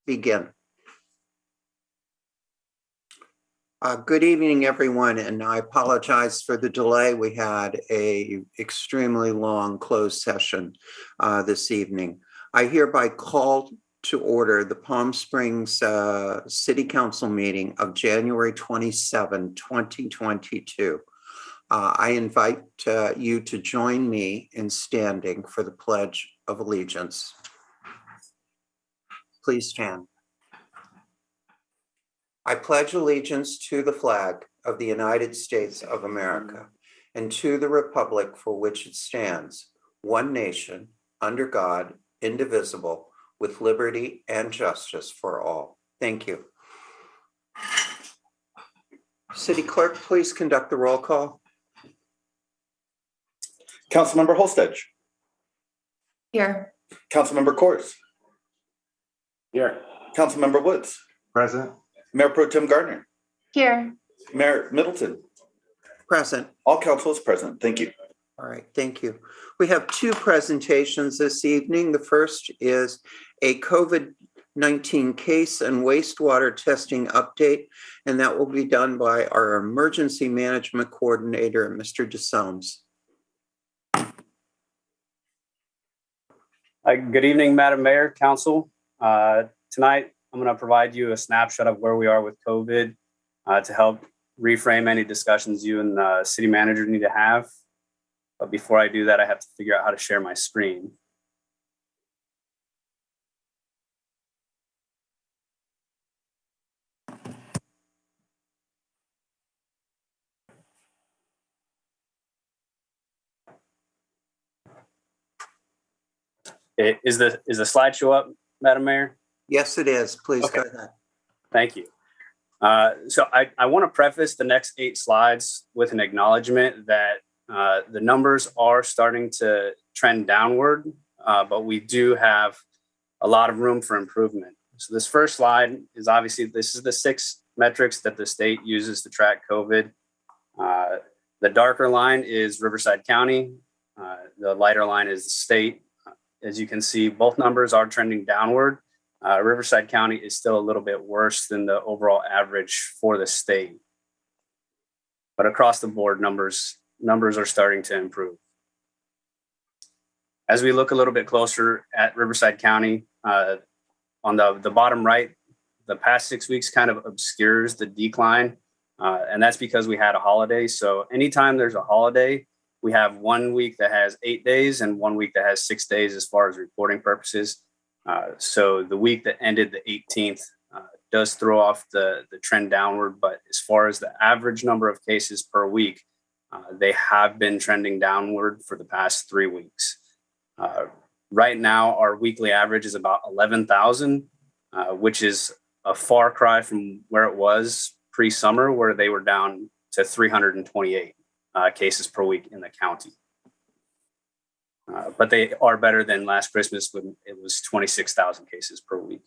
begin. Good evening, everyone, and I apologize for the delay. We had an extremely long closed session this evening. I hereby call to order the Palm Springs City Council meeting of January 27, 2022. I invite you to join me in standing for the Pledge of Allegiance. Please stand. I pledge allegiance to the flag of the United States of America and to the republic for which it stands, one nation, under God, indivisible, with liberty and justice for all. Thank you. City Clerk, please conduct the roll call. Councilmember Holstedge. Here. Councilmember Kors. Here. Councilmember Woods. Present. Mayor Pro Tem Gardner. Here. Mayor Middleton. Present. All council is present. Thank you. All right, thank you. We have two presentations this evening. The first is a COVID-19 case and wastewater testing update, and that will be done by our emergency management coordinator, Mr. DeSones. Good evening, Madam Mayor, Council. Tonight, I'm going to provide you a snapshot of where we are with COVID to help reframe any discussions you and the city manager need to have. But before I do that, I have to figure out how to share my screen. Is the slideshow up, Madam Mayor? Yes, it is. Please go ahead. Thank you. So I want to preface the next 8 slides with an acknowledgement that the numbers are starting to trend downward, but we do have a lot of room for improvement. So this first slide is obviously, this is the 6 metrics that the state uses to track COVID. The darker line is Riverside County. The lighter line is the state. As you can see, both numbers are trending downward. Riverside County is still a little bit worse than the overall average for the state. But across the board, numbers are starting to improve. As we look a little bit closer at Riverside County, on the bottom right, the past 6 weeks kind of obscures the decline. And that's because we had a holiday. So anytime there's a holiday, we have 1 week that has 8 days and 1 week that has 6 days as far as reporting purposes. So the week that ended the 18th does throw off the trend downward, but as far as the average number of cases per week, they have been trending downward for the past 3 weeks. Right now, our weekly average is about 11,000, which is a far cry from where it was pre-summer, where they were down to 328 cases per week in the county. But they are better than last Christmas when it was 26,000 cases per week.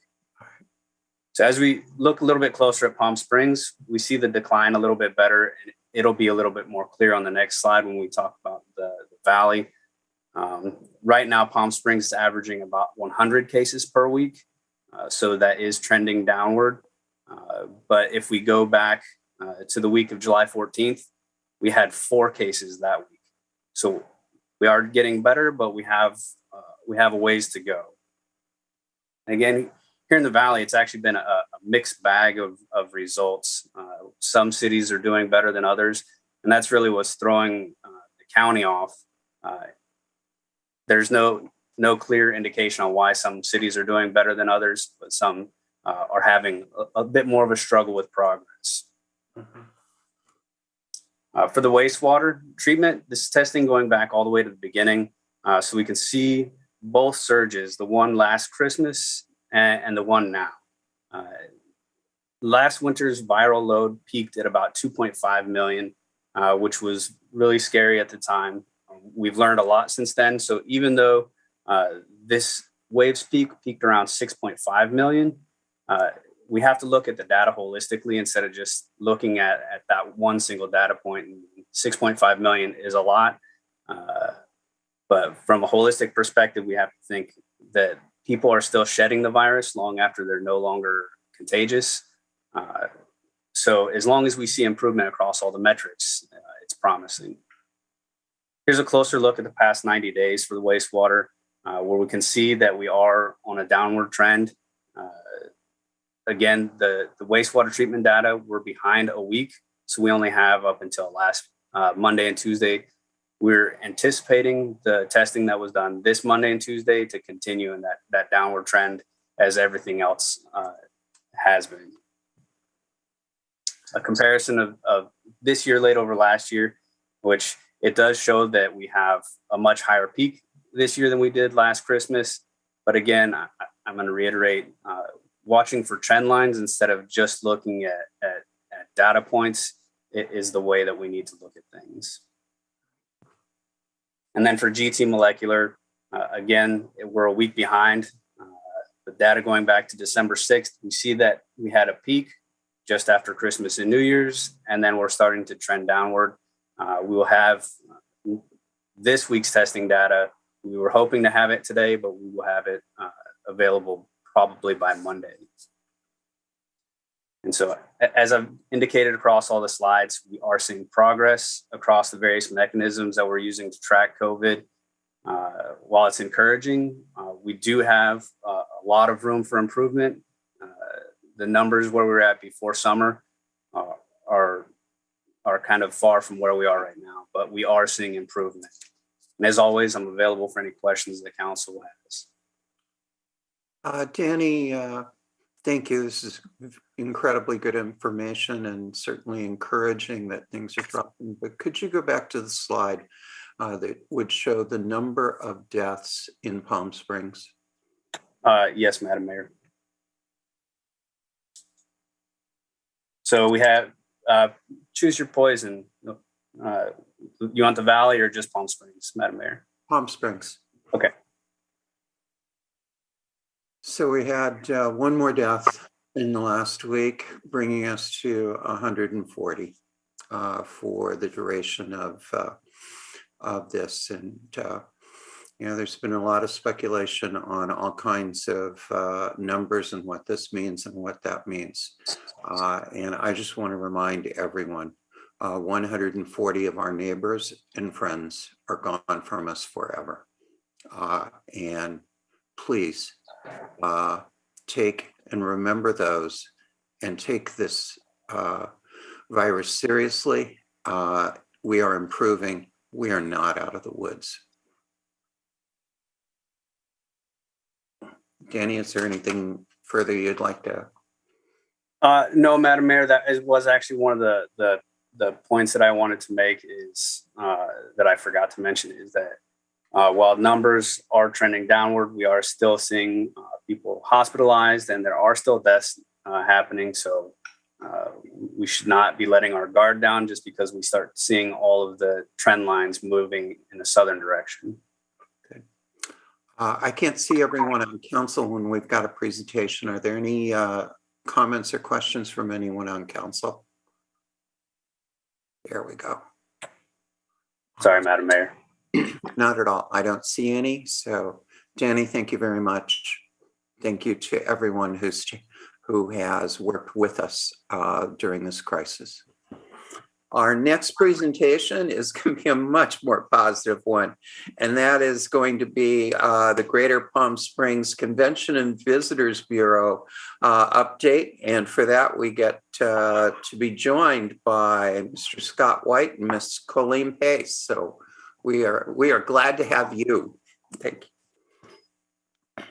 So as we look a little bit closer at Palm Springs, we see the decline a little bit better, and it'll be a little bit more clear on the next slide when we talk about the valley. Right now, Palm Springs is averaging about 100 cases per week. So that is trending downward. But if we go back to the week of July 14th, we had 4 cases that week. So we are getting better, but we have a ways to go. And again, here in the Valley, it's actually been a mixed bag of results. Some cities are doing better than others, and that's really what's throwing the county off. There's no clear indication on why some cities are doing better than others, but some are having a bit more of a struggle with progress. Mm-hmm. For the wastewater treatment, this is testing going back all the way to the beginning. So we can see both surges, the one last Christmas and the one now. Last winter's viral load peaked at about 2.5 million, which was really scary at the time. We've learned a lot since then. So even though this wave's peaked around 6.5 million, we have to look at the data holistically instead of just looking at that one single data point. 6.5 million is a lot. But from a holistic perspective, we have to think that people are still shedding the virus long after they're no longer contagious. So as long as we see improvement across all the metrics, it's promising. Here's a closer look at the past 90 days for the wastewater, where we can see that we are on a downward trend. Again, the wastewater treatment data, we're behind a week. So we only have up until last Monday and Tuesday. We're anticipating the testing that was done this Monday and Tuesday to continue in that downward trend as everything else has been. A comparison of this year laid over last year, which it does show that we have a much higher peak this year than we did last Christmas. But again, I'm going to reiterate, watching for trend lines instead of just looking at data points is the way that we need to look at things. And then for GT molecular, again, we're a week behind. The data going back to December 6th, we see that we had a peak just after Christmas and New Year's, and then we're starting to trend downward. We will have this week's testing data. We were hoping to have it today, but we will have it available probably by Monday. And so, as I've indicated across all the slides, we are seeing progress across the various mechanisms that we're using to track COVID. While it's encouraging, we do have a lot of room for improvement. The numbers where we were at before summer are kind of far from where we are right now, but we are seeing improvement. And as always, I'm available for any questions the council has. Danny, thank you. This is incredibly good information and certainly encouraging that things are dropping. But could you go back to the slide that would show the number of deaths in Palm Springs? Yes, Madam Mayor. So we have choose your poison. You want the Valley or just Palm Springs, Madam Mayor? Palm Springs. Okay. So we had one more death in the last week, bringing us to 140 for the duration of this. And there's been a lot of speculation on all kinds of numbers and what this means and what that means. And I just want to remind everyone, 140 of our neighbors and friends are gone from us forever. And please take and remember those and take this virus seriously. We are improving. We are not out of the woods. Danny, is there anything further you'd like to? No, Madam Mayor, that was actually one of the points that I wanted to make is that I forgot to mention is that while numbers are trending downward, we are still seeing people hospitalized and there are still deaths happening. So we should not be letting our guard down just because we start seeing all of the trend lines moving in a southern direction. I can't see everyone on council when we've got a presentation. Are there any comments or questions from anyone on council? There we go. Sorry, Madam Mayor. Not at all. I don't see any. So, Danny, thank you very much. Thank you to everyone who has worked with us during this crisis. Our next presentation is going to be a much more positive one, and that is going to be the Greater Palm Springs Convention and Visitors Bureau update. And for that, we get to be joined by Mr. Scott White and Ms. Colleen Pace. So we are glad to have you. Thank you.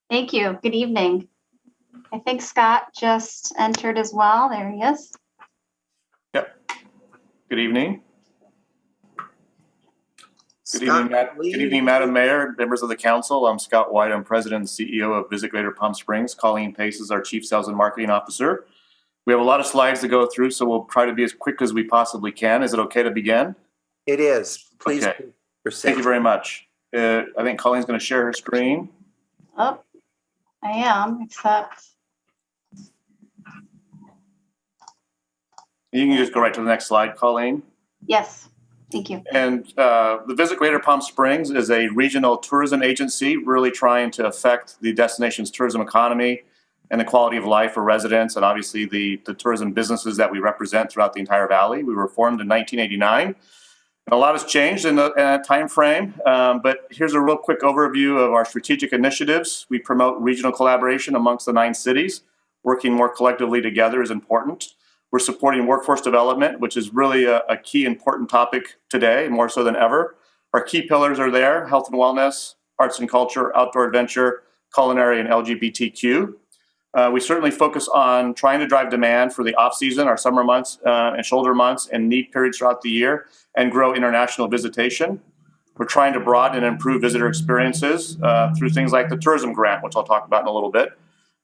Thank you. Good evening. I think Scott just entered as well. There he is. Yep. Good evening. Good evening, Madam Mayor, members of the council. I'm Scott White. I'm President and CEO of Visit Greater Palm Springs. Colleen Pace is our Chief Sales and Marketing Officer. We have a lot of slides to go through, so we'll try to be as quick as we possibly can. Is it okay to begin? It is. Please Okay. proceed. Thank you very much. I think Colleen's going to share her screen. Oh, I am, except You can just go right to the next slide, Colleen. yes. Thank you. And the Visit Greater Palm Springs is a regional tourism agency really trying to affect the destination's tourism economy and the quality of life for residents and obviously the tourism businesses that we represent throughout the entire valley. We were formed in 1989. And a lot has changed in that time frame, but here's a real quick overview of our strategic initiatives. We promote regional collaboration amongst the 9 cities. Working more collectively together is important. We're supporting workforce development, which is really a key important topic today, more so than ever. Our key pillars are there: health and wellness, arts and culture, outdoor adventure, culinary, and LGBTQ. We certainly focus on trying to drive demand for the off-season, our summer months and shoulder months and need periods throughout the year, and grow international visitation. We're trying to broaden and improve visitor experiences through things like the tourism grant, which I'll talk about in a little bit.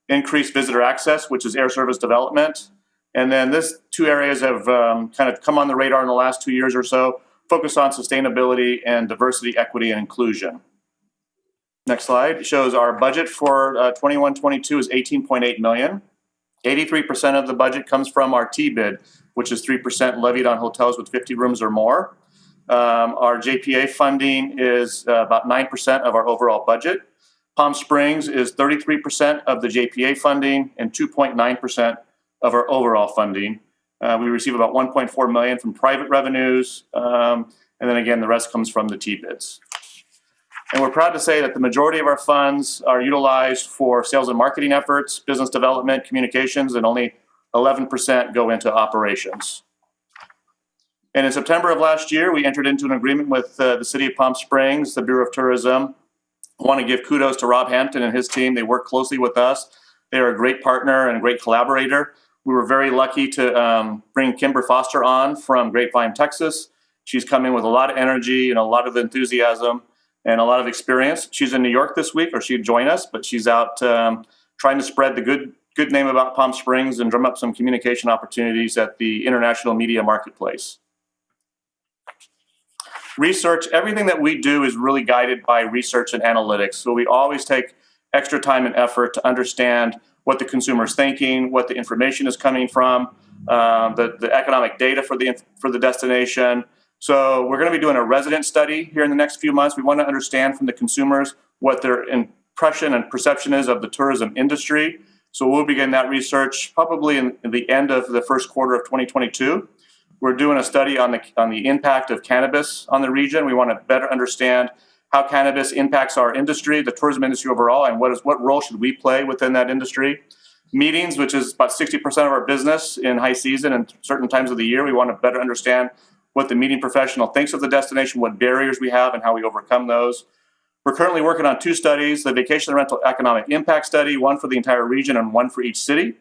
Increase visitor access, which is air service development. And then this 2 areas have kind of come on the radar in the last 2 years or so, focus on sustainability and diversity, equity, and inclusion. Next slide shows our budget for 21-22 is $18.8 million. 83% of the budget comes from our T-bid, which is 3% levied on hotels with 50 rooms or more. Our JPA funding is about 9% of our overall budget. Palm Springs is 33% of the JPA funding and 2.9% of our overall funding. We receive about $1.4 million from private revenues, and then again, the rest comes from the T-bids. And we're proud to say that the majority of our funds are utilized for sales and marketing efforts, business development, communications, and only 11% go into operations. And in September of last year, we entered into an agreement with the City of Palm Springs, the Bureau of Tourism. I want to give kudos to Rob Hampton and his team. They work closely with us. They are a great partner and a great collaborator. We were very lucky to bring Kimber Foster on from Grapevine, Texas. She's come in with a lot of energy and a lot of enthusiasm and a lot of experience. She's in New York this week, or she'd join us, but she's out trying to spread the good name about Palm Springs and drum up some communication opportunities at the international media marketplace. Research, everything that we do is really guided by research and analytics. So we always take extra time and effort to understand what the consumer is thinking, what the information is coming from, the economic data for the destination. So we're going to be doing a resident study here in the next few months. We want to understand from the consumers what their impression and perception is of the tourism industry. So we'll begin that research probably in the end of the first quarter of 2022. We're doing a study on the impact of cannabis on the region. We want to better understand how cannabis impacts our industry, the tourism industry overall, and what role should we play within that industry. Meetings, which is about 60% of our business in high season and certain times of the year. We want to better understand what the meeting professional thinks of the destination, what barriers we have, and how we overcome those. We're currently working on 2 studies, the Vacation and Rental Economic Impact Study, one for the entire region and one for each city.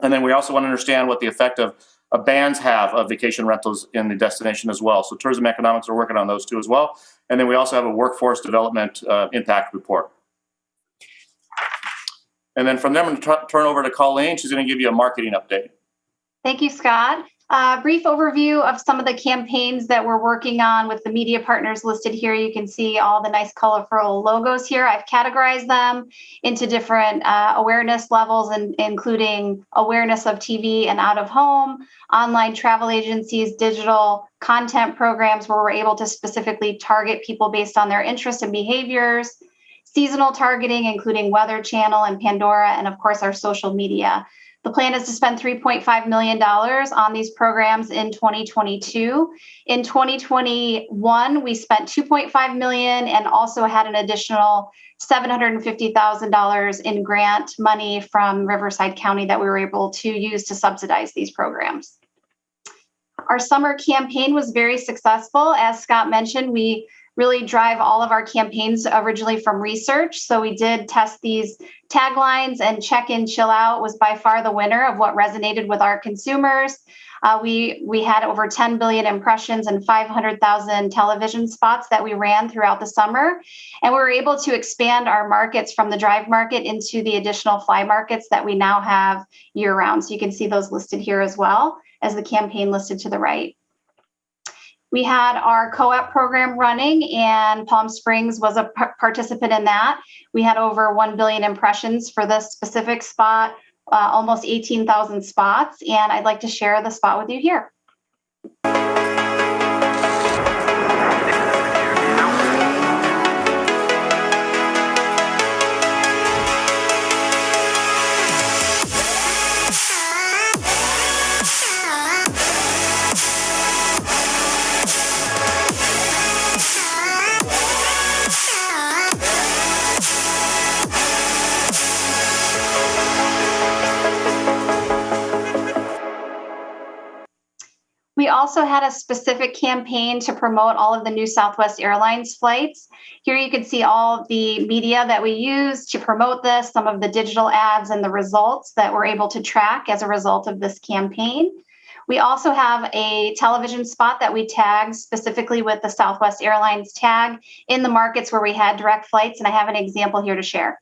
And then we also want to understand what the effect of bans have of vacation rentals in the destination as well. So tourism economics are working on those 2 as well. And then we also have a workforce development impact report. And then from there, I'm going to turn over to Colleen. She's going to give you a marketing update. Thank you, Scott. Brief overview of some of the campaigns that we're working on with the media partners listed here. You can see all the nice colorful logos here. I've categorized them into different awareness levels, and including awareness of TV and out of home, online travel agencies, digital content programs where we're able to specifically target people based on their interests and behaviors, seasonal targeting, including Weather Channel and Pandora, and of course our social media. The plan is to spend $3.5 million on these programs in 2022. In 2021, we spent $2.5 million and also had an additional $750,000 in grant money from Riverside County that we were able to use to subsidize these programs. Our summer campaign was very successful. As Scott mentioned, we really drive all of our campaigns originally from research. So we did test these taglines, and Check In, Chill Out was by far the winner of what resonated with our consumers. We had over 10 billion impressions and 500,000 television spots that we ran throughout the summer. And we were able to expand our markets from the drive market into the additional fly markets that we now have year round. So you can see those listed here as well as the campaign listed to the right. We had our co-op program running, and Palm Springs was a participant in that. We had over 1 billion impressions for this specific spot, almost 18,000 spots, and I'd like to share the spot with you here. also had a specific campaign to promote all of the new Southwest Airlines flights. Here you can see all of the media that we used to promote this, some of the digital ads and the results that we're able to track as a result of this campaign. We also have a television spot that we tagged specifically with the Southwest Airlines tag in the markets where we had direct flights, and I have an example here to share.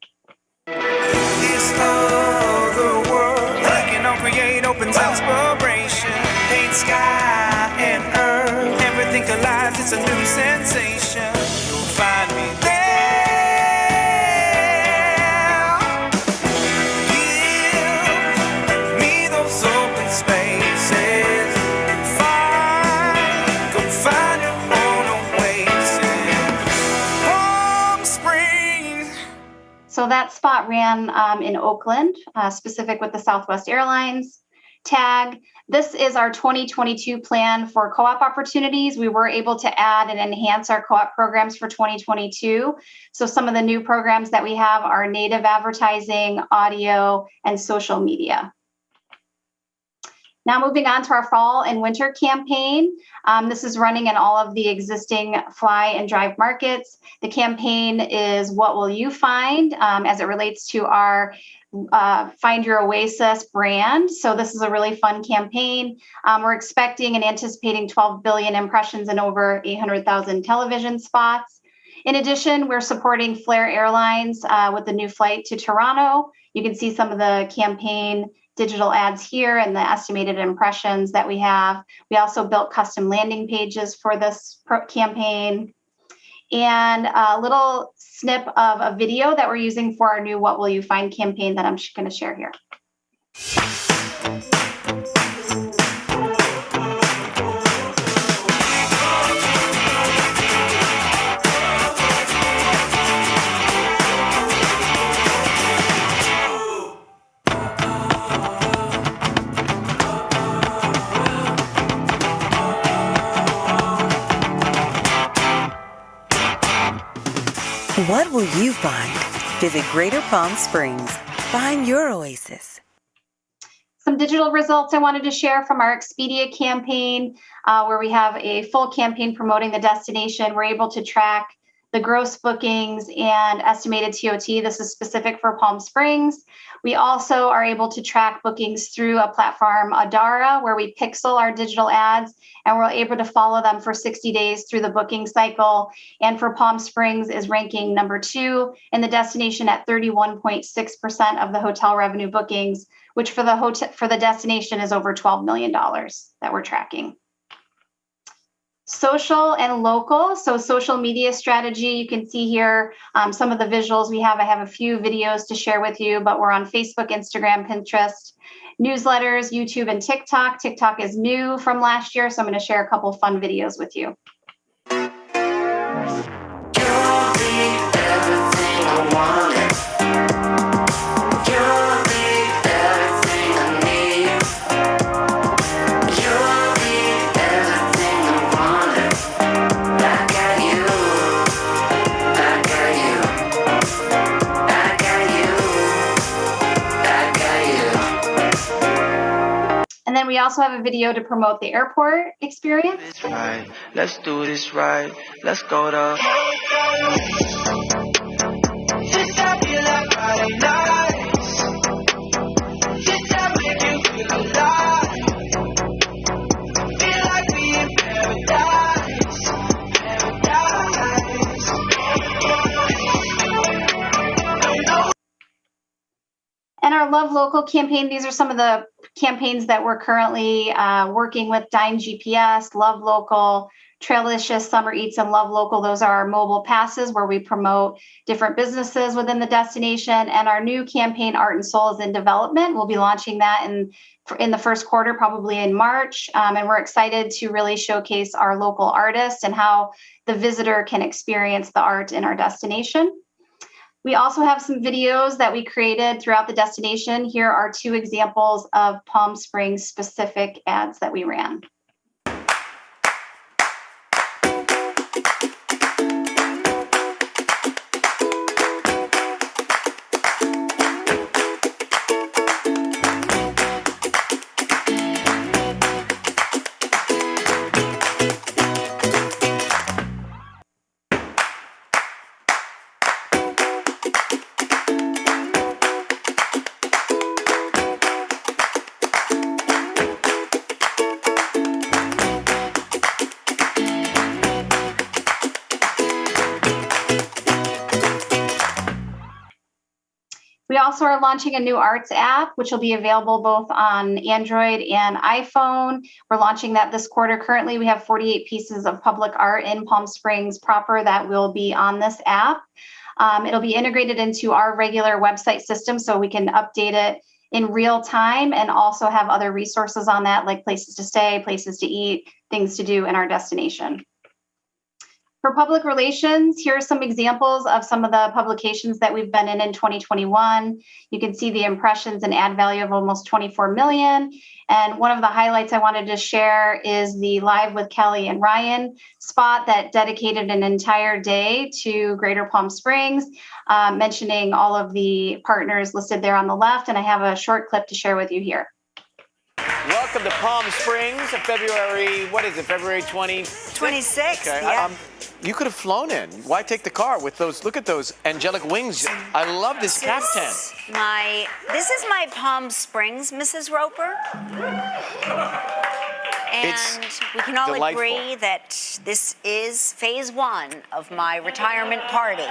It's all the world, working on create opens inspiration, paint sky and earth, everything collides, it's a new sensation. You'll find me there. Give me those open spaces. Go find your own oasis. Palm Springs. So that spot ran in Oakland, specific with the Southwest Airlines tag. This is our 2022 plan for co-op opportunities. We were able to add and enhance our co-op programs for 2022. So some of the new programs that we have are native advertising, audio, and social media. Now moving on to our fall and winter campaign. This is running in all of the existing fly and drive markets. The campaign is What Will You Find as it relates to our Find Your Oasis brand. So this is a really fun campaign. We're expecting and anticipating 12 billion impressions and over 800,000 television spots. In addition, we're supporting Flair Airlines with the new flight to Toronto. You can see some of the campaign digital ads here and the estimated impressions that we have. We also built custom landing pages for this campaign. And a little snip of a video that we're using for our new What Will You Find campaign that I'm going to share here. What will you find? Visit Greater Palm Springs. Find your oasis. Some digital results I wanted to share from our Expedia campaign, where we have a full campaign promoting the destination. We're able to track the gross bookings and estimated TOT. This is specific for Palm Springs. We also are able to track bookings through a platform, Adara, where we pixel our digital ads, and we're able to follow them for 60 days through the booking cycle. And for Palm Springs is ranking number 2 in the destination at 31.6% of the hotel revenue bookings, which for the destination is over $12 million that we're tracking. Social and local. So social media strategy, you can see here some of the visuals we have. I have a few videos to share with you, but we're on Facebook, Instagram, Pinterest, newsletters, YouTube, and TikTok. TikTok is new from last year, so I'm going to share a couple fun videos with you. You'll be everything I wanted. You'll be everything I need. You'll be everything I wanted. I got you. I got you. I got you. I got you. And then we also have a video to promote the airport experience. It's right. Let's do this right. Let's go to. This I feel like Friday nights. This I make you feel alive. Feel like we in paradise. Paradise. And our Love Local campaign, these are some of the campaigns that we're currently working with: Dine GPS, Love Local, Trailicious, Summer Eats, and Love Local. Those are our mobile passes where we promote different businesses within the destination. And our new campaign, Art and Soul, is in development. We'll be launching that in the first quarter, probably in March. And we're excited to really showcase our local artists and how the visitor can experience the art in our destination. We also have some videos that we created throughout the destination. Here are 2 examples of Palm Springs specific ads that we ran. also are launching a new arts app, which will be available both on Android and iPhone. We're launching that this quarter. Currently, we have 48 pieces of public art in Palm Springs proper that will be on this app. It'll be integrated into our regular website system so we can update it in real time and also have other resources on that, like places to stay, places to eat, things to do in our destination. For public relations, here are some examples of some of the publications that we've been in 2021. You can see the impressions and ad value of almost 24 million. And one of the highlights I wanted to share is the Live with Kelly and Ryan spot that dedicated an entire day to Greater Palm Springs, mentioning all of the partners listed there on the left. And I have a short clip to share with you here. Welcome to Palm Springs, February 20? 26th, Okay. yeah. You could have flown in. Why take the car with those? Look at those angelic wings. I love this caftan. This is my Palm Springs, Mrs. Roper. And we can all delightful. agree that this is phase one of my retirement party.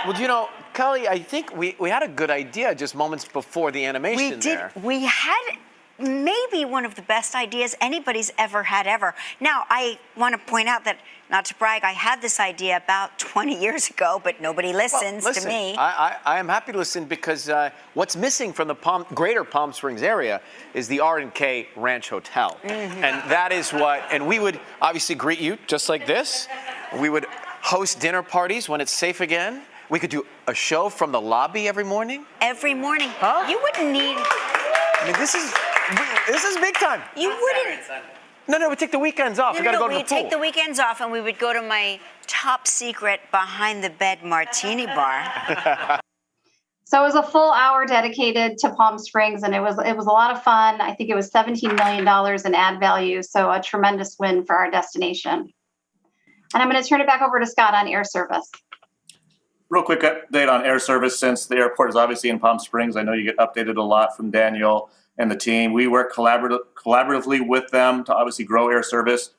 Well, you know, Kelly, I think we had a good idea just moments before the animation We did. there. We had maybe one of the best ideas anybody's ever had ever. Now, I want to point out that, not to brag, I had this idea about 20 years ago, but nobody listens listen, to me. I am happy to listen because what's missing from the Greater Palm Springs area is the R&K Ranch Hotel. Mm-hmm. And that is what, and we would obviously greet you just like this. We would host dinner parties when it's safe again. We could do a show from the lobby every morning. Every morning. Huh? You wouldn't need... I mean, this is big time. You wouldn't... No, we take the weekends off. We got to go to the we'd pool. take the weekends off and we would go to my top secret behind the bed martini bar. So it was a full hour dedicated to Palm Springs, and it was a lot of fun. I think it was $17 million in ad value, so a tremendous win for our destination. And I'm going to turn it back over to Scott on air service. Real quick update on air service since the airport is obviously in Palm Springs. I know you get updated a lot from Daniel and the team. We work collaboratively with them to obviously grow air service.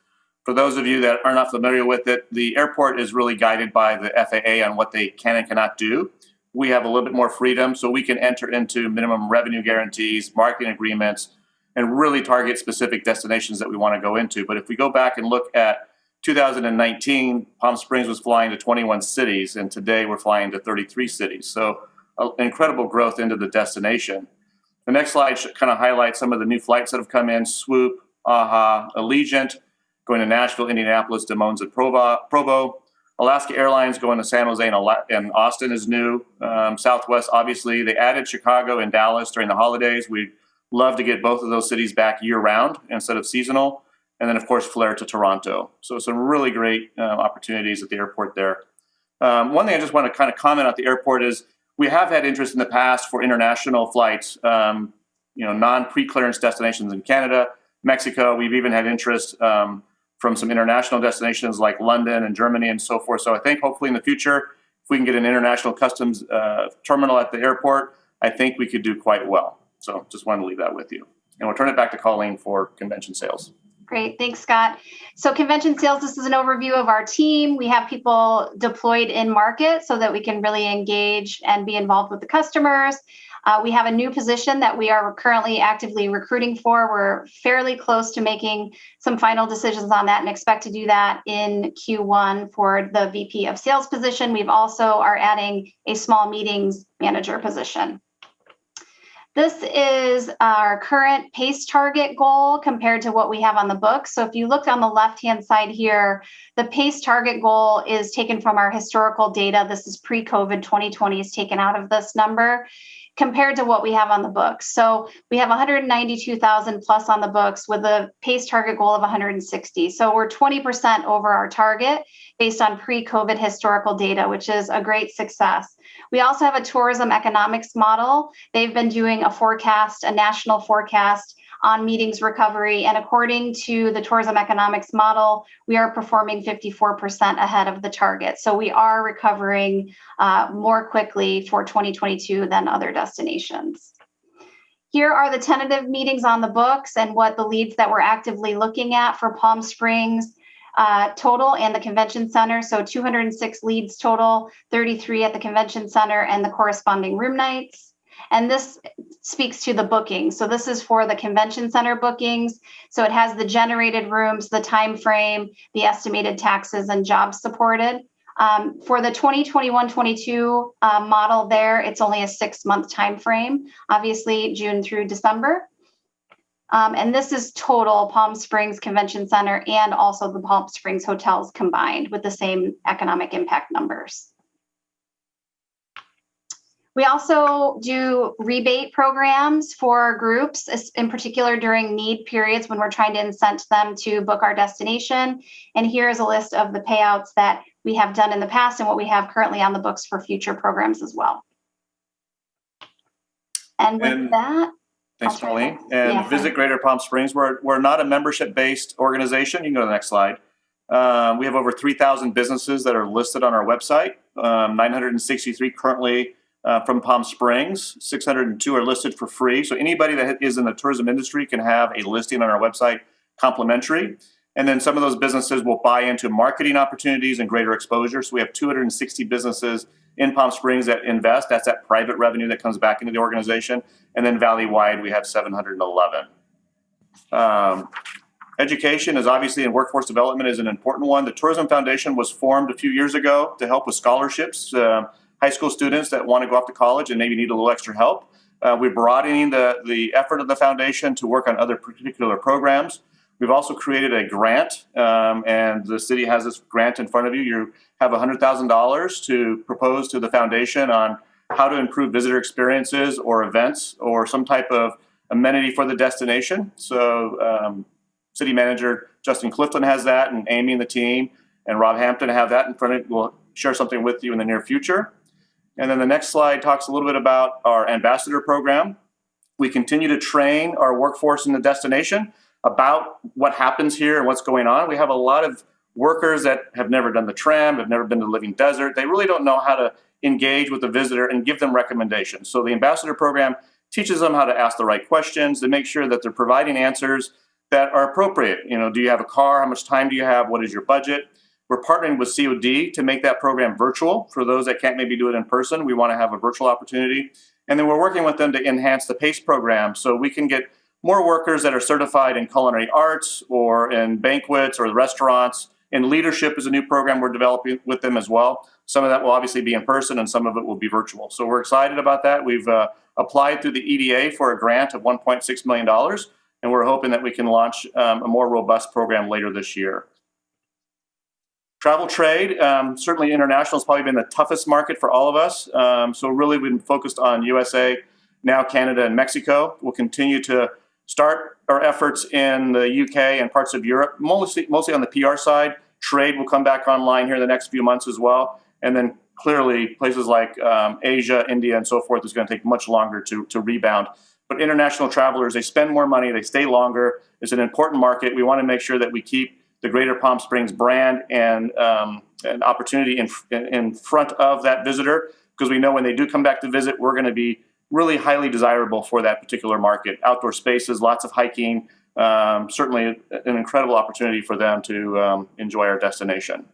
For those of you that are not familiar with it, the airport is really guided by the FAA on what they can and cannot do. We have a little bit more freedom, so we can enter into minimum revenue guarantees, marketing agreements, and really target specific destinations that we want to go into. But if we go back and look at 2019, Palm Springs was flying to 21 cities, and today we're flying to 33 cities. So incredible growth into the destination. The next slide should kind of highlight some of the new flights that have come in: Swoop, AHA, Allegiant, going to Nashville, Indianapolis, Des Moines, and Provo. Alaska Airlines going to San Jose and Austin is new. Southwest, obviously, they added Chicago and Dallas during the holidays. We'd love to get both of those cities back year-round instead of seasonal. And then, of course, Flair to Toronto. So some really great opportunities at the airport there. One thing I just want to kind of comment at the airport is we have had interest in the past for international flights, non-pre-clearance destinations in Canada, Mexico. We've even had interest from some international destinations like London and Germany and so forth. So I think hopefully in the future, if we can get an international customs terminal at the airport, I think we could do quite well. So just wanted to leave that with you. And we'll turn it back to Colleen for convention sales. Great. Thanks, Scott. So convention sales, this is an overview of our team. We have people deployed in market so that we can really engage and be involved with the customers. We have a new position that we are currently actively recruiting for. We're fairly close to making some final decisions on that and expect to do that in Q1 for the VP of sales position. We've also are adding a small meetings manager position. This is our current pace target goal compared to what we have on the book. So if you look on the left-hand side here, the pace target goal is taken from our historical data. This is pre-COVID. 2020 is taken out of this number compared to what we have on the books. So we have 192,000 plus on the books with a pace target goal of 160. So we're 20% over our target based on pre-COVID historical data, which is a great success. We also have a tourism economics model. They've been doing a national forecast on meetings recovery. And according to the tourism economics model, we are performing 54% ahead of the target. So we are recovering more quickly for 2022 than other destinations. Here are the tentative meetings on the books and what the leads that we're actively looking at for Palm Springs. total and the convention center. So 206 leads total, 33 at the convention center and the corresponding room nights. And this speaks to the bookings. So this is for the convention center bookings. So it has the generated rooms, the time frame, the estimated taxes and jobs supported. For the 2021-22 model there, it's only a 6-month time frame, obviously June through December. And this is total Palm Springs Convention Center and also the Palm Springs hotels combined with the same economic impact numbers. We also do rebate programs for groups, in particular during need periods when we're trying to incent them to book our destination. And here is a list of the payouts that we have done in the past and what we have currently on the books for future programs as well. And with that, thanks, Colleen. And Visit Greater Palm Springs. We're not a membership-based organization. You can go to the next slide. We have over 3,000 businesses that are listed on our website. 963 currently from Palm Springs. 602 are listed for free. So anybody that is in the tourism industry can have a listing on our website complimentary. And then some of those businesses will buy into marketing opportunities and greater exposure. So we have 260 businesses in Palm Springs that invest. That's that private revenue that comes back into the organization. And then Valley-wide, we have 711. Education is obviously, and workforce development is an important one. The Tourism Foundation was formed a few years ago to help with scholarships, high school students that want to go off to college and maybe need a little extra help. We're broadening the effort of the foundation to work on other particular programs. We've also created a grant, and the city has this grant in front of you. You have $100,000 to propose to the foundation on how to improve visitor experiences or events or some type of amenity for the destination. So City Manager Justin Clifton has that, and Amy and the team, and Rob Hampton have that in front of you. We'll share something with you in the near future. And then the next slide talks a little bit about our ambassador program. We continue to train our workforce in the destination about what happens here and what's going on. We have a lot of workers that have never done the tram, have never been to the Living Desert. They really don't know how to engage with the visitor and give them recommendations. So the ambassador program teaches them how to ask the right questions to make sure that they're providing answers that are appropriate. You know, do you have a car? How much time do you have? What is your budget? We're partnering with COD to make that program virtual. For those that can't maybe do it in person, we want to have a virtual opportunity. And then we're working with them to enhance the PACE program so we can get more workers that are certified in culinary arts or in banquets or restaurants. And leadership is a new program we're developing with them as well. Some of that will obviously be in person and some of it will be virtual. So we're excited about that. We've applied through the EDA for a grant of $1.6 million. And we're hoping that we can launch a more robust program later this year. Travel trade, certainly international has probably been the toughest market for all of us. So really we've been focused on USA, now Canada and Mexico. We'll continue to start our efforts in the UK and parts of Europe, mostly on the PR side. Trade will come back online here in the next few months as well. And then clearly places like Asia, India, and so forth is going to take much longer to rebound. But international travelers, they spend more money, they stay longer. It's an important market. We want to make sure that we keep the Greater Palm Springs brand and an opportunity in front of that visitor, because we know when they do come back to visit, we're going to be really highly desirable for that particular market. Outdoor spaces, lots of hiking, certainly an incredible opportunity for them to enjoy our destination.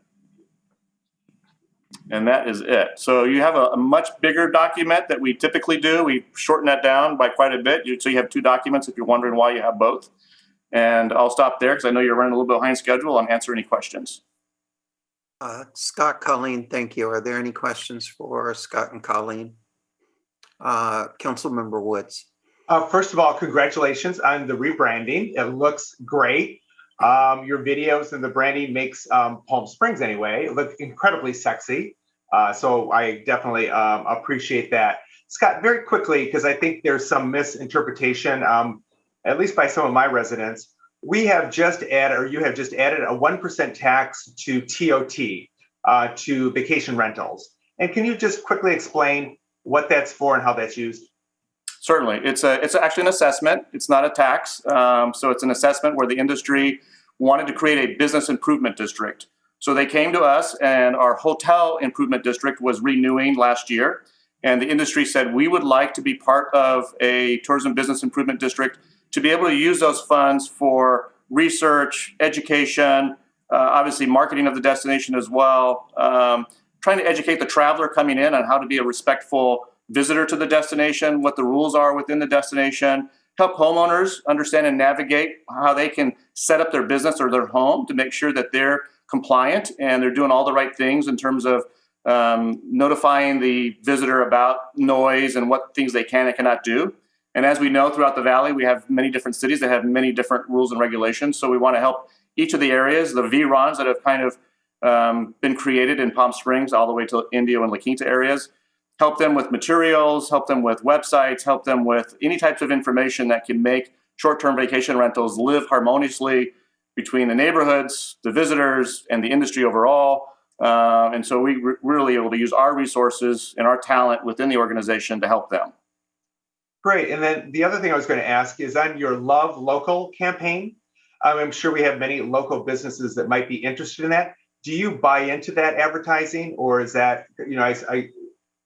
And that is it. So you have a much bigger document that we typically do. We shorten that down by quite a bit. So you have 2 documents if you're wondering why you have both. And I'll stop there because I know you're running a little bit behind schedule. I'll answer any questions. Scott, Colleen, thank you. Are there any questions for Scott and Colleen? Councilmember Woods. First of all, congratulations on the rebranding. It looks great. Your videos and the branding makes Palm Springs anyway look incredibly sexy. So I definitely appreciate that. Scott, very quickly, because I think there's some misinterpretation, at least by some of my residents. We have just added, or you have just added, a 1% tax to TOT, to vacation rentals. And can you just quickly explain what that's for and how that's used? Certainly. It's actually an assessment. It's not a tax. So it's an assessment where the industry wanted to create a business improvement district. So they came to us, and our hotel improvement district was renewing last year. And the industry said, we would like to be part of a tourism business improvement district to be able to use those funds for research, education, obviously marketing of the destination as well, trying to educate the traveler coming in on how to be a respectful visitor to the destination, what the rules are within the destination, help homeowners understand and navigate how they can set up their business or their home to make sure that they're compliant and they're doing all the right things in terms of notifying the visitor about noise and what things they can and cannot do. And as we know, throughout the valley, we have many different cities that have many different rules and regulations. So we want to help each of the areas, the VRONs that have kind of been created in Palm Springs all the way to Indio and La Quinta areas, help them with materials, help them with websites, help them with any types of information that can make short-term vacation rentals live harmoniously between the neighborhoods, the visitors, and the industry overall. And so we really able to use our resources and our talent within the organization to help them. Great. And then the other thing I was going to ask is on your Love Local campaign. I'm sure we have many local businesses that might be interested in that. Do you buy into that advertising, or is that,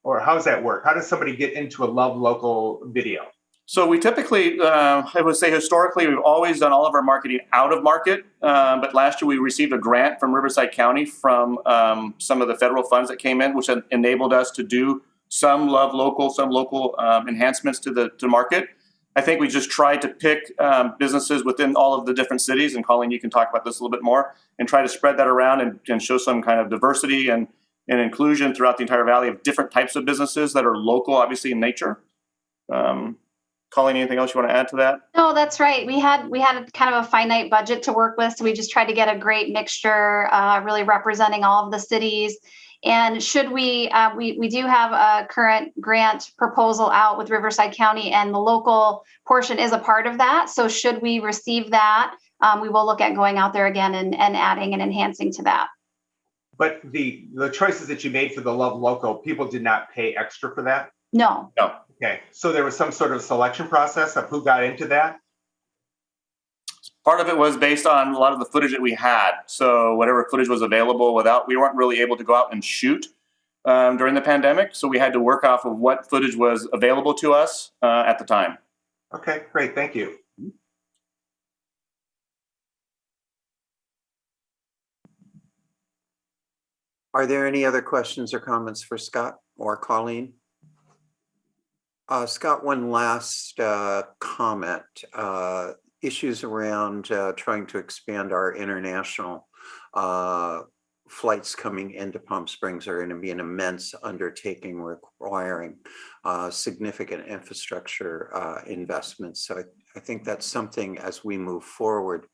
or how does that work? How does somebody get into a Love Local video? So we typically, I would say historically, we've always done all of our marketing out of market. But last year we received a grant from Riverside County from some of the federal funds that came in, which enabled us to do some local enhancements to the market. I think we just tried to pick businesses within all of the different cities, and Colleen, you can talk about this a little bit more, and try to spread that around and show some kind of diversity and inclusion throughout the entire valley of different types of businesses that are local, obviously, in nature. Colleen, anything else you want to add to that? No, that's right. We had kind of a finite budget to work with, so we just tried to get a great mixture, really representing all of the cities. And should we do have a current grant proposal out with Riverside County, and the local portion is a part of that. So should we receive that, we will look at going out there again and adding and enhancing to that. But the choices that you made for the Love Local, people did not pay extra for that? No. Okay, so there was some sort of selection process of who got into that? Part of it was based on a lot of the footage that we had. So whatever footage was available we weren't really able to go out and shoot during the pandemic. So we had to work off of what footage was available to us at the time. Okay, great. Thank you. Are there any other questions or comments for Scott or Colleen? Scott, one last comment. Issues around trying to expand our international flights coming into Palm Springs are going to be an immense undertaking requiring significant infrastructure investments. So I think that's something as we move forward,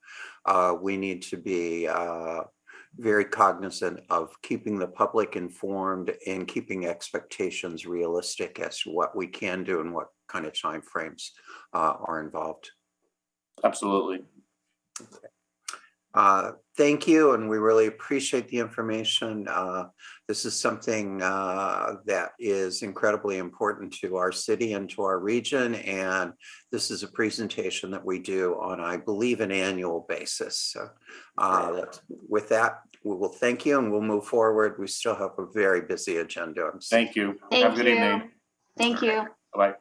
we need to be very cognizant of keeping the public informed and keeping expectations realistic as to what we can do and what kind of timeframes are involved. Absolutely. Okay. Thank you, and we really appreciate the information. This is something that is incredibly important to our city and to our region, and this is a presentation that we do on, I believe, an annual basis. So with that, we will thank you, and we'll move forward. We still have a very busy agenda. Thank you. Thank Have a good evening. Thank you. Bye-bye.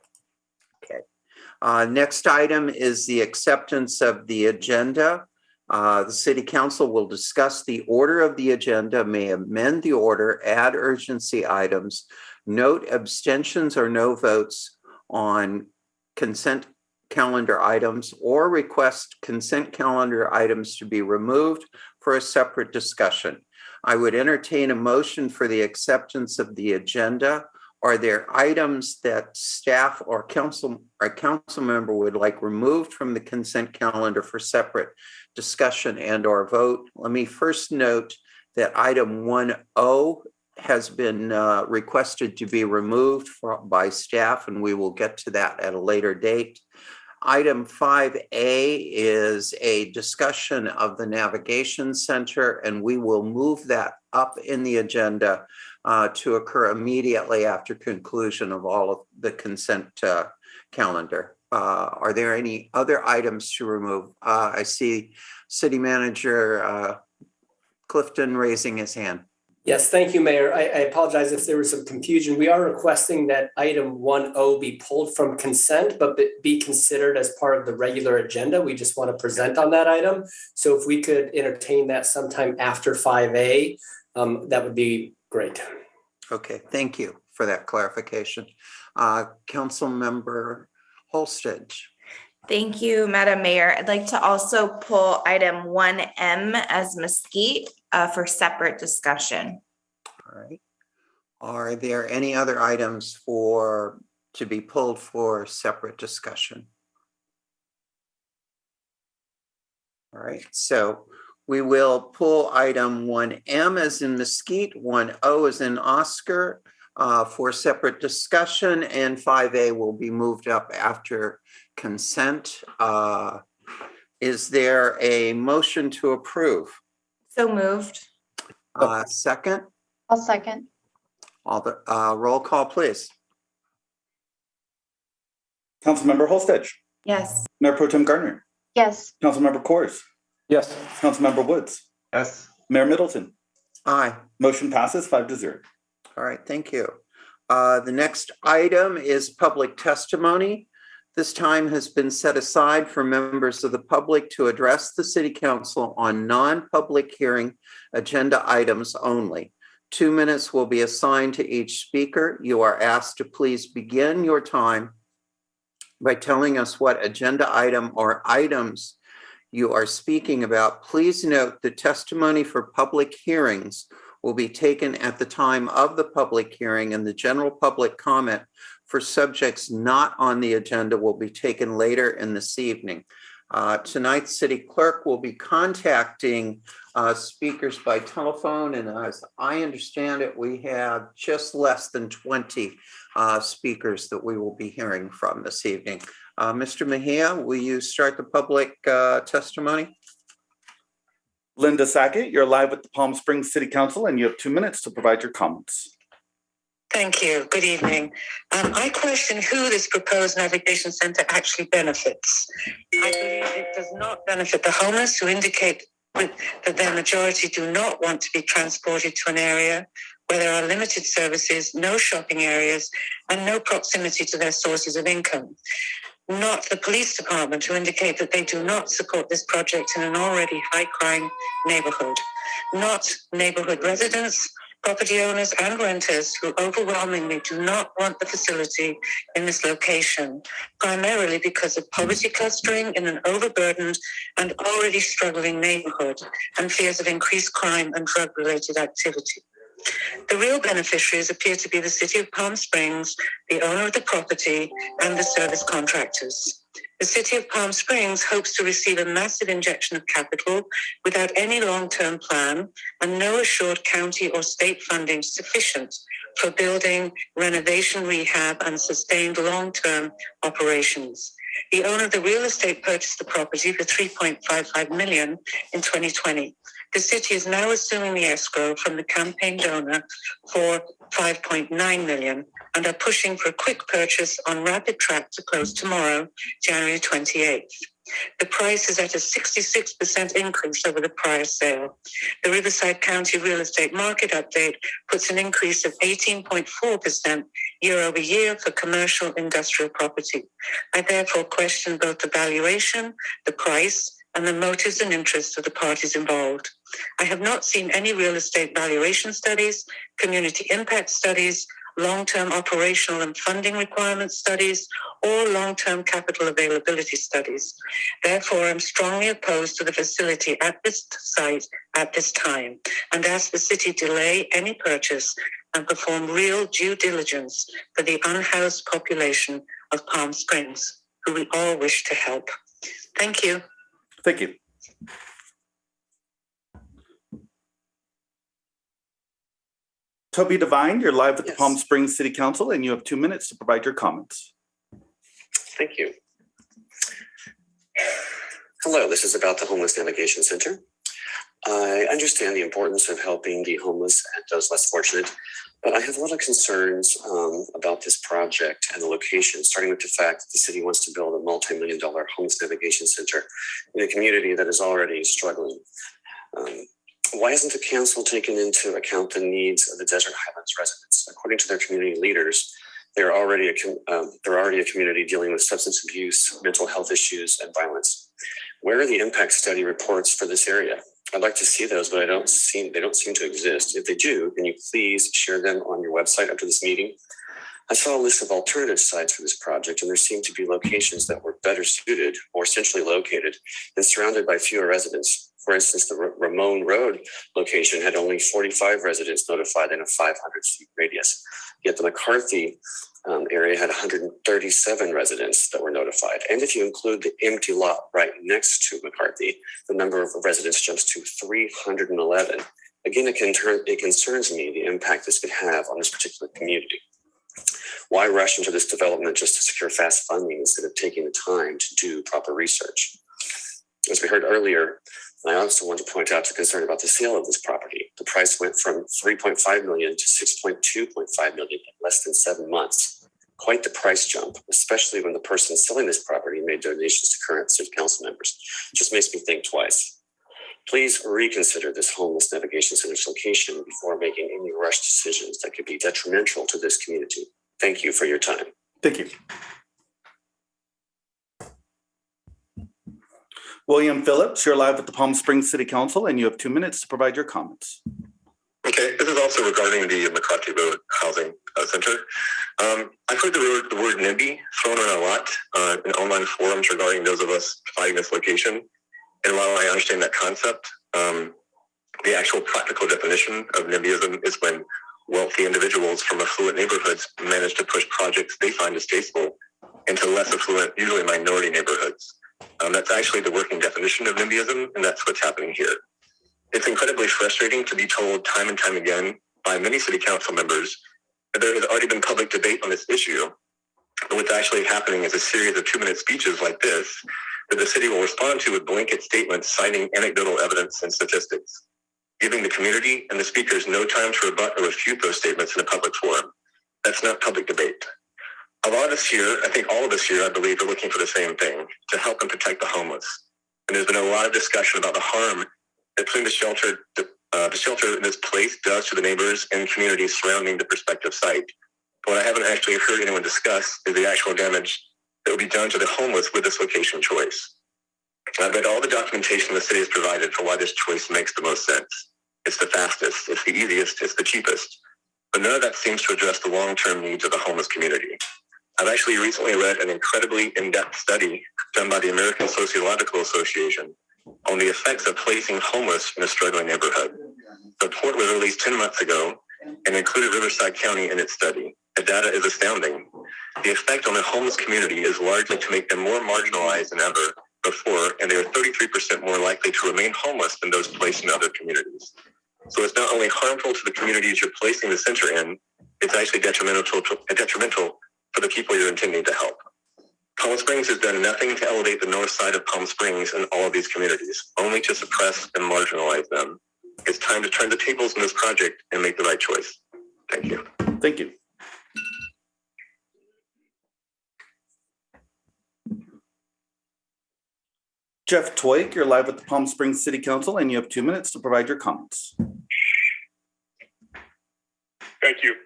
Next item is the acceptance of the agenda. The City Council will discuss the order of the agenda, may amend the order, add urgency items, note abstentions or no votes on consent calendar items, or request consent calendar items to be removed for a separate discussion. I would entertain a motion for the acceptance of the agenda. Are there items that staff or council member would like removed from the consent calendar for separate discussion and or vote? Let me first note that item 1O has been requested to be removed by staff, and we will get to that at a later date. Item 5A is a discussion of the Navigation Center, and we will move that up in the agenda to occur immediately after conclusion of all of the consent calendar. Are there any other items to remove? I see City Manager Clifton raising his hand. Yes, thank you, Mayor. I apologize if there was some confusion. We are requesting that item 1O be pulled from consent, but be considered as part of the regular agenda. We just want to present on that item. So if we could entertain that sometime after 5A, that would be great. Okay, thank you for that clarification. Councilmember Holstedge. Thank you, Madam Mayor. I'd like to also pull item 1M as Mesquite for separate discussion. All right. Are there any other items to be pulled for separate discussion? All right, so we will pull item 1M as in Mesquite, 1O as in Oscar for separate discussion, and 5A will be moved up after consent. Is there a motion to approve? So moved. Second? I'll second. All the roll call, please. Councilmember Holstedge. Yes. Mayor Pro Tem Gardner. Yes. Councilmember Coors. Yes. Councilmember Woods. Yes. Mayor Middleton. Aye. Motion passes 5-0. All right, thank you. The next item is public testimony. This time has been set aside for members of the public to address the City Council on non-public hearing agenda items only. 2 minutes will be assigned to each speaker. You are asked to please begin your time by telling us what agenda item or items you are speaking about. Please note the testimony for public hearings will be taken at the time of the public hearing, and the general public comment for subjects not on the agenda will be taken later in this evening. Tonight, City Clerk will be contacting speakers by telephone, and as I understand it, we have just less than 20 speakers that we will be hearing from this evening. Mr. Mejia, will you start the public testimony? Linda Sackett, you're live with the Palm Springs City Council, and you have 2 minutes to provide your comments. Thank you. Good evening. I question who this proposed navigation center actually benefits. I believe it does not benefit the homeless, who indicate that their majority do not want to be transported to an area where there are limited services, no shopping areas, and no proximity to their sources of income. Not the police department, who indicate that they do not support this project in an already high crime neighborhood. Not neighborhood residents, property owners, and renters, who overwhelmingly do not want the facility in this location, primarily because of poverty clustering in an overburdened and already struggling neighborhood and fears of increased crime and drug-related activity. The real beneficiaries appear to be the City of Palm Springs, the owner of the property, and the service contractors. The City of Palm Springs hopes to receive a massive injection of capital without any long-term plan and no assured county or state funding sufficient for building, renovation, rehab, and sustained long-term operations. The owner of the real estate purchased the property for $3.55 million in 2020. The city is now assuming the escrow from the campaign donor for $5.9 million and are pushing for a quick purchase on rapid track to close tomorrow, January 28th. The price is at a 66% increase over the prior sale. The Riverside County Real Estate Market Update puts an increase of 18.4% year over year for commercial industrial property. I therefore question both the valuation, the price, and the motives and interests of the parties involved. I have not seen any real estate valuation studies, community impact studies, long-term operational and funding requirement studies, or long-term capital availability studies. Therefore, I'm strongly opposed to the facility at this site at this time and ask the city delay any purchase and perform real due diligence for the unhoused population of Palm Springs, who we all wish to help. Thank you. Thank you. Toby Devine, you're live with the Palm Springs City Council, and you have 2 minutes to provide your comments. Thank you. Hello, this is about the Homeless Navigation Center. I understand the importance of helping the homeless and those less fortunate, but I have a lot of concerns about this project and the location, starting with the fact that the city wants to build a multi-million-dollar homeless navigation center in a community that is already struggling. Why hasn't the council taken into account the needs of the Desert Highlands residents? According to their community leaders, they're already a community dealing with substance abuse, mental health issues, and violence. Where are the impact study reports for this area? I'd like to see those, but they don't seem to exist. If they do, can you please share them on your website after this meeting? I saw a list of alternative sites for this project, and there seemed to be locations that were better suited or centrally located and surrounded by fewer residents. For instance, the Ramon Road location had only 45 residents notified in a 500-feet radius. Yet the McCarthy area had 137 residents that were notified. And if you include the empty lot right next to McCarthy, the number of residents jumps to 311. Again, it concerns me the impact this could have on this particular community. Why rush into this development just to secure fast funding instead of taking the time to do proper research? As we heard earlier, I also want to point out the concern about the sale of this property. The price went from $3.5 million to $6.2.5 million in less than 7 months. Quite the price jump, especially when the person selling this property made donations to current city council members. Just makes me think twice. Please reconsider this homeless navigation center's location before making any rushed decisions that could be detrimental to this community. Thank you for your time. Thank you. William Phillips, you're live at the Palm Springs City Council, and you have 2 minutes to provide your comments. Okay, this is also regarding the McCarthy Road Housing Center. I've heard the word NIMBY thrown around a lot in online forums regarding those of us fighting this location. And while I understand that concept, the actual practical definition of NIMBYism is when wealthy individuals from affluent neighborhoods manage to push projects they find distasteful into less affluent, usually minority neighborhoods. That's actually the working definition of NIMBYism, and that's what's happening here. It's incredibly frustrating to be told time and time again by many city council members that there has already been public debate on this issue. But what's actually happening is a series of 2-minute speeches like this that the city will respond to with blanket statements citing anecdotal evidence and statistics, giving the community and the speakers no time to rebut or refute those statements in a public forum. That's not public debate. A lot of us here, I think all of us here, I believe, are looking for the same thing, to help and protect the homeless. And there's been a lot of discussion about the harm that putting the shelter in this place does to the neighbors and communities surrounding the prospective site. But what I haven't actually heard anyone discuss is the actual damage that will be done to the homeless with this location choice. I've read all the documentation the city has provided for why this choice makes the most sense. It's the fastest, it's the easiest, it's the cheapest. But none of that seems to address the long-term needs of the homeless community. I've actually recently read an incredibly in-depth study done by the American Sociological Association on the effects of placing homeless in a struggling neighborhood. The report was released 10 months ago and included Riverside County in its study. The data is astounding. The effect on the homeless community is largely to make them more marginalized than ever before, and they are 33% more likely to remain homeless than those placed in other communities. So it's not only harmful to the communities you're placing the center in, it's actually detrimental for the people you're intending to help. Palm Springs has done nothing to elevate the north side of Palm Springs and all of these communities, only to suppress and marginalize them. It's time to turn the tables in this project and make the right choice. Thank you. Thank you. Jeff Twake, you're live with the Palm Springs City Council, and you have 2 minutes to provide your comments. Thank you.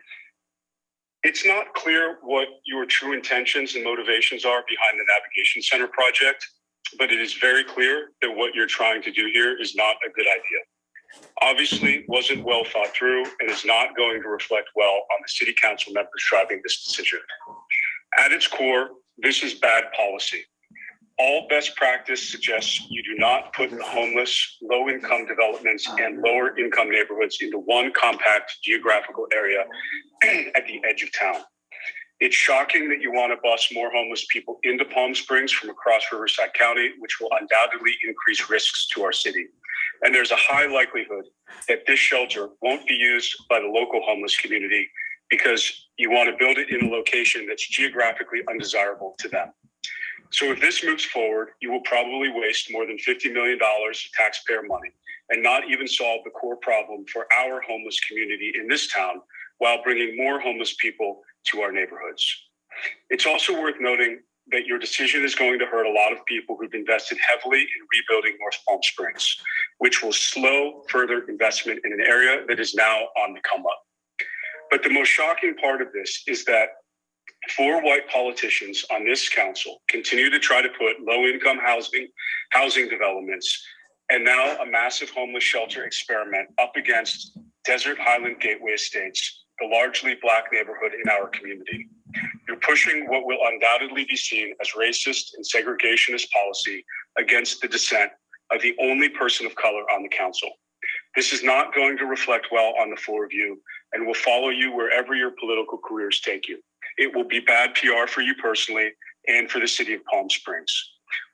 It's not clear what your true intentions and motivations are behind the Navigation Center project, but it is very clear that what you're trying to do here is not a good idea. Obviously, wasn't well thought through and is not going to reflect well on the city council members driving this decision. At its core, this is bad policy. All best practice suggests you do not put the homeless, low-income developments and lower-income neighborhoods into one compact geographical area at the edge of town. It's shocking that you want to bus more homeless people into Palm Springs from across Riverside County, which will undoubtedly increase risks to our city. And there's a high likelihood that this shelter won't be used by the local homeless community because you want to build it in a location that's geographically undesirable to them. So if this moves forward, you will probably waste more than $50 million of taxpayer money and not even solve the core problem for our homeless community in this town while bringing more homeless people to our neighborhoods. It's also worth noting that your decision is going to hurt a lot of people who've invested heavily in rebuilding North Palm Springs, which will slow further investment in an area that is now on the come up. But the most shocking part of this is that 4 white politicians on this council continue to try to put low-income housing developments and now a massive homeless shelter experiment up against Desert Highland Gateway Estates, the largely Black neighborhood in our community. You're pushing what will undoubtedly be seen as racist and segregationist policy against the dissent of the only person of color on the council. This is not going to reflect well on the 4 of you and will follow you wherever your political careers take you. It will be bad PR for you personally and for the city of Palm Springs.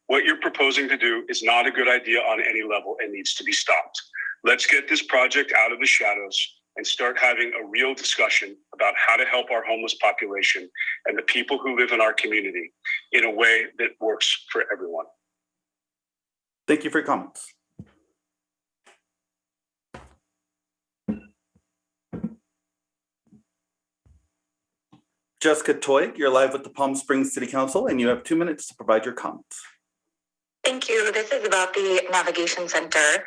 What you're proposing to do is not a good idea on any level and needs to be stopped. Let's get this project out of the shadows and start having a real discussion about how to help our homeless population and the people who live in our community in a way that works for everyone. Thank you for your comments. Jessica Toy, you're live with the Palm Springs City Council, and you have 2 minutes to provide your comments. Thank you. This is about the Navigation Center.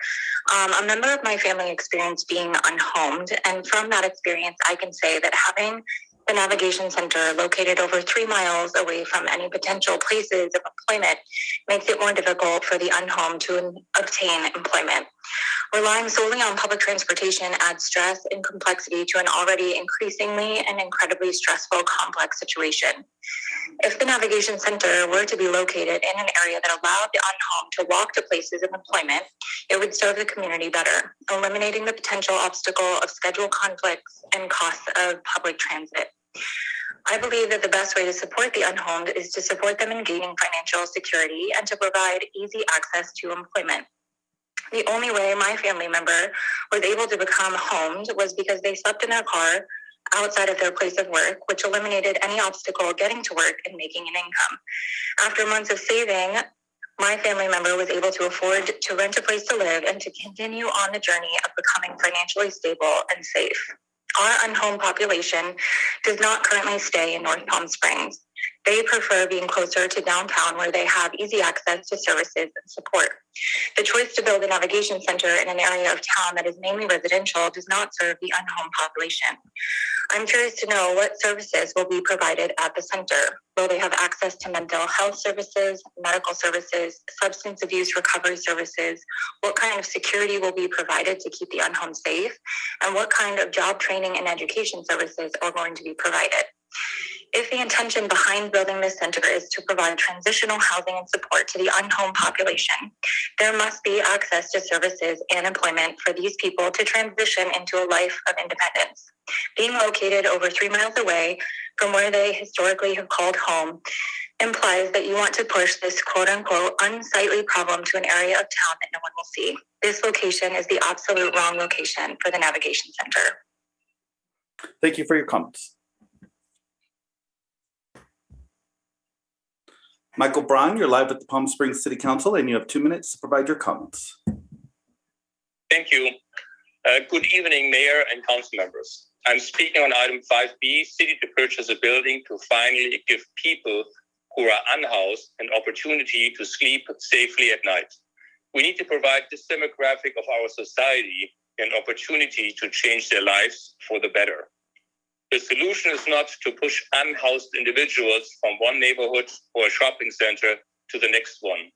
A member of my family experienced being unhomed, and from that experience, I can say that having the Navigation Center located over 3 miles away from any potential places of employment makes it more difficult for the unhomed to obtain employment. Relying solely on public transportation adds stress and complexity to an already increasingly and incredibly stressful, complex situation. If the Navigation Center were to be located in an area that allowed the unhomed to walk to places of employment, it would serve the community better, eliminating the potential obstacle of schedule conflicts and costs of public transit. I believe that the best way to support the unhomed is to support them in gaining financial security and to provide easy access to employment. The only way my family member was able to become homed was because they slept in their car outside of their place of work, which eliminated any obstacle getting to work and making an income. After months of saving, my family member was able to afford to rent a place to live and to continue on the journey of becoming financially stable and safe. Our unhomed population does not currently stay in North Palm Springs. They prefer being closer to downtown where they have easy access to services and support. The choice to build a navigation center in an area of town that is mainly residential does not serve the unhomed population. I'm curious to know what services will be provided at the center. Will they have access to mental health services, medical services, substance abuse recovery services? What kind of security will be provided to keep the unhomed safe? And what kind of job training and education services are going to be provided? If the intention behind building this center is to provide transitional housing and support to the unhomed population, there must be access to services and employment for these people to transition into a life of independence. Being located over 3 miles away from where they historically have called home implies that you want to push this quote-unquote unsightly problem to an area of town that no one will see. This location is the absolute wrong location for the Navigation Center. Thank you for your comments. Michael Braun, you're live with the Palm Springs City Council, and you have 2 minutes to provide your comments. Thank you. Good evening, Mayor and Council members. I'm speaking on item 5B, City to purchase a building to finally give people who are unhoused an opportunity to sleep safely at night. We need to provide this demographic of our society an opportunity to change their lives for the better. The solution is not to push unhoused individuals from one neighborhood or a shopping center to the next one.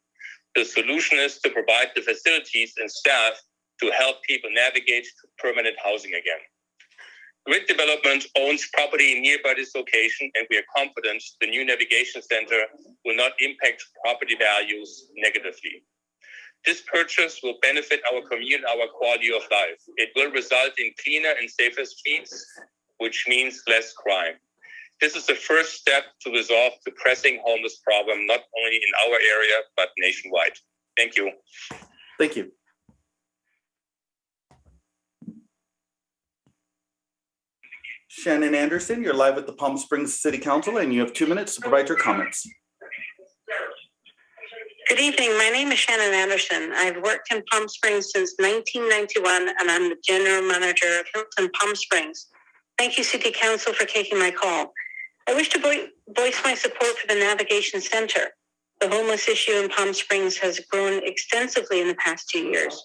The solution is to provide the facilities and staff to help people navigate to permanent housing again. Grid Development owns property nearby this location, and we are confident the new navigation center will not impact property values negatively. This purchase will benefit our community and our quality of life. It will result in cleaner and safer streets, which means less crime. This is the first step to resolve the pressing homeless problem, not only in our area, but nationwide. Thank you. Thank you. Shannon Anderson, you're live at the Palm Springs City Council, and you have 2 minutes to provide your comments. Good evening. My name is Shannon Anderson. I've worked in Palm Springs since 1991, and I'm the general manager of Hilton Palm Springs. Thank you, City Council, for taking my call. I wish to voice my support for the Navigation Center. The homeless issue in Palm Springs has grown extensively in the past 2 years.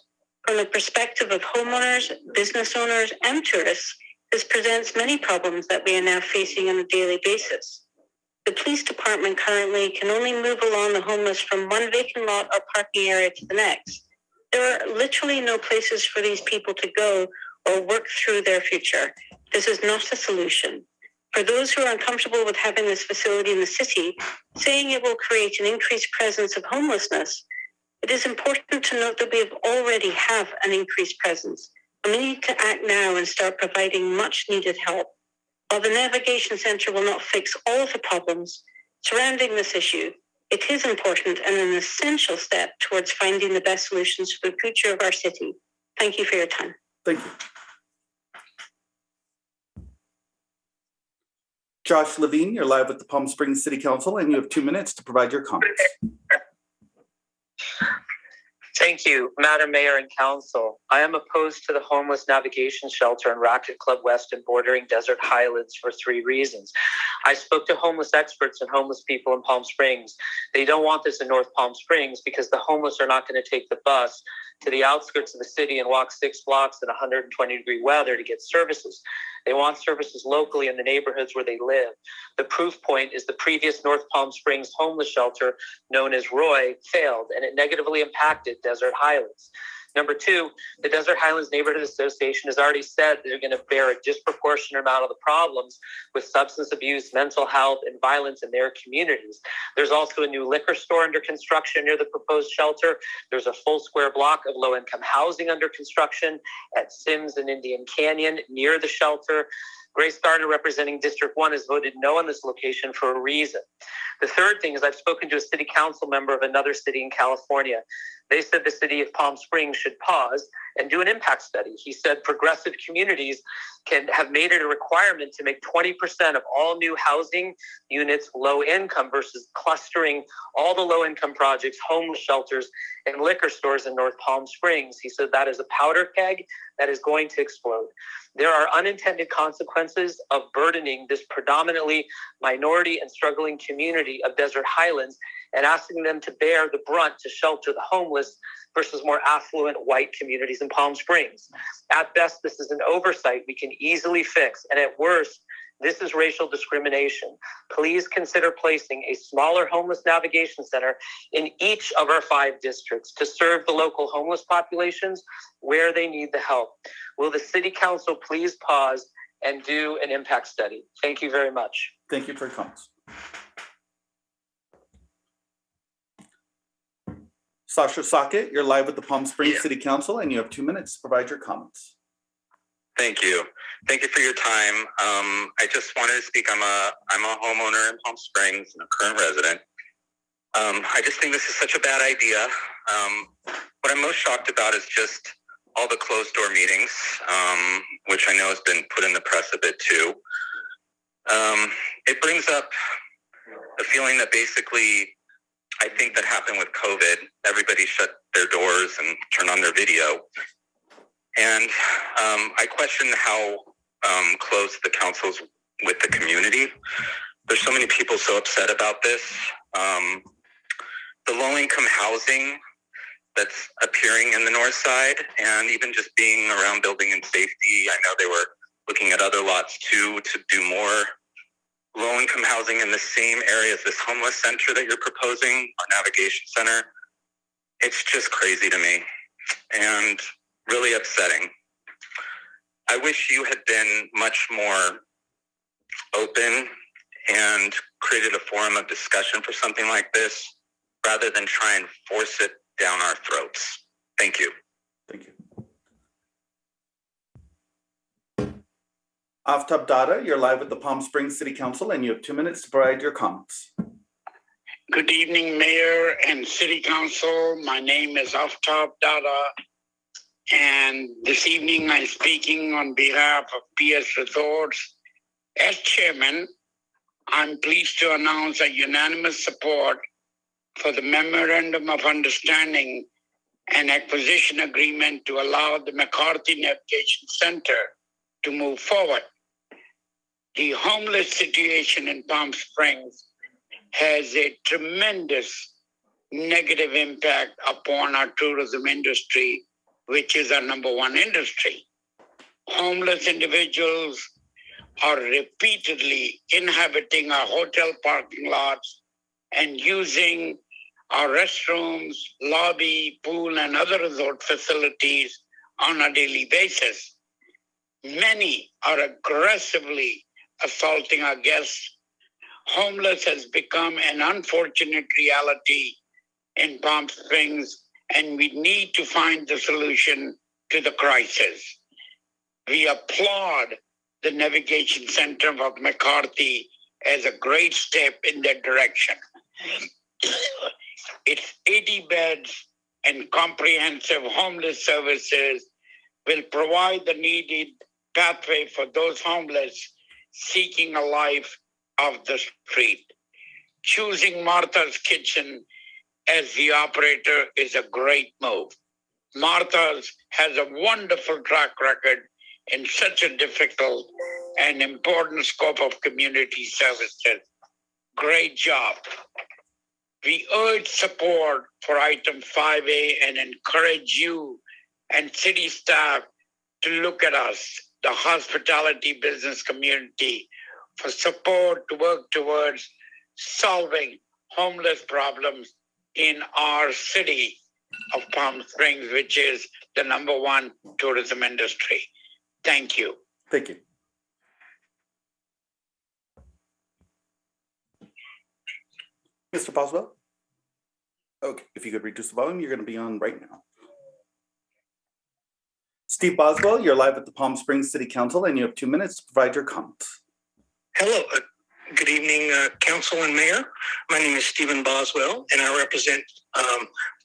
From the perspective of homeowners, business owners, and tourists, this presents many problems that we are now facing on a daily basis. The police department currently can only move along the homeless from one vacant lot or parking area to the next. There are literally no places for these people to go or work through their future. This is not a solution. For those who are uncomfortable with having this facility in the city, saying it will create an increased presence of homelessness, it is important to note that we already have an increased presence, and we need to act now and start providing much needed help. While the Navigation Center will not fix all of the problems surrounding this issue, it is important and an essential step towards finding the best solutions for the future of our city. Thank you for your time. Thank you. Josh Levine, you're live with the Palm Springs City Council, and you have 2 minutes to provide your comments. Thank you, Madam Mayor and Council. I am opposed to the homeless navigation shelter in Racket Club West and bordering Desert Highlands for 3 reasons. I spoke to homeless experts and homeless people in Palm Springs. They don't want this in North Palm Springs because the homeless are not going to take the bus to the outskirts of the city and walk 6 blocks in 120-degree weather to get services. They want services locally in the neighborhoods where they live. The proof point is the previous North Palm Springs homeless shelter, known as Roy, failed, and it negatively impacted Desert Highlands. Number 2, the Desert Highlands Neighborhood Association has already said they're going to bear a disproportionate amount of the problems with substance abuse, mental health, and violence in their communities. There's also a new liquor store under construction near the proposed shelter. There's a full square block of low-income housing under construction at Sims and Indian Canyon near the shelter. Grace Gardner, representing District 1, has voted no on this location for a reason. The third thing is I've spoken to a city council member of another city in California. They said the city of Palm Springs should pause and do an impact study. He said progressive communities can have made it a requirement to make 20% of all new housing units low income versus clustering all the low income projects, homeless shelters, and liquor stores in North Palm Springs. He said that is a powder keg that is going to explode. There are unintended consequences of burdening this predominantly minority and struggling community of Desert Highlands and asking them to bear the brunt to shelter the homeless versus more affluent white communities in Palm Springs. At best, this is an oversight we can easily fix, and at worst, this is racial discrimination. Please consider placing a smaller homeless navigation center in each of our 5 districts to serve the local homeless populations where they need the help. Will the City Council please pause and do an impact study? Thank you very much. Thank you for your comments. Sasha Socket, you're live with the Palm Springs City Council, and you have 2 minutes to provide your comments. Thank you. Thank you for your time. I just wanted to speak. I'm a homeowner in Palm Springs and a current resident. I just think this is such a bad idea. What I'm most shocked about is just all the closed door meetings, which I know has been put in the press a bit too. It brings up the feeling that basically I think that happened with COVID. Everybody shut their doors and turned on their video. And I question how close the council's with the community. There's so many people so upset about this. The low-income housing that's appearing in the north side, and even just being around building and safety. I know they were looking at other lots too to do more low-income housing in the same area as this homeless center that you're proposing, our navigation center. It's just crazy to me and really upsetting. I wish you had been much more open and created a forum of discussion for something like this rather than try and force it down our throats. Thank you. Thank you. Aftab Dada, you're live with the Palm Springs City Council, and you have 2 minutes to provide your comments. Good evening, Mayor and City Council. My name is Aftab Dada, and this evening I'm speaking on behalf of PS Resorts. As chairman, I'm pleased to announce a unanimous support for the Memorandum of Understanding and Acquisition Agreement to allow the McCarthy Navigation Center to move forward. the homeless situation in Palm Springs has a tremendous negative impact upon our tourism industry, which is our number one industry. Homeless individuals are repeatedly inhabiting our hotel parking lots and using our restrooms, lobby, pool, and other resort facilities on a daily basis. Many are aggressively assaulting our guests. Homeless has become an unfortunate reality in Palm Springs, and we need to find the solution to the crisis. We applaud the Navigation Center of McCarthy as a great step in that direction. Its 80 beds and comprehensive homeless services will provide the needed pathway for those homeless seeking a life off the street. Choosing Martha's Kitchen as the operator is a great move. Martha's has a wonderful track record in such a difficult and important scope of community services. Great job. We urge support for item 5A and encourage you and city staff to look at us, the hospitality business community, for support to work towards solving homeless problems in our city of Palm Springs, which is the number one tourism industry. Thank you. Thank you. Mr. Boswell? Okay, if you could reduce the volume, you're going to be on right now. Steve Boswell, you're live at the Palm Springs City Council, and you have 2 minutes to provide your comments. Hello, good evening, Council and Mayor. My name is Stephen Boswell, and I represent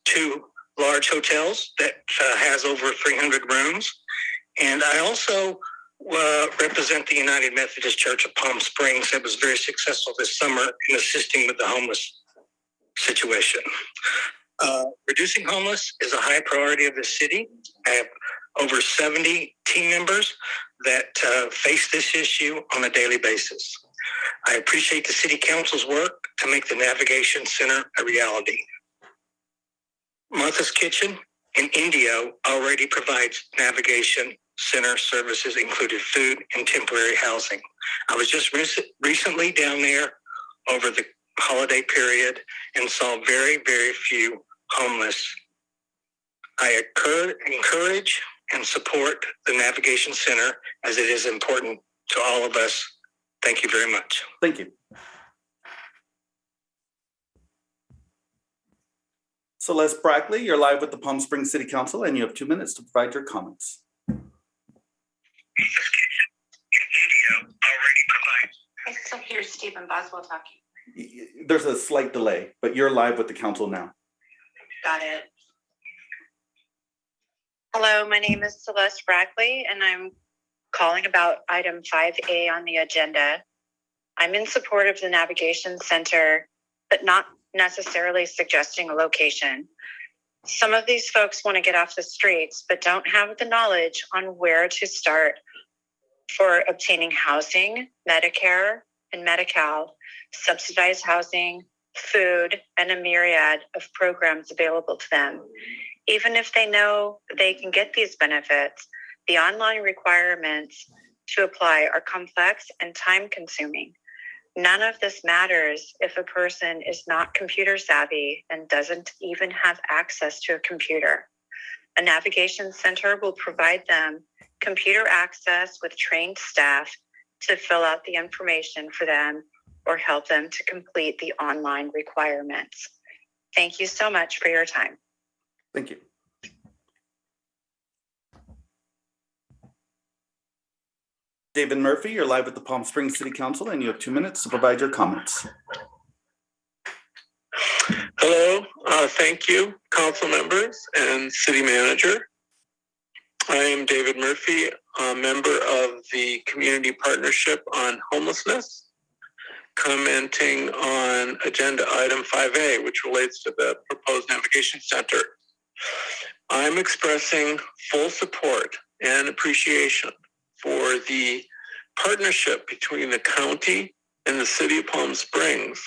two large hotels that has over 300 rooms. And I also represent the United Methodist Church of Palm Springs that was very successful this summer in assisting with the homeless situation. Reducing homeless is a high priority of the city. I have over 70 team members that face this issue on a daily basis. I appreciate the City Council's work to make the Navigation Center a reality. Martha's Kitchen in Indio already provides Navigation Center services, including food and temporary housing. I was just recently down there over the holiday period and saw very, very few homeless. I encourage and support the Navigation Center as it is important to all of us. Thank you very much. Thank you. Celeste Brackley, you're live with the Palm Springs City Council, and you have 2 minutes to provide your comments. I still hear Stephen Boswell talking. There's a slight delay, but you're live with the council now. Got it. Hello, my name is Celeste Brackley, and I'm calling about item 5A on the agenda. I'm in support of the Navigation Center, but not necessarily suggesting a location. Some of these folks want to get off the streets, but don't have the knowledge on where to start for obtaining housing, Medicare and Medi-Cal, subsidized housing, food, and a myriad of programs available to them. Even if they know they can get these benefits, the online requirements to apply are complex and time-consuming. None of this matters if a person is not computer savvy and doesn't even have access to a computer. A Navigation Center will provide them computer access with trained staff to fill out the information for them or help them to complete the online requirements. Thank you so much for your time. Thank you. David Murphy, you're live at the Palm Springs City Council, and you have 2 minutes to provide your comments. Hello, thank you, council members and city manager. I am David Murphy, a member of the Community Partnership on Homelessness, commenting on agenda item 5A, which relates to the proposed Navigation Center. I'm expressing full support and appreciation for the partnership between the county and the city of Palm Springs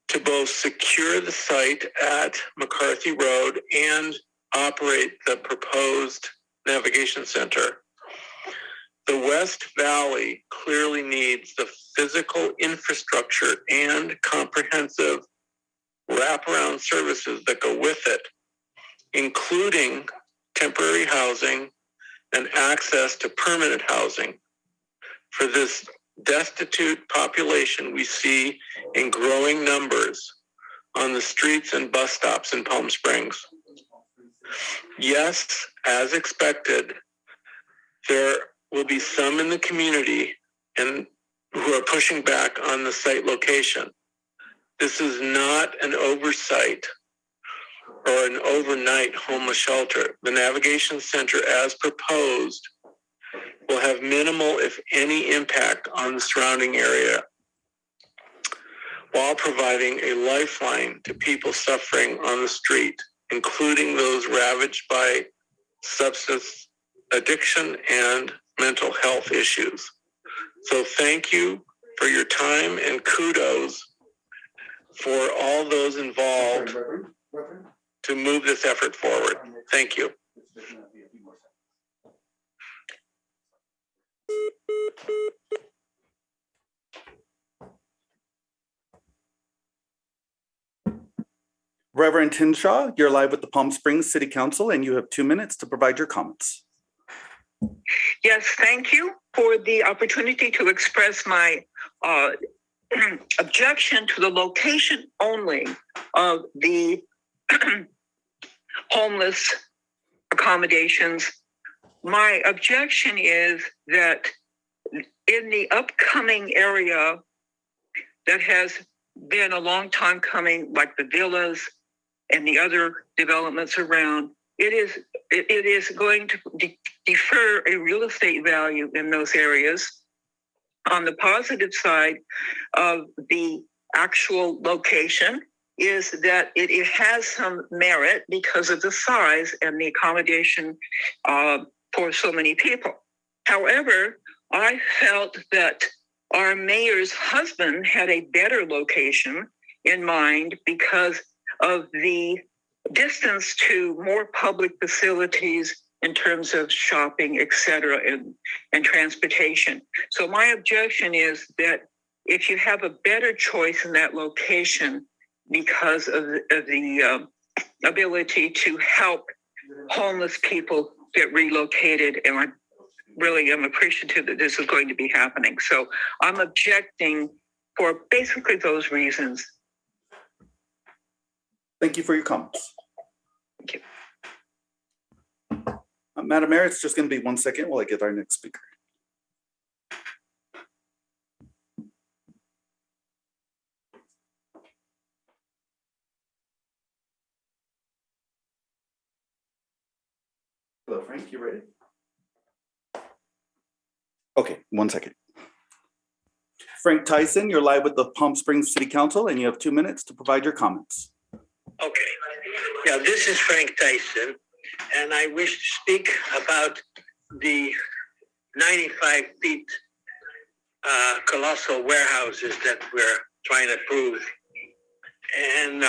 to both secure the site at McCarthy Road and operate the proposed navigation center. The West Valley clearly needs the physical infrastructure and comprehensive wraparound services that go with it, including temporary housing and access to permanent housing for this destitute population we see in growing numbers on the streets and bus stops in Palm Springs. Yes, as expected, there will be some in the community and who are pushing back on the site location. This is not an oversight or an overnight homeless shelter. The Navigation Center, as proposed, will have minimal, if any, impact on the surrounding area, while providing a lifeline to people suffering on the street, including those ravaged by substance addiction and mental health issues. So thank you for your time and kudos for all those involved to move this effort forward. Thank you. Reverend Tinshaw, you're live with the Palm Springs City Council, and you have 2 minutes to provide your comments. Yes, thank you for the opportunity to express my objection to the location only of the homeless accommodations. My objection is that in the upcoming area that has been a long time coming, like the villas and the other developments around, it is going to defer a real estate value in those areas. On the positive side of the actual location is that it has some merit because of the size and the accommodation for so many people. However, I felt that our mayor's husband had a better location in mind because of the distance to more public facilities in terms of shopping, et cetera, and transportation. So my objection is that if you have a better choice in that location because of the ability to help homeless people get relocated, and I really am appreciative that this is going to be happening. So I'm objecting for basically those reasons. Thank you for your comments. Thank you. Madam Mayor, it's just going to be 1 second while I get our next speaker. Hello, Frank, you ready? Okay, 1 second. Frank Tyson, you're live with the Palm Springs City Council, and you have 2 minutes to provide your comments. Okay. Yeah, this is Frank Tyson, and I wish to speak about the 95 feet colossal warehouses that we're trying to prove. And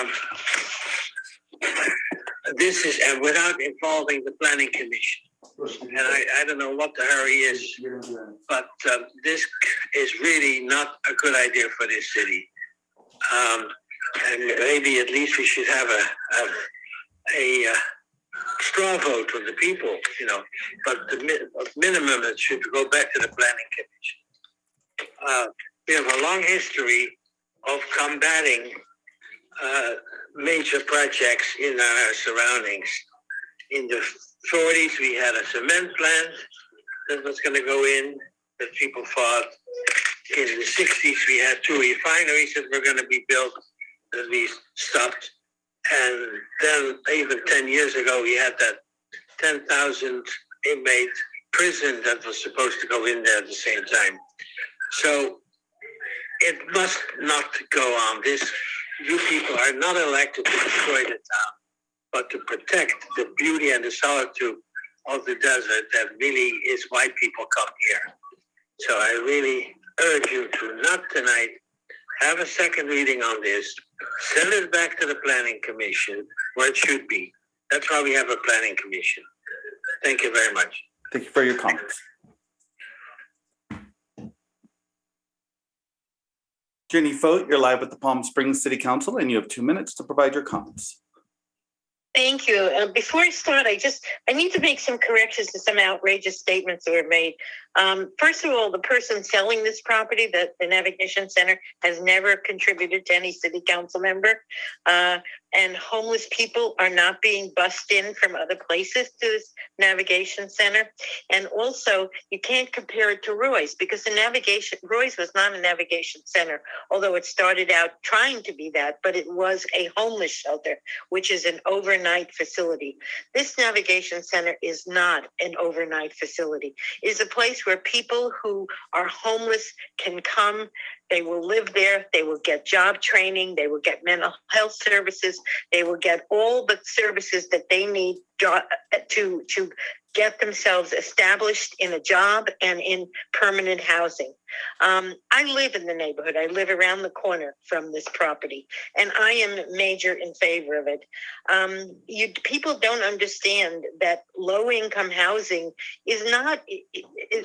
this is, and without involving the planning commission. And I don't know what the hurry is, but this is really not a good idea for this city. And maybe at least we should have a straw vote of the people, you know, but the minimum it should go back to the planning commission. We have a long history of combating major projects in our surroundings. In the 40s, we had a cement plant that was going to go in that people fought. In the 60s, we had 2 refineries that were going to be built that we stopped. And then even 10 years ago, we had that 10,000 inmate prison that was supposed to go in there at the same time. So it must not go on. You people are not elected to destroy the town, but to protect the beauty and the solitude of the desert that really is why people come here. So I really urge you to not tonight have a second reading on this, send it back to the Planning Commission where it should be. That's why we have a Planning Commission. Thank you very much. Thank you for your comments. Jenny Fote, you're live with the Palm Springs City Council, and you have 2 minutes to provide your comments. Thank you. Before I start, I need to make some corrections to some outrageous statements that were made. First of all, the person selling this property, the Navigation Center, has never contributed to any city council member. And homeless people are not being bussed in from other places to this Navigation Center. And also, you can't compare it to Roy's because Roy's was not a Navigation Center, although it started out trying to be that, but it was a homeless shelter, which is an overnight facility. This Navigation Center is not an overnight facility. It is a place where people who are homeless can come. They will live there. They will get job training. They will get mental health services. They will get all the services that they need to get themselves established in a job and in permanent housing. I live in the neighborhood. I live around the corner from this property, and I am major in favor of it. People don't understand that low-income housing is not,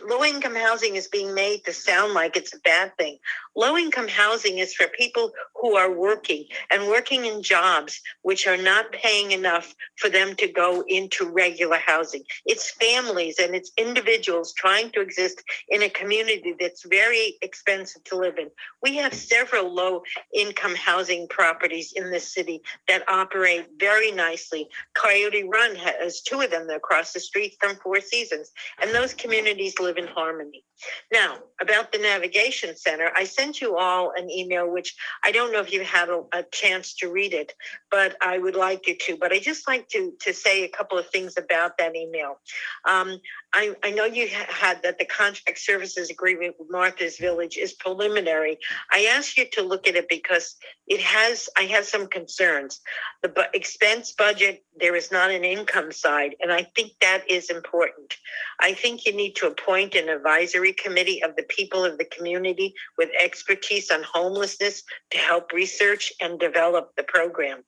low-income housing is being made to sound like it's a bad thing. Low-income housing is for people who are working and working in jobs which are not paying enough for them to go into regular housing. It's families and it's individuals trying to exist in a community that's very expensive to live in. We have several low-income housing properties in this city that operate very nicely. Coyote Run has 2 of them across the street from Four Seasons, and those communities live in harmony. Now, about the Navigation Center, I sent you all an email, which I don't know if you had a chance to read it, but I would like you to. But I just like to say a couple of things about that email. I know you had that the contract services agreement with Martha's Village is preliminary. I asked you to look at it because I have some concerns. The expense budget, there is not an income side, and I think that is important. I think you need to appoint an advisory committee of the people of the community with expertise on homelessness to help research and develop the program.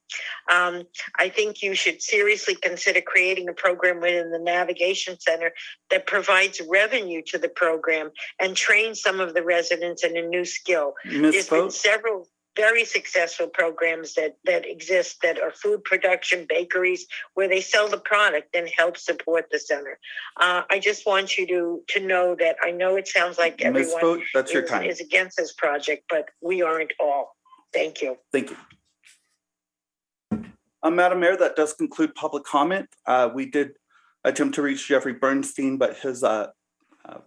I think you should seriously consider creating a program within the Navigation Center that provides revenue to the program and trains some of the residents in a new skill. There's been several very successful programs that exist that are food production, bakeries, where they sell the product and help support the center. I just want you to know that I know it sounds like everyone is against this project, but we aren't all. Thank you. Thank you. Madam Mayor, that does conclude public comment. We did attempt to reach Jeffrey Bernstein, but his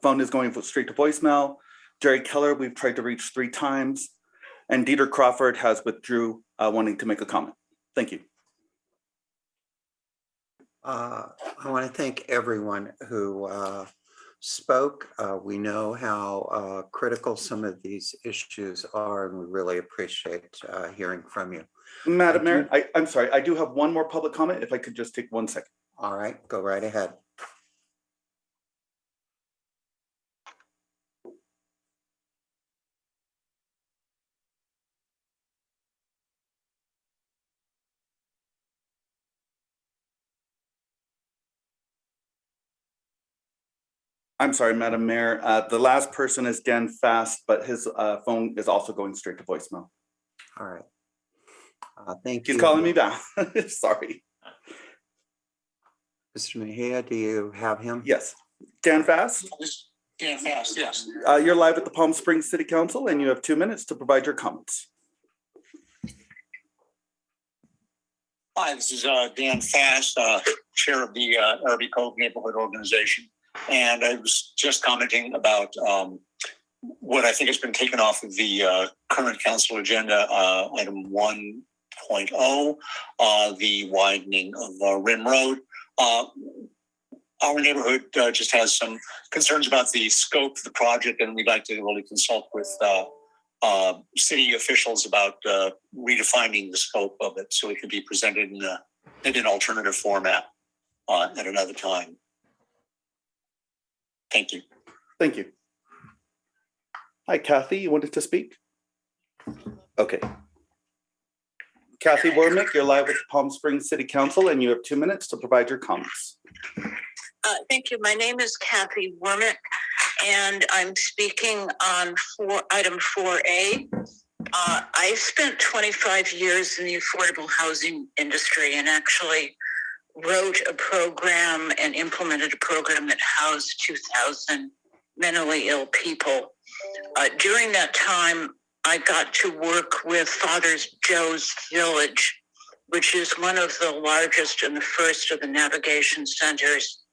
phone is going straight to voicemail. Jerry Keller, we've tried to reach 3 times. And Dieter Crawford has withdrew wanting to make a comment. Thank you. I want to thank everyone who spoke. We know how critical some of these issues are, and we really appreciate hearing from you. Madam Mayor, I'm sorry, I do have one more public comment, if I could just take 1 second. All right, go right ahead. I'm sorry, Madam Mayor. The last person is Dan Fast, but his phone is also going straight to voicemail. All right. Thank you. He's calling me back. Sorry. Mr. Mejia, do you have him? Yes. Dan Fast? Dan Fast, yes. You're live at the Palm Springs City Council, and you have 2 minutes to provide your comments. Hi, this is Dan Fast, chair of the Irby Cove Neighborhood Organization. And I was just commenting about what I think has been taken off of the current council agenda, item 1.0, the widening of Rim Road. Our neighborhood just has some concerns about the scope of the project, and we'd like to really consult with city officials about redefining the scope of it so it can be presented in an alternative format at another time. Thank you. Thank you. Hi, Kathy. You wanted to speak? Okay. Kathy Wormick, you're live with the Palm Springs City Council, and you have 2 minutes to provide your comments. Thank you. My name is Kathy Wormick, and I'm speaking on item 4A. I spent 25 years in the affordable housing industry and actually wrote a program and implemented a program that housed 2,000 mentally ill people. During that time, I got to work with Father's Joe's Village, which is one of the largest and the first of the navigation centers.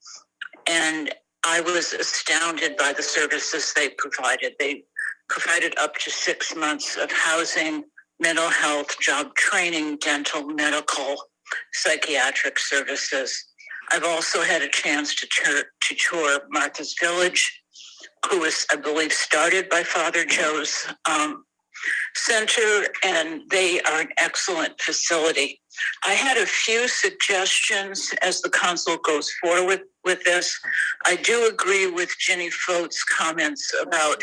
And I was astounded by the services they provided. They provided up to 6 months of housing, mental health, job training, dental, medical, psychiatric services. I've also had a chance to tour Martha's Village, who was, I believe, started by Father Joe's Center, and they are an excellent facility. I had a few suggestions as the council goes forward with this. I do agree with Ginny Fote's comments about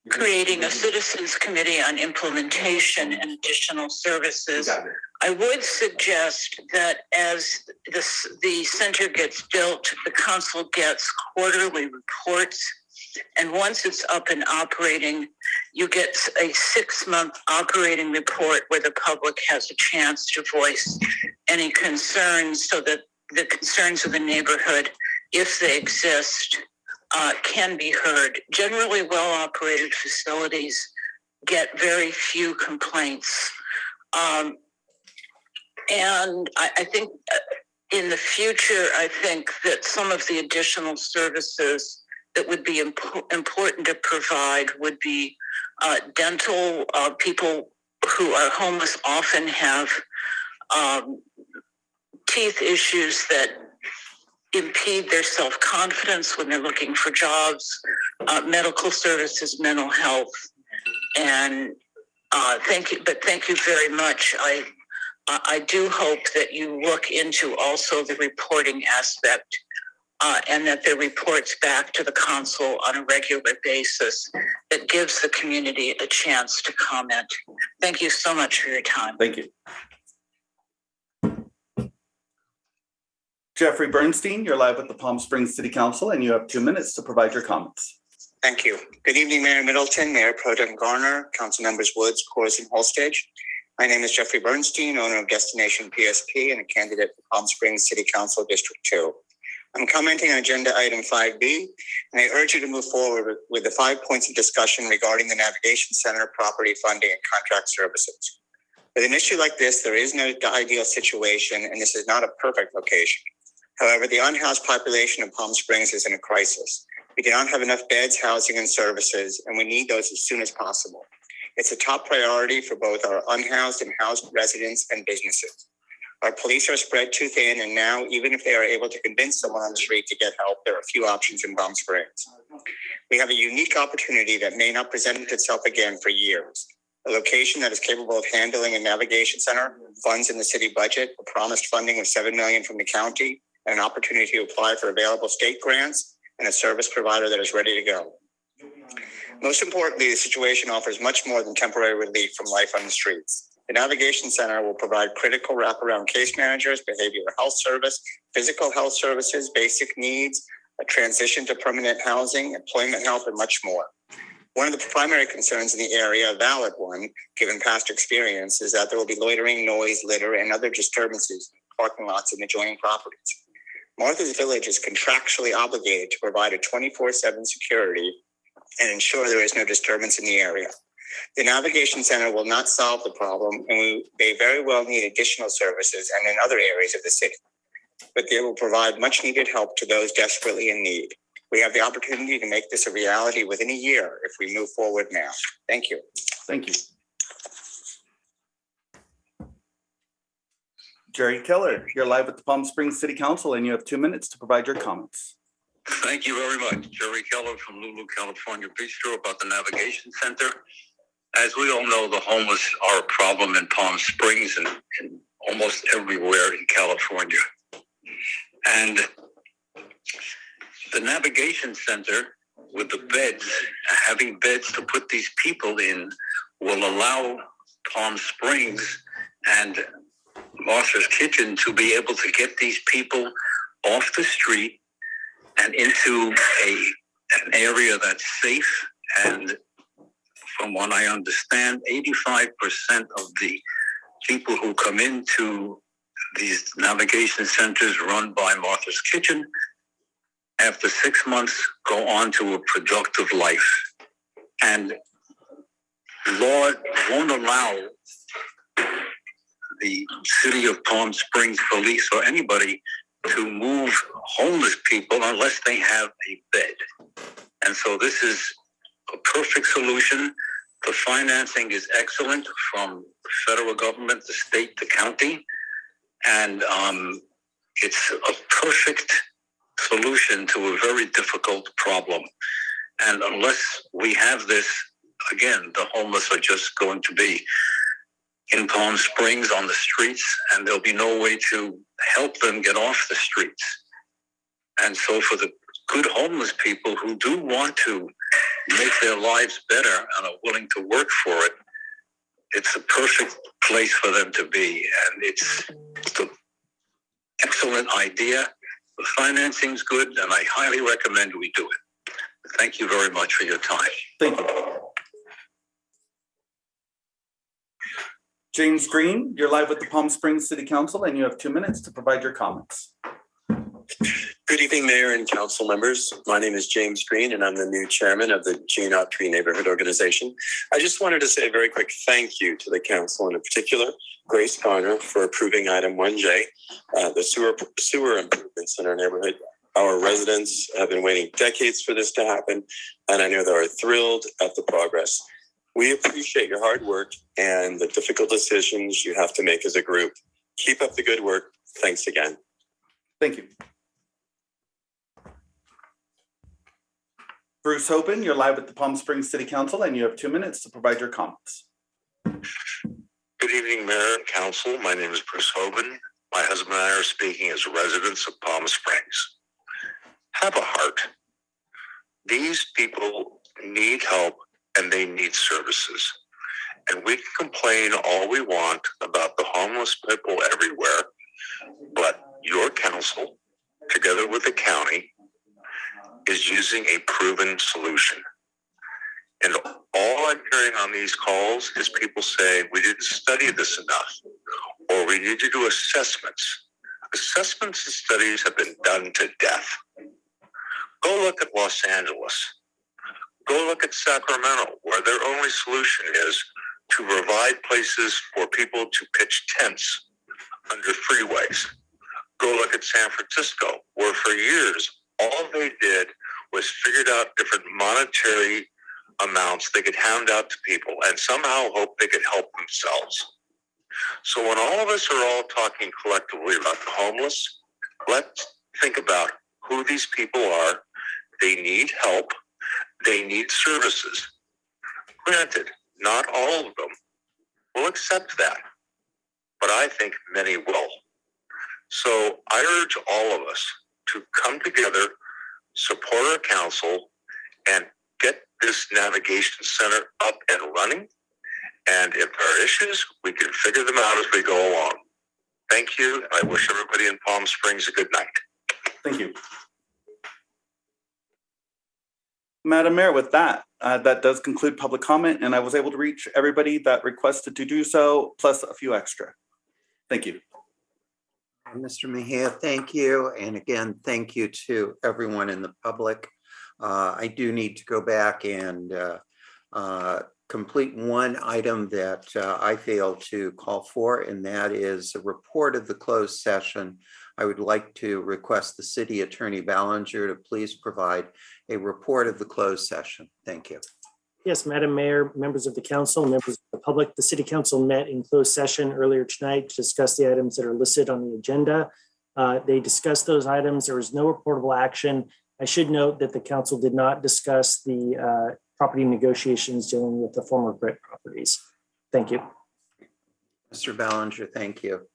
creating a citizens committee on implementation and additional services. I would suggest that as the center gets built, the council gets quarterly reports. And once it's up and operating, you get a 6-month operating report where the public has a chance to voice any concerns, so that the concerns of the neighborhood, if they exist, can be heard. Generally well-operated facilities get very few complaints. And I think in the future, I think that some of the additional services that would be important to provide would be dental. People who are homeless often have teeth issues that impede their self-confidence when they're looking for jobs, medical services, mental health. And thank you very much. I do hope that you look into also the reporting aspect, and that there reports back to the council on a regular basis that gives the community a chance to comment. Thank you so much for your time. Thank you. Jeffrey Bernstein, you're live with the Palm Springs City Council, and you have 2 minutes to provide your comments. Thank you. Good evening, Mayor Middleton, Mayor Pro Tem Garner, Council Members Woods, Coors, and Holstage. My name is Jeffrey Bernstein, owner of Destination PSP and a candidate for Palm Springs City Council District 2. I'm commenting on agenda item 5B, and I urge you to move forward with the 5 points of discussion regarding the Navigation Center, property funding, and contract services. With an issue like this, there is no ideal situation, and this is not a perfect location. However, the unhoused population of Palm Springs is in a crisis. We do not have enough beds, housing, and services, and we need those as soon as possible. It's a top priority for both our unhoused and housed residents and businesses. Our police are spread too thin, and now, even if they are able to convince someone on the street to get help, there are few options in Palm Springs. We have a unique opportunity that may not present itself again for years. A location that is capable of handling a navigation center, funds in the city budget, a promised funding of $7 million from the county, and an opportunity to apply for available state grants, and a service provider that is ready to go. Most importantly, the situation offers much more than temporary relief from life on the streets. The Navigation Center will provide critical wraparound case managers, behavioral health service, physical health services, basic needs, a transition to permanent housing, employment help, and much more. One of the primary concerns in the area, a valid one, given past experience, is that there will be loitering, noise, litter, and other disturbances in parking lots and adjoining properties. Martha's Village is contractually obligated to provide a 24/7 security and ensure there is no disturbance in the area. The Navigation Center will not solve the problem, and they very well need additional services and in other areas of the city. But they will provide much needed help to those desperately in need. We have the opportunity to make this a reality within a year if we move forward now. Thank you. Thank you. Jerry Keller, you're live with the Palm Springs City Council, and you have 2 minutes to provide your comments. Thank you very much. Jerry Keller from Lulu, California Bistro about the Navigation Center. As we all know, the homeless are a problem in Palm Springs and almost everywhere in California. And the Navigation Center, with the beds, having beds to put these people in will allow Palm Springs and Martha's Kitchen to be able to get these people off the street and into an area that's safe. And from what I understand, 85% of the people who come into these navigation centers run by Martha's Kitchen, after 6 months, go on to a productive life. And law won't allow the city of Palm Springs police or anybody to move homeless people unless they have a bed. And so this is a perfect solution. The financing is excellent from the federal government, the state, the county. And it's a perfect solution to a very difficult problem. And unless we have this, again, the homeless are just going to be in Palm Springs on the streets, and there'll be no way to help them get off the streets. And so for the good homeless people who do want to make their lives better and are willing to work for it, it's a perfect place for them to be. And it's an excellent idea. The financing's good, and I highly recommend we do it. Thank you very much for your time. Thank you. James Green, you're live with the Palm Springs City Council, and you have 2 minutes to provide your comments. Good evening, Mayor and council members. My name is James Green, and I'm the new chairman of the Gene Autry Neighborhood Organization. I just wanted to say a very quick thank you to the council, and in particular, Grace Garner, for approving item 1J, the sewer improvements in our neighborhood. Our residents have been waiting decades for this to happen, and I know they are thrilled at the progress. We appreciate your hard work and the difficult decisions you have to make as a group. Keep up the good work. Thanks again. Thank you. Bruce Hoban, you're live with the Palm Springs City Council, and you have 2 minutes to provide your comments. Good evening, Mayor and Council. My name is Bruce Hoban. My husband and I are speaking as residents of Palm Springs. Have a heart. These people need help and they need services. And we can complain all we want about the homeless people everywhere, but your council, together with the county, is using a proven solution. And all I'm hearing on these calls is people saying, we didn't study this enough, or we need to do assessments. Assessments and studies have been done to death. Go look at Los Angeles. Go look at Sacramento, where their only solution is to provide places for people to pitch tents under freeways. Go look at San Francisco, where for years, all they did was figured out different monetary amounts they could hand out to people and somehow hope they could help themselves. So when all of us are all talking collectively about the homeless, let's think about who these people are. They need help. They need services. Granted, not all of them will accept that, but I think many will. So I urge all of us to come together, support our council, and get this navigation center up and running. And if there are issues, we can figure them out as we go along. Thank you. I wish everybody in Palm Springs a good night. Thank you. Madam Mayor, with that, that does conclude public comment, and I was able to reach everybody that requested to do so, plus a few extra. Thank you. Mr. Mejia, thank you. And again, thank you to everyone in the public. I do need to go back and complete one item that I failed to call for, and that is a report of the closed session. I would like to request the City Attorney Ballinger to please provide a report of the closed session. Thank you. Yes, Madam Mayor, members of the council, members of the public, the City Council met in closed session earlier tonight to discuss the items that are listed on the agenda. They discussed those items. There was no reportable action. I should note that the council did not discuss the property negotiations dealing with the former Britt properties. Thank you. Mr. Ballinger, thank you.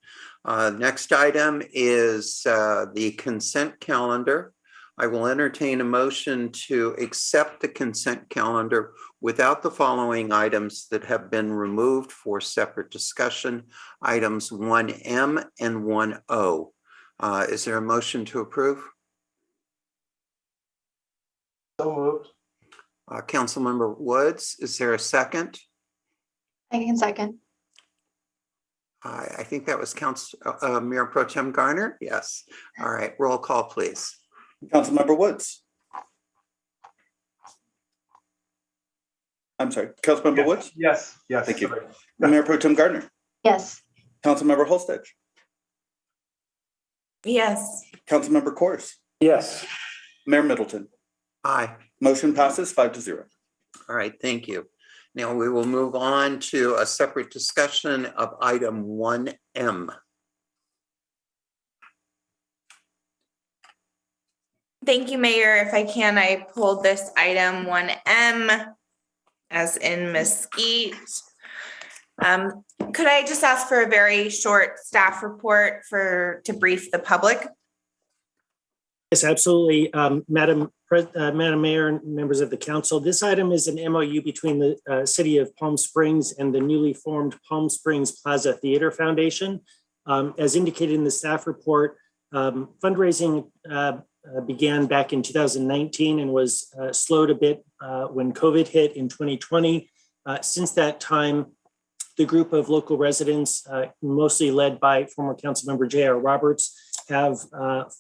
Next item is the consent calendar. I will entertain a motion to accept the consent calendar without the following items that have been removed for separate discussion, items 1M and 1O. Is there a motion to approve? So moved. Councilmember Woods, is there a second? I can second. I think that was Mayor Pro Tem Garner. Yes. All right. Roll call, please. Councilmember Woods. I'm sorry. Councilmember Yes. Woods? Yes. Yes. Thank you. Sorry. Mayor Pro Tem Gardner. Yes. Councilmember Holstedge. Yes. Councilmember Kors. Yes. Mayor Middleton. Aye. Motion passes 5-0. All right. Thank you. Now we will move on to a separate discussion of item 1M. Thank you, Mayor. If I can, I pulled this item 1M as in Mesquite. Could I just ask for a very short staff report to brief the public? Yes, absolutely. Madam Mayor and members of the council, this item is an MOU between the City of Palm Springs and the newly formed Palm Springs Plaza Theater Foundation. As indicated in the staff report, fundraising began back in 2019 and was slowed a bit when COVID hit in 2020. Since that time, the group of local residents, mostly led by former Councilmember J.R. Roberts, have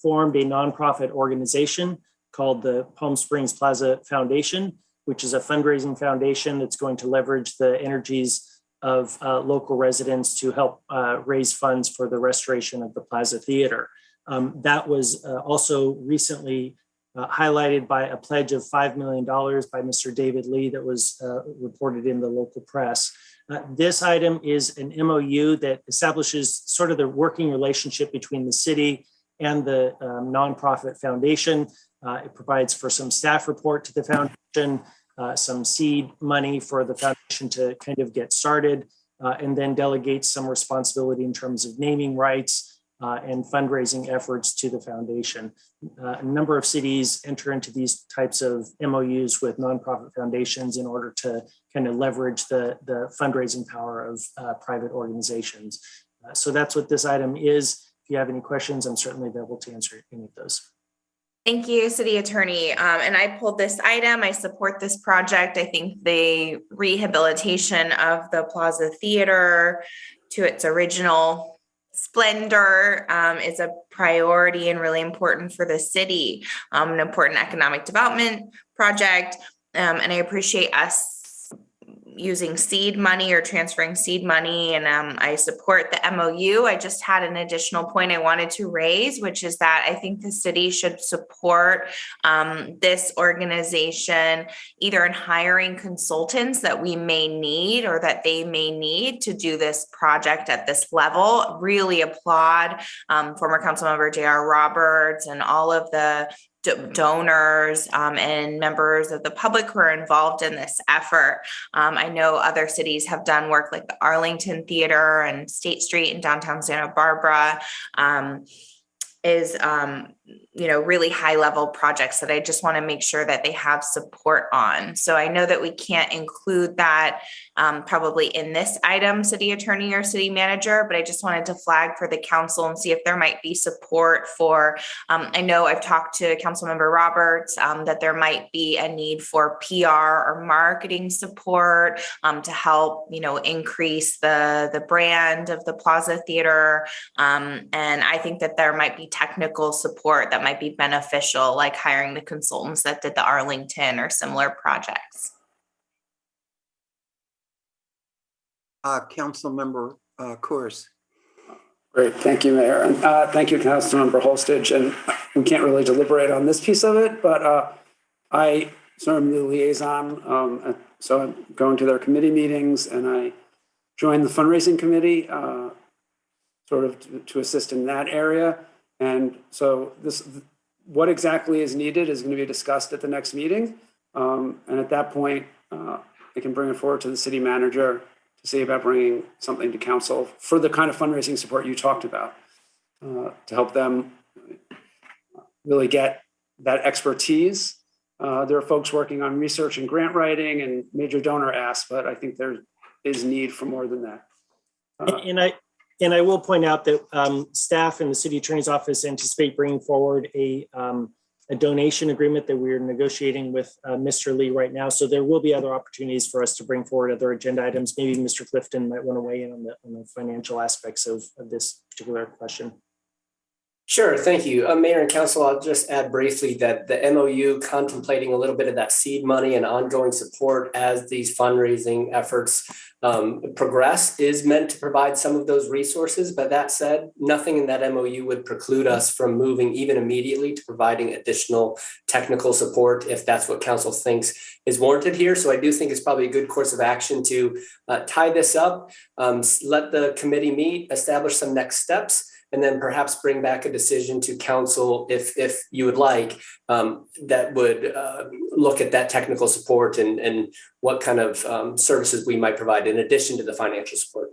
formed a nonprofit organization called the Palm Springs Plaza Foundation, which is a fundraising foundation that's going to leverage the energies of local residents to help raise funds for the restoration of the Plaza Theater. That was also recently highlighted by a pledge of $5 million by Mr. David Lee that was reported in the local press. This item is an MOU that establishes sort of the working relationship between the city and the nonprofit foundation. It provides for some staff report to the foundation, some seed money for the foundation to kind of get started, and then delegates some responsibility in terms of naming rights and fundraising efforts to the foundation. A number of cities enter into these types of MOUs with nonprofit foundations in order to kind of leverage the fundraising power of private organizations. So that's what this item is. If you have any questions, I'm certainly available to answer any of those. Thank you, City Attorney. And I pulled this item. I support this project. I think the rehabilitation of the Plaza Theater to its original splendor is a priority and really important for the city, an important economic development project. And I appreciate us using seed money or transferring seed money. And I support the MOU. I just had an additional point I wanted to raise, which is that I think the city should support this organization either in hiring consultants that we may need or that they may need to do this project at this level. Really applaud former Councilmember J.R. Roberts and all of the donors and members of the public who are involved in this effort. I know other cities have done work like the Arlington Theater and State Street in downtown Santa Barbara. Is really high level projects that I just want to make sure that they have support on. So I know that we can't include that probably in this item, City Attorney or City Manager, but I just wanted to flag for the council and see if there might be support for, I know I've talked to Councilmember Roberts that there might be a need for PR or marketing support to help, increase the brand of the Plaza Theater. And I think that there might be technical support that might be beneficial, like hiring the consultants that did the Arlington or similar projects. Councilmember Kors. Great, thank you, Mayor. And thank you, Councilmember Holstedge. And we can't really deliberate on this piece of it, but I am the liaison. So I'm going to their committee meetings and I joined the fundraising committee sort of to assist in that area. And so what exactly is needed is going to be discussed at the next meeting. And at that point, I can bring it forward to the city manager to see about bringing something to council for the kind of fundraising support you talked about to help them really get that expertise. There are folks working on research and grant writing and major donor asks, but I think there is need for more than that. And I will point out that staff in the city attorney's office anticipate bringing forward a donation agreement that we're negotiating with Mr. Lee right now. So there will be other opportunities for us to bring forward other agenda items. Maybe Mr. Clifton might want to weigh in on the financial aspects of this particular question. Sure, thank you. Mayor and Council, I'll just add briefly that the MOU contemplating a little bit of that seed money and ongoing support as these fundraising efforts progress is meant to provide some of those resources. But that said, nothing in that MOU would preclude us from moving even immediately to providing additional technical support if that's what Council thinks is warranted here. So I do think it's probably a good course of action to tie this up, let the committee meet, establish some next steps, and then perhaps bring back a decision to Council if you would like, that would look at that technical support and what kind of services we might provide in addition to the financial support.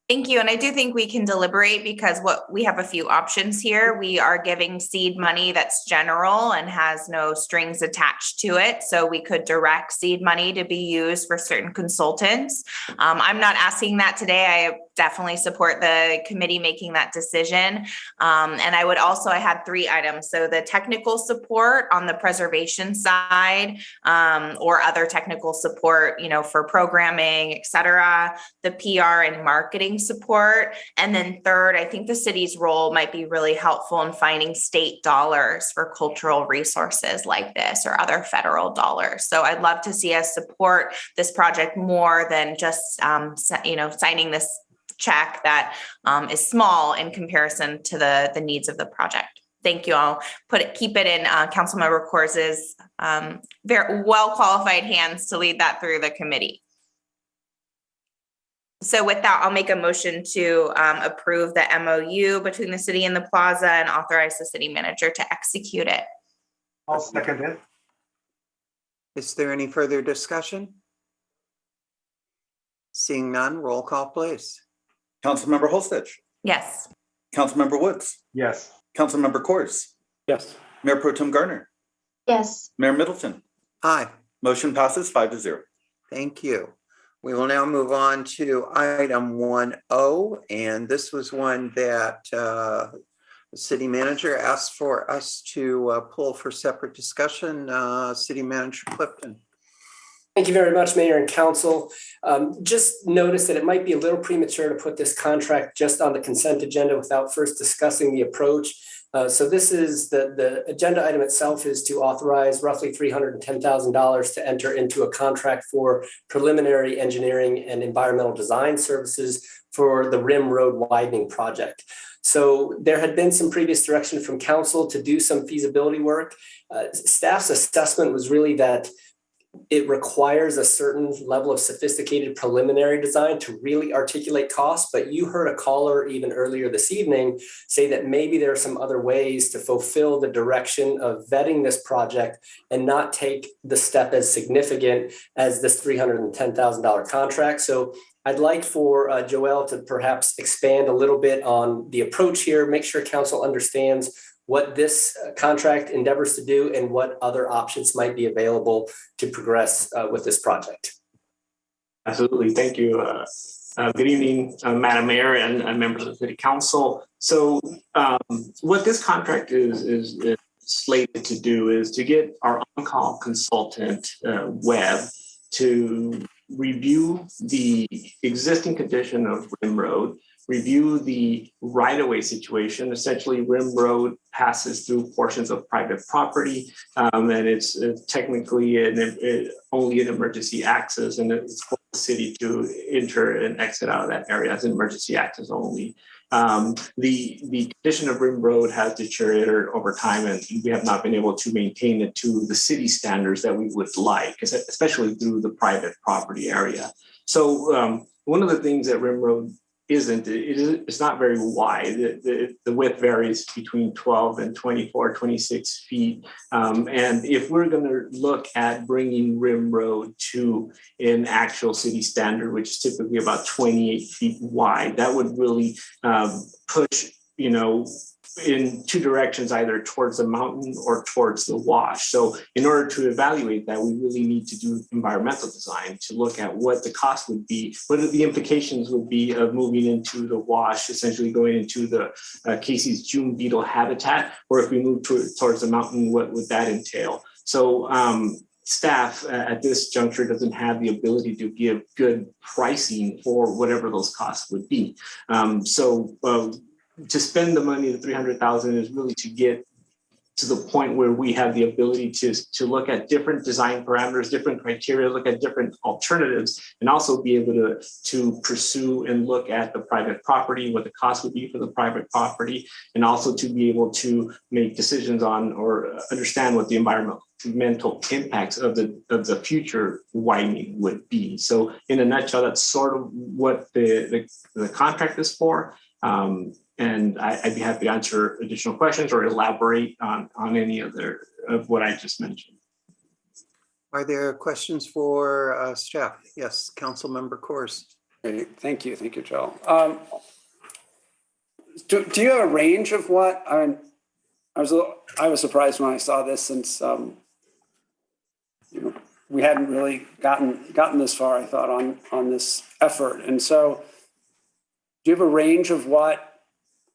Thank you. And I do think we can deliberate because we have a few options here. We are giving seed money that's general and has no strings attached to it. So we could direct seed money to be used for certain consultants. I'm not asking that today. I definitely support the committee making that decision. And I had 3 items. So the technical support on the preservation side, or other technical support, for programming, et cetera, the PR and marketing support. And then third, I think the city's role might be really helpful in finding state dollars for cultural resources like this or other federal dollars. So I'd love to see us support this project more than just, signing this check that is small in comparison to the needs of the project. Thank you. I'll keep it in Councilmember Cours's very well qualified hands to lead that through the committee. So with that, I'll make a motion to approve the MOU between the city and the plaza and authorize the city manager to execute it. I'll second it. Is there any further discussion? Seeing none, roll call, please. Councilmember Holstich. Yes. Councilmember Woods. Yes. Councilmember Coors. Yes. Mayor Pro Tem Garner. Yes. Mayor Middleton. Aye. Motion passes 5-0. Thank you. We will now move on to item 1O, and this was one that the city manager asked for us to pull for separate discussion. City Manager Clifton. Thank you very much, Mayor and Council. Just notice that it might be a little premature to put this contract just on the consent agenda without first discussing the approach. So this is the agenda item itself is to authorize roughly $310,000 to enter into a contract for preliminary engineering and environmental design services for the Rim Road widening project. So there had been some previous direction from Council to do some feasibility work. Staff's assessment was really that it requires a certain level of sophisticated preliminary design to really articulate costs. But you heard a caller even earlier this evening say that maybe there are some other ways to fulfill the direction of vetting this project and not take the step as significant as this $310,000 contract. So I'd like for Joelle to perhaps expand a little bit on the approach here, make sure Council understands what this contract endeavors to do and what other options might be available to progress with this project. Absolutely. Thank you. Good evening, Madam Mayor and members of the City Council. So what this contract is slated to do is to get our on-call consultant, Webb, to review the existing condition of Rim Road, review the right-of-way situation. Essentially, Rim Road passes through portions of private property, and it's technically only an emergency access, and it's for the city to enter and exit out of that area as an emergency access only. The condition of Rim Road has deteriorated over time, and we have not been able to maintain it to the city standards that we would like, especially through the private property area. So one of the things that Rim Road it's not very wide. The width varies between 12 and 24, 26 feet. And if we're going to look at bringing Rim Road to an actual city standard, which is typically about 28 feet wide, that would really push, in two directions, either towards the mountain or towards the wash. So in order to evaluate that, we really need to do environmental design to look at what the cost would be, what the implications would be of moving into the wash, essentially going into the Casey's June beetle habitat, or if we move towards the mountain, what would that entail? So staff at this juncture doesn't have the ability to give good pricing for whatever those costs would be. To spend the money, the $300,000 is really to get to the point where we have the ability to look at different design parameters, different criteria, look at different alternatives, and also be able to pursue and look at the private property, what the cost would be for the private property, and also to be able to make decisions on or understand what the environmental impacts of the future widening would be. So in a nutshell, that's sort of what the contract is for. And I'd be happy to answer additional questions or elaborate on any of what I just mentioned. Are there questions for staff? Yes, Councilmember Kors. Great. Thank you, Joe. Do you have a range of what? I was surprised when I saw this, since we hadn't really gotten this far, I thought, on this effort. And so, do you have a range of what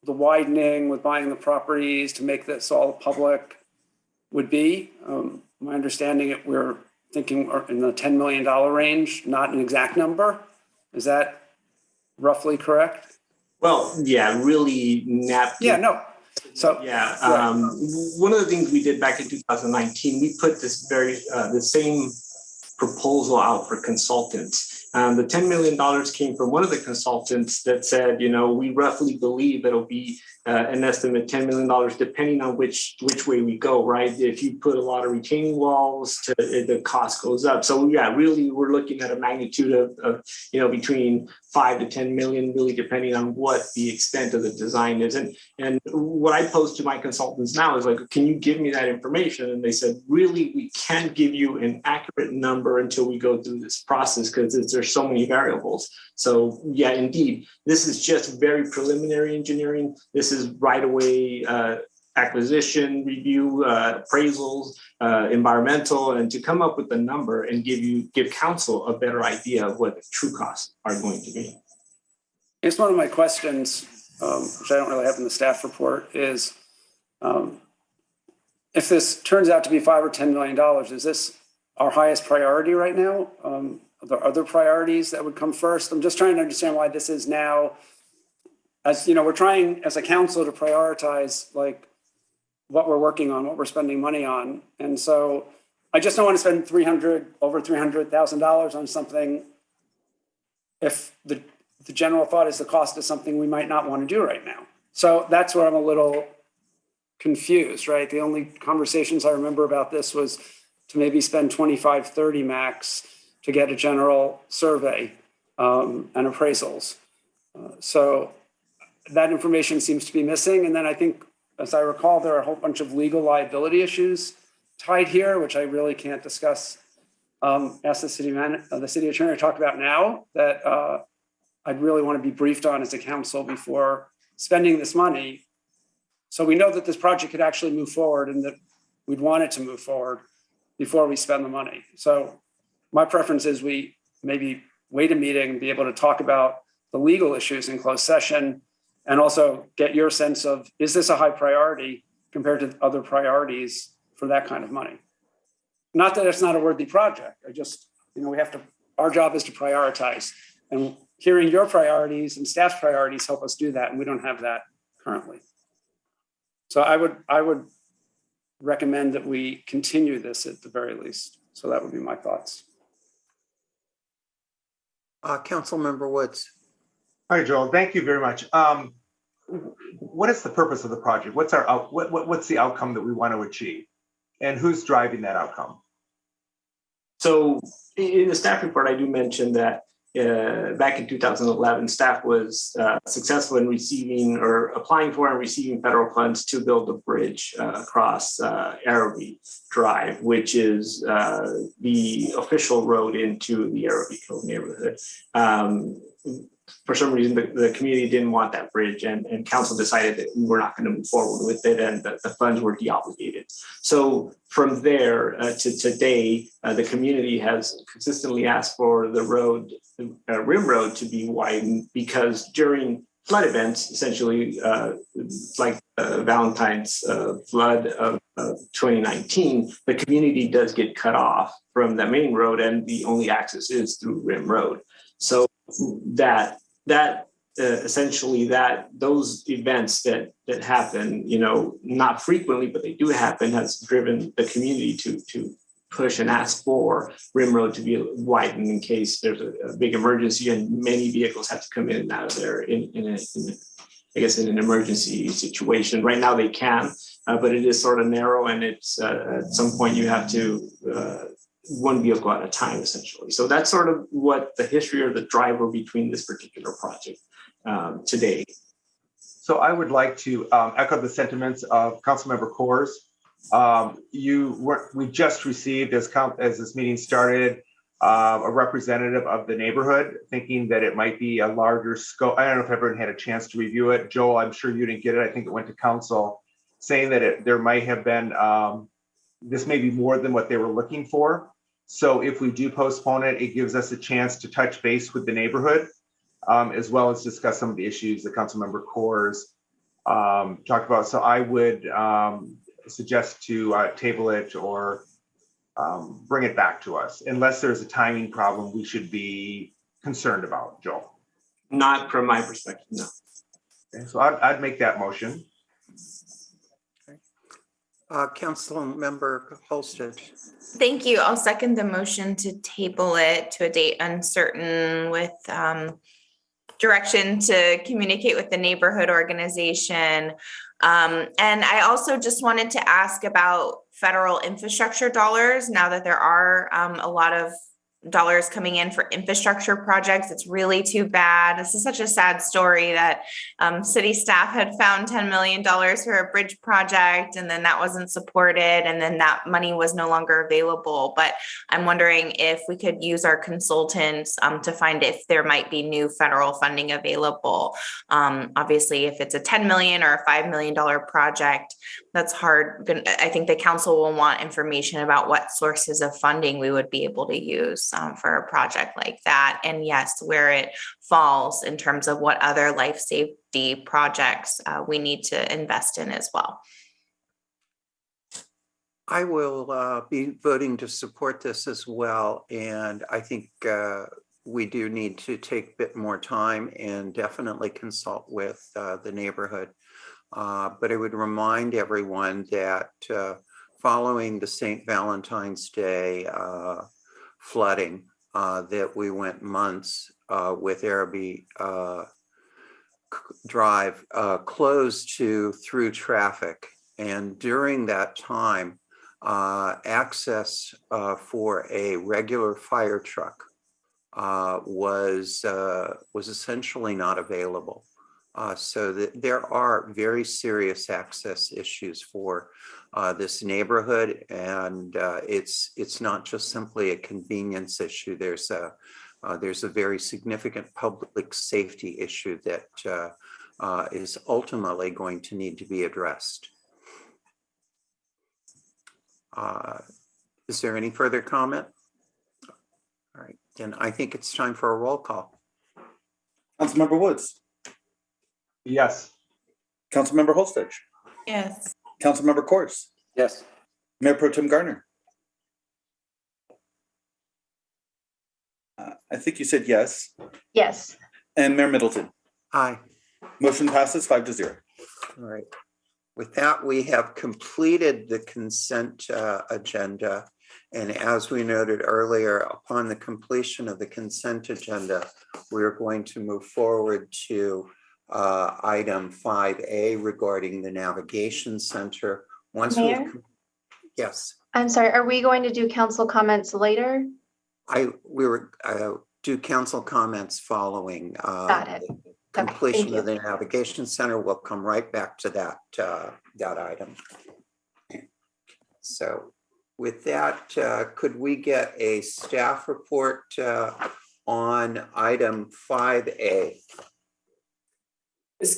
the widening with buying the properties to make this all public would be? My understanding, we're thinking in the $10 million range, not an exact number. Is that roughly correct? Well, yeah, really napkin. Yeah, no. So yeah, one of the things we did back in 2019, we put this the same proposal out for consultants. The $10 million came from one of the consultants that said, we roughly believe it'll be an estimate $10 million, depending on which way we go, right? If you put a lot of retaining walls, the cost goes up. So yeah, really, we're looking at a magnitude of between 5 to 10 million, really depending on what the extent of the design is. And what I posed to my consultants now is like, can you give me that information? And they said, really, we can't give you an accurate number until we go through this process, because there's so many variables. So yeah, indeed, this is just very preliminary engineering. This is right away acquisition review, appraisals, environmental, and to come up with a number and give council a better idea of what the true costs are going to be. It's one of my questions, which I don't really have in the staff report, is if this turns out to be $5 or $10 million, is this our highest priority right now? Are there other priorities that would come first? I'm just trying to understand why this is now, as we're trying as a council to prioritize like what we're working on, what we're spending money on. And so I just don't want to spend over $300,000 on something if the general thought is the cost of something we might not want to do right now. So that's where I'm a little confused, right? The only conversations I remember about this was to maybe spend 25, 30 max to get a general survey and appraisals. So that information seems to be missing. And then I think, as I recall, there are a whole bunch of legal liability issues tied here, which I really can't discuss. Ask the city attorney to talk about now, that I'd really want to be briefed on as a council before spending this money. So we know that this project could actually move forward and that we'd want it to move forward before we spend the money. So my preference is we maybe wait a meeting and be able to talk about the legal issues in closed session, and also get your sense of, is this a high priority compared to other priorities for that kind of money? Not that it's not a worthy project. I just, our job is to prioritize, and hearing your priorities and staff's priorities help us do that. And we don't have that currently. So I would recommend that we continue this at the very least. So that would be my thoughts. Councilmember Woods. Hi, Joel. Thank you very much. What is the purpose of the project? What's the outcome that we want to achieve, and who's driving that outcome? So in the staff report, I do mention that back in 2011, staff was successful in receiving or applying for and receiving federal funds to build a bridge across Arabi Drive, which is the official road into the Arabi Cove neighborhood. for some reason, the community didn't want that bridge, and council decided that we're not going to move forward with it, and the funds were deobligated. So from there to today, the community has consistently asked for the road, Rim Road, to be widened, because during flood events, essentially like Valentine's flood of 2019, the community does get cut off from the main road, and the only access is through Rim Road. So essentially those events that happen, not frequently, but they do happen, has driven the community to push and ask for Rim Road to be widened in case there's a big emergency and many vehicles have to come in and out of there in an emergency situation. Right now they can, but it is sort of narrow, and it's at some point you have to one vehicle at a time, essentially. So that's sort of what the history or the driver between this particular project today. So I would like to echo the sentiments of Councilmember Coors. We just received, as this meeting started, a representative of the neighborhood, thinking that it might be a larger scope. I don't know if everyone had a chance to review it. Joel, I'm sure you didn't get it. I think it went to council, saying that there might have been, this may be more than what they were looking for. So if we do postpone it, it gives us a chance to touch base with the neighborhood, as well as discuss some of the issues that Councilmember Coors talked about. So I would suggest to table it or bring it back to us, unless there's a timing problem we should be concerned about, Joel. Not from my perspective, no. Okay, so I'd make that motion. Councilmember Holstich. Thank you. I'll second the motion to table it to a date uncertain with direction to communicate with the neighborhood organization. And I also just wanted to ask about federal infrastructure dollars. Now that there are a lot of dollars coming in for infrastructure projects, it's really too bad. This is such a sad story that city staff had found $10 million for a bridge project, and then that wasn't supported, and then that money was no longer available. But I'm wondering if we could use our consultants to find if there might be new federal funding available. Obviously, if it's a $10 million or a $5 million project, that's hard. I think the council will want information about what sources of funding we would be able to use for a project like that. And yes, where it falls in terms of what other life safety projects we need to invest in as well. I will be voting to support this as well. And I think we do need to take a bit more time and definitely consult with the neighborhood. But I would remind everyone that following the St. Valentine's Day flooding, that we went months with Araby Drive closed through traffic. And during that time, access for a regular fire truck was essentially not available. So there are very serious access issues for this neighborhood, and it's not just simply a convenience issue. There's a very significant public safety issue that is ultimately going to need to be addressed. Is there any further comment? All right, then I think it's time for a roll call. Councilmember Woods. Yes. Councilmember Holstich. Yes. Councilmember Coors. Yes. Mayor Pro Tem Gardner. I think you said yes. Yes. And Mayor Middleton. Aye. Motion passes 5-0. All right. With that, we have completed the consent agenda. And as we noted earlier, upon the completion of the consent agenda, we're going to move forward to item 5A regarding the Navigation Center. Mayor? Yes. I'm sorry, are we going to do council comments later? We were do council comments following Got it. completion of the Navigation Center. We'll come right back to that that item. So with that, could we get a staff report on item 5A.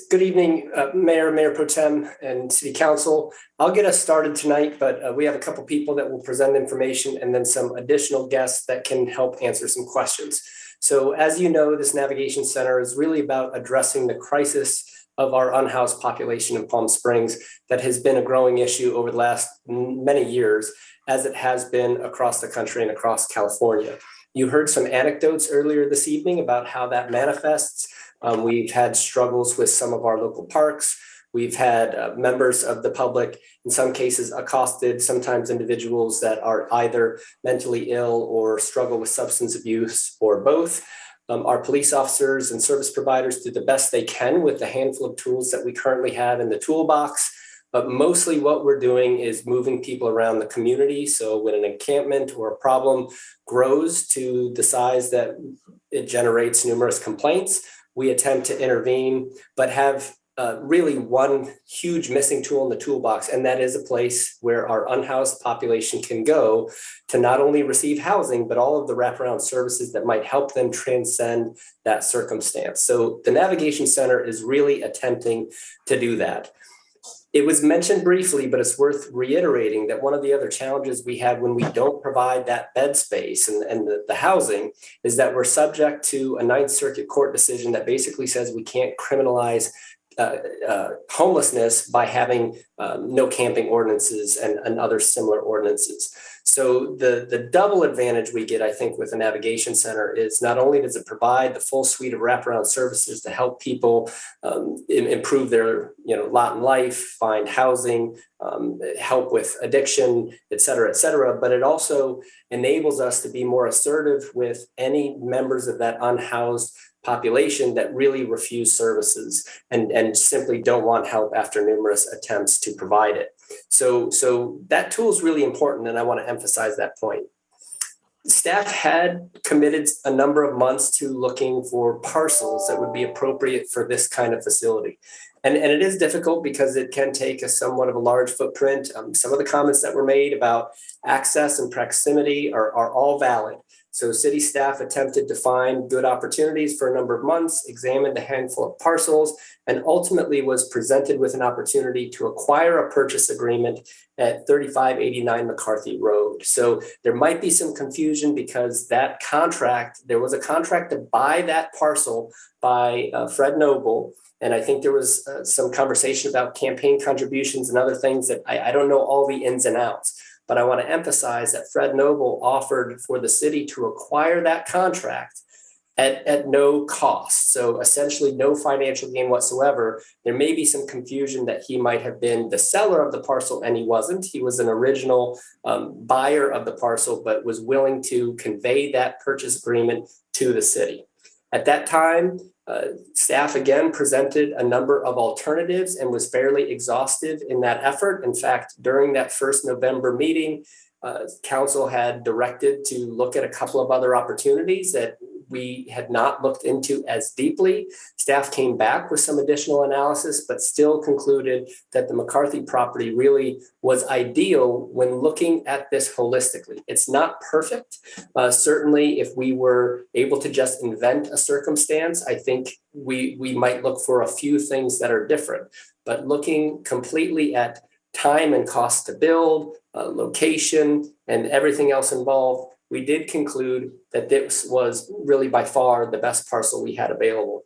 Good evening, Mayor, Mayor Pro Tem, and City Council. I'll get us started tonight, but we have a couple people that will present information and then some additional guests that can help answer some questions. So as you know, this Navigation Center is really about addressing the crisis of our unhoused population in Palm Springs that has been a growing issue over the last many years, as it has been across the country and across California. You heard some anecdotes earlier this evening about how that manifests. We've had struggles with some of our local parks. We've had members of the public, in some cases, accosted, sometimes individuals that are either mentally ill or struggle with substance abuse or both. Our police officers and service providers do the best they can with the handful of tools that we currently have in the toolbox. But mostly what we're doing is moving people around the community. So when an encampment or a problem grows to the size that it generates numerous complaints, we attempt to intervene, but have really one huge missing tool in the toolbox, and that is a place where our unhoused population can go to not only receive housing, but all of the wraparound services that might help them transcend that circumstance. So the Navigation Center is really attempting to do that. It was mentioned briefly, but it's worth reiterating that one of the other challenges we have when we don't provide that bed space and the housing is that we're subject to a Ninth Circuit Court decision that basically says we can't criminalize homelessness by having no camping ordinances and other similar ordinances. So the double advantage we get, I think, with the Navigation Center is not only does it provide the full suite of wraparound services to help people improve their lot in life, find housing, help with addiction, et cetera, but it also enables us to be more assertive with any members of that unhoused population that really refuse services and simply don't want help after numerous attempts to provide it. So that tool is really important, and I want to emphasize that point. Staff had committed a number of months to looking for parcels that would be appropriate for this kind of facility. And it is difficult because it can take a somewhat of a large footprint. Some of the comments that were made about access and proximity are all valid. So city staff attempted to find good opportunities for a number of months, examined a handful of parcels, and ultimately was presented with an opportunity to acquire a purchase agreement at 3589 McCarthy Road. So there might be some confusion because that contract, there was a contract to buy that parcel by Fred Noble. And I think there was some conversation about campaign contributions and other things that I don't know all the ins and outs. But I want to emphasize that Fred Noble offered for the city to acquire that contract at no cost. So essentially no financial gain whatsoever. There may be some confusion that he might have been the seller of the parcel, and he wasn't. He was an original buyer of the parcel, but was willing to convey that purchase agreement to the city. At that time, staff again presented a number of alternatives and was fairly exhaustive in that effort. In fact, during that first November meeting, council had directed to look at a couple of other opportunities that we had not looked into as deeply. Staff came back with some additional analysis, but still concluded that the McCarthy property really was ideal when looking at this holistically. It's not perfect. Certainly, if we were able to just invent a circumstance, I think we might look for a few things that are different. But looking completely at time and cost to build, location, and everything else involved, we did conclude that this was really by far the best parcel we had available.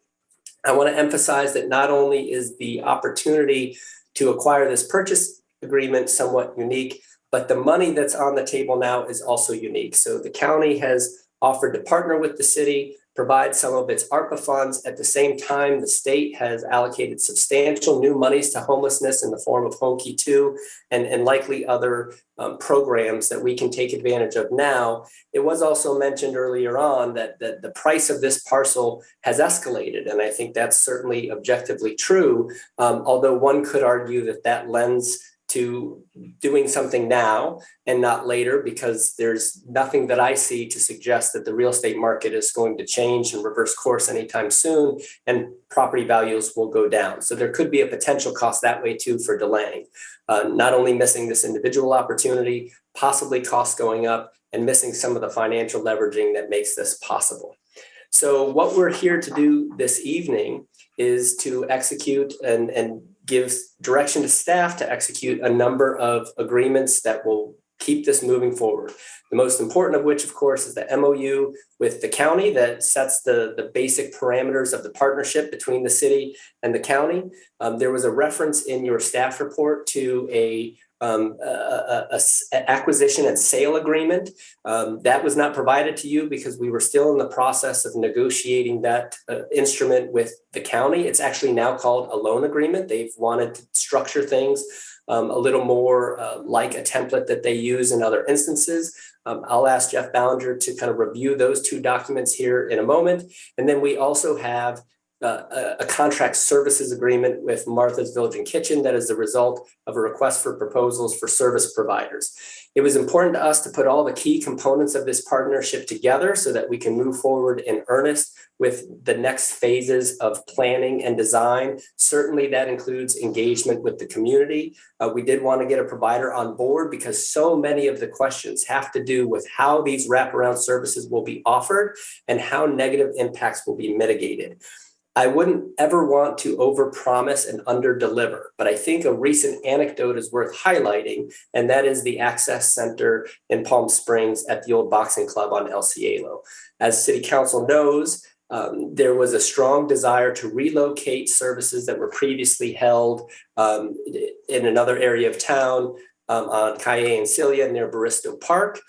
I want to emphasize that not only is the opportunity to acquire this purchase agreement somewhat unique, but the money that's on the table now is also unique. So the county has offered to partner with the city, provide some of its ARPA funds. At the same time, the state has allocated substantial new monies to homelessness in the form of Home Key 2 and likely other programs that we can take advantage of now. It was also mentioned earlier on that the price of this parcel has escalated, and I think that's certainly objectively true, although one could argue that that lends to doing something now and not later, because there's nothing that I see to suggest that the real estate market is going to change and reverse course anytime soon, and property values will go down. So there could be a potential cost that way too for delaying, not only missing this individual opportunity, possibly costs going up, and missing some of the financial leveraging that makes this possible. So what we're here to do this evening is to execute and give direction to staff to execute a number of agreements that will keep this moving forward. The most important of which, of course, is the MOU with the county that sets the basic parameters of the partnership between the city and the county. There was a reference in your staff report to a acquisition and sale agreement. That was not provided to you because we were still in the process of negotiating that instrument with the county. It's actually now called a loan agreement. They've wanted to structure things a little more like a template that they use in other instances. I'll ask Jeff Ballinger to kind of review those two documents here in a moment. And then we also have a contract services agreement with Martha's Village and Kitchen that is the result of a request for proposals for service providers. It was important to us to put all the key components of this partnership together so that we can move forward in earnest with the next phases of planning and design. Certainly that includes engagement with the community. We did want to get a provider on board because so many of the questions have to do with how these wraparound services will be offered and how negative impacts will be mitigated. I wouldn't ever want to overpromise and underdeliver, but I think a recent anecdote is worth highlighting, and that is the Access Center in Palm Springs at the old boxing club on El Cielo. As City Council knows, there was a strong desire to relocate services that were previously held in another area of town on Calle and Celia near Baristo Park,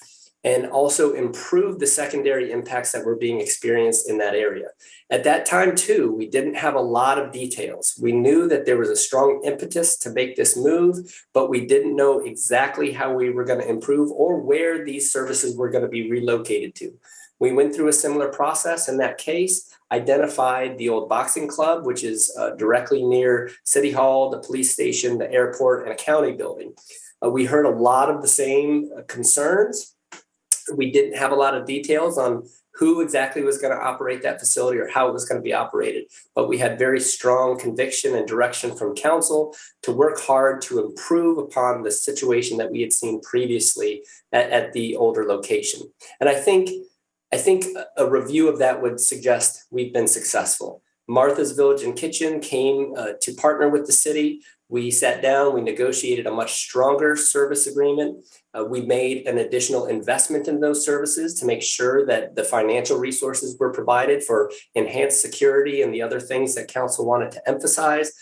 and also improve the secondary impacts that were being experienced in that area. At that time, too, we didn't have a lot of details. We knew that there was a strong impetus to make this move, but we didn't know exactly how we were going to improve or where these services were going to be relocated to. We went through a similar process in that case, identified the old boxing club, which is directly near City Hall, the police station, the airport, and a county building. We heard a lot of the same concerns. We didn't have a lot of details on who exactly was going to operate that facility or how it was going to be operated, but we had very strong conviction and direction from council to work hard to improve upon the situation that we had seen previously at the older location. And I think a review of that would suggest we've been successful. Martha's Village and Kitchen came to partner with the city. We sat down, we negotiated a much stronger service agreement. We made an additional investment in those services to make sure that the financial resources were provided for enhanced security and the other things that council wanted to emphasize.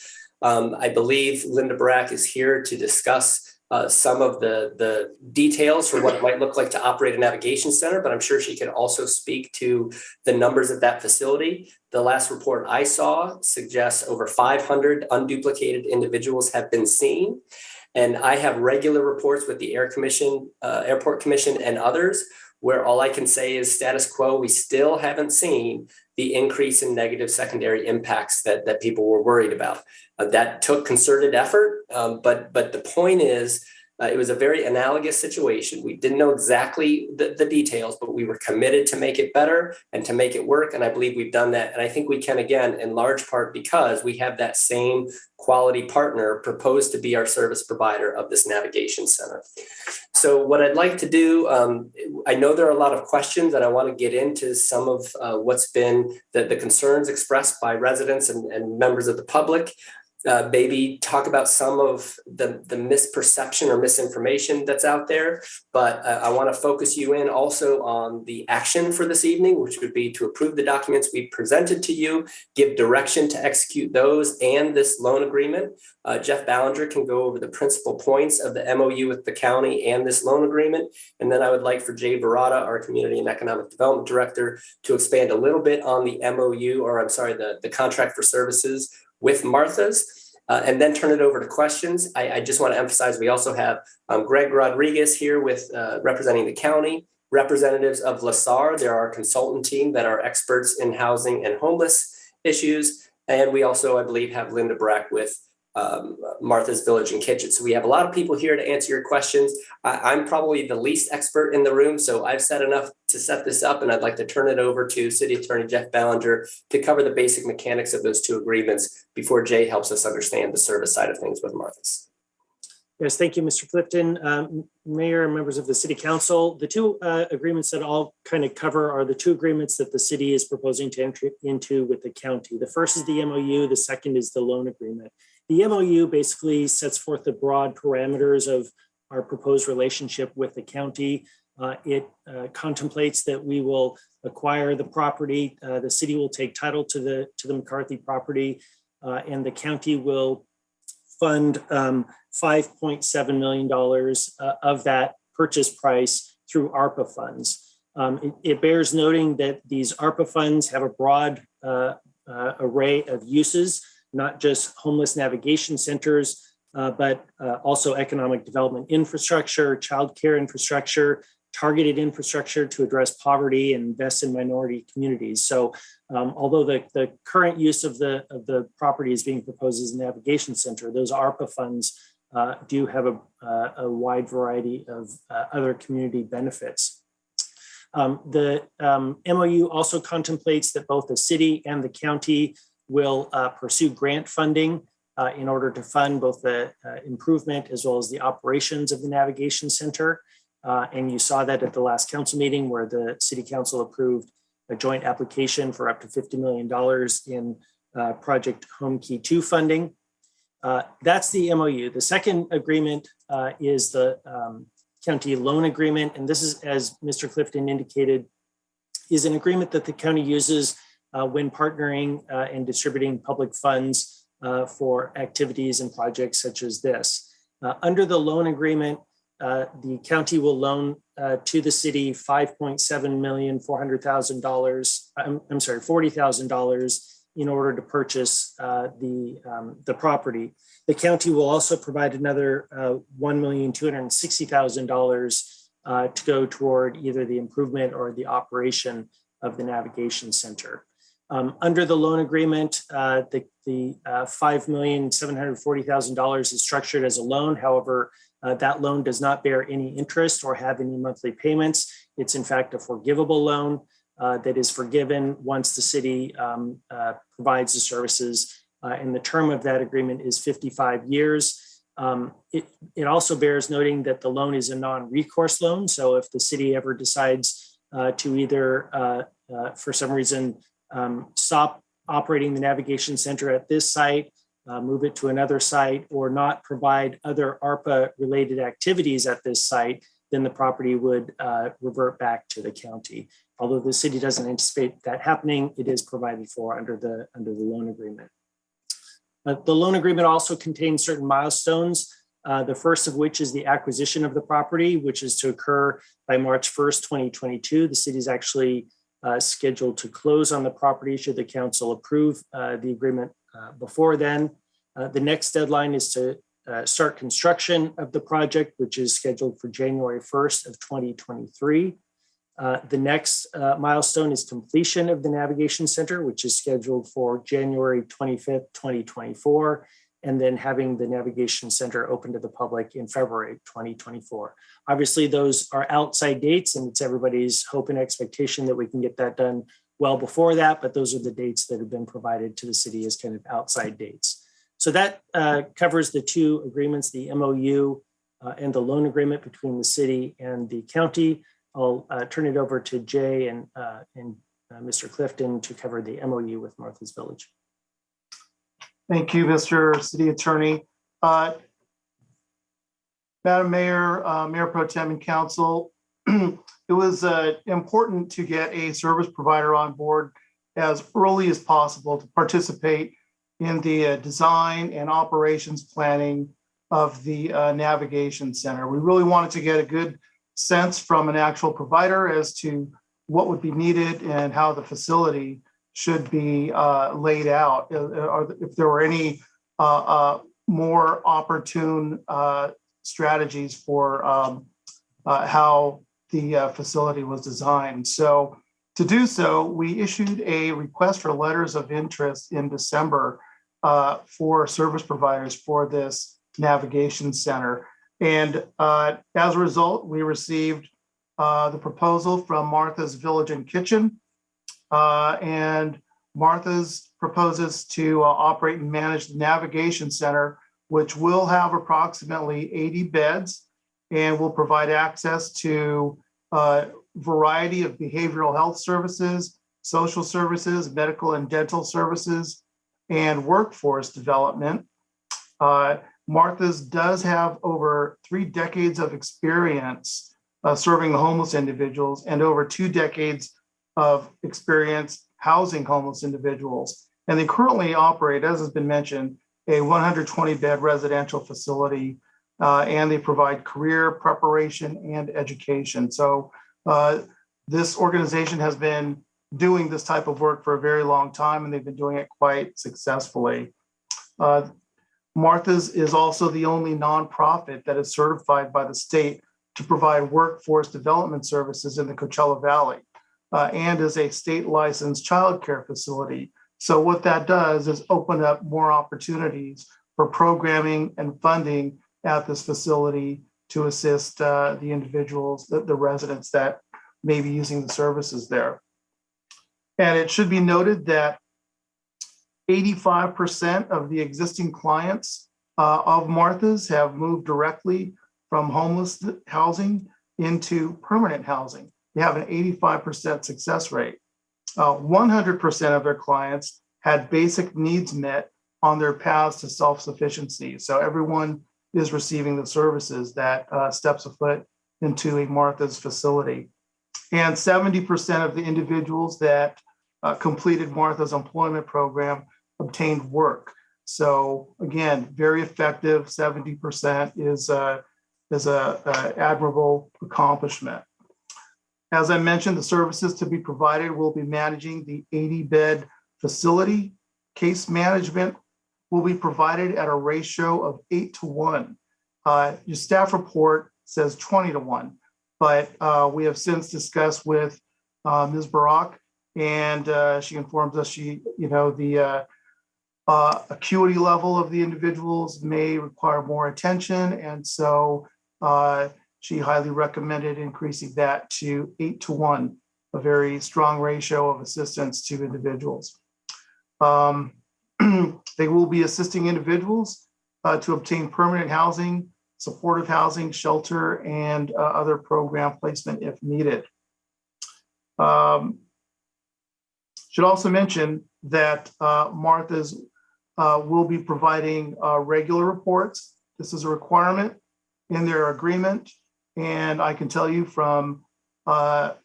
I believe Linda Brack is here to discuss some of the details for what it might look like to operate a navigation center, but I'm sure she could also speak to the numbers of that facility. The last report I saw suggests over 500 unduplicated individuals have been seen. And I have regular reports with the Airport Commission and others, where all I can say is status quo. We still haven't seen the increase in negative secondary impacts that people were worried about. That took concerted effort, but the point is, it was a very analogous situation. We didn't know exactly the details, but we were committed to make it better and to make it work. And I believe we've done that. And I think we can, again, in large part because we have that same quality partner proposed to be our service provider of this navigation center. So what I'd like to do, I know there are a lot of questions and I want to get into some of what's been the concerns expressed by residents and members of the public. Maybe talk about some of the misperception or misinformation that's out there. But I want to focus you in also on the action for this evening, which would be to approve the documents we presented to you, give direction to execute those and this loan agreement. Jeff Ballinger can go over the principal points of the MOU with the county and this loan agreement. And then I would like for Jay Barada, our Community and Economic Development Director, to expand a little bit on the MOU, or I'm sorry, the contract for services with Martha's, and then turn it over to questions. I just want to emphasize we also have Greg Rodriguez here with representing the county, representatives of LaSAR. They're our consultant team that are experts in housing and homeless issues. And we also, I believe, have Linda Brack with Martha's Village and Kitchen. So we have a lot of people here to answer your questions. I'm probably the least expert in the room, so I've said enough to set this up, and I'd like to turn it over to City Attorney Jeff Ballinger to cover the basic mechanics of those two agreements before Jay helps us understand the service side of things with Martha's. Yes, thank you, Mr. Clifton. Mayor and members of the City Council, the two agreements that I'll kind of cover are the two agreements that the city is proposing to enter into with the county. The first is the MOU, the second is the loan agreement. The MOU basically sets forth the broad parameters of our proposed relationship with the county. It contemplates that we will acquire the property. The city will take title to the McCarthy property, and the county will fund $5.7 million of that purchase price through ARPA funds. It bears noting that these ARPA funds have a broad array of uses, not just homeless navigation centers, but also economic development infrastructure, childcare infrastructure, targeted infrastructure to address poverty and invest in minority communities. So although the current use of the property is being proposed as a navigation center, those ARPA funds do have a wide variety of other community benefits. The MOU also contemplates that both the city and the county will pursue grant funding in order to fund both the improvement as well as the operations of the navigation center. And you saw that at the last council meeting where the city council approved a joint application for up to $50 million in Project Home Key 2 funding. That's the MOU. The second agreement is the county loan agreement. And this is, as Mr. Clifton indicated, is an agreement that the county uses when partnering and distributing public funds for activities and projects such as this. Under the loan agreement, the county will loan to the city $40,000 in order to purchase the property. The county will also provide another $1,260,000 to go toward either the improvement or the operation of the navigation center. Under the loan agreement, the $5,740,000 is structured as a loan. However, that loan does not bear any interest or have any monthly payments. It's in fact a forgivable loan that is forgiven once the city provides the services. And the term of that agreement is 55 years. It also bears noting that the loan is a non-recourse loan. So if the city ever decides to either, for some reason, stop operating the navigation center at this site, move it to another site, or not provide other ARPA-related activities at this site, then the property would revert back to the county. Although the city doesn't anticipate that happening, it is provided for under the loan agreement. The loan agreement also contains certain milestones, the first of which is the acquisition of the property, which is to occur by March 1st, 2022. The city is actually scheduled to close on the property should the council approve the agreement before then. The next deadline is to start construction of the project, which is scheduled for January 1st of 2023. The next milestone is completion of the navigation center, which is scheduled for January 25th, 2024, and then having the navigation center open to the public in February 2024. Obviously, those are outside dates, and it's everybody's hope and expectation that we can get that done well before that, but those are the dates that have been provided to the city as kind of outside dates. So that covers the two agreements, the MOU and the loan agreement between the city and the county. I'll turn it over to Jay and Mr. Clifton to cover the MOU with Martha's Village. Thank you, Mr. City Attorney. Madam Mayor, Mayor Pro Tem and Council, it was important to get a service provider on board as early as possible to participate in the design and operations planning of the navigation center. We really wanted to get a good sense from an actual provider as to what would be needed and how the facility should be laid out, or if there were any more opportune strategies for how the facility was designed. So to do so, we issued a request for letters of interest in December for service providers for this navigation center. And as a result, we received the proposal from Martha's Village and Kitchen. And Martha's proposes to operate and manage the navigation center, which will have approximately 80 beds and will provide access to a variety of behavioral health services, social services, medical and dental services, and workforce development. Martha's does have over 3 decades of experience serving the homeless individuals and over 2 decades of experience housing homeless individuals. And they currently operate, as has been mentioned, a 120-bed residential facility, and they provide career preparation and education. So this organization has been doing this type of work for a very long time, and they've been doing it quite successfully. Martha's is also the only nonprofit that is certified by the state to provide workforce development services in the Coachella Valley, and is a state licensed childcare facility. So what that does is open up more opportunities for programming and funding at this facility to assist the individuals, the residents that may be using the services there. And it should be noted that 85% of the existing clients of Martha's have moved directly from homeless housing into permanent housing. They have an 85% success rate. 100% of their clients had basic needs met on their paths to self-sufficiency. So everyone is receiving the services that steps a foot into a Martha's facility. And 70% of the individuals that completed Martha's employment program obtained work. So again, very effective. 70% is a admirable accomplishment. As I mentioned, the services to be provided will be managing the 80-bed facility. Case management will be provided at a ratio of 8-to-1. Your staff report says 20-to-1, but we have since discussed with Ms. Barak, and she informs us the acuity level of the individuals may require more attention, and so she highly recommended increasing that to 8-to-1, a very strong ratio of assistance to individuals. They will be assisting individuals to obtain permanent housing, supportive housing, shelter, and other program placement if needed. Should also mention that Martha's will be providing regular reports. This is a requirement in their agreement. And I can tell you from the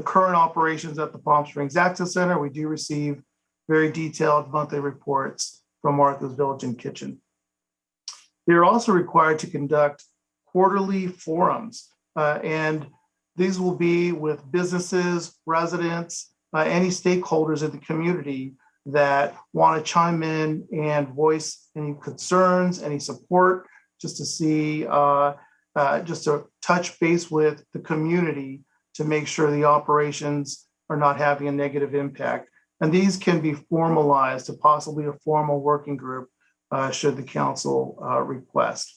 current operations at the Palm Springs Access Center, we do receive very detailed monthly reports from Martha's Village and Kitchen. They're also required to conduct quarterly forums, and these will be with businesses, residents, any stakeholders in the community that want to chime in and voice any concerns, any support, just to see, just to touch base with the community to make sure the operations are not having a negative impact. And these can be formalized to possibly a formal working group should the council request.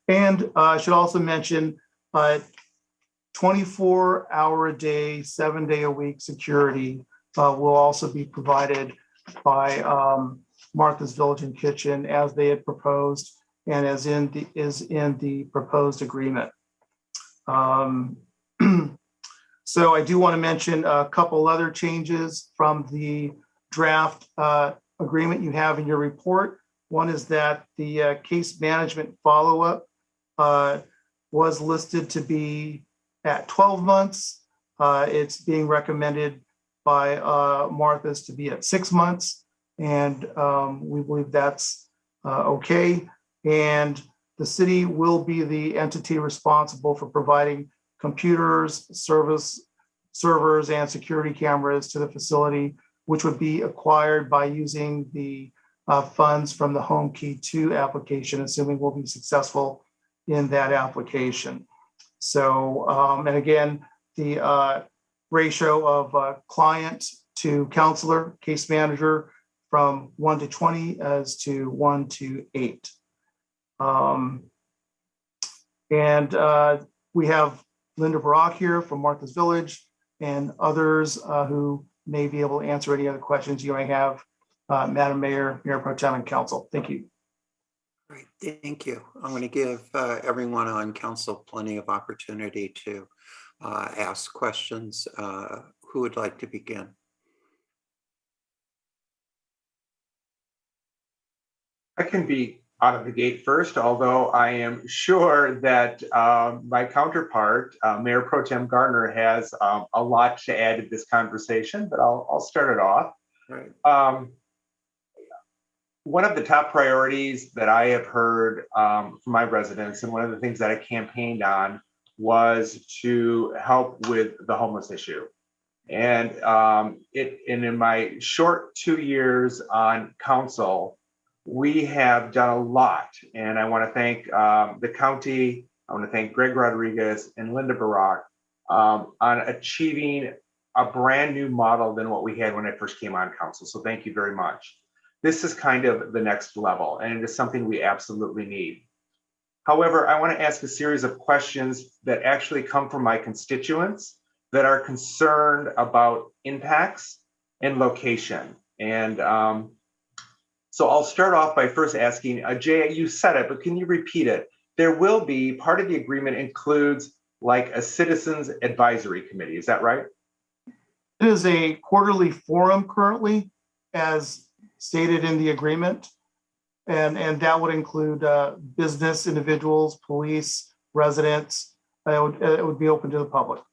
And I should also mention 24-hour-a-day, 7-day-a-week security will also be provided by Martha's Village and Kitchen as they had proposed and as in the proposed agreement. So I do want to mention a couple other changes from the draft agreement you have in your report. One is that the case management follow-up was listed to be at 12 months. It's being recommended by Martha's to be at 6 months, and we believe that's okay. And the city will be the entity responsible for providing computers, servers, and security cameras to the facility, which would be acquired by using the funds from the Home Key 2 application, assuming we'll be successful in that application. So, and again, the ratio of client to counselor, case manager, from 1 to 20 as to 1 to 8. We have Linda Barak here from Martha's Village and others who may be able to answer any other questions you may have, Madam Mayor, Mayor Pro Tem, and Council. Thank you. Great, thank you. I'm going to give everyone on council plenty of opportunity to ask questions. Who would like to begin? I can be out of the gate first, although I am sure that my counterpart, Mayor Pro Tem Gardner, has a lot to add to this conversation, but I'll start it off. Right. One of the top priorities that I have heard from my residents, and one of the things that I campaigned on, was to help with the homeless issue. And in my short 2 years on council, we have done a lot. And I want to thank the county, I want to thank Greg Rodriguez and Linda Barak on achieving a brand new model than what we had when I first came on council. So thank you very much. This is kind of the next level, and it is something we absolutely need. However, I want to ask a series of questions that actually come from my constituents that are concerned about impacts and location. And so I'll start off by first asking, Jay, you said it, but can you repeat it? There will be, part of the agreement includes like a citizens advisory committee, is that right? It is a quarterly forum currently, as stated in the agreement. And that would include business individuals, police, residents. It would be open to the public.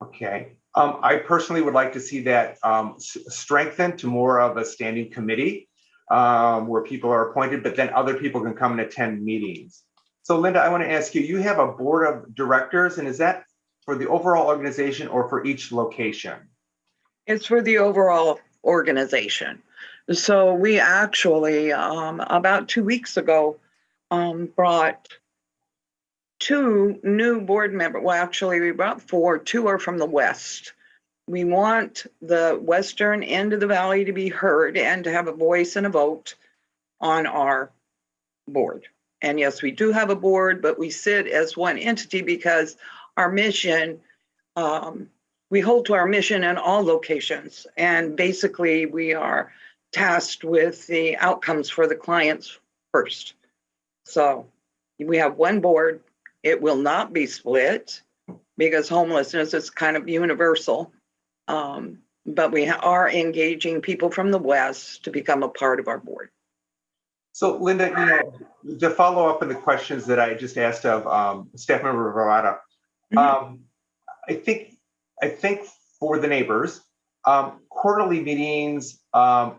Okay. I personally would like to see that strengthened to more of a standing committee where people are appointed, but then other people can come and attend meetings. So Linda, I want to ask you, you have a board of directors, and is that for the overall organization or for each location? It's for the overall organization. So we actually, about 2 weeks ago, brought 2 new board members. Well, actually, we brought 4. 2 are from the West. We want the western end of the valley to be heard and to have a voice and a vote on our board. And yes, we do have a board, but we sit as one entity because our mission, we hold to our mission in all locations. And basically, we are tasked with the outcomes for the clients first. So we have one board. It will not be split because homelessness is kind of universal. But we are engaging people from the West to become a part of our board. So Linda, you know, to follow up on the questions that I just asked of staff member Verada, I think for the neighbors, quarterly meetings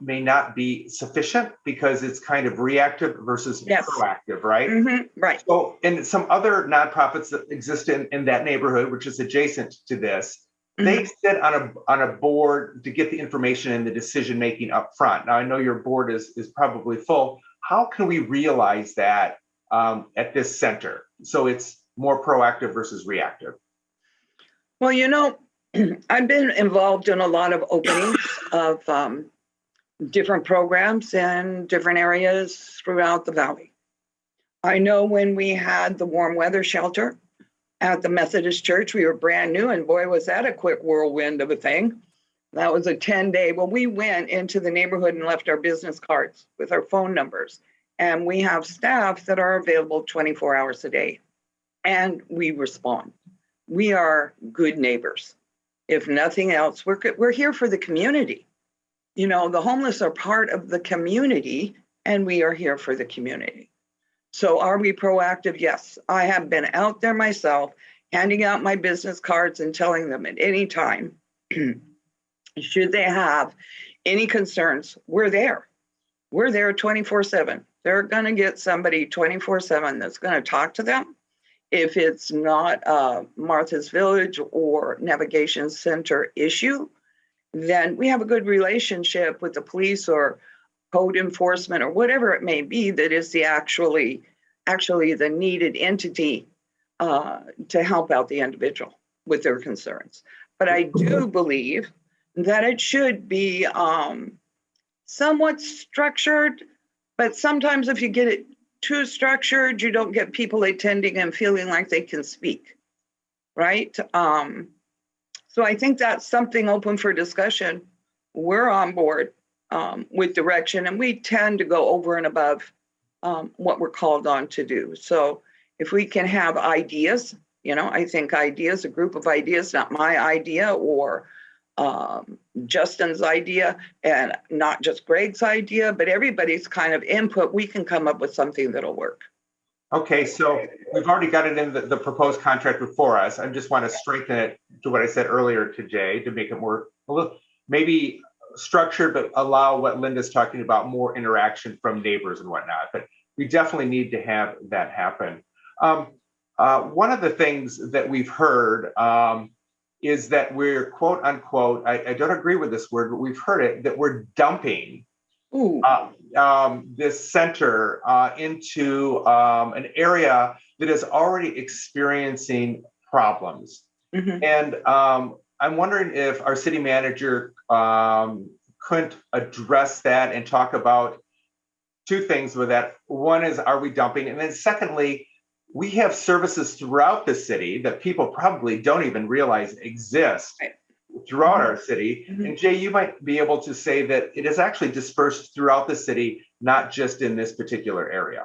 may not be sufficient because it's kind of reactive versus proactive, right? Right. So, and some other nonprofits that exist in that neighborhood, which is adjacent to this, they sit on a board to get the information and the decision making up front. Now, I know your board is probably full. How can we realize that at this center so it's more proactive versus reactive? Well, you know, I've been involved in a lot of openings of different programs in different areas throughout the valley. I know when we had the warm weather shelter at the Methodist Church, we were brand new, and boy, was that a quick whirlwind of a thing. That was a 10-day. Well, we went into the neighborhood and left our business cards with our phone numbers. And we have staff that are available 24 hours a day. And we respond. We are good neighbors. If nothing else, we're here for the community. You know, the homeless are part of the community, and we are here for the community. So are we proactive? Yes. I have been out there myself, handing out my business cards and telling them at any time, should they have any concerns, we're there. We're there 24/7. They're going to get somebody 24/7 that's going to talk to them. If it's not a Martha's Village or Navigation Center issue, then we have a good relationship with the police or code enforcement or whatever it may be that is the actually the needed entity to help out the individual with their concerns. But I do believe that it should be somewhat structured, but sometimes if you get it too structured, you don't get people attending and feeling like they can speak, right? So I think that's something open for discussion. We're on board with direction, and we tend to go over and above what we're called on to do. So if we can have ideas, I think ideas, a group of ideas, not my idea or Justin's idea and not just Greg's idea, but everybody's kind of input, we can come up with something that'll work. Okay, so we've already got it in the proposed contract before us. I just want to strengthen it to what I said earlier to Jay to make it more, a little, maybe structured, but allow what Linda's talking about, more interaction from neighbors and whatnot. But we definitely need to have that happen. One of the things that we've heard is that we're quote unquote, I don't agree with this word, but we've heard it, that we're dumping this center into an area that is already experiencing problems. And I'm wondering if our city manager couldn't address that and talk about two things with that. One is, are we dumping? And then secondly, we have services throughout the city that people probably don't even realize exist throughout our city. And Jay, you might be able to say that it is actually dispersed throughout the city, not just in this particular area.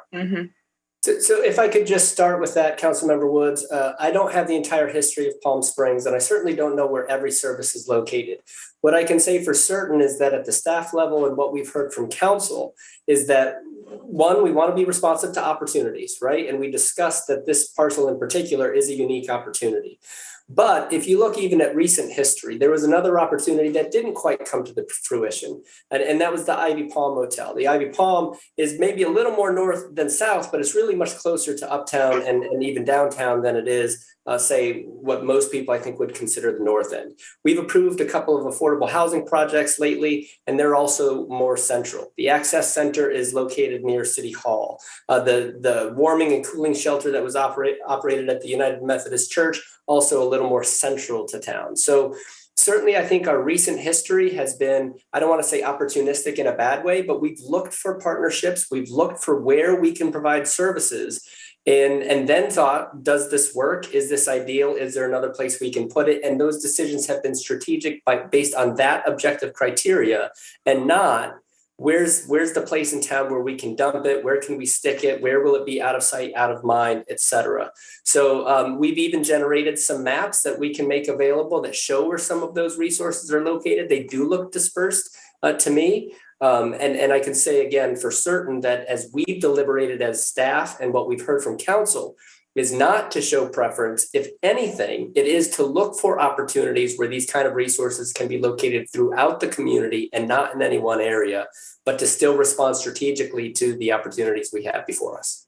So if I could just start with that, Councilmember Woods, I don't have the entire history of Palm Springs, and I certainly don't know where every service is located. What I can say for certain is that at the staff level and what we've heard from council is that, one, we want to be responsive to opportunities, right? And we discussed that this parcel in particular is a unique opportunity. But if you look even at recent history, there was another opportunity that didn't quite come to the fruition, and that was the Ivy Palm Motel. The Ivy Palm is maybe a little more north than south, but it's really much closer to uptown and even downtown than it is, say, what most people I think would consider the north end. We've approved a couple of affordable housing projects lately, and they're also more central. The Access Center is located near City Hall. The warming and cooling shelter that was operated at the United Methodist Church, also a little more central to town. So certainly I think our recent history has been, I don't want to say opportunistic in a bad way, but we've looked for partnerships. We've looked for where we can provide services and then thought, does this work? Is this ideal? Is there another place we can put it? And those decisions have been strategic based on that objective criteria and not where's the place in town where we can dump it? Where can we stick it? Where will it be out of sight, out of mind, et cetera? So we've even generated some maps that we can make available that show where some of those resources are located. They do look dispersed to me. And I can say again for certain that as we've deliberated as staff and what we've heard from council is not to show preference. If anything, it is to look for opportunities where these kind of resources can be located throughout the community and not in any one area, but to still respond strategically to the opportunities we have before us.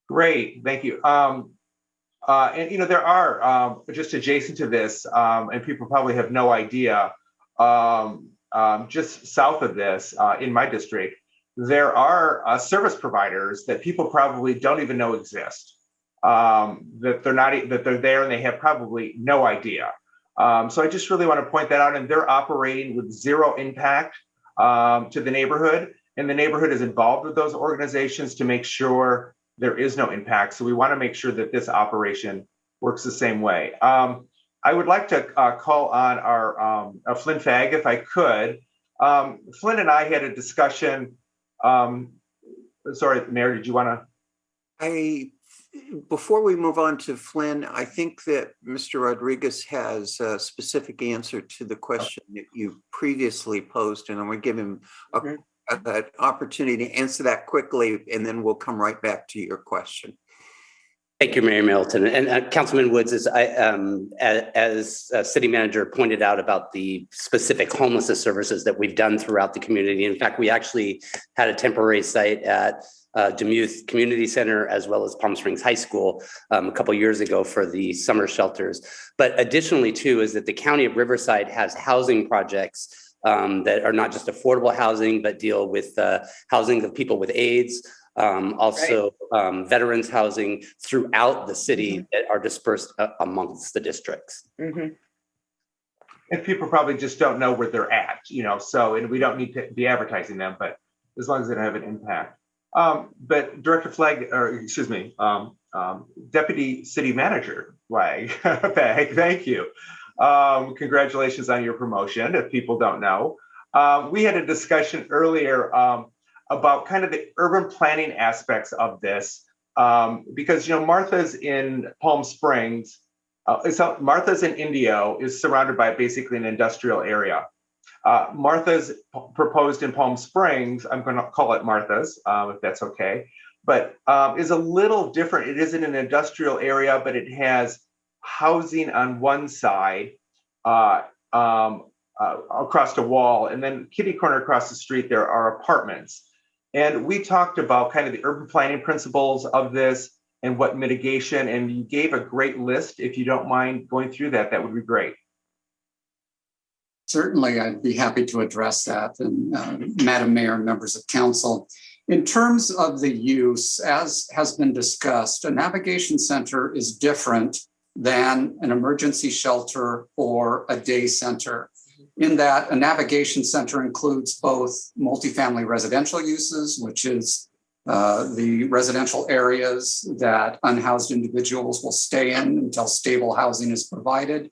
Great, thank you. And there are just adjacent to this, and people probably have no idea, just south of this in my district, there are service providers that people probably don't even know exist, that they're there and they have probably no idea. So I just really want to point that out, and they're operating with zero impact to the neighborhood, and the neighborhood is involved with those organizations to make sure there is no impact. So we want to make sure that this operation works the same way. I would like to call on our Flynn Fagg, if I could. Flynn and I had a discussion. Sorry, Mayor, did you want to? Before we move on to Flynn, I think that Mr. Rodriguez has a specific answer to the question that you previously posed, and I'm going to give him an opportunity to answer that quickly, and then we'll come right back to your question. Thank you, Mayor Middleton. And Councilman Woods, as city manager pointed out about the specific homelessness services that we've done throughout the community. In fact, we actually had a temporary site at Demuth Community Center as well as Palm Springs High School a couple years ago for the summer shelters. But additionally, too, is that the County of Riverside has housing projects that are not just affordable housing, but deal with housing of people with AIDS. Also veterans housing throughout the city that are dispersed amongst the districts. And people probably just don't know where they're at, so, and we don't need to be advertising them, but as long as they don't have an impact. But Director Flagg, or excuse me, Deputy City Manager Flagg, thank you. Congratulations on your promotion, if people don't know. We had a discussion earlier about kind of the urban planning aspects of this. Because, Martha's in Palm Springs, Martha's in Indio is surrounded by basically an industrial area. Martha's proposed in Palm Springs, I'm going to call it Martha's, if that's okay, but is a little different. It isn't an industrial area, but it has housing on one side across the wall, and then kitty corner across the street, there are apartments. And we talked about kind of the urban planning principles of this and what mitigation, and you gave a great list. If you don't mind going through that, that would be great. Certainly, I'd be happy to address that. And Madam Mayor and members of council, in terms of the use, as has been discussed, a navigation center is different than an emergency shelter or a day center, in that a navigation center includes both multifamily residential uses, which is the residential areas that unhoused individuals will stay in until stable housing is provided.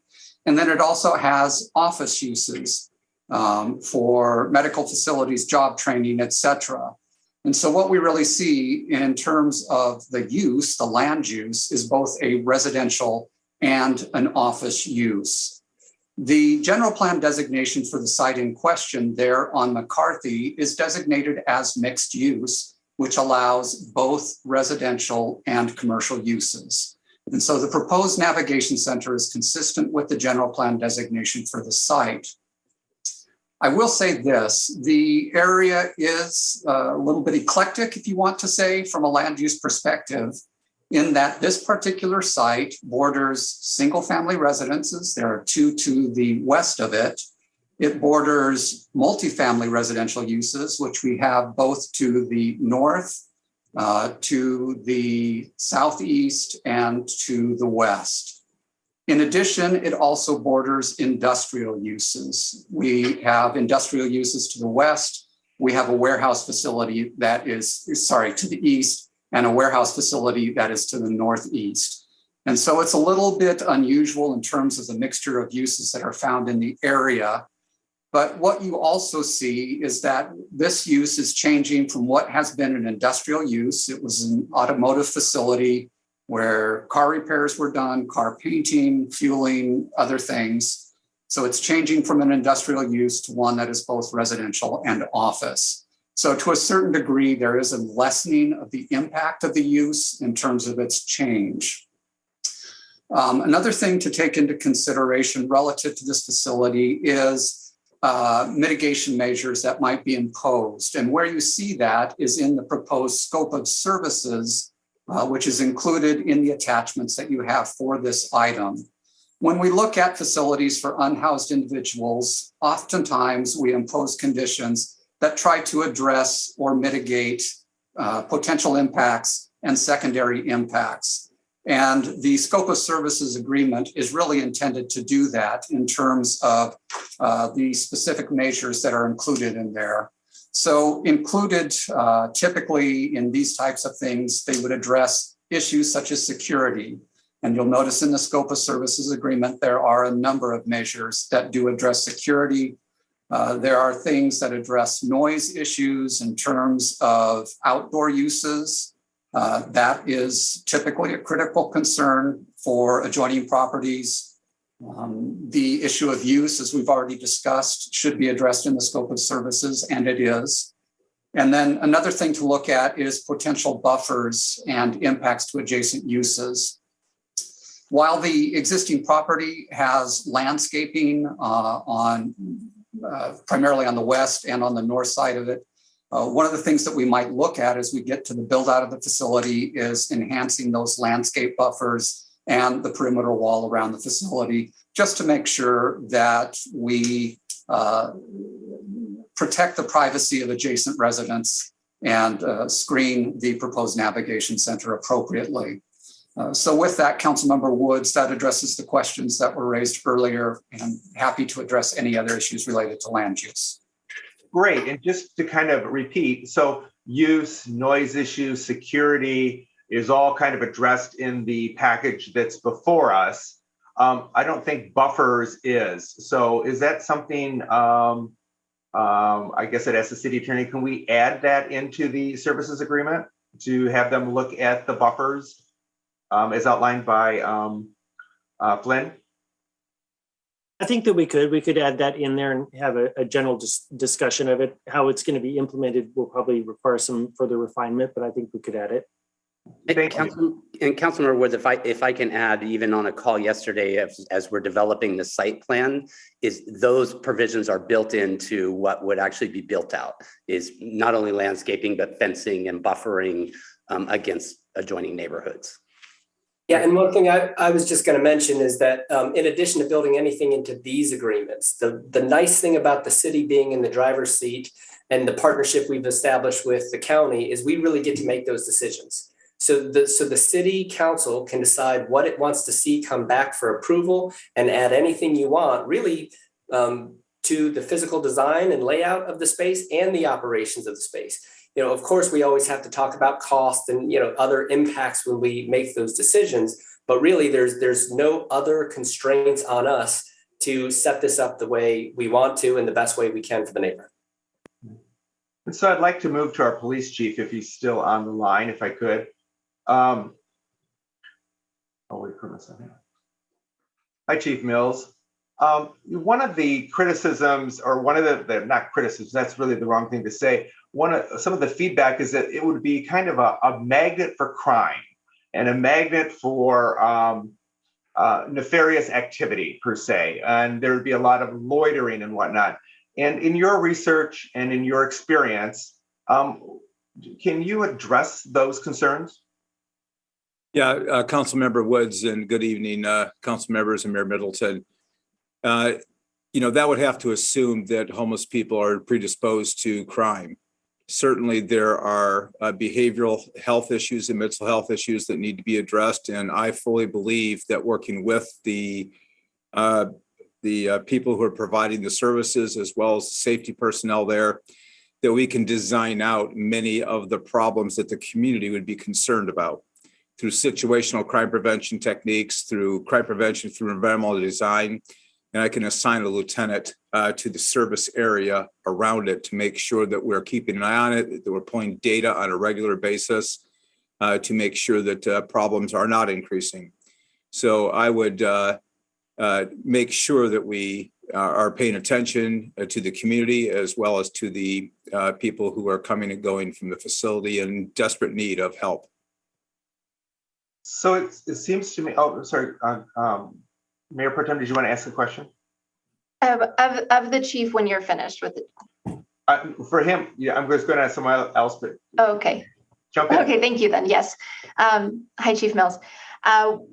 And then it also has office uses for medical facilities, job training, et cetera. And so what we really see in terms of the use, the land use, is both a residential and an office use. The general plan designation for the site in question there on McCarthy is designated as mixed use, which allows both residential and commercial uses. And so the proposed navigation center is consistent with the general plan designation for the site. I will say this, the area is a little bit eclectic, if you want to say, from a land use perspective, in that this particular site borders single family residences. There are two to the west of it. It borders multifamily residential uses, which we have both to the north, to the southeast, and to the west. In addition, it also borders industrial uses. We have industrial uses to the west. We have a warehouse facility that is, to the east, and a warehouse facility that is to the northeast. And so it's a little bit unusual in terms of the mixture of uses that are found in the area. But what you also see is that this use is changing from what has been an industrial use. It was an automotive facility where car repairs were done, car painting, fueling, other things. So it's changing from an industrial use to one that is both residential and office. So to a certain degree, there is a lessening of the impact of the use in terms of its change. Another thing to take into consideration relative to this facility is mitigation measures that might be imposed. And where you see that is in the proposed scope of services, which is included in the attachments that you have for this item. When we look at facilities for unhoused individuals, oftentimes we impose conditions that try to address or mitigate potential impacts and secondary impacts. And the scope of services agreement is really intended to do that in terms of the specific measures that are included in there. So included typically in these types of things, they would address issues such as security. And you'll notice in the scope of services agreement, there are a number of measures that do address security. There are things that address noise issues in terms of outdoor uses. That is typically a critical concern for adjoining properties. The issue of use, as we've already discussed, should be addressed in the scope of services, and it is. And then another thing to look at is potential buffers and impacts to adjacent uses. While the existing property has landscaping primarily on the west and on the north side of it, one of the things that we might look at as we get to the build out of the facility is enhancing those landscape buffers and the perimeter wall around the facility, just to make sure that we protect the privacy of adjacent residents and screen the proposed navigation center appropriately. So with that, Councilmember Woods, that addresses the questions that were raised earlier, and happy to address any other issues related to land use. Great. And just to kind of repeat, so use, noise issues, security is all kind of addressed in the package that's before us. I don't think buffers is. So is that something I guess I'd ask the city attorney, can we add that into the services agreement to have them look at the buffers as outlined by Flynn? I think that we could add that in there and have a general discussion of it. How it's going to be implemented will probably require some further refinement, but I think we could add it. And Councilmember Woods, if I can add, even on a call yesterday, as we're developing the site plan, is those provisions are built into what would actually be built out, is not only landscaping, but fencing and buffering against adjoining neighborhoods. Yeah, and one thing I was just going to mention is that in addition to building anything into these agreements, the nice thing about the city being in the driver's seat and the partnership we've established with the county is we really get to make those decisions. So the city council can decide what it wants to see come back for approval and add anything you want, really, to the physical design and layout of the space and the operations of the space. You know, of course, we always have to talk about cost and, you know, other impacts when we make those decisions, but really there's no other constraints on us to set this up the way we want to and the best way we can for the neighborhood. And so I'd like to move to our police chief if he's still on the line, if I could. I'll wait for a second. Hi, Chief Mills. One of the criticisms, or one of the not criticisms, that's really the wrong thing to say. Some of the feedback is that it would be kind of a magnet for crime and a magnet for nefarious activity per se, and there would be a lot of loitering and whatnot. And in your research and in your experience, can you address those concerns? Yeah, Councilmember Woods, and good evening, council members and Mayor Middleton. That would have to assume that homeless people are predisposed to crime. Certainly, there are behavioral health issues and mental health issues that need to be addressed, and I fully believe that working with the people who are providing the services, as well as safety personnel there, that we can design out many of the problems that the community would be concerned about through situational crime prevention techniques, through crime prevention, through environmental design. And I can assign a lieutenant to the service area around it to make sure that we're keeping an eye on it, that we're pulling data on a regular basis to make sure that problems are not increasing. So I would make sure that we are paying attention to the community as well as to the people who are coming and going from the facility in desperate need of help. So it seems to me, sorry, Mayor Pro Tem, did you want to ask a question? Of the chief when you're finished with it. For him, yeah, I'm just going to ask someone else, but. Oh, okay. Jump in. Okay, thank you then, yes. Hi, Chief Mills. So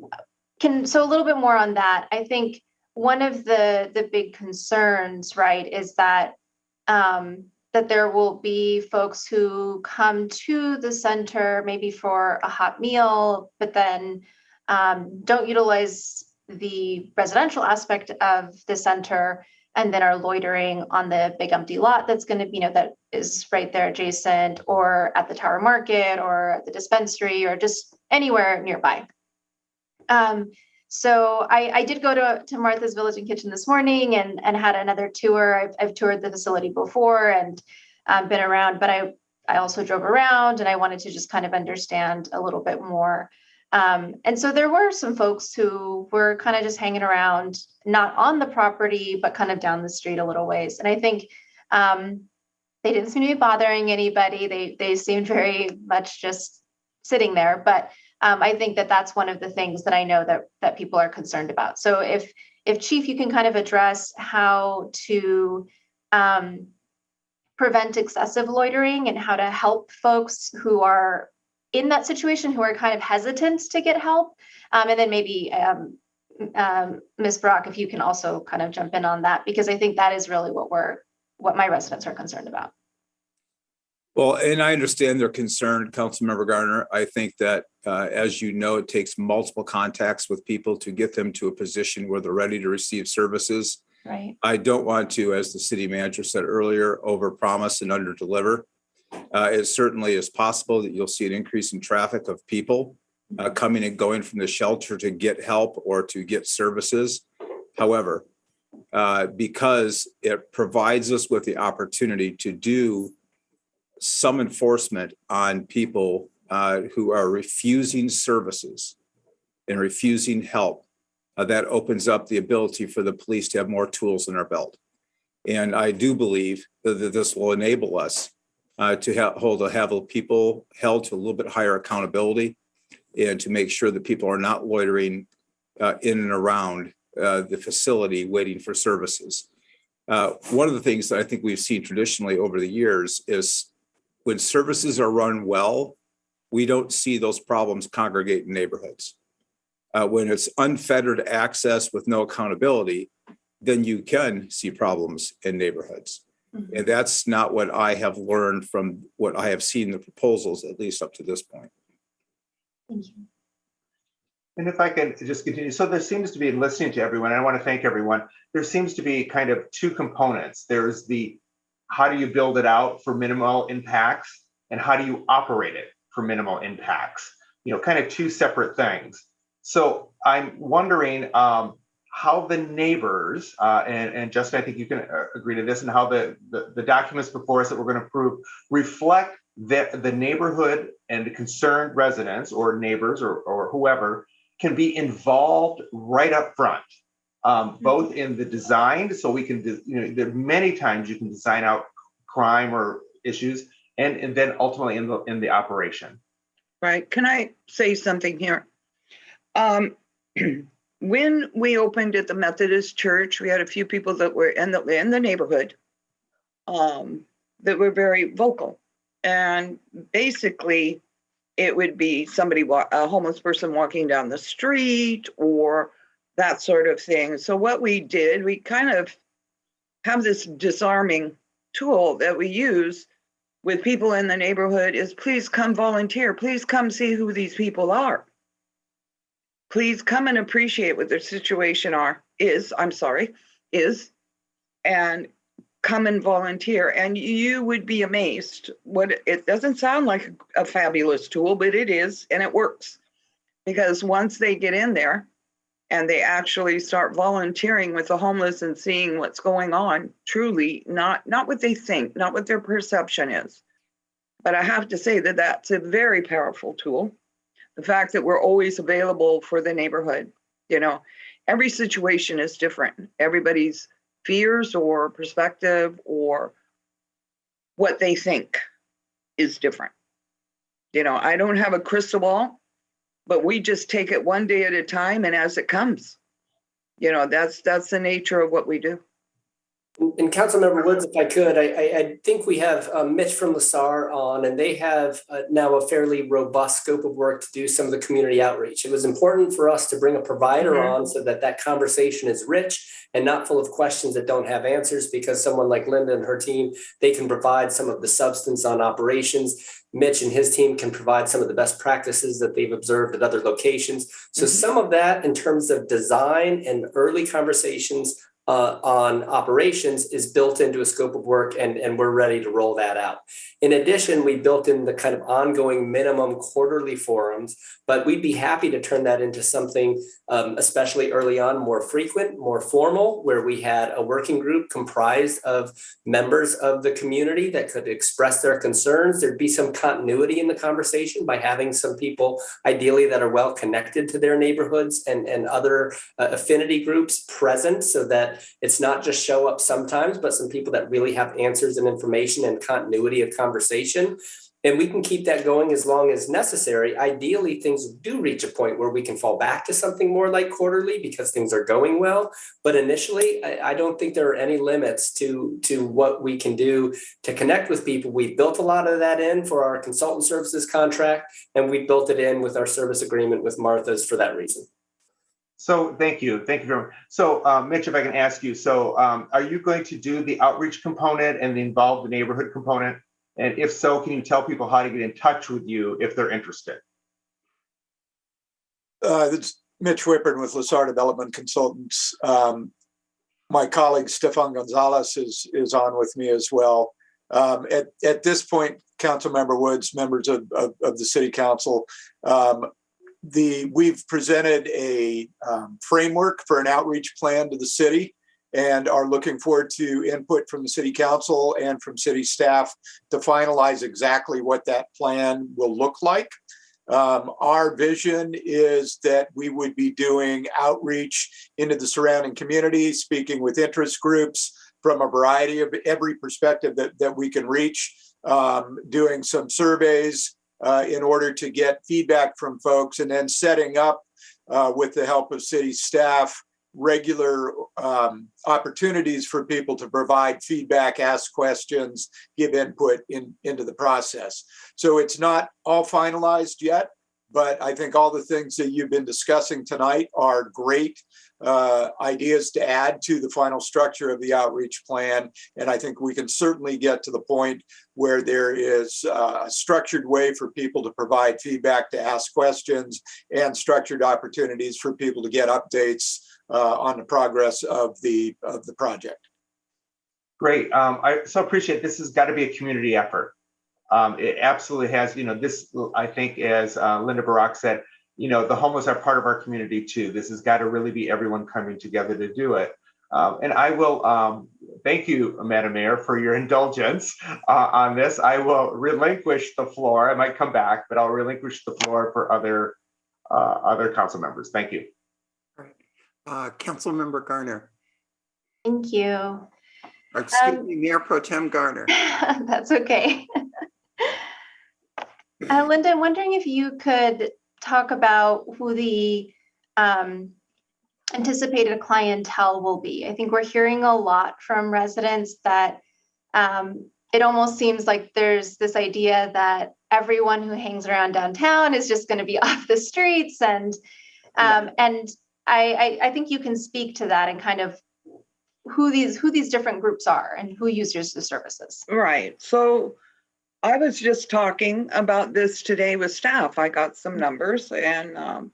a little bit more on that. I think one of the big concerns, right, is that that there will be folks who come to the center maybe for a hot meal, but then don't utilize the residential aspect of the center and then are loitering on the big empty lot that's going to be, that is right there adjacent, or at the Tower Market or at the dispensary or just anywhere nearby. So I did go to Martha's Village and Kitchen this morning and had another tour. I've toured the facility before and been around, but I also drove around and I wanted to just kind of understand a little bit more. And so there were some folks who were kind of just hanging around, not on the property, but kind of down the street a little ways. And I think they didn't seem to be bothering anybody. They seemed very much just sitting there. But I think that's one of the things that I know that people are concerned about. So if Chief, you can kind of address how to prevent excessive loitering and how to help folks who are in that situation, who are kind of hesitant to get help. And then maybe Ms. Brock, if you can also kind of jump in on that, because I think that is really what my residents are concerned about. Well, and I understand their concern, Councilmember Garner. I think that, as you know, it takes multiple contacts with people to get them to a position where they're ready to receive services. Right. I don't want to, as the city manager said earlier, overpromise and underdeliver. It certainly is possible that you'll see an increase in traffic of people coming and going from the shelter to get help or to get services. However, because it provides us with the opportunity to do some enforcement on people who are refusing services and refusing help. That opens up the ability for the police to have more tools in our belt. And I do believe that this will enable us to have people held to a little bit higher accountability and to make sure that people are not loitering in and around the facility waiting for services. One of the things that I think we've seen traditionally over the years is when services are run well, we don't see those problems congregate in neighborhoods. When it's unfettered access with no accountability, then you can see problems in neighborhoods. Mm-hmm. And that's not what I have learned from what I have seen in the proposals, at least up to this point. Thank you. And if I can just continue, so there seems to be, in listening to everyone, and I want to thank everyone, there seems to be kind of two components. There's the, how do you build it out for minimal impacts, and how do you operate it for minimal impacts? You know, kind of two separate things. So I'm wondering how the neighbors, and Justin, I think you can agree to this, and how the documents before us that we're going to approve reflect that the neighborhood and the concerned residents or neighbors or whoever can be involved right up front, both in the design, so we can, there are many times you can design out crime or issues, and then ultimately in the operation. Right. Can I say something here? When we opened at the Methodist Church, we had a few people that were in the neighborhood that were very vocal. And basically, it would be somebody, a homeless person walking down the street or that sort of thing. So what we did, we kind of have this disarming tool that we use with people in the neighborhood is please come volunteer. Please come see who these people are. Please come and appreciate what their situation is, and come and volunteer. And you would be amazed. It doesn't sound like a fabulous tool, but it is, and it works. Because once they get in there and they actually start volunteering with the homeless and seeing what's going on, truly, not what they think, not what their perception is. But I have to say that that's a very powerful tool. The fact that we're always available for the neighborhood, every situation is different. Everybody's fears or perspective or what they think is different. I don't have a crystal ball, but we just take it one day at a time and as it comes. That's the nature of what we do. And Councilmember Woods, if I could, I think we have Mitch from LaSar on, and they have now a fairly robust scope of work to do some of the community outreach. It was important for us to bring a provider on so that conversation is rich and not full of questions that don't have answers, because someone like Linda and her team, they can provide some of the substance on operations. Mitch and his team can provide some of the best practices that they've observed at other locations. So some of that in terms of design and early conversations on operations is built into a scope of work, and we're ready to roll that out. In addition, we built in the kind of ongoing minimum quarterly forums, but we'd be happy to turn that into something, especially early on, more frequent, more formal, where we had a working group comprised of members of the community that could express their concerns. There'd be some continuity in the conversation by having some people, ideally, that are well connected to their neighborhoods and other affinity groups present, so that it's not just show up sometimes, but some people that really have answers and information and continuity of conversation. And we can keep that going as long as necessary. Ideally, things do reach a point where we can fall back to something more like quarterly because things are going well. But initially, I don't think there are any limits to what we can do to connect with people. We built a lot of that in for our consultant services contract, and we built it in with our service agreement with Martha's for that reason. So thank you very much. So Mitch, if I can ask you, so are you going to do the outreach component and involve the neighborhood component? And if so, can you tell people how to get in touch with you if they're interested? It's Mitch Whippern with LaSar Development Consultants. My colleague Stefan Gonzalez is on with me as well. At this point, Councilmember Woods, members of the City Council, we've presented a framework for an outreach plan to the city. and are looking forward to input from the city council and from city staff to finalize exactly what that plan will look like. Our vision is that we would be doing outreach into the surrounding community, speaking with interest groups from a variety of every perspective that we can reach, doing some surveys in order to get feedback from folks, and then setting up with the help of city staff regular opportunities for people to provide feedback, ask questions, give input into the process. So it's not all finalized yet, but I think all the things that you've been discussing tonight are great ideas to add to the final structure of the outreach plan. And I think we can certainly get to the point where there is a structured way for people to provide feedback, to ask questions, and structured opportunities for people to get updates on the progress of the project. Great. I so appreciate this has got to be a community effort. It absolutely has. This, I think, as Linda Barak said, the homeless are part of our community too. This has got to really be everyone coming together to do it. And I will thank you, Madam Mayor, for your indulgence on this. I will relinquish the floor. I might come back, but I'll relinquish the floor for other council members. Thank you. Councilmember Garner. Thank you. Excuse me, Mayor Pro Tem Garner. That's okay. Linda, I'm wondering if you could talk about who the anticipated clientele will be. I think we're hearing a lot from residents that it almost seems like there's this idea that everyone who hangs around downtown is just going to be off the streets, and I think you can speak to that and kind of who these different groups are and who uses the services. Right. So I was just talking about this today with staff. I got some numbers, and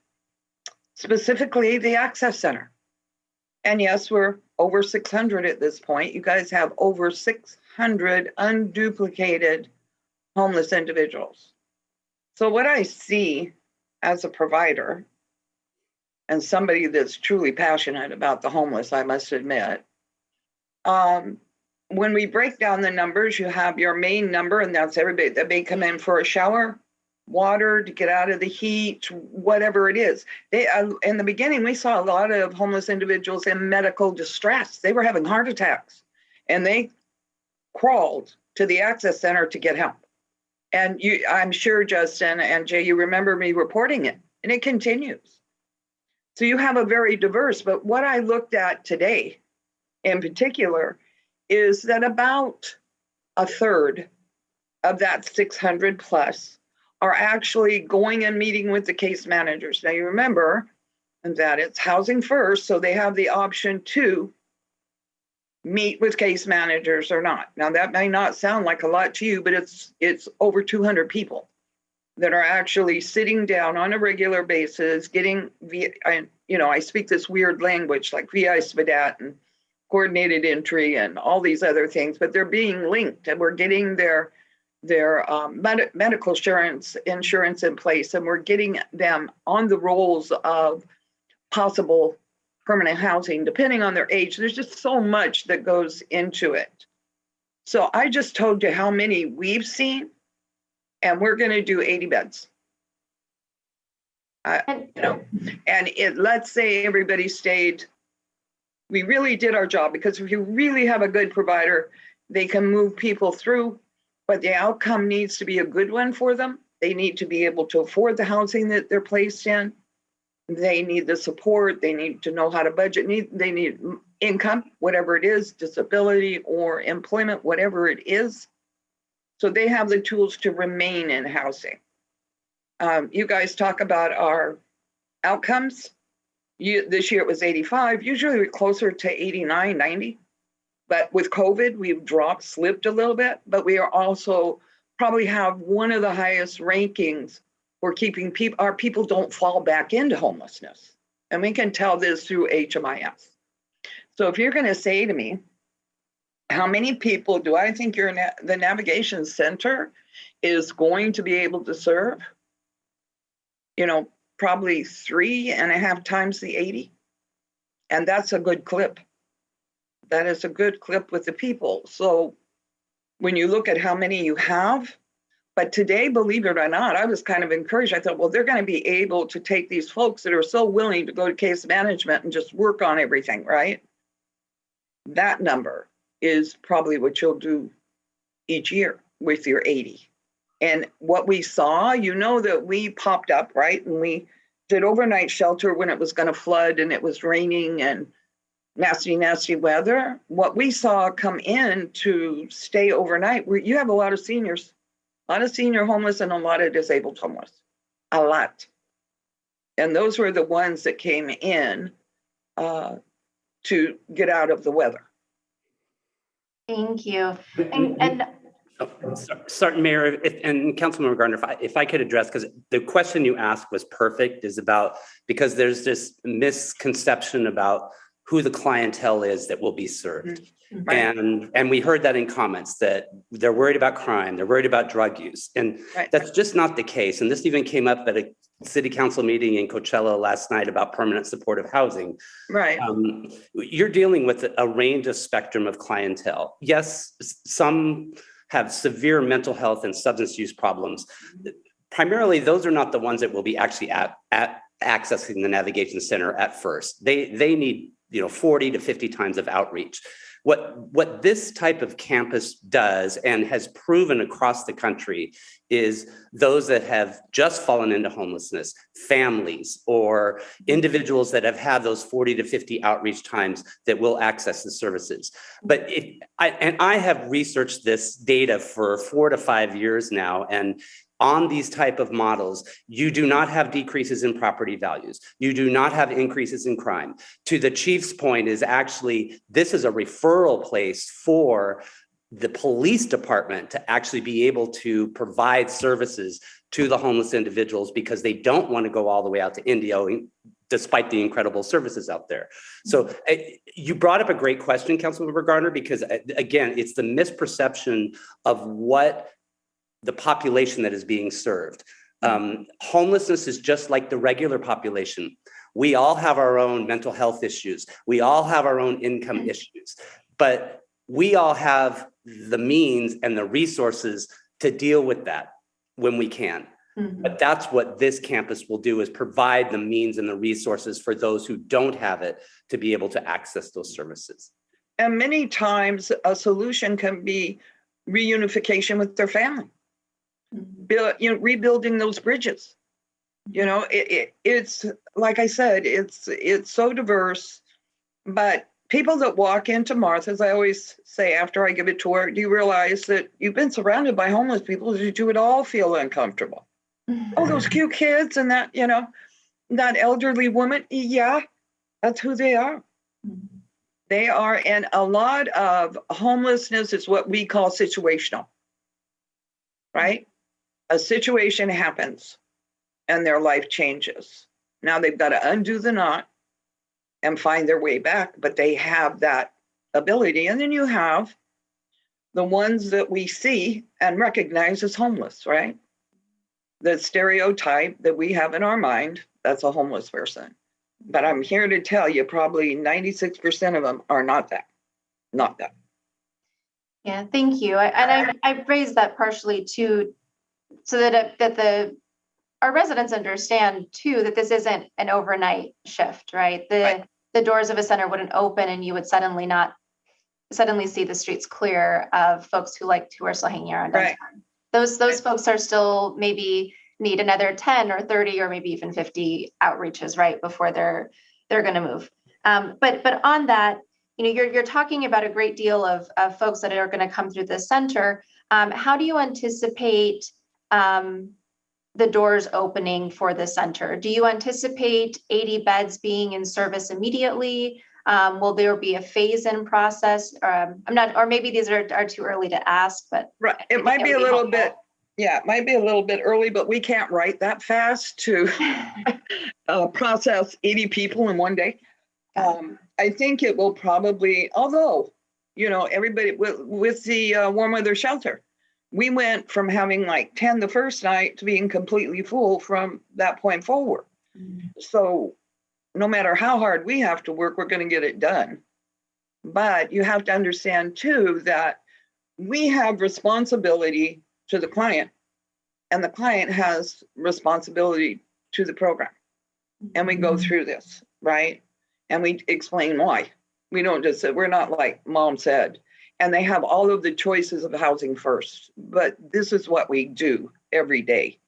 specifically the Access Center. And yes, we're over 600 at this point. You guys have over 600 unduplicated homeless individuals. So what I see as a provider and somebody that's truly passionate about the homeless, I must admit, when we break down the numbers, you have your main number, and that's everybody that may come in for a shower, water, to get out of the heat, whatever it is. They in the beginning, we saw a lot of homeless individuals in medical distress. They were having heart attacks, and they crawled to the Access Center to get help. And I'm sure, Justin and Jay, you remember me reporting it, and it continues. So you have a very diverse, but what I looked at today in particular is that about a third of that 600 plus are actually going and meeting with the case managers. Now you remember that it's housing first, so they have the option to meet with case managers or not. Now that may not sound like a lot to you, but it's over 200 people that are actually sitting down on a regular basis, getting I speak this weird language like VI SPDAT and coordinated entry and all these other things, but they're being linked, and we're getting their medical insurance in place, and we're getting them on the rolls of possible permanent housing, depending on their age. There's just so much that goes into it. So I just told you how many we've seen, and we're going to do 80 beds. And let's say everybody stayed. We really did our job, because if you really have a good provider, they can move people through, but the outcome needs to be a good one for them. They need to be able to afford the housing that they're placed in. They need the support. They need to know how to budget. They need income, whatever it is, disability or employment, whatever it is. So they have the tools to remain in housing. You guys talk about our outcomes. This year it was 85. Usually we're closer to 89, 90. But with COVID, we've slipped a little bit. But we are also probably have one of the highest rankings for keeping our people don't fall back into homelessness. And we can tell this through HMIS. So if you're going to say to me, how many people do I think the Navigation Center is going to be able to serve? Probably 3.5 times the 80. And that's a good clip. That is a good clip with the people. So when you look at how many you have, but today, believe it or not, I was kind of encouraged. I thought, well, they're going to be able to take these folks that are so willing to go to case management and just work on everything, right? That number is probably what you'll do each year with your 80. And what we saw, you know, that we popped up, right? And we did overnight shelter when it was going to flood and it was raining and nasty, nasty weather. What we saw come in to stay overnight, where you have a lot of seniors, a lot of senior homeless and a lot of disabled homeless, a lot. And those were the ones that came in to get out of the weather. Thank you. And Sorry, Mayor, and Councilmember Gardner, if I could address, because the question you asked was perfect, is about, because there's this misconception about who the clientele is that will be served. Right. And we heard that in comments, that they're worried about crime, they're worried about drug use. And that's just not the case. And this even came up at a city council meeting in Coachella last night about permanent supportive housing. Right. You're dealing with a range of spectrum of clientele. Yes, some have severe mental health and substance use problems. Primarily, those are not the ones that will be actually at accessing the navigation center at first. They need 40 to 50 times of outreach. What this type of campus does and has proven across the country is those that have just fallen into homelessness, families or individuals that have had those 40 to 50 outreach times that will access the services. But I have researched this data for 4 to 5 years now, and on these type of models, you do not have decreases in property values. You do not have increases in crime. To the chief's point is actually, this is a referral place for the police department to actually be able to provide services to the homeless individuals because they don't want to go all the way out to Indio despite the incredible services out there. So you brought up a great question, Councilmember Gardner, because again, it's the misperception of what the population that is being served. Homelessness is just like the regular population. We all have our own mental health issues. We all have our own income issues, but we all have the means and the resources to deal with that when we can. But that's what this campus will do, is provide the means and the resources for those who don't have it to be able to access those services. And many times a solution can be reunification with their family. Rebuilding those bridges. It's like I said, it's so diverse. But people that walk into Martha's, I always say after I give a tour, do you realize that you've been surrounded by homeless people that you would all feel uncomfortable? Oh, those cute kids and that, that elderly woman. Yeah, that's who they are. They are, and a lot of homelessness is what we call situational, right? A situation happens and their life changes. Now they've got to undo the knot and find their way back, but they have that ability. And then you have the ones that we see and recognize as homeless, right? The stereotype that we have in our mind, that's a homeless person. But I'm here to tell you, probably 96% of them are not that. Not that. Yeah, thank you. I raised that partially too, so that our residents understand too that this isn't an overnight shift, right? The doors of a center wouldn't open and you would suddenly see the streets clear of folks who are still hanging around downtown. Those folks are still maybe need another 10 or 30 or maybe even 50 outreaches, right, before they're going to move. But on that, you're talking about a great deal of folks that are going to come through the center. How do you anticipate the doors opening for the center? Do you anticipate 80 beds being in service immediately? Will there be a phase-in process? Or maybe these are too early to ask, but right. It might be a little bit. Yeah, it might be a little bit early, but we can't write that fast to process 80 people in one day. I think it will probably, although, everybody with the warm weather shelter, we went from having like 10 the first night to being completely full from that point forward. So no matter how hard we have to work, we're going to get it done. But you have to understand too that we have responsibility to the client, and the client has responsibility to the program. And we go through this, right? And we explain why. We don't just say, we're not like mom said, and they have all of the choices of housing first, but this is what we do every day.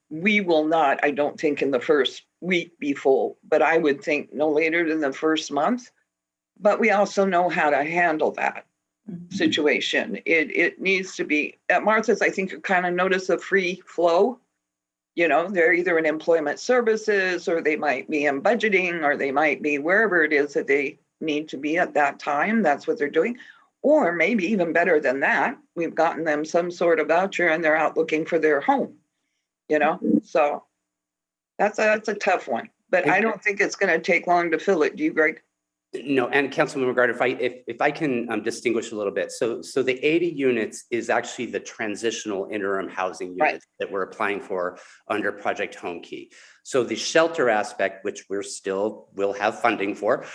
We will not, I don't think, in the first week be full, but I would think no later than the first month. But we also know how to handle that situation. It needs to be, at Martha's, I think you kind of notice a free flow. You know, they're either in employment services, or they might be in budgeting, or they might be wherever it is that they need to be at that time. That's what they're doing. Or maybe even better than that, we've gotten them some sort of voucher and they're out looking for their home, you know? So that's a tough one, but I don't think it's going to take long to fill it. Do you, Greg? No, and Councilman Gardner, if I can distinguish a little bit. So the 80 units is actually the transitional interim housing units that we're applying for under Project Home Key. So the shelter aspect, which will have funding for,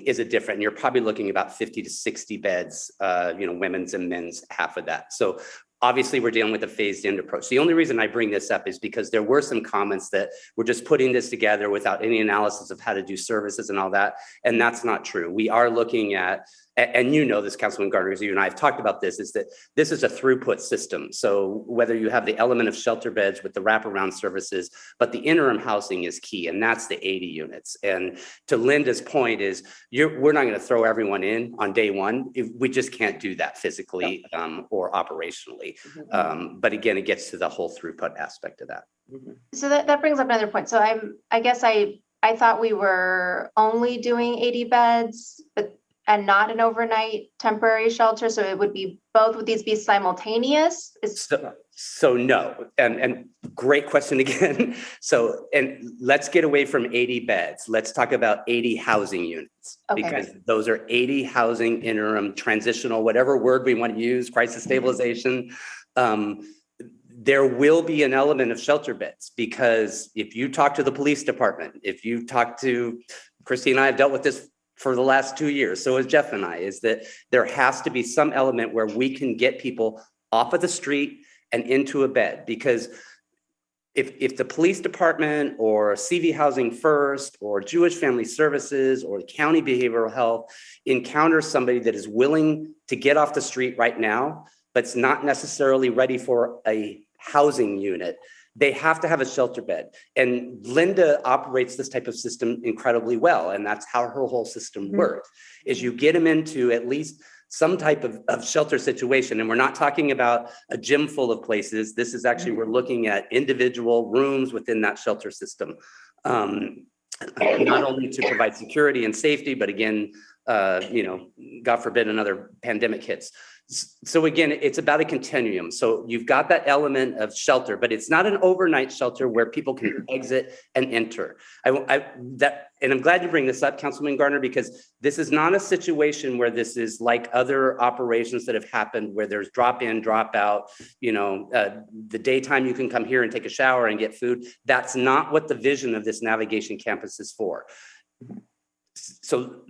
is a different, and you're probably looking about 50 to 60 beds, women's and men's, half of that. So obviously, we're dealing with a phased-in approach. The only reason I bring this up is because there were some comments that we're just putting this together without any analysis of how to do services and all that, and that's not true. We are looking at, and you know this, Councilman Gardner, as you and I have talked about this, is that this is a throughput system. So whether you have the element of shelter beds with the wraparound services, but the interim housing is key, and that's the 80 units. And to Linda's point is, we're not going to throw everyone in on day one. We just can't do that physically or operationally. But again, it gets to the whole throughput aspect of that. So that brings up another point. So I guess I thought we were only doing 80 beds, and not an overnight temporary shelter. So it would be both. Would these be simultaneous? So no, and great question again. So, and let's get away from 80 beds. Let's talk about 80 housing units, because those are 80 housing interim, transitional, whatever word we want to use, crisis stabilization. There will be an element of shelter beds, because if you talk to the police department, if you talk to, Christy and I have dealt with this for the last 2 years, so has Jeff and I, is that there has to be some element where we can get people off of the street and into a bed. Because if the police department or CV Housing First or Jewish Family Services or County Behavioral Health encounters somebody that is willing to get off the street right now, but's not necessarily ready for a housing unit, they have to have a shelter bed. And Linda operates this type of system incredibly well. And that's how her whole system works, is you get them into at least some type of shelter situation. And we're not talking about a gym full of places. This is actually, we're looking at individual rooms within that shelter system, not only to provide security and safety, but again, God forbid another pandemic hits. So again, it's about a continuum. So you've got that element of shelter, but it's not an overnight shelter where people can exit and enter. And I'm glad you bring this up, Councilman Gardner, because this is not a situation where this is like other operations that have happened where there's drop in, drop out, the daytime you can come here and take a shower and get food. That's not what the vision of this navigation campus is for. So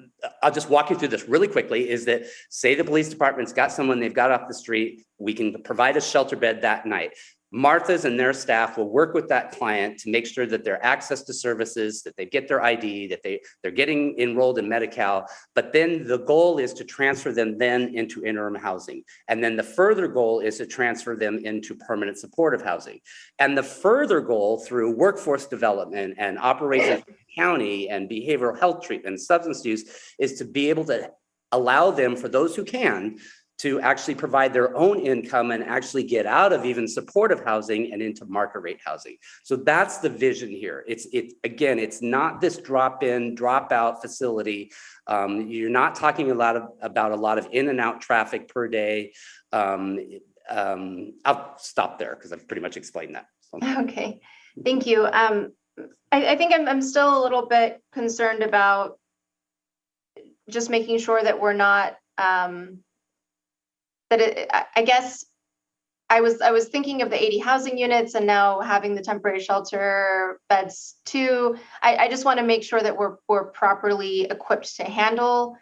I'll just walk you through this really quickly, is that say the police department's got someone they've got off the street, we can provide a shelter bed that night. Martha's and their staff will work with that client to make sure that their access to services, that they get their ID, that they're getting enrolled in Medi-Cal. But then the goal is to transfer them then into interim housing. And then the further goal is to transfer them into permanent supportive housing. And the further goal through workforce development and operations of the county and behavioral health treatment and substance use is to be able to allow them, for those who can, to actually provide their own income and actually get out of even supportive housing and into market rate housing. So that's the vision here. It's not this drop in, drop out facility. You're not talking about a lot of in and out traffic per day. I'll stop there because I've pretty much explained that. So. Okay, thank you. I think I'm still a little bit concerned about just making sure that we're not, I guess I was thinking of the 80 housing units and now having the temporary shelter beds too. I just want to make sure that we're properly equipped to handle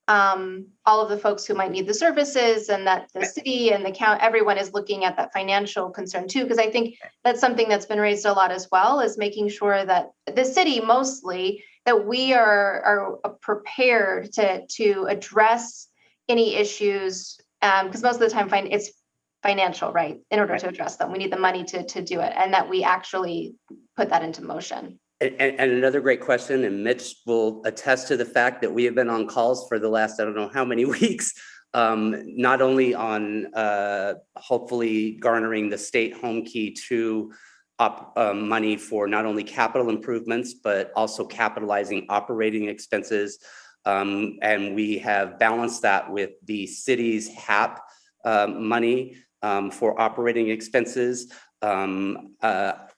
all of the folks who might need the services, and that the city and the county, everyone is looking at that financial concern too. Because I think that's something that's been raised a lot as well, is making sure that the city mostly, that we are prepared to address any issues, because most of the time it's financial, right? In order to address them, we need the money to do it, and that we actually put that into motion. And another great question, and Mitch will attest to the fact that we have been on calls for the last, I don't know how many weeks, not only on hopefully garnering the state home key to money for not only capital improvements, but also capitalizing operating expenses. And we have balanced that with the city's HAP money for operating expenses.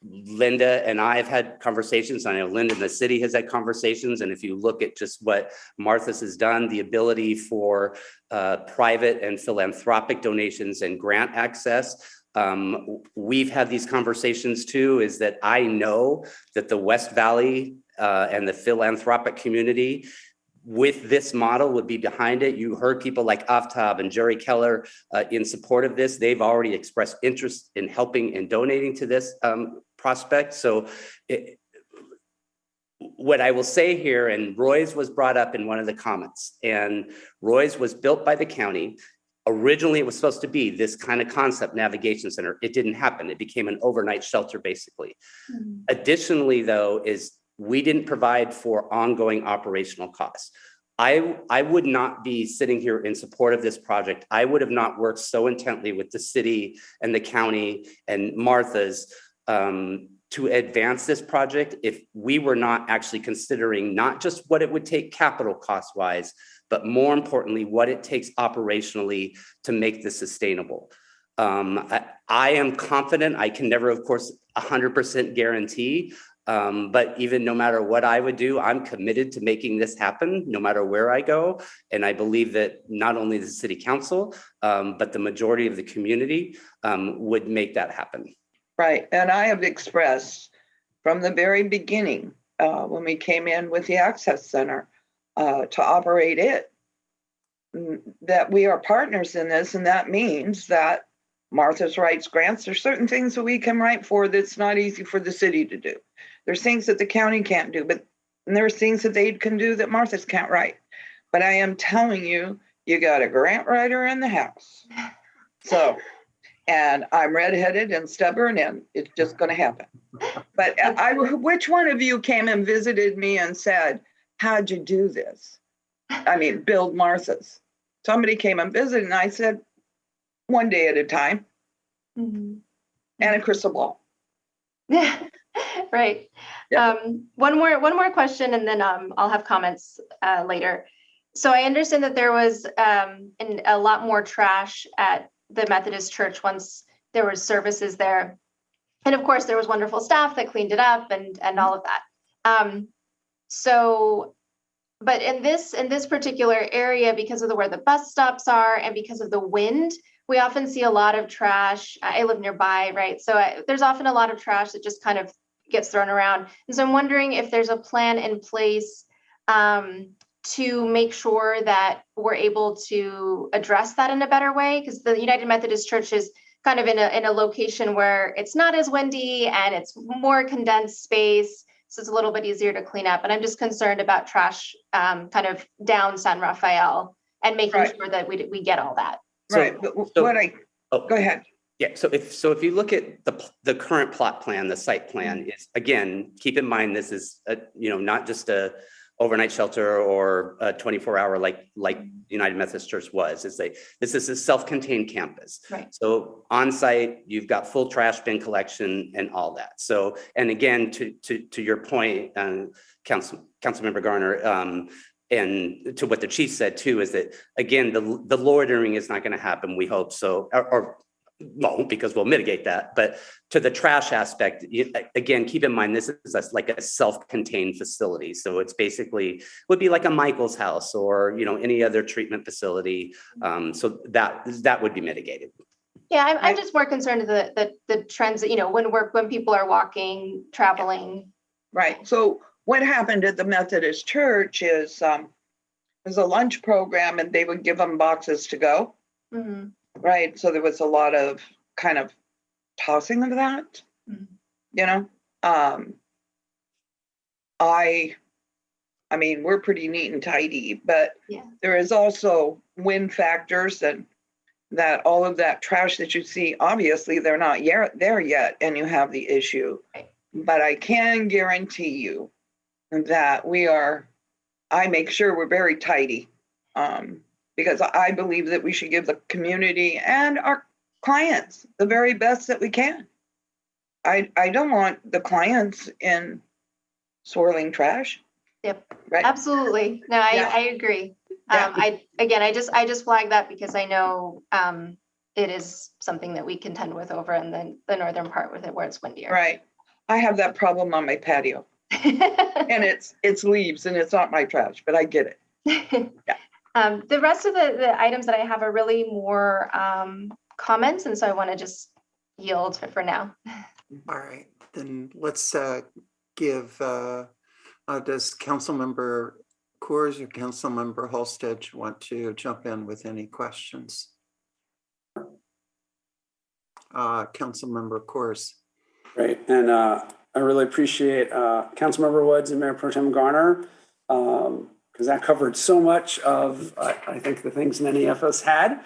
Linda and I have had conversations. I know Linda and the city has had conversations. And if you look at just what Martha's has done, the ability for private and philanthropic donations and grant access, we've had these conversations too, is that I know that the West Valley and the philanthropic community with this model would be behind it. You heard people like Aftab and Jerry Keller in support of this. They've already expressed interest in helping and donating to this prospect. So what I will say here, and Roy's was brought up in one of the comments, and Roy's was built by the county. Originally, it was supposed to be this kind of concept navigation center. It didn't happen. It became an overnight shelter, basically. Mm-hmm. Additionally, though, is we didn't provide for ongoing operational costs. I would not be sitting here in support of this project. I would have not worked so intently with the city and the county and Martha's to advance this project if we were not actually considering not just what it would take capital cost wise, but more importantly, what it takes operationally to make this sustainable. I am confident. I can never, of course, 100% guarantee, but even no matter what I would do, I'm committed to making this happen no matter where I go. And I believe that not only the city council, but the majority of the community would make that happen. Right. And I have expressed from the very beginning, when we came in with the Access Center to operate it, that we are partners in this. And that means that Martha's writes grants. There's certain things that we can write for that's not easy for the city to do. There's things that the county can't do, but there's things that they can do that Martha's can't write. But I am telling you, you got a grant writer in the house. So, and I'm redheaded and stubborn, and it's just going to happen. But which one of you came and visited me and said, how'd you do this? I mean, build Martha's. Somebody came and visited, and I said, one day at a time. Mm-hmm. And a crystal ball. Right. Yeah. One more question, and then I'll have comments later. So I understand that there was a lot more trash at the Methodist Church once there was services there, and of course there was wonderful staff that cleaned it up and all of that. But in this particular area, because of where the bus stops are and because of the wind, we often see a lot of trash. I live nearby, right? So there's often a lot of trash that just kind of gets thrown around. And so I'm wondering if there's a plan in place to make sure that we're able to address that in a better way, because the United Methodist Church is kind of in a location where it's not as windy and it's more condensed space. So it's a little bit easier to clean up. And I'm just concerned about trash kind of down San Rafael and making sure that we get all that. Right. But go ahead. Yeah. So if you look at the current plot plan, the site plan is, again, keep in mind, this is not just a overnight shelter or a 24-hour like United Methodist Church was. This is a self-contained campus. Right. So on site, you've got full trash bin collection and all that. So, and again, to your point, Councilmember Garner, and to what the chief said too, is that again, the loitering is not going to happen. We hope so, or won't, because we'll mitigate that. But to the trash aspect, again, keep in mind, this is like a self-contained facility. So it's basically would be like a Michael's house or, any other treatment facility. So that would be mitigated. Yeah, I'm just more concerned the trends that, when people are walking, traveling. Right. So what happened at the Methodist Church is was a lunch program and they would give them boxes to go. Mm-hmm. Right. So there was a lot of kind of tossing of that, you know. I mean, we're pretty neat and tidy, but there is also wind factors and that all of that trash that you see, obviously they're not there yet and you have the issue. But I can guarantee you that I make sure we're very tidy because I believe that we should give the community and our clients the very best that we can. I don't want the clients in swirling trash. Yep. Right. Absolutely. No, I agree. I just flagged that because I know it is something that we contend with over in the northern part with it where it's windier. Right. I have that problem on my patio. And it's leaves and it's not my trash, but I get it. The rest of the items that I have are really more comments, and so I want to just yield for now. All right, then let's give, does Councilmember Coors or Councilmember Holsted want to jump in with any questions? Councilmember Coors. Great, and I really appreciate Councilmember Woods and Mayor Pro Tem Garner, because that covered so much of, I think, the things many of us had.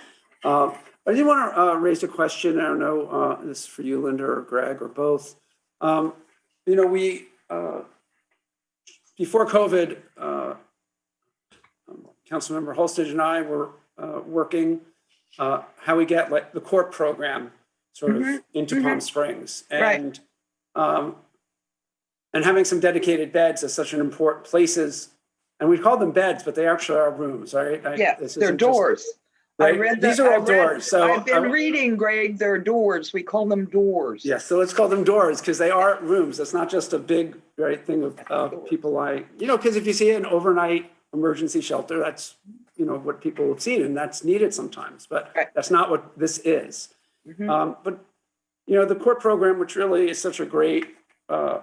I did want to raise a question. I don't know, this is for you, Linda, or Greg, or both. We, before COVID, Councilmember Holsted and I were working how we get like the court program sort of into Palm Springs. And having some dedicated beds is such an important places. And we call them beds, but they actually are rooms, right? They're doors. Right? These are all doors. So I've been reading, Greg, they're doors. We call them doors. Yes, so let's call them doors because they are rooms. It's not just a big, thing of people like, because if you see an overnight emergency shelter, that's, what people have seen and that's needed sometimes, but that's not what this is. But, the court program, which really is such a great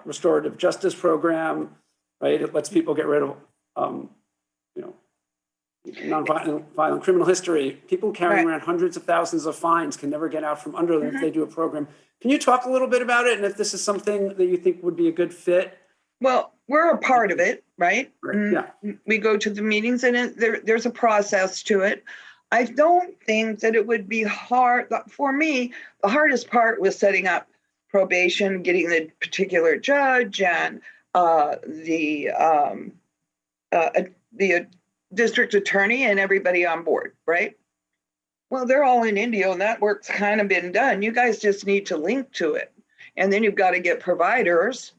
restorative justice program, right? It lets people get rid of, violent criminal history. People carrying around hundreds of thousands of fines can never get out from under them if they do a program. Can you talk a little bit about it and if this is something that you think would be a good fit? Well, we're a part of it, right? Yeah. We go to the meetings and there's a process to it. I don't think that it would be hard. For me, the hardest part was setting up probation, getting the particular judge and the district attorney and everybody on board, right? Well, they're all in Indio and that work's kind of been done. You guys just need to link to it. And then you've got to get providers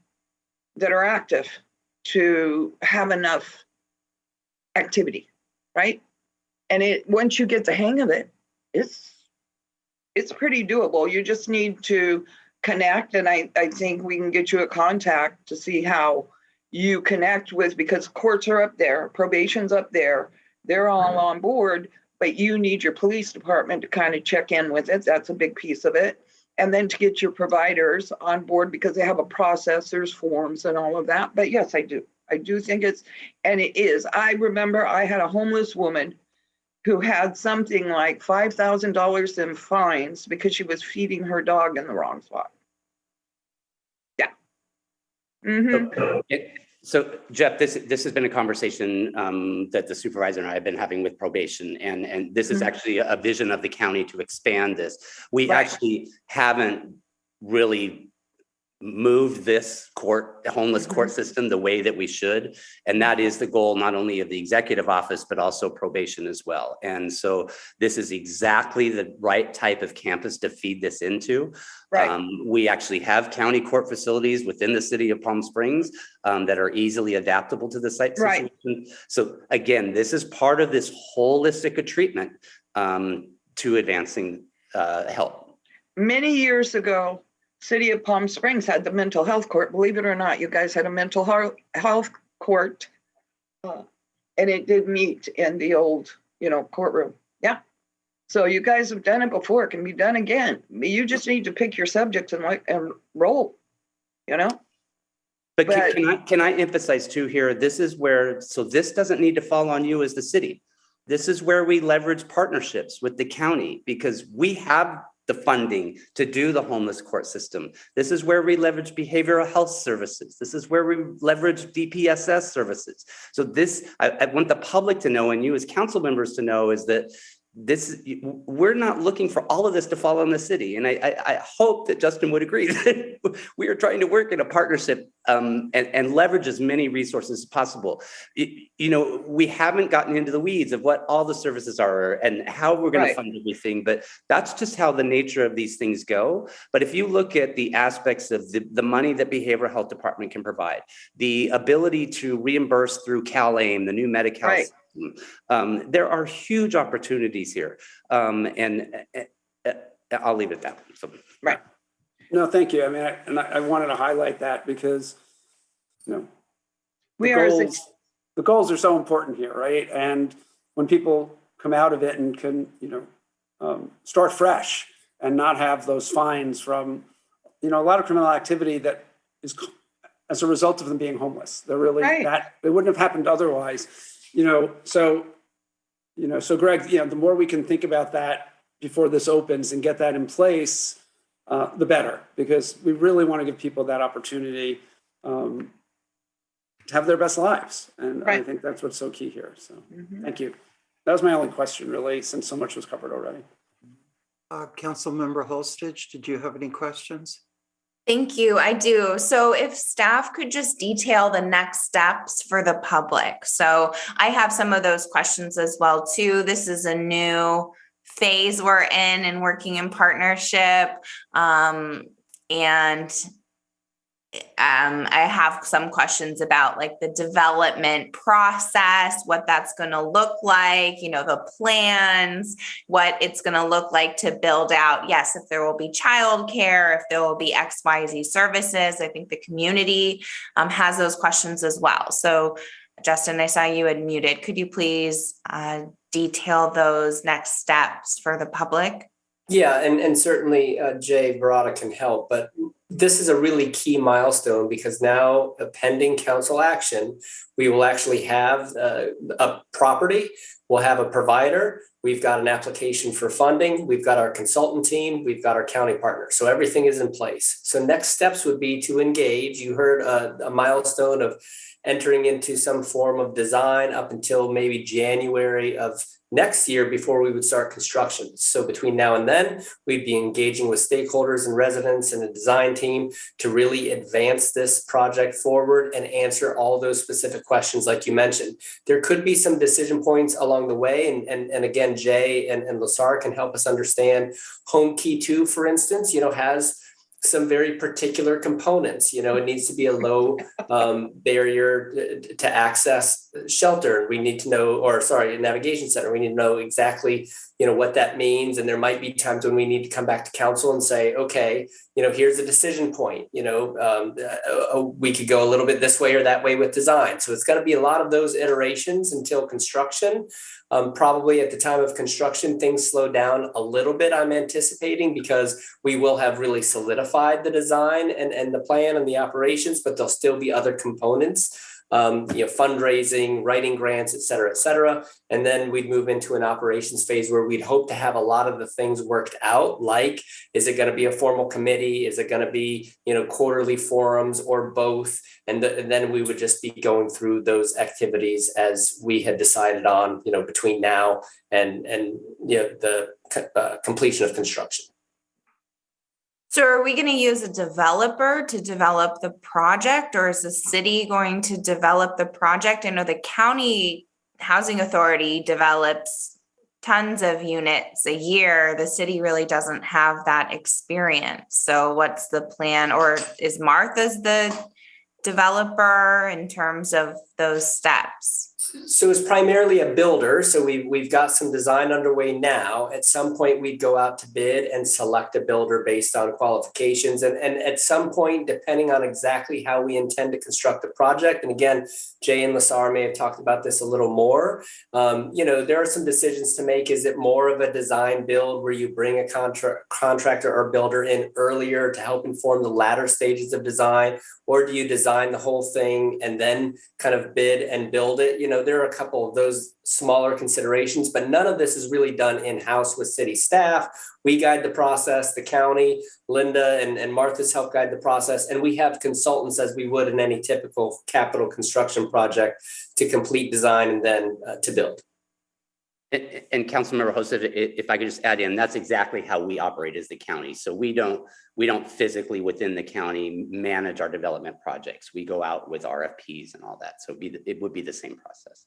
that are active to have enough activity, right? And once you get the hang of it, it's pretty doable. You just need to connect. And I think we can get you a contact to see how you connect with, because courts are up there, probation's up there, they're all on board, but you need your police department to kind of check in with it. That's a big piece of it. And then to get your providers on board because they have a process, there's forms and all of that. But yes, I do. I do think it is. I remember I had a homeless woman who had something like $5,000 in fines because she was feeding her dog in the wrong spot. Yeah. So Jeff, this has been a conversation that the supervisor and I have been having with probation, and this is actually a vision of the county to expand this. We actually haven't really moved this homeless court system the way that we should. And that is the goal, not only of the executive office, but also probation as well. And so this is exactly the right type of campus to feed this into. We actually have county court facilities within the city of Palm Springs that are easily adaptable to the site situation. So again, this is part of this holistic treatment to advancing help. Many years ago, City of Palm Springs had the mental health court. Believe it or not, you guys had a mental health court, and it did meet in the old, courtroom. Yeah. So you guys have done it before. It can be done again. You just need to pick your subjects and roll, But can I emphasize too here, this is where, so this doesn't need to fall on you as the city. This is where we leverage partnerships with the county because we have the funding to do the homeless court system. This is where we leverage behavioral health services. This is where we leverage DPSS services. So this, I want the public to know, and you as council members to know, is that we're not looking for all of this to fall on the city. And I hope that Justin would agree that we are trying to work in a partnership and leverage as many resources as possible. We haven't gotten into the weeds of what all the services are and how we're going to fund everything, but that's just how the nature of these things go. But if you look at the aspects of the money that behavioral health department can provide, the ability to reimburse through CalAIM, the new Medi-Cal system, there are huge opportunities here. And I'll leave it at that. So, right. No, thank you. I mean, I wanted to highlight that because, the goals are so important here, right? And when people come out of it and can, start fresh and not have those fines from, a lot of criminal activity that is as a result of them being homeless. They're really that it wouldn't have happened otherwise. So Greg, the more we can think about that before this opens and get that in place, the better, because we really want to give people that opportunity to have their best lives. And I think that's what's so key here. So thank you. That was my only question, really, since so much was covered already. Councilmember Holstage, did you have any questions? Thank you. I do. So if staff could just detail the next steps for the public. So I have some of those questions as well too. This is a new phase we're in and working in partnership. I have some questions about like the development process, what that's going to look like, the plans, what it's going to look like to build out. Yes, if there will be childcare, if there will be XYZ services. I think the community has those questions as well. So Justin, I saw you had muted. Could you please detail those next steps for the public? Yeah, and certainly Jay Barada can help, but this is a really key milestone because now, pending council action, we will actually have a property, we'll have a provider, we've got an application for funding, we've got our consultant team, we've got our county partner. So everything is in place. So next steps would be to engage. You heard a milestone of entering into some form of design up until maybe January of next year before we would start construction. So between now and then, we'd be engaging with stakeholders and residents and a design team to really advance this project forward and answer all those specific questions like you mentioned. There could be some decision points along the way. And again, Jay and Lasar can help us understand. Home Key 2, for instance, has some very particular components. It needs to be a low barrier to access shelter. We need to know, a navigation center. We need to know exactly, what that means. And there might be times when we need to come back to council and say, okay, here's a decision point. We could go a little bit this way or that way with design. So it's got to be a lot of those iterations until construction. Probably at the time of construction, things slow down a little bit, I'm anticipating, because we will have really solidified the design and the plan and the operations, but there'll still be other components, fundraising, writing grants, et cetera. And then we'd move into an operations phase where we'd hope to have a lot of the things worked out. Like, is it going to be a formal committee? Is it going to be, quarterly forums or both? And then we would just be going through those activities as we had decided on, between now and the completion of construction. So are we going to use a developer to develop the project, or is the city going to develop the project? I know the county housing authority develops tons of units a year. The city really doesn't have that experience. So what's the plan? Or is Martha's the developer in terms of those steps? So it's primarily a builder. So we've got some design underway now. At some point, we'd go out to bid and select a builder based on qualifications. And at some point, depending on exactly how we intend to construct the project, and again, Jay and Lassar may have talked about this a little more. There are some decisions to make. Is it more of a design build where you bring a contractor or builder in earlier to help inform the latter stages of design? Or do you design the whole thing and then kind of bid and build it? There are a couple of those smaller considerations, but none of this is really done in-house with city staff. We guide the process, the county, Linda and Martha's help guide the process, and we have consultants as we would in any typical capital construction project to complete design and then to build. And Councilmember Hosted, if I could just add in, that's exactly how we operate as the county. So we don't physically within the county manage our development projects. We go out with RFPs and all that. So it would be the same process.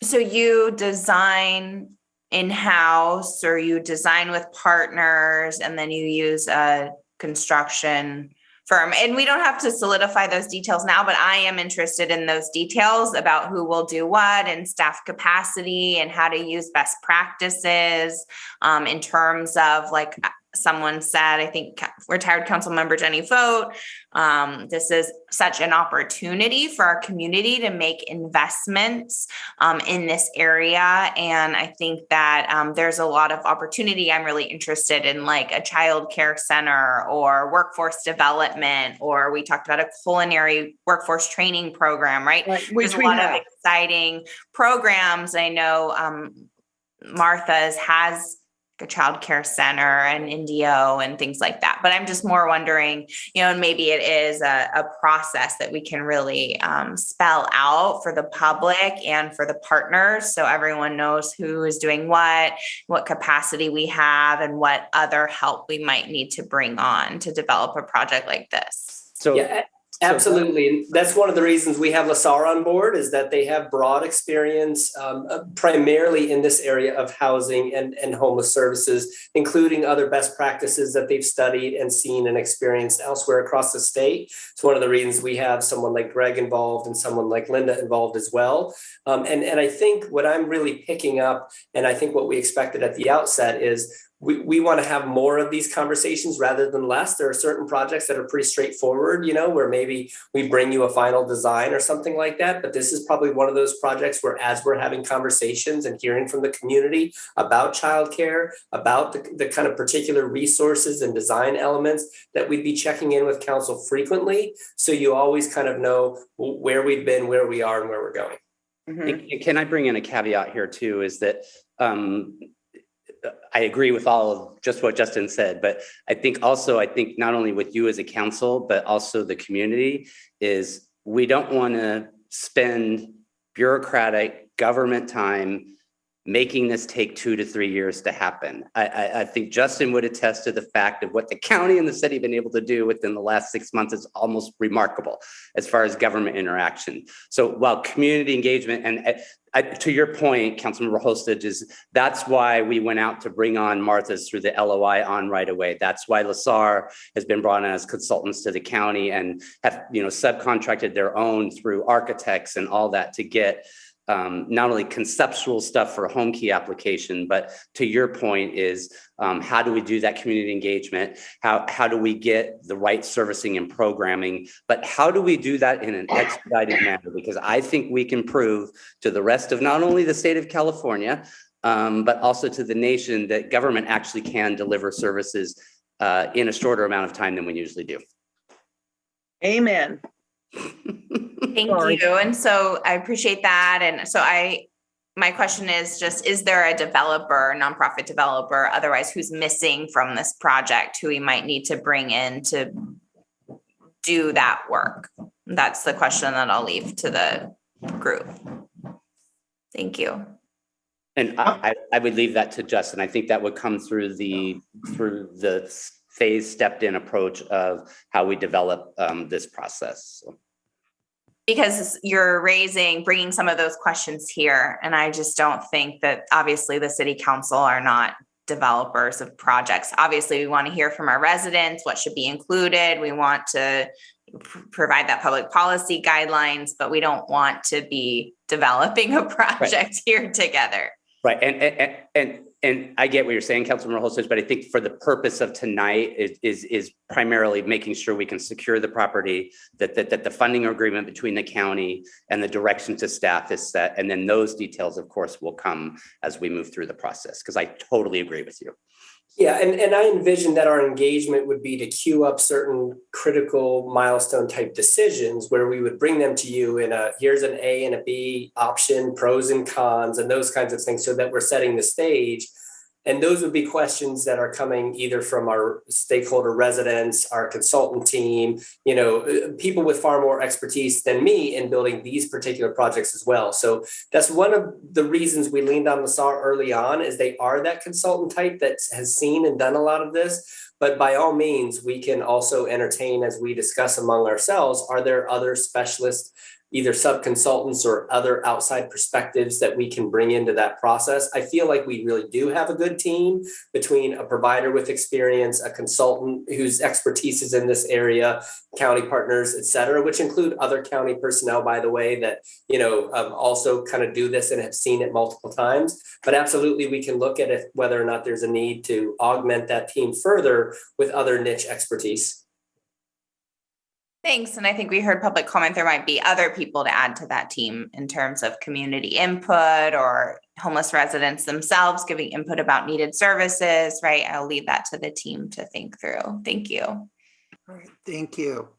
So you design in-house, or you design with partners, and then you use a construction firm. And we don't have to solidify those details now, but I am interested in those details about who will do what and staff capacity and how to use best practices in terms of, like someone said, I think retired council member Jenny Vogt, this is such an opportunity for our community to make investments in this area. And I think that there's a lot of opportunity. I'm really interested in like a child care center or workforce development, or we talked about a culinary workforce training program, right? There's a lot of exciting programs. I know Martha's has a child care center and Indio and things like that. But I'm just more wondering, and maybe it is a process that we can really spell out for the public and for the partners, so everyone knows who is doing what capacity we have, and what other help we might need to bring on to develop a project like this. So yeah. Absolutely. And that's one of the reasons we have Lassar on board, is that they have broad experience primarily in this area of housing and homeless services, including other best practices that they've studied and seen and experienced elsewhere across the state. It's one of the reasons we have someone like Greg involved and someone like Linda involved as well. And I think what I'm really picking up, and I think what we expected at the outset, is we want to have more of these conversations rather than less. There are certain projects that are pretty straightforward, where maybe we bring you a final design or something like that. But this is probably one of those projects where, as we're having conversations and hearing from the community about childcare, about the kind of particular resources and design elements, that we'd be checking in with council frequently. So you always kind of know where we've been, where we are, and where we're going. Mm-hmm. Can I bring in a caveat here too, is that I agree with all of just what Justin said, but I think not only with you as a council, but also the community, is we don't want to spend bureaucratic government time making this take 2 to 3 years to happen. I think Justin would attest to the fact of what the county and the city have been able to do within the last 6 months is almost remarkable as far as government interaction. So while community engagement, and to your point, Councilmember Holstage, is that's why we went out to bring on Martha's through the LOI on right away. That's why Lassar has been brought in as consultants to the county and have subcontracted their own through architects and all that to get not only conceptual stuff for a home key application, but to your point is how do we do that community engagement? How do we get the right servicing and programming? But how do we do that in an expedited manner? Because I think we can prove to the rest of not only the state of California, but also to the nation that government actually can deliver services in a shorter amount of time than we usually do. Amen. Thank you. And so I appreciate that. And so my question is just, is there a developer, nonprofit developer, otherwise who's missing from this project who we might need to bring in to do that work? That's the question that I'll leave to the group. Thank you. And I would leave that to Justin. I think that would come through the phase stepped in approach of how we develop this process. So. Because you're bringing some of those questions here. And I just don't think that, obviously the city council are not developers of projects. Obviously we want to hear from our residents, what should be included. We want to provide that public policy guidelines, but we don't want to be developing a project here together. Right. And I get what you're saying, Councilmember Holstich, but I think for the purpose of tonight is primarily making sure we can secure the property, that the funding agreement between the county and the direction to staff is set. And then those details, of course, will come as we move through the process, because I totally agree with you. Yeah, and I envision that our engagement would be to queue up certain critical milestone type decisions where we would bring them to you in here's an A and a B option, pros and cons, and those kinds of things, so that we're setting the stage. And those would be questions that are coming either from our stakeholder residents, our consultant team, people with far more expertise than me in building these particular projects as well. So that's one of the reasons we leaned on LaSalle early on, is they are that consultant type that has seen and done a lot of this. But by all means, we can also entertain, as we discuss among ourselves, are there other specialists, either sub-consultants or other outside perspectives that we can bring into that process? I feel like we really do have a good team between a provider with experience, a consultant whose expertise is in this area, county partners, et cetera, which include other county personnel, by the way, that, also kind of do this and have seen it multiple times. But absolutely, we can look at it, whether or not there's a need to augment that team further with other niche expertise. Thanks. And I think we heard public comment. There might be other people to add to that team in terms of community input or homeless residents themselves giving input about needed services, right? I'll leave that to the team to think through. Thank you. All right, thank you.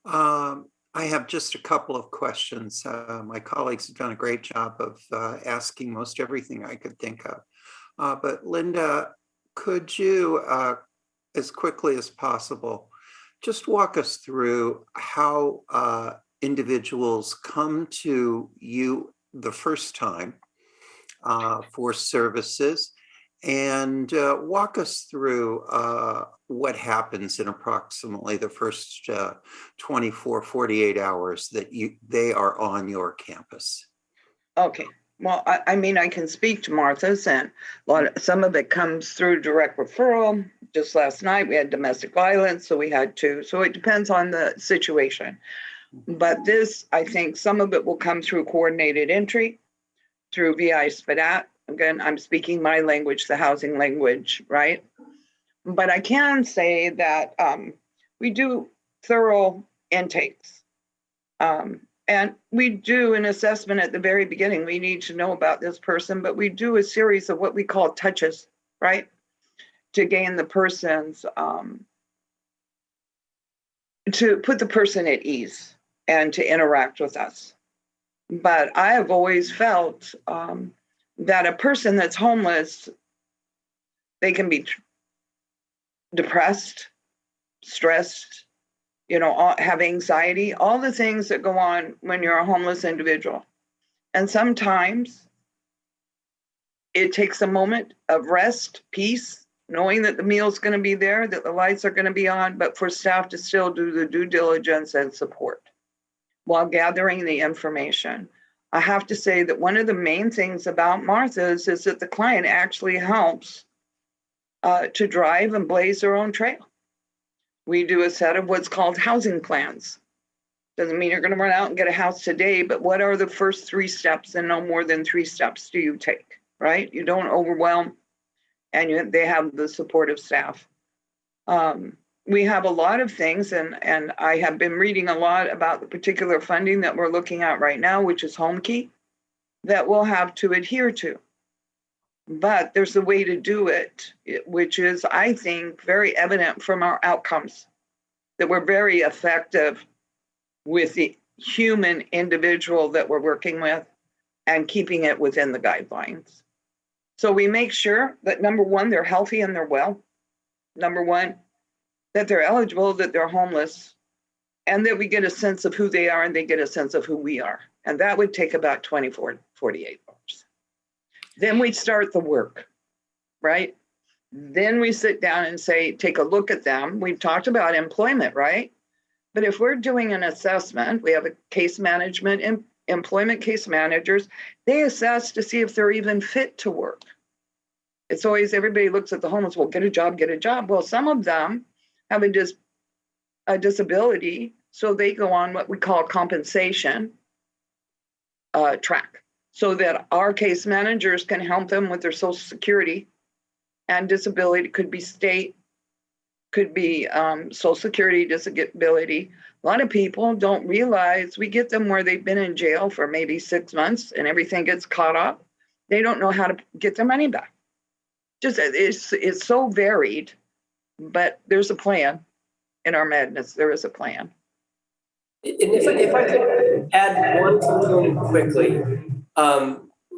I have just a couple of questions. My colleagues have done a great job of asking most everything I could think of. But Linda, could you, as quickly as possible, just walk us through how individuals come to you the first time for services, and walk us through what happens in approximately the first 24, 48 hours that they are on your campus. Okay. Well, I mean, I can speak to Martha's, and some of it comes through direct referral. Just last night, we had domestic violence, so we had to. So it depends on the situation. But this, I think some of it will come through coordinated entry, through VI SPDAT. Again, I'm speaking my language, the housing language, right? But I can say that we do thorough intakes. And we do an assessment at the very beginning. We need to know about this person, but we do a series of what we call touches, right? To gain the person's, to put the person at ease and to interact with us. But I have always felt that a person that's homeless, they can be depressed, stressed, have anxiety, all the things that go on when you're a homeless individual. And sometimes it takes a moment of rest, peace, knowing that the meal's going to be there, that the lights are going to be on, but for staff to still do the due diligence and support while gathering the information. I have to say that one of the main things about Martha's is that the client actually helps to drive and blaze their own trail. We do a set of what's called housing plans. Doesn't mean you're going to run out and get a house today, but what are the first 3 steps, and no more than 3 steps do you take, right? You don't overwhelm, and they have the supportive staff. We have a lot of things, and I have been reading a lot about the particular funding that we're looking at right now, which is HomeKey, that we'll have to adhere to. But there's a way to do it, which is, I think, very evident from our outcomes, that we're very effective with the human individual that we're working with and keeping it within the guidelines. So we make sure that, number one, they're healthy and they're well. Number one, that they're eligible, that they're homeless, and that we get a sense of who they are and they get a sense of who we are. And that would take about 24 to 48 hours. Then we start the work, right? Then we sit down and say, take a look at them. We've talked about employment, right? But if we're doing an assessment, we have a case management and employment case managers, they assess to see if they're even fit to work. It's always, everybody looks at the homeless, well, get a job, get a job. Well, some of them have a disability, so they go on what we call compensation. track so that our case managers can help them with their Social Security and disability. Could be state, could be Social Security disability. A lot of people don't realize we get them where they've been in jail for maybe 6 months and everything gets caught up. They don't know how to get their money back. Just it's so varied, but there's a plan in our madness. There is a plan. And if I could add one component quickly,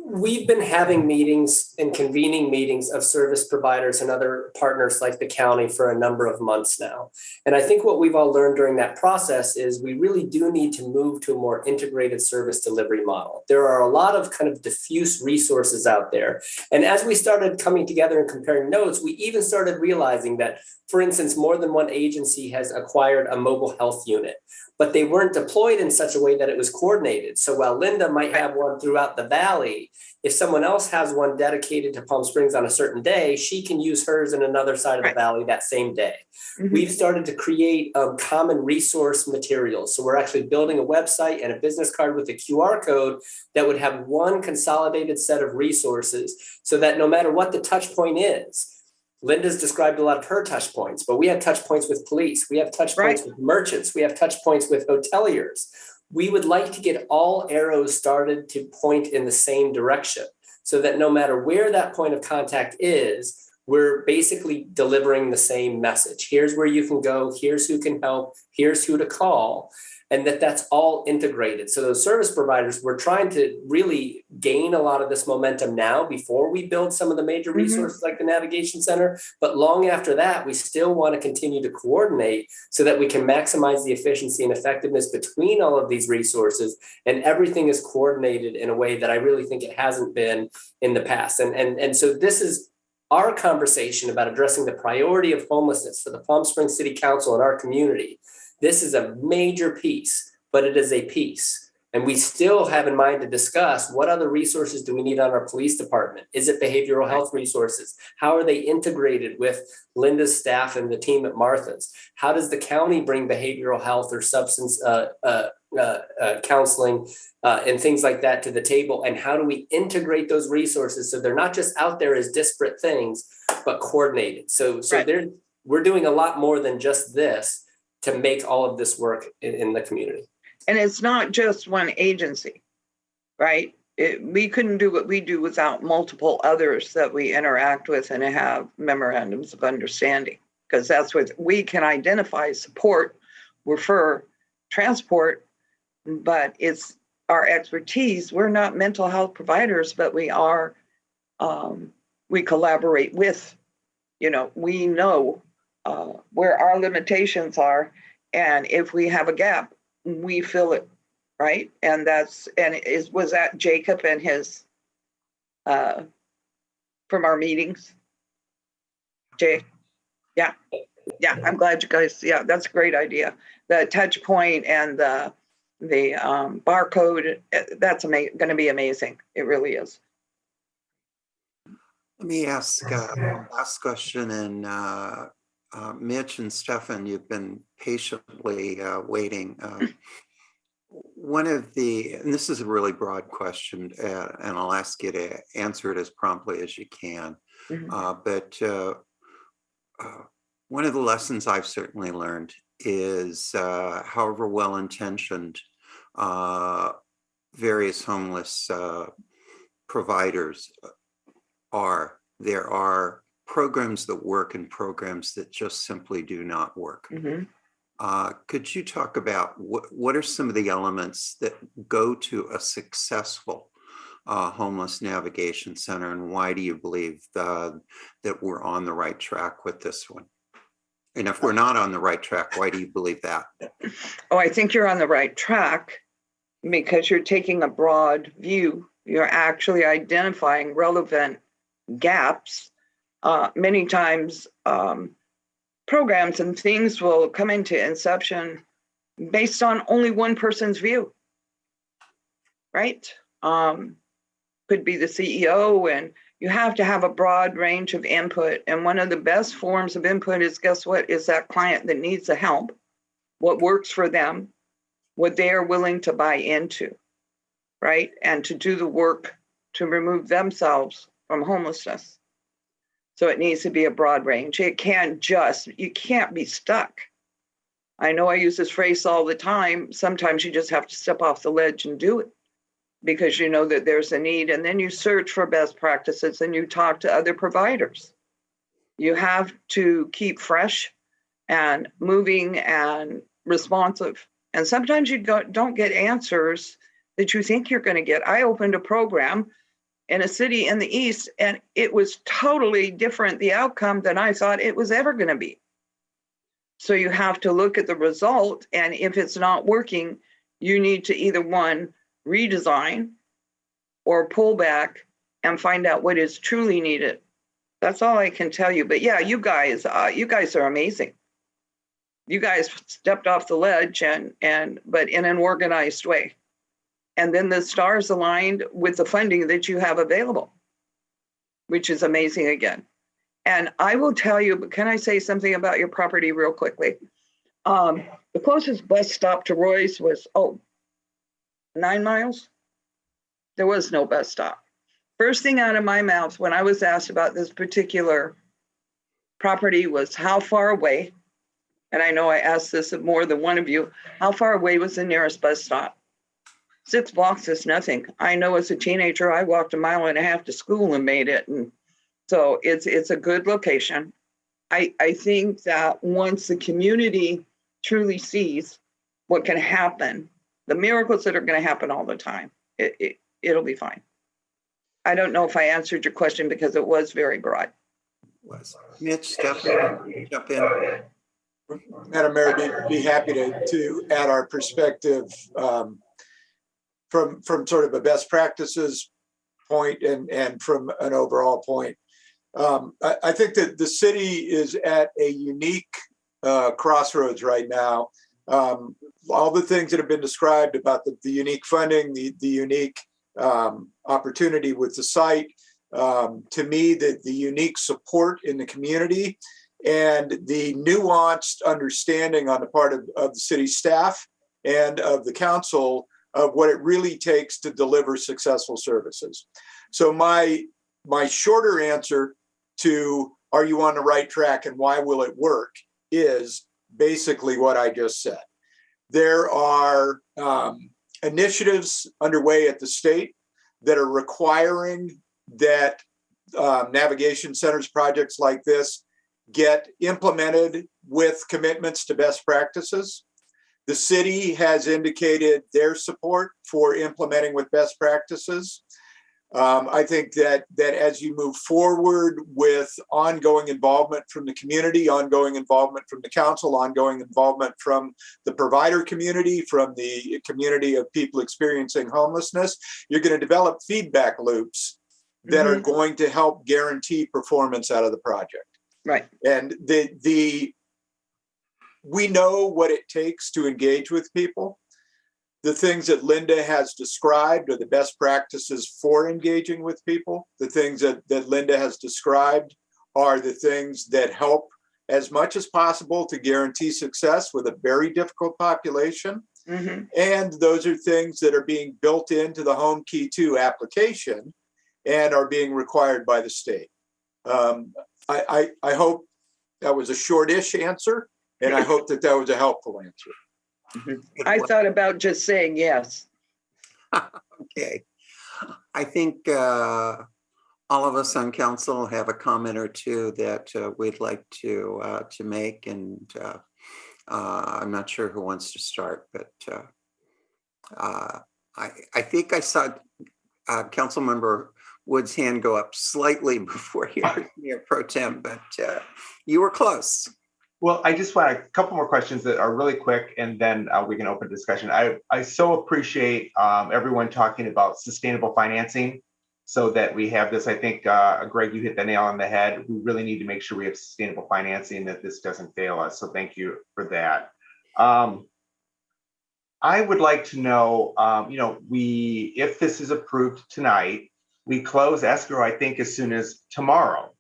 we've been having meetings and convening meetings of service providers and other partners like the county for a number of months now. And I think what we've all learned during that process is we really do need to move to a more integrated service delivery model. There are a lot of kind of diffuse resources out there. And as we started coming together and comparing notes, we even started realizing that, for instance, more than one agency has acquired a mobile health unit, but they weren't deployed in such a way that it was coordinated. So while Linda might have one throughout the valley, if someone else has one dedicated to Palm Springs on a certain day, she can use hers in another side of the valley that same day. Mm-hmm. We've started to create common resource materials. So we're actually building a website and a business card with a QR code that would have one consolidated set of resources so that no matter what the touch point is, Linda's described a lot of her touch points, but we have touch points with police. We have touch points with merchants. We have touch points with hoteliers. We would like to get all arrows started to point in the same direction so that no matter where that point of contact is, we're basically delivering the same message. Here's where you can go. Here's who can help. Here's who to call. And that's all integrated. So those service providers, we're trying to really gain a lot of this momentum now before we build some of the major resources like the Navigation Center. But long after that, we still want to continue to coordinate so that we can maximize the efficiency and effectiveness between all of these resources. And everything is coordinated in a way that I really think it hasn't been in the past. And so this is our conversation about addressing the priority of homelessness for the Palm Springs City Council and our community. This is a major piece, but it is a piece. And we still have in mind to discuss what other resources do we need on our police department? Is it behavioral health resources? How are they integrated with Linda's staff and the team at Martha's? How does the county bring behavioral health or substance counseling and things like that to the table? And how do we integrate those resources so they're not just out there as disparate things, but coordinated? So we're doing a lot more than just this to make all of this work in the community. And it's not just one agency, right? We couldn't do what we do without multiple others that we interact with and have memorandums of understanding, because that's what we can identify, support, refer, transport, but it's our expertise. We're not mental health providers, but we are, we collaborate with, we know where our limitations are. And if we have a gap, we fill it, right? And was that Jacob and his, from our meetings? Jay? Yeah, I'm glad you guys, that's a great idea. The touch point and the barcode, that's going to be amazing. It really is. Let me ask a last question, and Mitch and Stefan, you've been patiently waiting. And this is a really broad question, and I'll ask you to answer it as promptly as you can. But one of the lessons I've certainly learned is, however well-intentioned various homeless providers are, there are programs that work and programs that just simply do not work. Could you talk about what are some of the elements that go to a successful homeless navigation center, and why do you believe that we're on the right track with this one? And if we're not on the right track, why do you believe that? Oh, I think you're on the right track because you're taking a broad view. You're actually identifying relevant gaps. Many times programs and things will come into inception based on only one person's view, right? Could be the CEO, and you have to have a broad range of input. And one of the best forms of input is, guess what, is that client that needs the help, what works for them, what they are willing to buy into. right? And to do the work to remove themselves from homelessness. So it needs to be a broad range. You can't be stuck. I know I use this phrase all the time. Sometimes you just have to step off the ledge and do it because you know that there's a need. And then you search for best practices and you talk to other providers. You have to keep fresh and moving and responsive. And sometimes you don't get answers that you think you're going to get. I opened a program in a city in the East, and it was totally different, the outcome, than I thought it was ever going to be. So you have to look at the result, and if it's not working, you need to either one, redesign or pull back and find out what is truly needed. That's all I can tell you. But yeah, you guys are amazing. You guys stepped off the ledge but in an organized way. And then the stars aligned with the funding that you have available, which is amazing again. And I will tell you, but can I say something about your property real quickly? The closest bus stop to Roy's was, 9 miles. There was no bus stop. First thing out of my mouth when I was asked about this particular property was how far away, and I know I asked this of more than one of you, how far away was the nearest bus stop? 6 blocks is nothing. I know as a teenager, I walked 1.5 miles to school and made it. And so it's a good location. I think that once the community truly sees what can happen, the miracles that are going to happen all the time, it'll be fine. I don't know if I answered your question because it was very broad. Mitch, jump in. Madam Mayor, be happy to add our perspective from sort of a best practices point and from an overall point. I think that the city is at a unique crossroads right now. All the things that have been described about the unique funding, the unique opportunity with the site, to me, the unique support in the community and the nuanced understanding on the part of the city staff and of the council of what it really takes to deliver successful services. So my shorter answer to are you on the right track and why will it work is basically what I just said. There are initiatives underway at the state that are requiring that navigation centers projects like this get implemented with commitments to best practices. The city has indicated their support for implementing with best practices. I think that as you move forward with ongoing involvement from the community, ongoing involvement from the council, ongoing involvement from the provider community, from the community of people experiencing homelessness, you're going to develop feedback loops that are going to help guarantee performance out of the project. Right. And we know what it takes to engage with people. The things that Linda has described are the best practices for engaging with people. The things that Linda has described are the things that help as much as possible to guarantee success with a very difficult population. And those are things that are being built into the Home Key 2 application and are being required by the state. I hope that was a short-ish answer, and I hope that was a helpful answer. I thought about just saying yes. Okay. I think all of us on council have a comment or two that we'd like to make, and I'm not sure who wants to start, but I think I saw Councilmember Wood's hand go up slightly before your pro tem, but you were close. Well, I just want a couple more questions that are really quick, and then we can open discussion. I so appreciate everyone talking about sustainable financing so that we have this. I think, Greg, you hit the nail on the head. We really need to make sure we have sustainable financing, that this doesn't fail us. So thank you for that. I would like to know, if this is approved tonight, we close escrow, I think, as soon as tomorrow.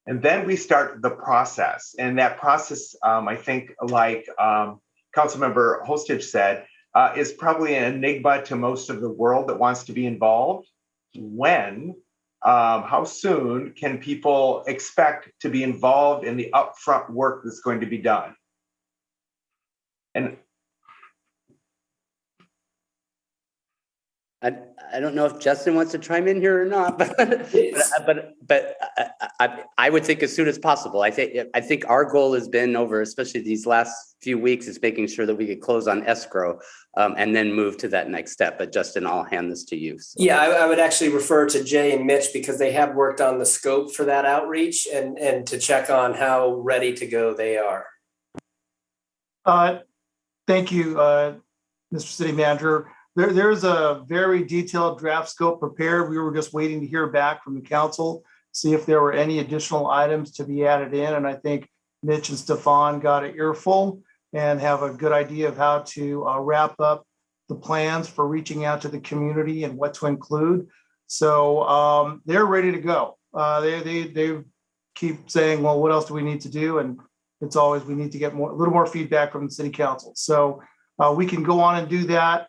And then we start the process. And that process, I think, like Councilmember Holstich said, is probably an enigma to most of the world that wants to be involved. When, how soon can people expect to be involved in the upfront work that's going to be done? And I don't know if Justin wants to chime in here or not, but I would think as soon as possible. I think our goal has been over, especially these last few weeks, is making sure that we could close on escrow and then move to that next step. But Justin, I'll hand this to you. So. Yeah, I would actually refer to Jay and Mitch because they have worked on the scope for that outreach and to check on how ready to go they are. Thank you, Mr. City Manager. There's a very detailed draft scope prepared. We were just waiting to hear back from the council, see if there were any additional items to be added in. And I think Mitch and Stefan got an earful and have a good idea of how to wrap up the plans for reaching out to the community and what to include. So they're ready to go. They keep saying, well, what else do we need to do? And it's always, we need to get a little more feedback from the city council. So we can go on and do that.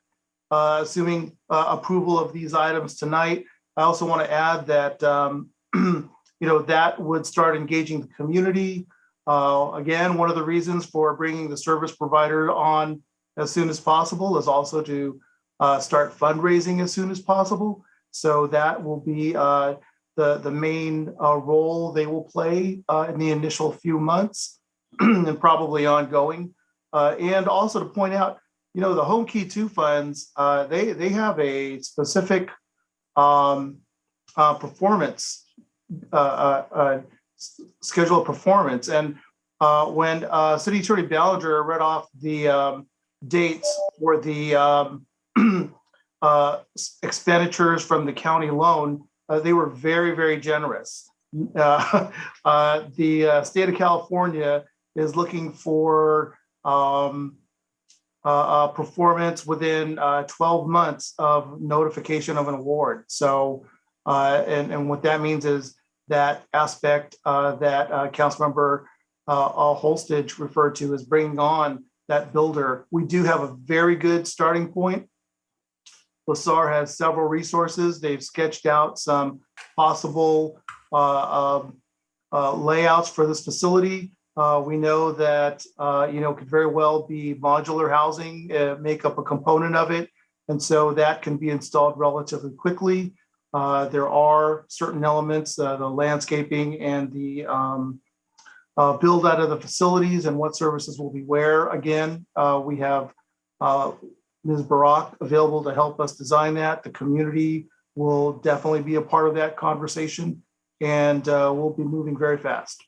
Assuming approval of these items tonight. I also want to add that, that would start engaging the community. Again, one of the reasons for bringing the service provider on as soon as possible is also to start fundraising as soon as possible. So that will be the main role they will play in the initial few months and probably ongoing. And also to point out, the Home Key 2 funds, they have a specific performance, schedule of performance. And when City Attorney Ballinger read off the dates for the expenditures from the county loan, they were very, very generous. The state of California is looking for performance within 12 months of notification of an award. So, and what that means is that aspect that Councilmember Holstage referred to as bringing on that builder. We do have a very good starting point. LaSar has several resources. They've sketched out some possible layouts for this facility. We know that, could very well be modular housing, make up a component of it. And so that can be installed relatively quickly. There are certain elements, the landscaping and the build out of the facilities and what services will be where. Again, we have Ms. Barak available to help us design that. The community will definitely be a part of that conversation, and we'll be moving very fast.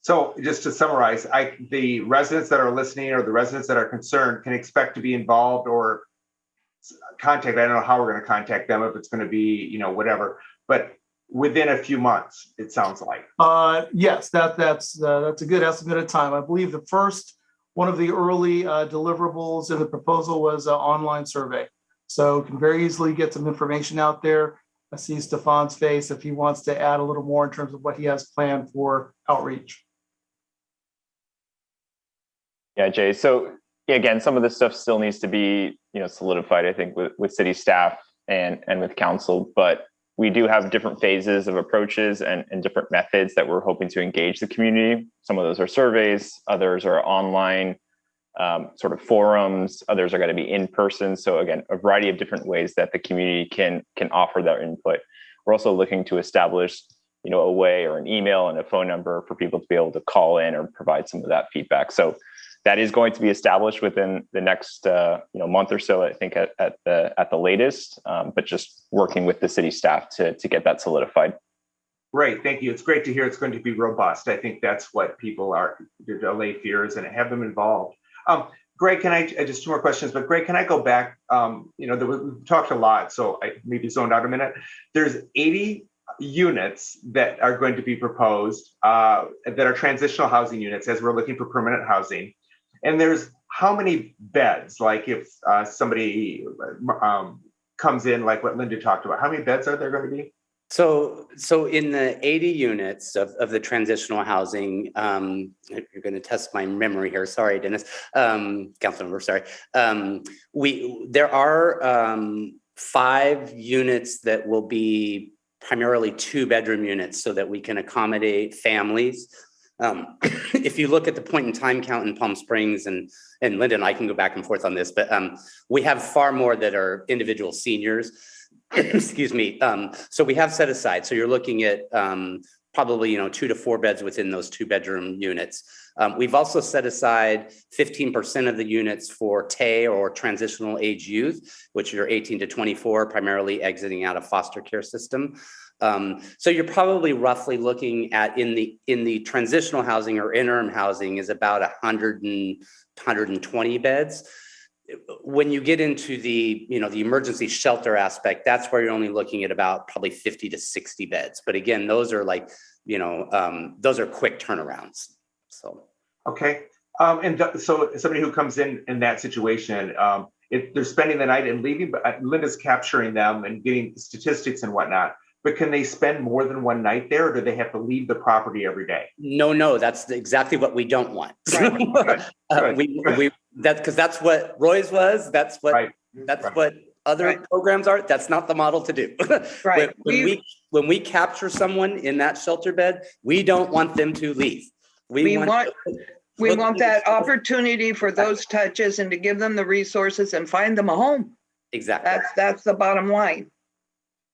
So just to summarize, the residents that are listening or the residents that are concerned can expect to be involved or contact. I don't know how we're going to contact them, if it's going to be, whatever, but within a few months, it sounds like. Yes, that's a good estimate of time. I believe the first one of the early deliverables in the proposal was an online survey. So can very easily get some information out there. I see Stefan's face if he wants to add a little more in terms of what he has planned for outreach. Yeah, Jay. So again, some of this stuff still needs to be, solidified, I think, with city staff and with council. But we do have different phases of approaches and different methods that we're hoping to engage the community. Some of those are surveys, others are online sort of forums, others are going to be in person. So again, a variety of different ways that the community can offer their input. We're also looking to establish a way or an email and a phone number for people to be able to call in or provide some of that feedback. So that is going to be established within the next month or so, I think at the latest, but just working with the city staff to get that solidified. Great, thank you. It's great to hear it's going to be robust. I think that's what people are, to allay fears and have them involved. Greg, can I just two more questions, but Greg, can I go back? We've talked a lot, so I maybe zoned out a minute. There's 80 units that are going to be proposed that are transitional housing units as we're looking for permanent housing. And there's how many beds? Like if somebody comes in, like what Linda talked about, how many beds are there going to be? So in the 80 units of the transitional housing, you're going to test my memory here. Sorry, Dennis, Councilmember, sorry. There are 5 units that will be primarily 2-bedroom units so that we can accommodate families. If you look at the point in time count in Palm Springs and Linda and I can go back and forth on this, but we have far more that are individual seniors. Excuse me. So we have set aside. So you're looking at probably 2 to 4 beds within those 2-bedroom units. We've also set aside 15% of the units for TAY or transitional age youth, which are 18 to 24, primarily exiting out of foster care system. So you're probably roughly looking at in the transitional housing or interim housing is about 120 beds. When you get into the emergency shelter aspect, that's where you're only looking at about probably 50 to 60 beds. But again, those are like, those are quick turnarounds. So. Okay. So somebody who comes in that situation, if they're spending the night and leaving, but Linda's capturing them and getting statistics and whatnot. But can they spend more than one night there, or do they have to leave the property every day? No, that's exactly what we don't want. Right. That's what Roy's was. That's what what other programs are. That's not the model to do. Right. When we capture someone in that shelter bed, we don't want them to leave. We want that opportunity for those touches and to give them the resources and find them a home. Exactly. That's the bottom line.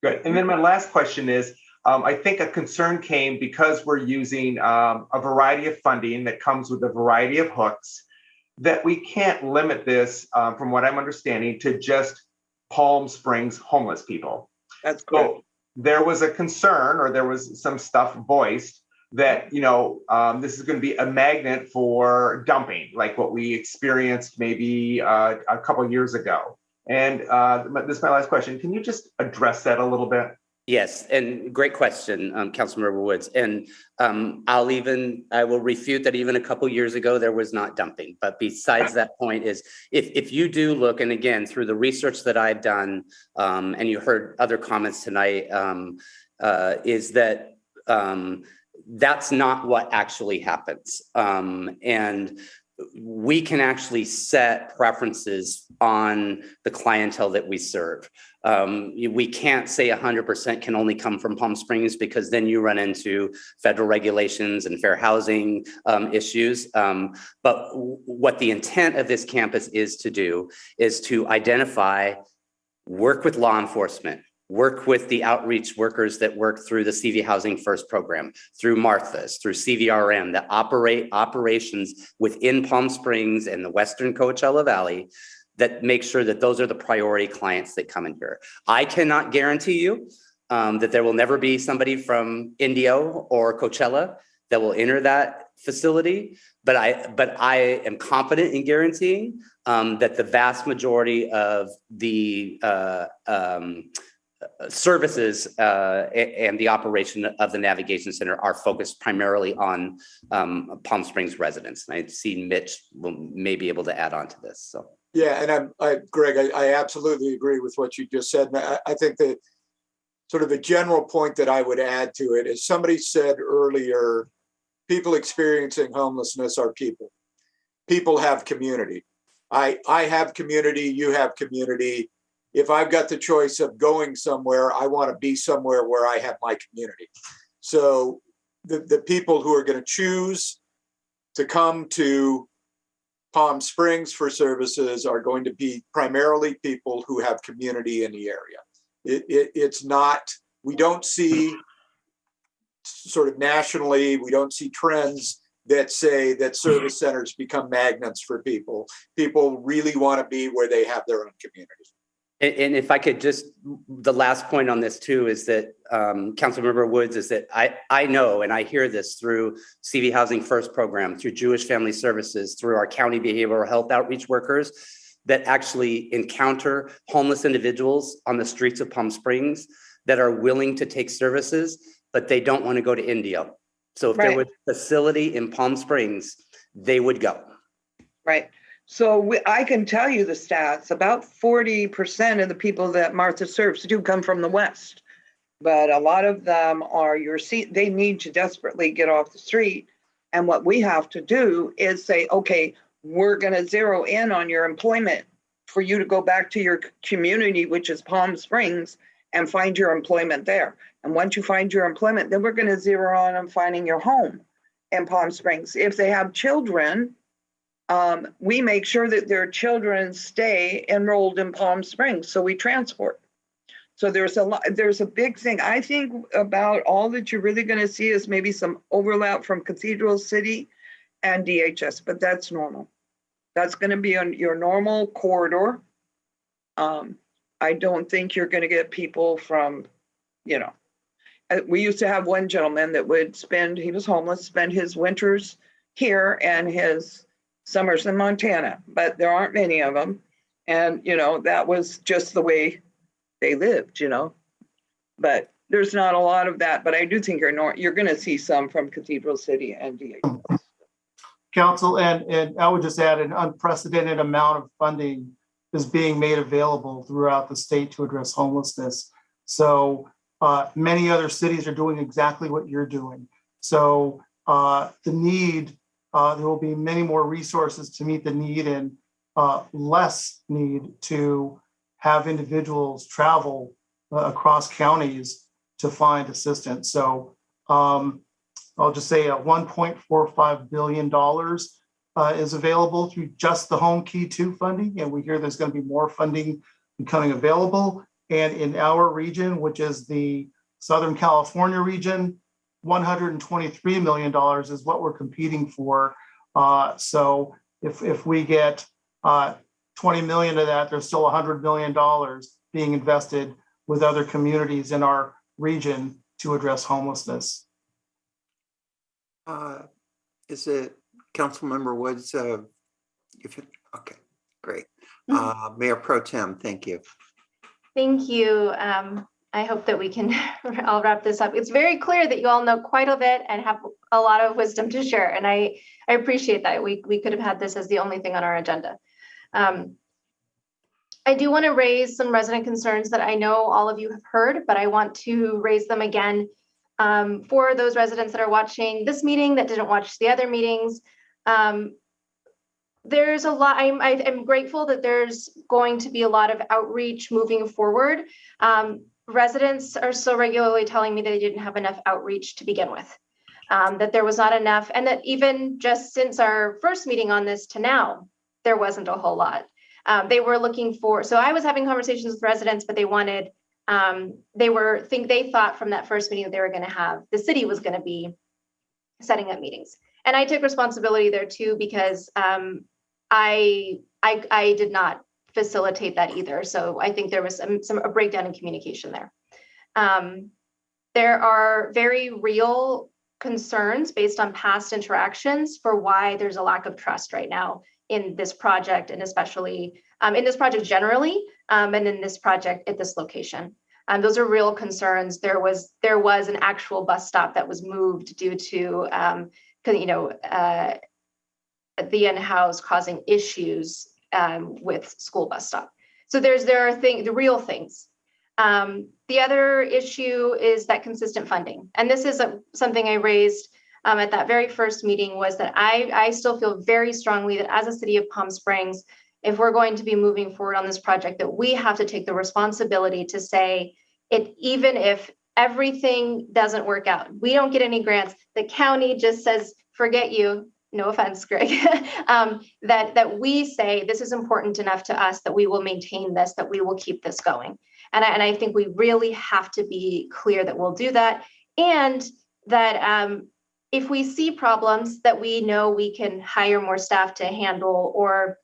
Good. And then my last question is, I think a concern came because we're using a variety of funding that comes with a variety of hooks, that we can't limit this, from what I'm understanding, to just Palm Springs homeless people. That's good. So there was a concern, or there was some stuff voiced that, this is going to be a magnet for dumping, like what we experienced maybe a couple of years ago. And this is my last question. Can you just address that a little bit? Yes, and great question, Councilmember Woods. And I will refute that even a couple years ago, there was not dumping. But besides that point is, if you do look, and again, through the research that I've done, and you heard other comments tonight, is that that's not what actually happens. And we can actually set preferences on the clientele that we serve. We can't say 100% can only come from Palm Springs, because then you run into federal regulations and fair housing issues. But what the intent of this campus is to do is to identify, work with law enforcement, work with the outreach workers that work through the CV Housing First program, through Martha's, through CVRM, that operate operations within Palm Springs and the Western Coachella Valley, that make sure that those are the priority clients that come in here. I cannot guarantee you that there will never be somebody from Indio or Coachella that will enter that facility, but I am confident in guaranteeing that the vast majority of the services and the operation of the Navigation Center are focused primarily on Palm Springs residents. And I see Mitch may be able to add on to this. So yeah, and Greg, I absolutely agree with what you just said. And I think that sort of a general point that I would add to it is, somebody said earlier, people experiencing homelessness are people. People have community. I have community, you have community. If I've got the choice of going somewhere, I want to be somewhere where I have my community. So the people who are going to choose to come to Palm Springs for services are going to be primarily people who have community in the area. It's not, we don't see sort of nationally, we don't see trends that say that service centers become magnets for people. People really want to be where they have their own community. And if I could just, the last point on this too is that Councilmember Woods, is that I know, and I hear this through CV Housing First program, through Jewish Family Services, through our county behavioral health outreach workers that actually encounter homeless individuals on the streets of Palm Springs that are willing to take services, but they don't want to go to Indio. So if there was a facility in Palm Springs, they would go. Right. So I can tell you the stats, about 40% of the people that Martha serves do come from the West. but a lot of them are they need to desperately get off the street. And what we have to do is say, okay, we're going to zero in on your employment for you to go back to your community, which is Palm Springs, and find your employment there. And once you find your employment, then we're going to zero on on finding your home in Palm Springs. If they have children, we make sure that their children stay enrolled in Palm Springs, so we transport. So there's a big thing. I think about all that you're really going to see is maybe some overlap from Cathedral City and DHS, but that's normal. That's going to be on your normal corridor. I don't think you're going to get people from, we used to have one gentleman that would he was homeless, spend his winters here and his summers in Montana, but there aren't many of them. And, that was just the way they lived, but there's not a lot of that. But I do think you're going to see some from Cathedral City and DHS. Council, and I would just add an unprecedented amount of funding is being made available throughout the state to address homelessness. So many other cities are doing exactly what you're doing. So the need, there will be many more resources to meet the need and less need to have individuals travel across counties to find assistance. So I'll just say $1.45 billion is available through just the Home Key 2 funding. And we hear there's going to be more funding becoming available. And in our region, which is the Southern California region, $123 million is what we're competing for. So if we get 20 million of that, there's still $100 million being invested with other communities in our region to address homelessness. Is it Councilmember Woods? Okay, great. Mayor Pro Tem, thank you. Thank you. I hope that we can all wrap this up. It's very clear that you all know quite a bit and have a lot of wisdom to share. And I appreciate that. We could have had this as the only thing on our agenda. I do want to raise some resident concerns that I know all of you have heard, but I want to raise them again for those residents that are watching this meeting that didn't watch the other meetings. There's a lot, I'm grateful that there's going to be a lot of outreach moving forward. Residents are still regularly telling me that they didn't have enough outreach to begin with, that there was not enough, and that even just since our first meeting on this to now, there wasn't a whole lot. They were looking for, so I was having conversations with residents, but they wanted, they thought from that first meeting that they were going to have, the city was going to be setting up meetings. And I took responsibility there too, because I did not facilitate that either. So I think there was a breakdown in communication there. There are very real concerns based on past interactions for why there's a lack of trust right now in this project, and especially in this project generally, and in this project at this location. Those are real concerns. There was an actual bus stop that was moved due to the in-house causing issues with school bus stop. So there are the real things. The other issue is that consistent funding. And this is something I raised at that very first meeting, was that I still feel very strongly that as a city of Palm Springs, if we're going to be moving forward on this project, that we have to take the responsibility to say it, even if everything doesn't work out, we don't get any grants, the county just says, forget you. No offense, Greg, that we say this is important enough to us that we will maintain this, that we will keep this going. And I think we really have to be clear that we'll do that. And that if we see problems that we know we can hire more staff to handle, or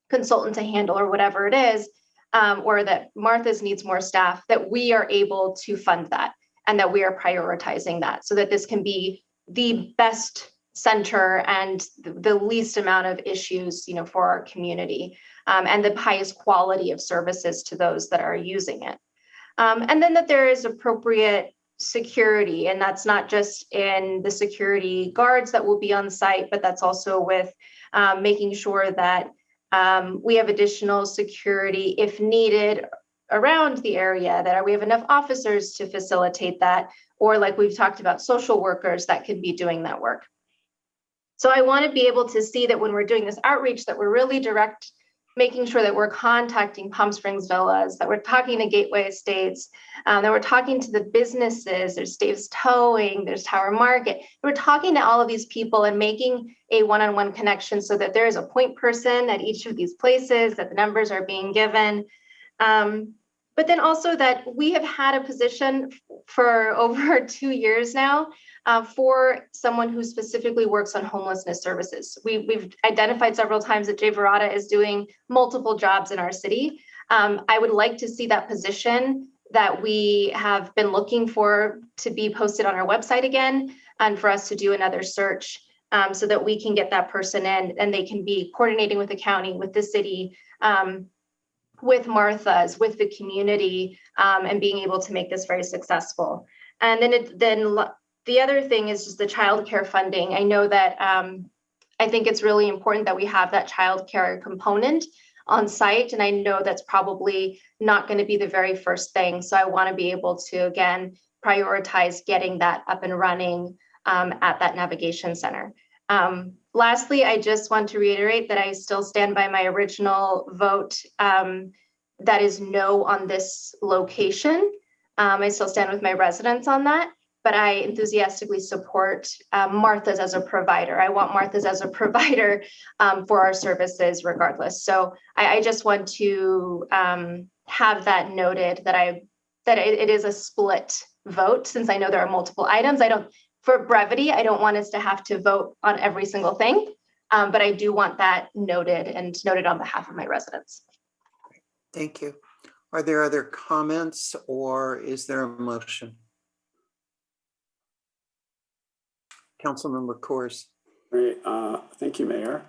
consultant to handle, or whatever it is, or that Martha's needs more staff, that we are able to fund that, and that we are prioritizing that, so that this can be the best center and the least amount of issues, for our community, and the highest quality of services to those that are using it. And then that there is appropriate security, and that's not just in the security guards that will be on site, but that's also with making sure that we have additional security if needed around the area, that we have enough officers to facilitate that, or like we've talked about, social workers that could be doing that work. So I want to be able to see that when we're doing this outreach, that we're really making sure that we're contacting Palm Springs Villas, that we're talking to Gateway Estates, that we're talking to the businesses. There's Dave's Towing, there's Tower Market. We're talking to all of these people and making a one-on-one connection so that there is a point person at each of these places, that the numbers are being given. But then also that we have had a position for over 2 years now for someone who specifically works on homelessness services. We've identified several times that Jay Verada is doing multiple jobs in our city. I would like to see that position that we have been looking for to be posted on our website again, and for us to do another search so that we can get that person in and they can be coordinating with the county, with the city, with Martha's, with the community, and being able to make this very successful. And then the other thing is just the childcare funding. I know that I think it's really important that we have that childcare component on site, and I know that's probably not going to be the very first thing. So I want to be able to, again, prioritize getting that up and running at that navigation center. Lastly, I just want to reiterate that I still stand by my original vote that is no on this location. I still stand with my residents on that, but I enthusiastically support Martha's as a provider. I want Martha's as a provider for our services regardless. So I just want to have that noted, that it is a split vote, since I know there are multiple items. For brevity, I don't want us to have to vote on every single thing, but I do want that noted and noted on behalf of my residents. Thank you. Are there other comments, or is there a motion? Councilmember Coors. Great. Thank you, Mayor.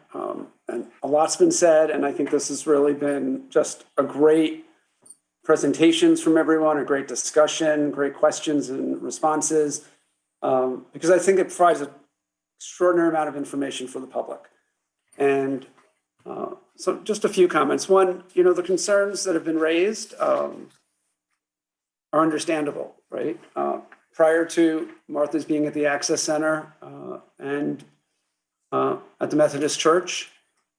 And a lot's been said, and I think this has really been just a great presentations from everyone, a great discussion, great questions and responses. Because I think it provides an extraordinary amount of information for the public. And so just a few comments. One, the concerns that have been raised are understandable, right? Prior to Martha's being at the Access Center and at the Methodist Church,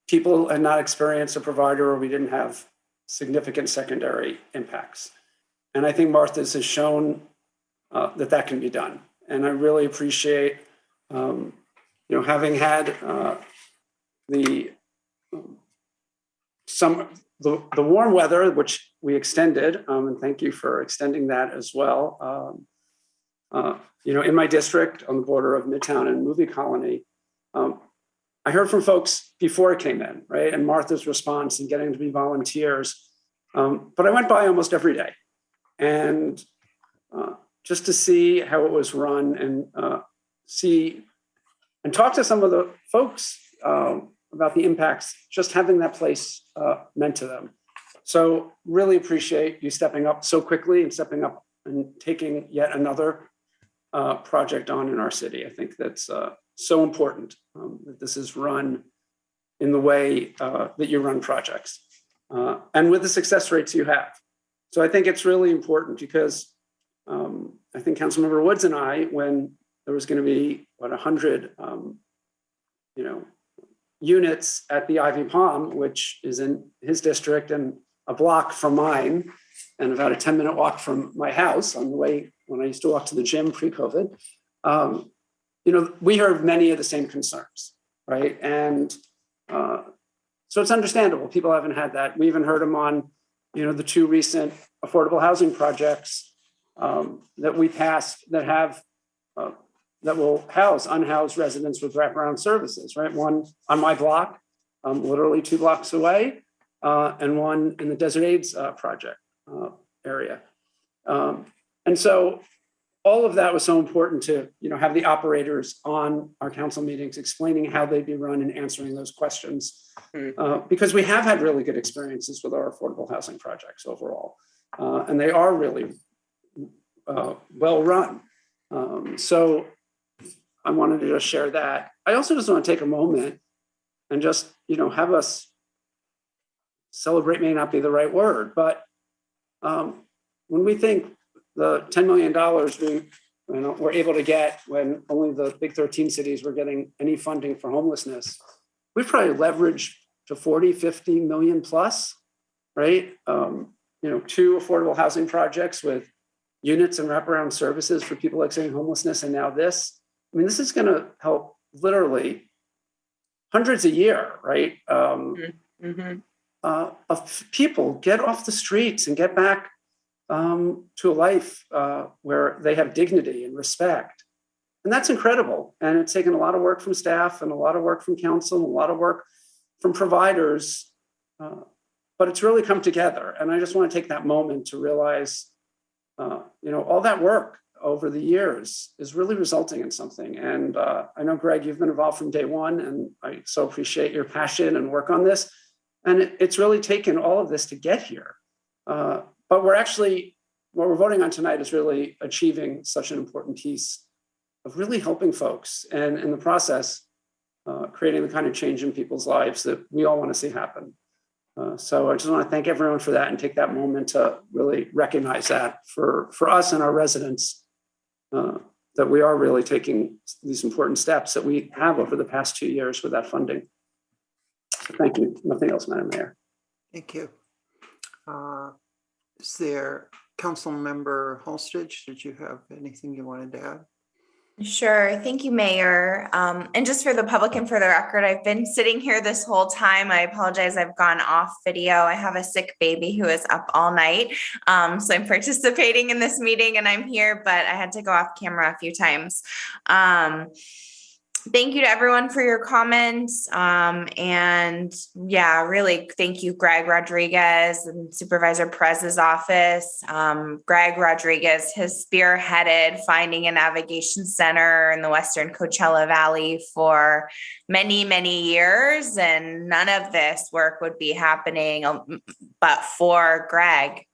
people had not experienced a provider where we didn't have significant secondary impacts. And I think Martha's has shown that can be done. And I really appreciate, having had the warm weather, which we extended, and thank you for extending that as well. In my district on the border of Midtown and Movie Colony, I heard from folks before it came in, right? And Martha's response and getting to be volunteers. But I went by almost every day. And just to see how it was run and see and talk to some of the folks about the impacts just having that place meant to them. So really appreciate you stepping up so quickly and stepping up and taking yet another project on in our city. I think that's so important that this is run in the way that you run projects and with the success rates you have. So I think it's really important because I think Councilmember Woods and I, when there was going to be 100, units at the Ivy Palm, which is in his district and a block from mine, and about a 10-minute walk from my house on the way when I used to walk to the gym pre-COVID. We heard many of the same concerns, right? And so it's understandable. People haven't had that. We even heard them on, the two recent affordable housing projects that we passed that have that will house unhoused residents with wraparound services, right? One on my block, literally 2 blocks away, and one in the Desert AIDS project area. And so all of that was so important to, have the operators on our council meetings explaining how they'd be run and answering those questions, because we have had really good experiences with our affordable housing projects overall, and they are really well run. So I wanted to just share that. I also just want to take a moment and just, have us celebrate, may not be the right word, but When we think the $10 million we're able to get when only the big 13 cities were getting any funding for homelessness, we've probably leveraged to 40, 50 million plus, right? 2 affordable housing projects with units and wraparound services for people experiencing homelessness, and now this. I mean, this is going to help literally hundreds a year, right? Of people get off the streets and get back to a life where they have dignity and respect. And that's incredible. And it's taken a lot of work from staff and a lot of work from council, and a lot of work from providers, but it's really come together. And I just want to take that moment to realize, all that work over the years is really resulting in something. And I know, Greg, you've been involved from day one, and I so appreciate your passion and work on this. And it's really taken all of this to get here. But what we're voting on tonight is really achieving such an important piece of really helping folks, and in the process, creating the kind of change in people's lives that we all want to see happen. So I just want to thank everyone for that and take that moment to really recognize that for us and our residents, that we are really taking these important steps that we have over the past 2 years with that funding. So thank you. Nothing else, Madam Mayor. Thank you. Is there Councilmember Holstage? Did you have anything you wanted to add? Sure. Thank you, Mayor. And just for the public and for the record, I've been sitting here this whole time. I apologize. I've gone off video. I have a sick baby who is up all night. So I'm participating in this meeting and I'm here, but I had to go off camera a few times. Thank you to everyone for your comments. And yeah, really thank you, Greg Rodriguez and Supervisor Perez's office. Greg Rodriguez has spearheaded finding a navigation center in the Western Coachella Valley for many, many years. And none of this work would be happening but for Greg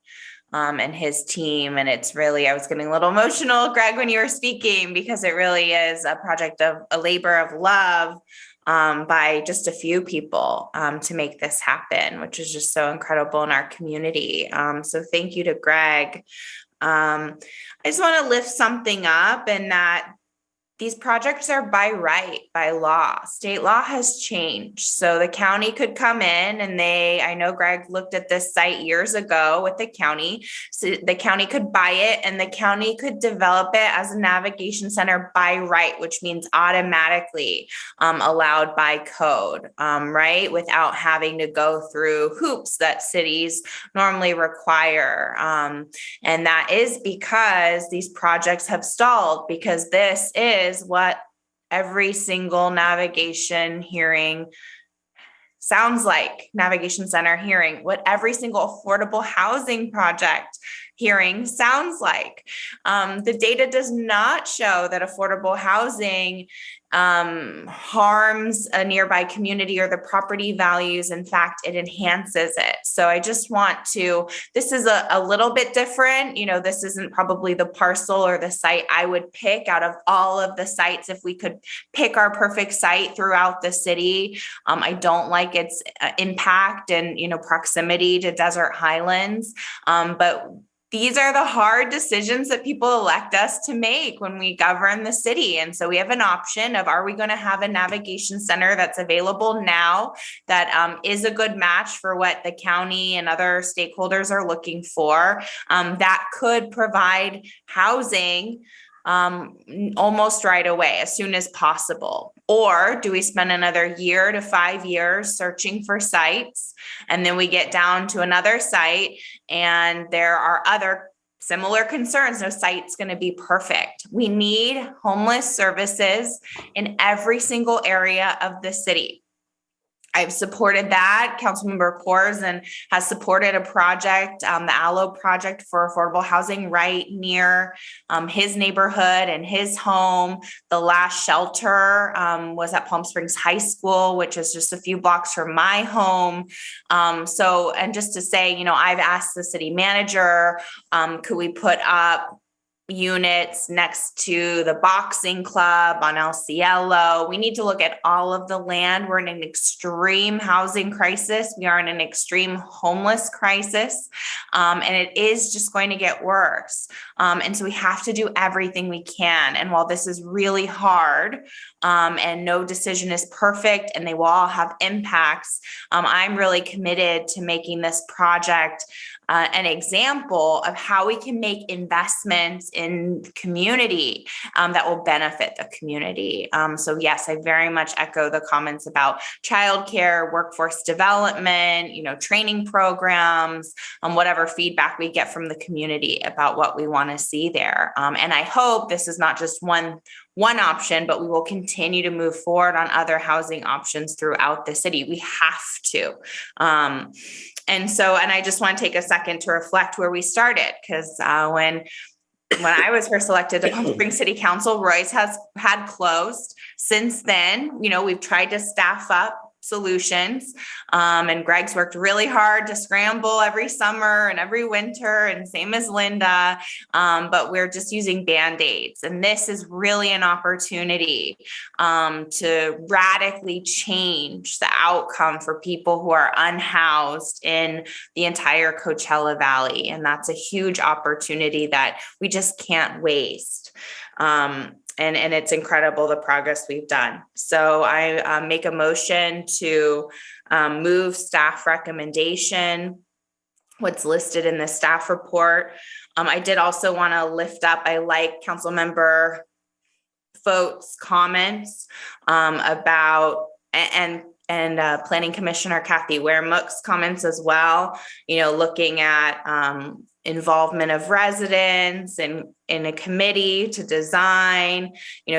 and his team. And it's really, I was getting a little emotional, Greg, when you were speaking, because it really is a project of a labor of love by just a few people to make this happen, which is just so incredible in our community. So thank you to Greg. I just want to lift something up, and that these projects are by right, by law. State law has changed. So the county could come in and I know Greg looked at this site years ago with the county. So the county could buy it and the county could develop it as a navigation center by right, which means automatically allowed by code, right? Without having to go through hoops that cities normally require. And that is because these projects have stalled, because this is what every single navigation hearing sounds like, navigation center hearing, what every single affordable housing project hearing sounds like. The data does not show that affordable housing harms a nearby community or the property values. In fact, it enhances it. So I just want to, this is a little bit different. This isn't probably the parcel or the site I would pick out of all of the sites. If we could pick our perfect site throughout the city, I don't like its impact and, proximity to desert highlands. But these are the hard decisions that people elect us to make when we govern the city. And so we have an option of, are we going to have a navigation center that's available now that is a good match for what the county and other stakeholders are looking for, that could provide housing almost right away, as soon as possible? Or do we spend another year to 5 years searching for sites, and then we get down to another site and there are other similar concerns? No site's going to be perfect. We need homeless services in every single area of the city. I've supported that. Councilmember Korsen has supported a project, the Aloe project for affordable housing right near his neighborhood and his home. The last shelter was at Palm Springs High School, which is just a few blocks from my home. And just to say, I've asked the city manager, could we put up units next to the boxing club on El Cielo. We need to look at all of the land. We're in an extreme housing crisis. We are in an extreme homeless crisis. And it is just going to get worse. And so we have to do everything we can. And while this is really hard, and no decision is perfect and they will all have impacts, I'm really committed to making this project an example of how we can make investments in community that will benefit the community. So yes, I very much echo the comments about childcare, workforce development, training programs, whatever feedback we get from the community about what we want to see there. And I hope this is not just one option, but we will continue to move forward on other housing options throughout the city. We have to. And I just want to take a second to reflect where we started, because when I was first elected to Palm Springs City Council, Roy's had closed. Since then, we've tried to staff up solutions. And Greg's worked really hard to scramble every summer and every winter, and same as Linda. But we're just using Band-Aids. And this is really an opportunity to radically change the outcome for people who are unhoused in the entire Coachella Valley. And that's a huge opportunity that we just can't waste. And it's incredible the progress we've done. So I make a motion to move staff recommendation, what's listed in the staff report. I did also want to lift up, I like Councilmember Foat's comments about, and Planning Commissioner Kathy Wehrmuck's comments as well, looking at involvement of residents and in a committee to design,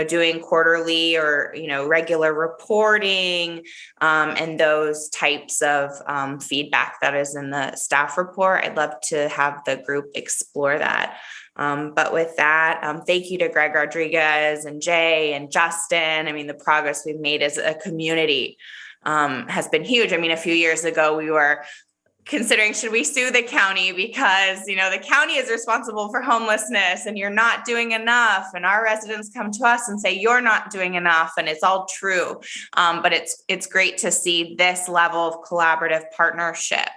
doing quarterly or, regular reporting, and those types of feedback that is in the staff report. I'd love to have the group explore that. But with that, thank you to Greg Rodriguez and Jay and Justin. The progress we've made as a community has been huge. A few years ago, we were considering, should we sue the county because, the county is responsible for homelessness and you're not doing enough. And our residents come to us and say, you're not doing enough. And it's all true. But it's great to see this level of collaborative partnership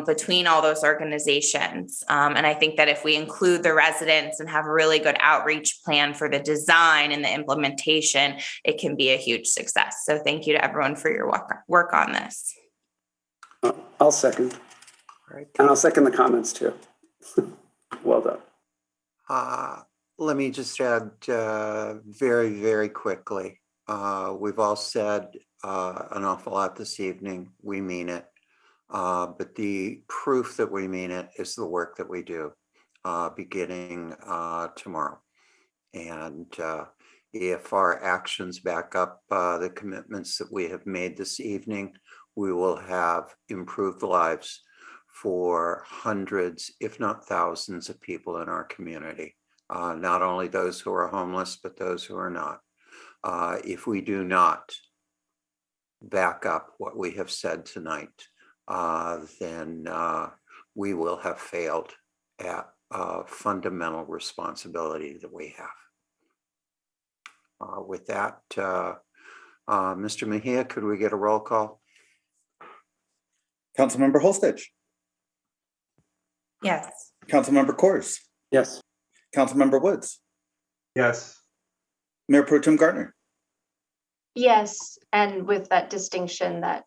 between all those organizations. And I think that if we include the residents and have a really good outreach plan for the design and the implementation, it can be a huge success. So thank you to everyone for your work on this. I'll second. Right. And I'll second the comments too. Well done. Let me just add very, very quickly. We've all said an awful lot this evening. We mean it. But the proof that we mean it is the work that we do beginning tomorrow. And if our actions back up the commitments that we have made this evening, we will have improved lives for hundreds, if not thousands of people in our community. Not only those who are homeless, but those who are not. If we do not back up what we have said tonight, then we will have failed at a fundamental responsibility that we have. With that, Mr. Mejia, could we get a roll call? Councilmember Holstich. Yes. Councilmember Kors. Yes. Councilmember Woods. Yes. Mayor Pro Tem Gardner. Yes, and with that distinction that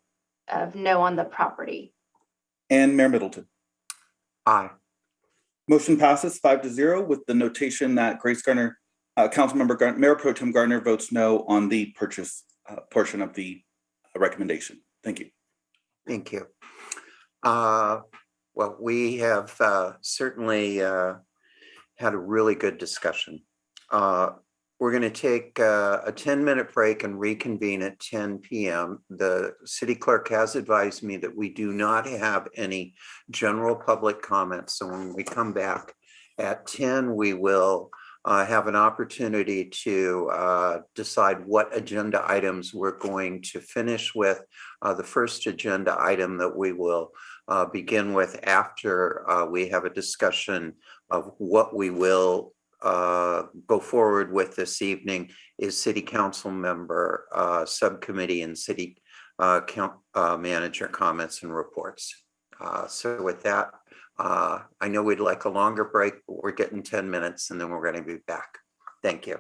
of no on the property. And Mayor Middleton. Aye. Motion passes 5-0 with the notation that Grace Gardner, Councilmember Gardner, Mayor Pro Tem Gardner votes no on the purchase portion of the recommendation. Thank you. Thank you. Well, we have certainly had a really good discussion. We're going to take a 10-minute break and reconvene at 10 p.m. The city clerk has advised me that we do not have any general public comments. So when we come back at 10, we will have an opportunity to decide what agenda items we're going to finish with. The first agenda item that we will begin with after we have a discussion of what we will go forward with this evening is City Council member, subcommittee and city manager comments and reports. So with that, I know we'd like a longer break, but we're getting 10 minutes and then we're going to be back. Thank you.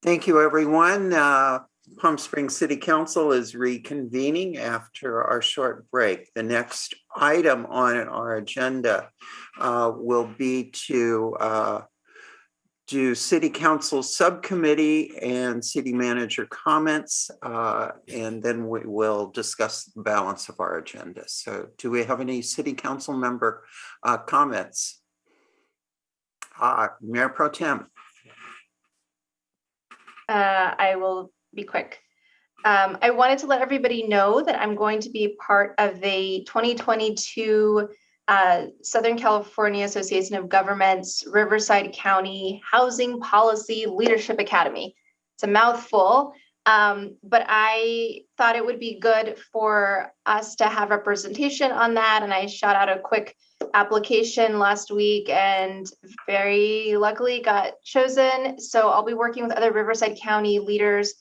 Thank you, everyone. Palm Springs City Council is reconvening after our short break. The next item on our agenda will be to do City Council Subcommittee and City Manager comments, and then we will discuss the balance of our agenda. So do we have any City Council member comments? Mayor Pro Tem. I will be quick. I wanted to let everybody know that I'm going to be part of the 2022 Southern California Association of Governments Riverside County Housing Policy Leadership Academy. It's a mouthful, but I thought it would be good for us to have representation on that. And I shot out a quick application last week and very luckily got chosen. So I'll be working with other Riverside County leaders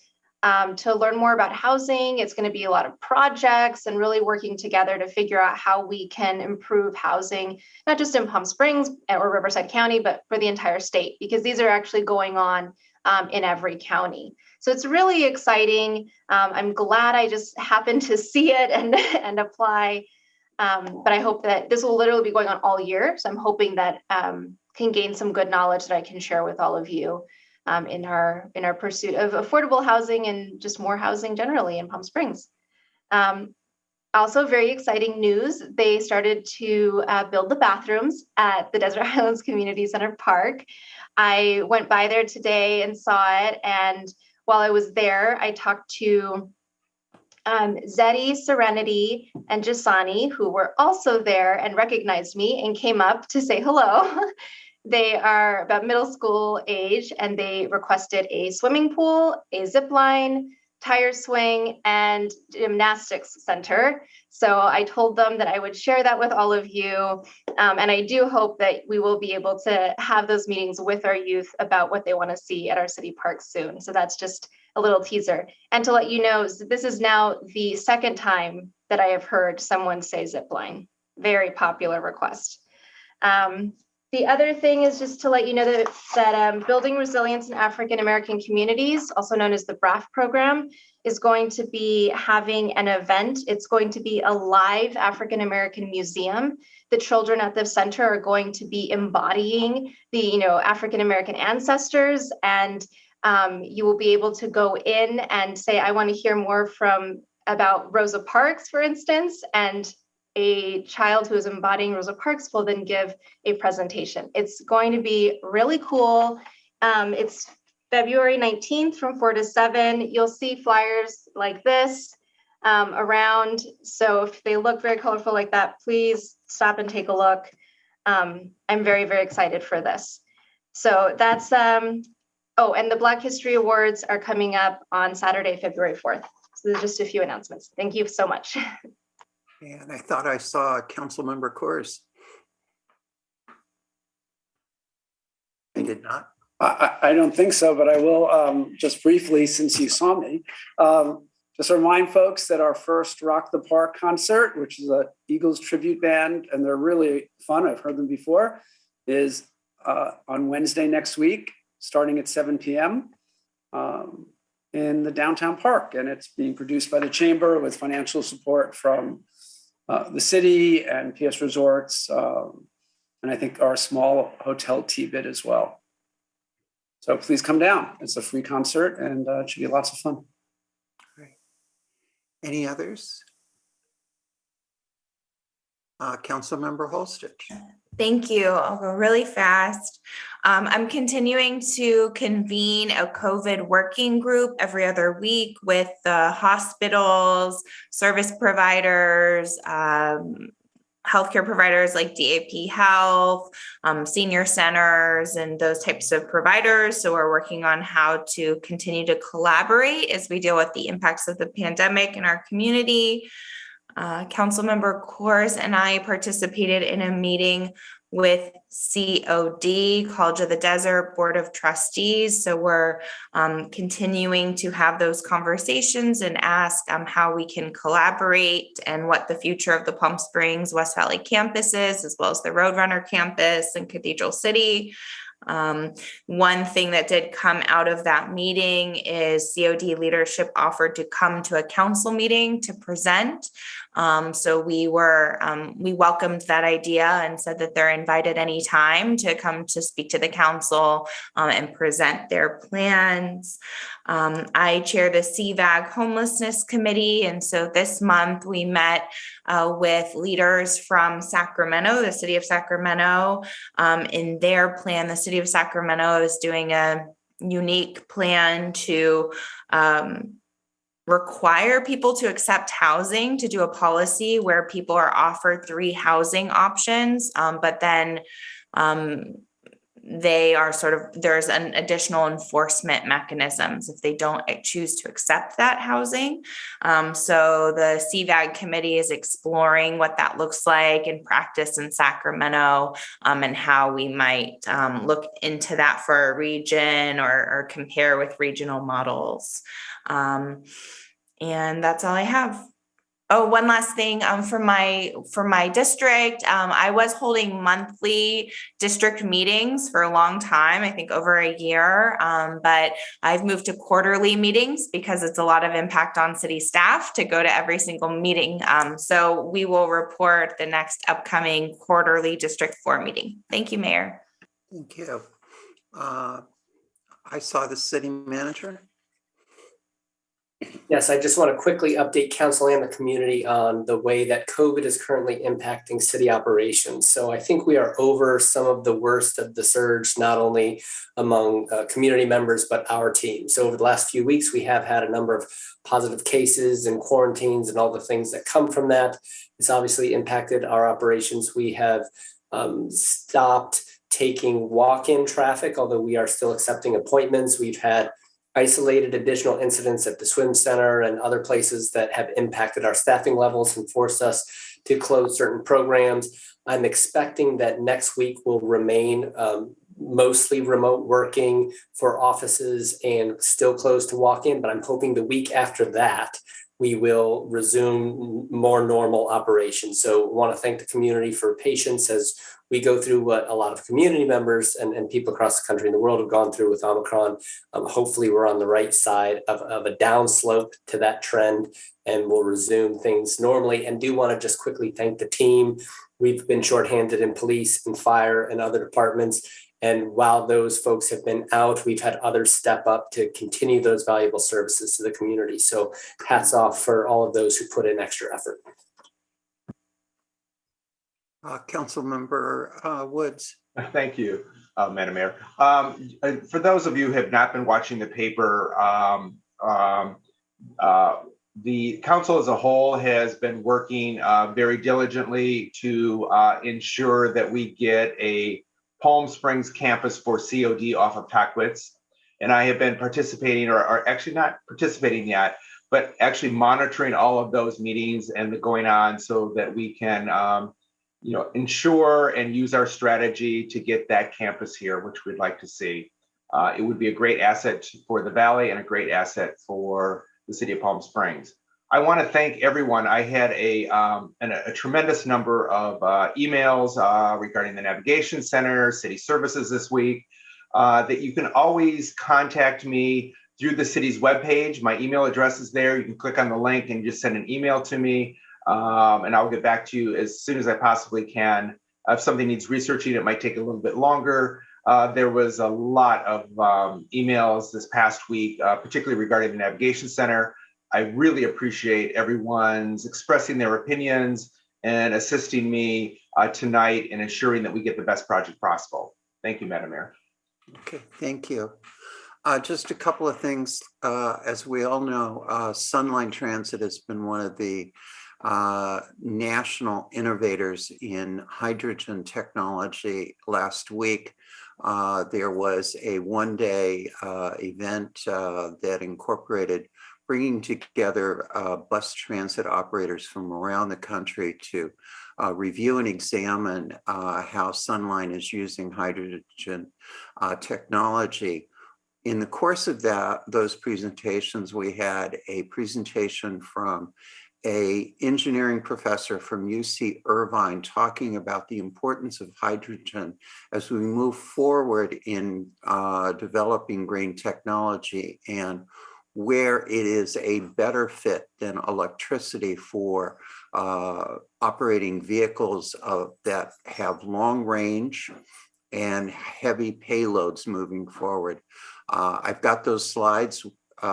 to learn more about housing. It's going to be a lot of projects and really working together to figure out how we can improve housing, not just in Palm Springs or Riverside County, but for the entire state, because these are actually going on in every county. So it's really exciting. I'm glad I just happened to see it and apply. But I hope that this will literally be going on all year. So I'm hoping that can gain some good knowledge that I can share with all of you in our pursuit of affordable housing and just more housing generally in Palm Springs. Also, very exciting news. They started to build the bathrooms at the Desert Highlands Community Center Park. I went by there today and saw it. And while I was there, I talked to Zeddy, Serenity, and Jasani, who were also there and recognized me and came up to say hello. They are about middle school age, and they requested a swimming pool, a zip line, tire swing, and gymnastics center. So I told them that I would share that with all of you. And I do hope that we will be able to have those meetings with our youth about what they want to see at our city parks soon. So that's just a little teaser. And to let you know, this is now the second time that I have heard someone say zip line. Very popular request. The other thing is just to let you know that Building Resilience in African American Communities, also known as the BRAF program, is going to be having an event. It's going to be a live African American museum. The children at the center are going to be embodying the African American ancestors, and you will be able to go in and say, I want to hear more about Rosa Parks, for instance, and a child who is embodying Rosa Parks will then give a presentation. It's going to be really cool. It's February 19th from 4 to 7. You'll see flyers like this around. So if they look very colorful like that, please stop and take a look. I'm very, very excited for this. So that's, and the Black History Awards are coming up on Saturday, February 4th. So there's just a few announcements. Thank you so much. And I thought I saw Councilmember Coors. I did not. I don't think so, but I will just briefly, since you saw me, just remind folks that our first Rock the Park concert, which is a Eagles tribute band, and they're really fun, I've heard them before, is on Wednesday next week, starting at 7 p.m. In the downtown park. And it's being produced by the Chamber with financial support from the city and PS Resorts, and I think our small hotel T-Bit as well. So please come down. It's a free concert and it should be lots of fun. Great. Any others? Councilmember Holstich. Thank you. I'll go really fast. I'm continuing to convene a COVID working group every other week with the hospitals, service providers, healthcare providers like DAP Health, senior centers, and those types of providers. So we're working on how to continue to collaborate as we deal with the impacts of the pandemic in our community. Councilmember Coors and I participated in a meeting with COD, College of the Desert Board of Trustees. So we're continuing to have those conversations and ask how we can collaborate and what the future of the Palm Springs West Valley campus is, as well as the Roadrunner campus and Cathedral City. One thing that did come out of that meeting is COD leadership offered to come to a council meeting to present. So we welcomed that idea and said that they're invited anytime to come to speak to the council and present their plans. I chair the CVAG homelessness committee. And so this month we met with leaders from Sacramento, the city of Sacramento. In their plan, the city of Sacramento is doing a unique plan to require people to accept housing, to do a policy where people are offered 3 housing options, but then they are there's an additional enforcement mechanisms if they don't choose to accept that housing. So the CVAG committee is exploring what that looks like in practice in Sacramento, and how we might look into that for a region or compare with regional models. And that's all I have. Oh, one last thing for my district. I was holding monthly district meetings for a long time, I think over a year, but I've moved to quarterly meetings because it's a lot of impact on city staff to go to every single meeting. So we will report the next upcoming quarterly District 4 meeting. Thank you, Mayor. Thank you. I saw the city manager. Yes, I just want to quickly update council and the community on the way that COVID is currently impacting city operations. So I think we are over some of the worst of the surge, not only among community members, but our team. So over the last few weeks, we have had a number of positive cases and quarantines and all the things that come from that. It's obviously impacted our operations. We have stopped taking walk-in traffic, although we are still accepting appointments. We've had isolated additional incidents at the swim center and other places that have impacted our staffing levels and forced us to close certain programs. I'm expecting that next week will remain mostly remote working for offices and still closed to walk in, but I'm hoping the week after that, we will resume more normal operations. So I want to thank the community for patience as we go through what a lot of community members and people across the country and the world have gone through with Omicron. Hopefully we're on the right side of a downslope to that trend and we'll resume things normally. And do want to just quickly thank the team. We've been shorthanded in police and fire and other departments. And while those folks have been out, we've had others step up to continue those valuable services to the community. So hats off for all of those who put in extra effort. Councilmember Woods. Thank you, Madam Mayor. For those of you who have not been watching the paper, the council as a whole has been working very diligently to ensure that we get a Palm Springs campus for COD off of Tockwitz. And I have been participating, or actually not participating yet, but actually monitoring all of those meetings and going on so that we can ensure and use our strategy to get that campus here, which we'd like to see. It would be a great asset for the Valley and a great asset for the city of Palm Springs. I want to thank everyone. I had a tremendous number of emails regarding the Navigation Center, city services this week, that you can always contact me through the city's webpage. My email address is there. You can click on the link and just send an email to me. And I'll get back to you as soon as I possibly can. If something needs researching, it might take a little bit longer. There was a lot of emails this past week, particularly regarding the Navigation Center. I really appreciate everyone's expressing their opinions and assisting me tonight in ensuring that we get the best project possible. Thank you, Madam Mayor. Okay, thank you. Just a couple of things. As we all know, Sunline Transit has been one of the national innovators in hydrogen technology. Last week, there was a one-day event that incorporated bringing together bus transit operators from around the country to review and examine how Sunline is using hydrogen technology. In the course of those presentations, we had a presentation from a engineering professor from UC Irvine talking about the importance of hydrogen as we move forward in developing green technology, and where it is a better fit than electricity for operating vehicles that have long range and heavy payloads moving forward. I've got those slides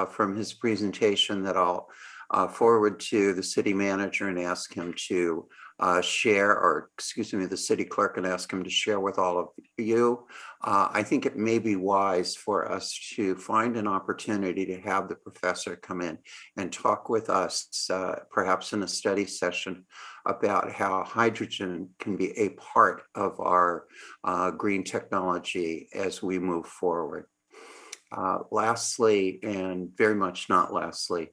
from his presentation that I'll forward to the city manager and ask him to share, or excuse me, the city clerk, and ask him to share with all of you. I think it may be wise for us to find an opportunity to have the professor come in and talk with us, perhaps in a study session, about how hydrogen can be a part of our green technology as we move forward. Lastly, and very much not lastly,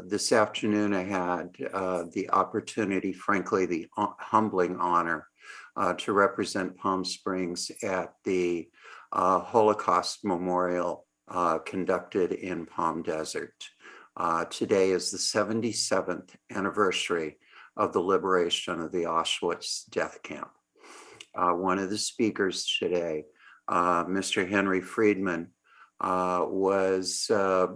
this afternoon I had the opportunity, frankly, the humbling honor to represent Palm Springs at the Holocaust Memorial conducted in Palm Desert. Today is the 77th anniversary of the liberation of the Auschwitz death camp. One of the speakers today, Mr. Henry Friedman, was a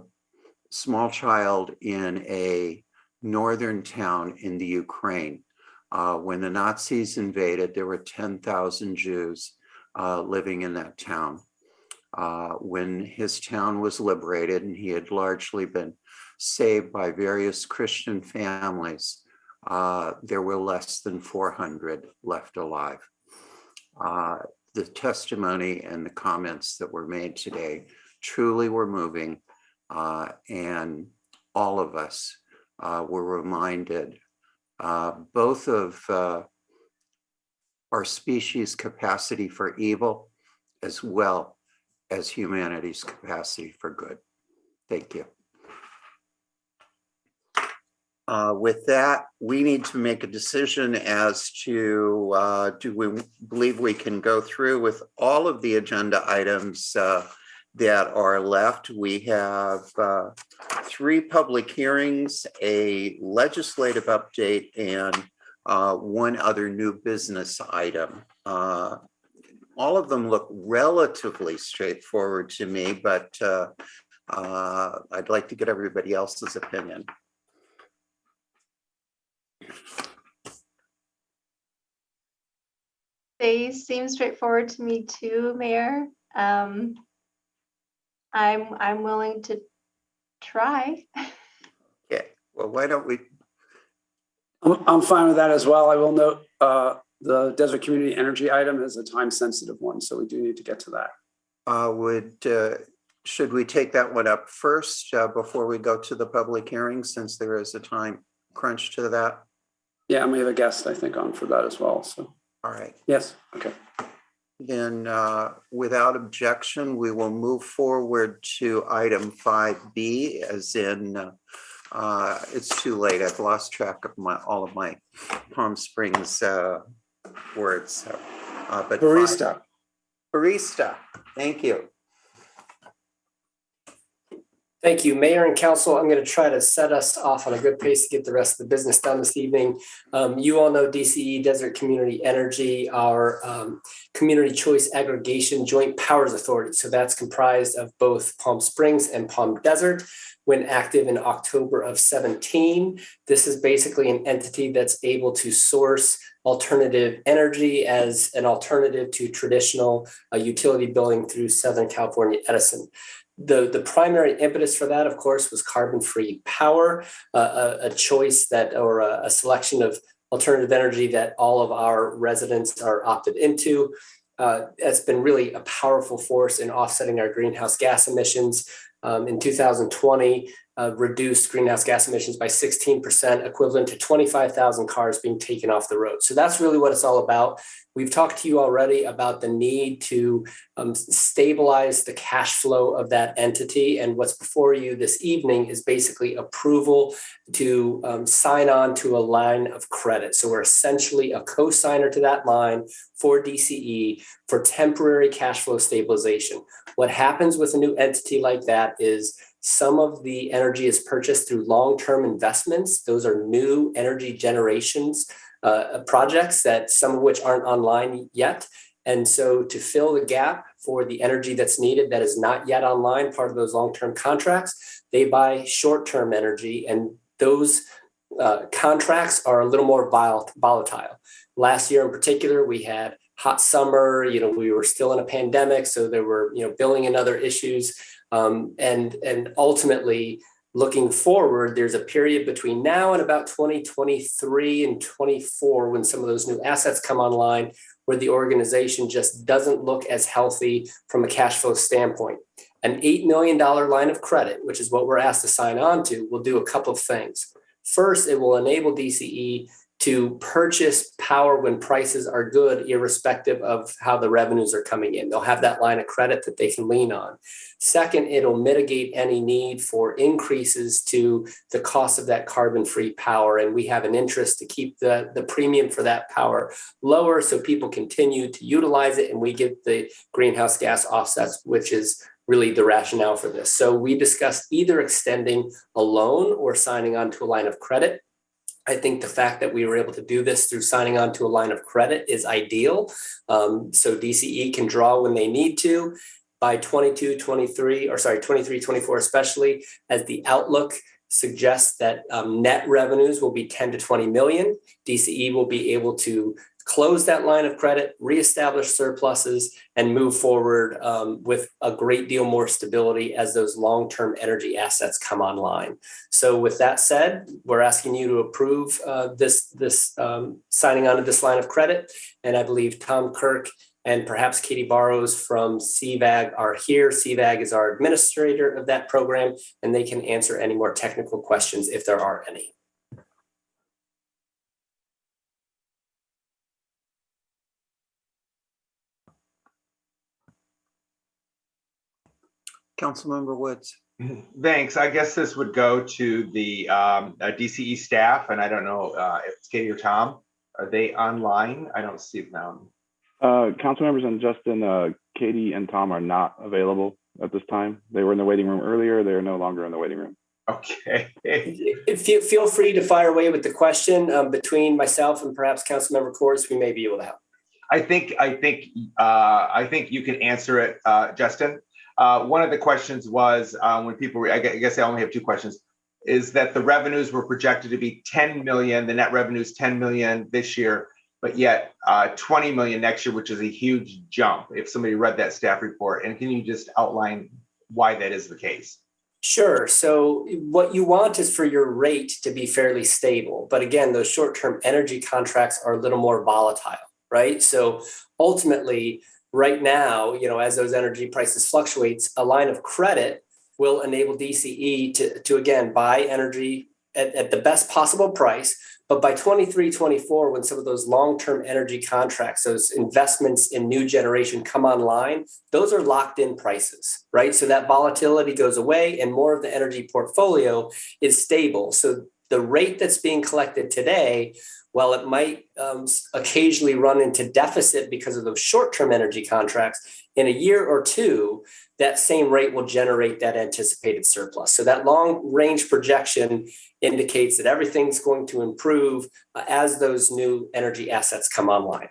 small child in a northern town in the Ukraine. When the Nazis invaded, there were 10,000 Jews living in that town. When his town was liberated and he had largely been saved by various Christian families, there were less than 400 left alive. The testimony and the comments that were made today truly were moving, and all of us were reminded both of our species' capacity for evil as well as humanity's capacity for good. Thank you. With that, we need to make a decision as to do we believe we can go through with all of the agenda items that are left. We have 3 public hearings, a legislative update, and 1 other new business item. All of them look relatively straightforward to me, but I'd like to get everybody else's opinion. They seem straightforward to me too, Mayor. I'm willing to try. Okay, well, why don't we? I'm fine with that as well. I will note the Desert Community Energy item is a time-sensitive one, so we do need to get to that. Should we take that one up first before we go to the public hearing, since there is a time crunch to that? Yeah, and we have a guest, I think, on for that as well. So, all right. Yes. Okay. Then, without objection, we will move forward to item 5B, as in it's too late. I've lost track of all of my Palm Springs words. So, but barista. Barista. Thank you. Thank you, Mayor and Council. I'm going to try to set us off on a good pace to get the rest of the business done this evening. You all know DCE, Desert Community Energy, our community choice aggregation joint powers authority. So that's comprised of both Palm Springs and Palm Desert. When active in October of 17, this is basically an entity that's able to source alternative energy as an alternative to traditional utility billing through Southern California Edison. The primary impetus for that, of course, was carbon-free power, a choice that, or a selection of alternative energy that all of our residents are opted into. That's been really a powerful force in offsetting our greenhouse gas emissions. In 2020, reduced greenhouse gas emissions by 16%, equivalent to 25,000 cars being taken off the road. So that's really what it's all about. We've talked to you already about the need to stabilize the cash flow of that entity. And what's before you this evening is basically approval to sign on to a line of credit. So we're essentially a co-signer to that line for DCE for temporary cash flow stabilization. What happens with a new entity like that is Some of the energy is purchased through long-term investments. Those are new energy generations projects that some of which aren't online yet. And so to fill the gap for the energy that's needed that is not yet online, part of those long-term contracts, they buy short-term energy, and those contracts are a little more volatile. Last year in particular, we had hot summer, we were still in a pandemic, so there were, billing and other issues. And ultimately, looking forward, there's a period between now and about 2023 and 24 when some of those new assets come online, where the organization just doesn't look as healthy from a cash flow standpoint. An $8 million line of credit, which is what we're asked to sign on to, will do a couple of things. First, it will enable DCE to purchase power when prices are good, irrespective of how the revenues are coming in. They'll have that line of credit that they can lean on. Second, it'll mitigate any need for increases to the cost of that carbon-free power. And we have an interest to keep the premium for that power lower so people continue to utilize it and we get the greenhouse gas offsets, which is really the rationale for this. So we discussed either extending a loan or signing on to a line of credit. I think the fact that we were able to do this through signing on to a line of credit is ideal. So DCE can draw when they need to. By 23, 24, especially as the outlook suggests that net revenues will be 10 to 20 million, DCE will be able to close that line of credit, reestablish surpluses, and move forward with a great deal more stability as those long-term energy assets come online. So with that said, we're asking you to approve this signing on to this line of credit. And I believe Tom Kirk and perhaps Katie Barrows from CVAG are here. CVAG is our administrator of that program, and they can answer any more technical questions if there are any. Councilmember Woods. Thanks. I guess this would go to the DCE staff, and I don't know if it's Katie or Tom. Are they online? I don't see them. Council members and Justin, Katie and Tom are not available at this time. They were in the waiting room earlier. They are no longer in the waiting room. Okay. Feel free to fire away with the question between myself and perhaps Councilmember Kors. We may be able to help. I think you can answer it, Justin. One of the questions was when people, I guess I only have two questions, is that the revenues were projected to be 10 million, the net revenues 10 million this year, but yet 20 million next year, which is a huge jump if somebody read that staff report. And can you just outline why that is the case? Sure. So what you want is for your rate to be fairly stable. But again, those short-term energy contracts are a little more volatile, right? So ultimately, right now, as those energy prices fluctuates, a line of credit will enable DCE to again, buy energy at the best possible price. But by 23, 24, when some of those long-term energy contracts, those investments in new generation come online, those are locked in prices, right? So that volatility goes away and more of the energy portfolio is stable. So the rate that's being collected today, while it might occasionally run into deficit because of those short-term energy contracts, in a year or two, that same rate will generate that anticipated surplus. So that long-range projection indicates that everything's going to improve as those new energy assets come online.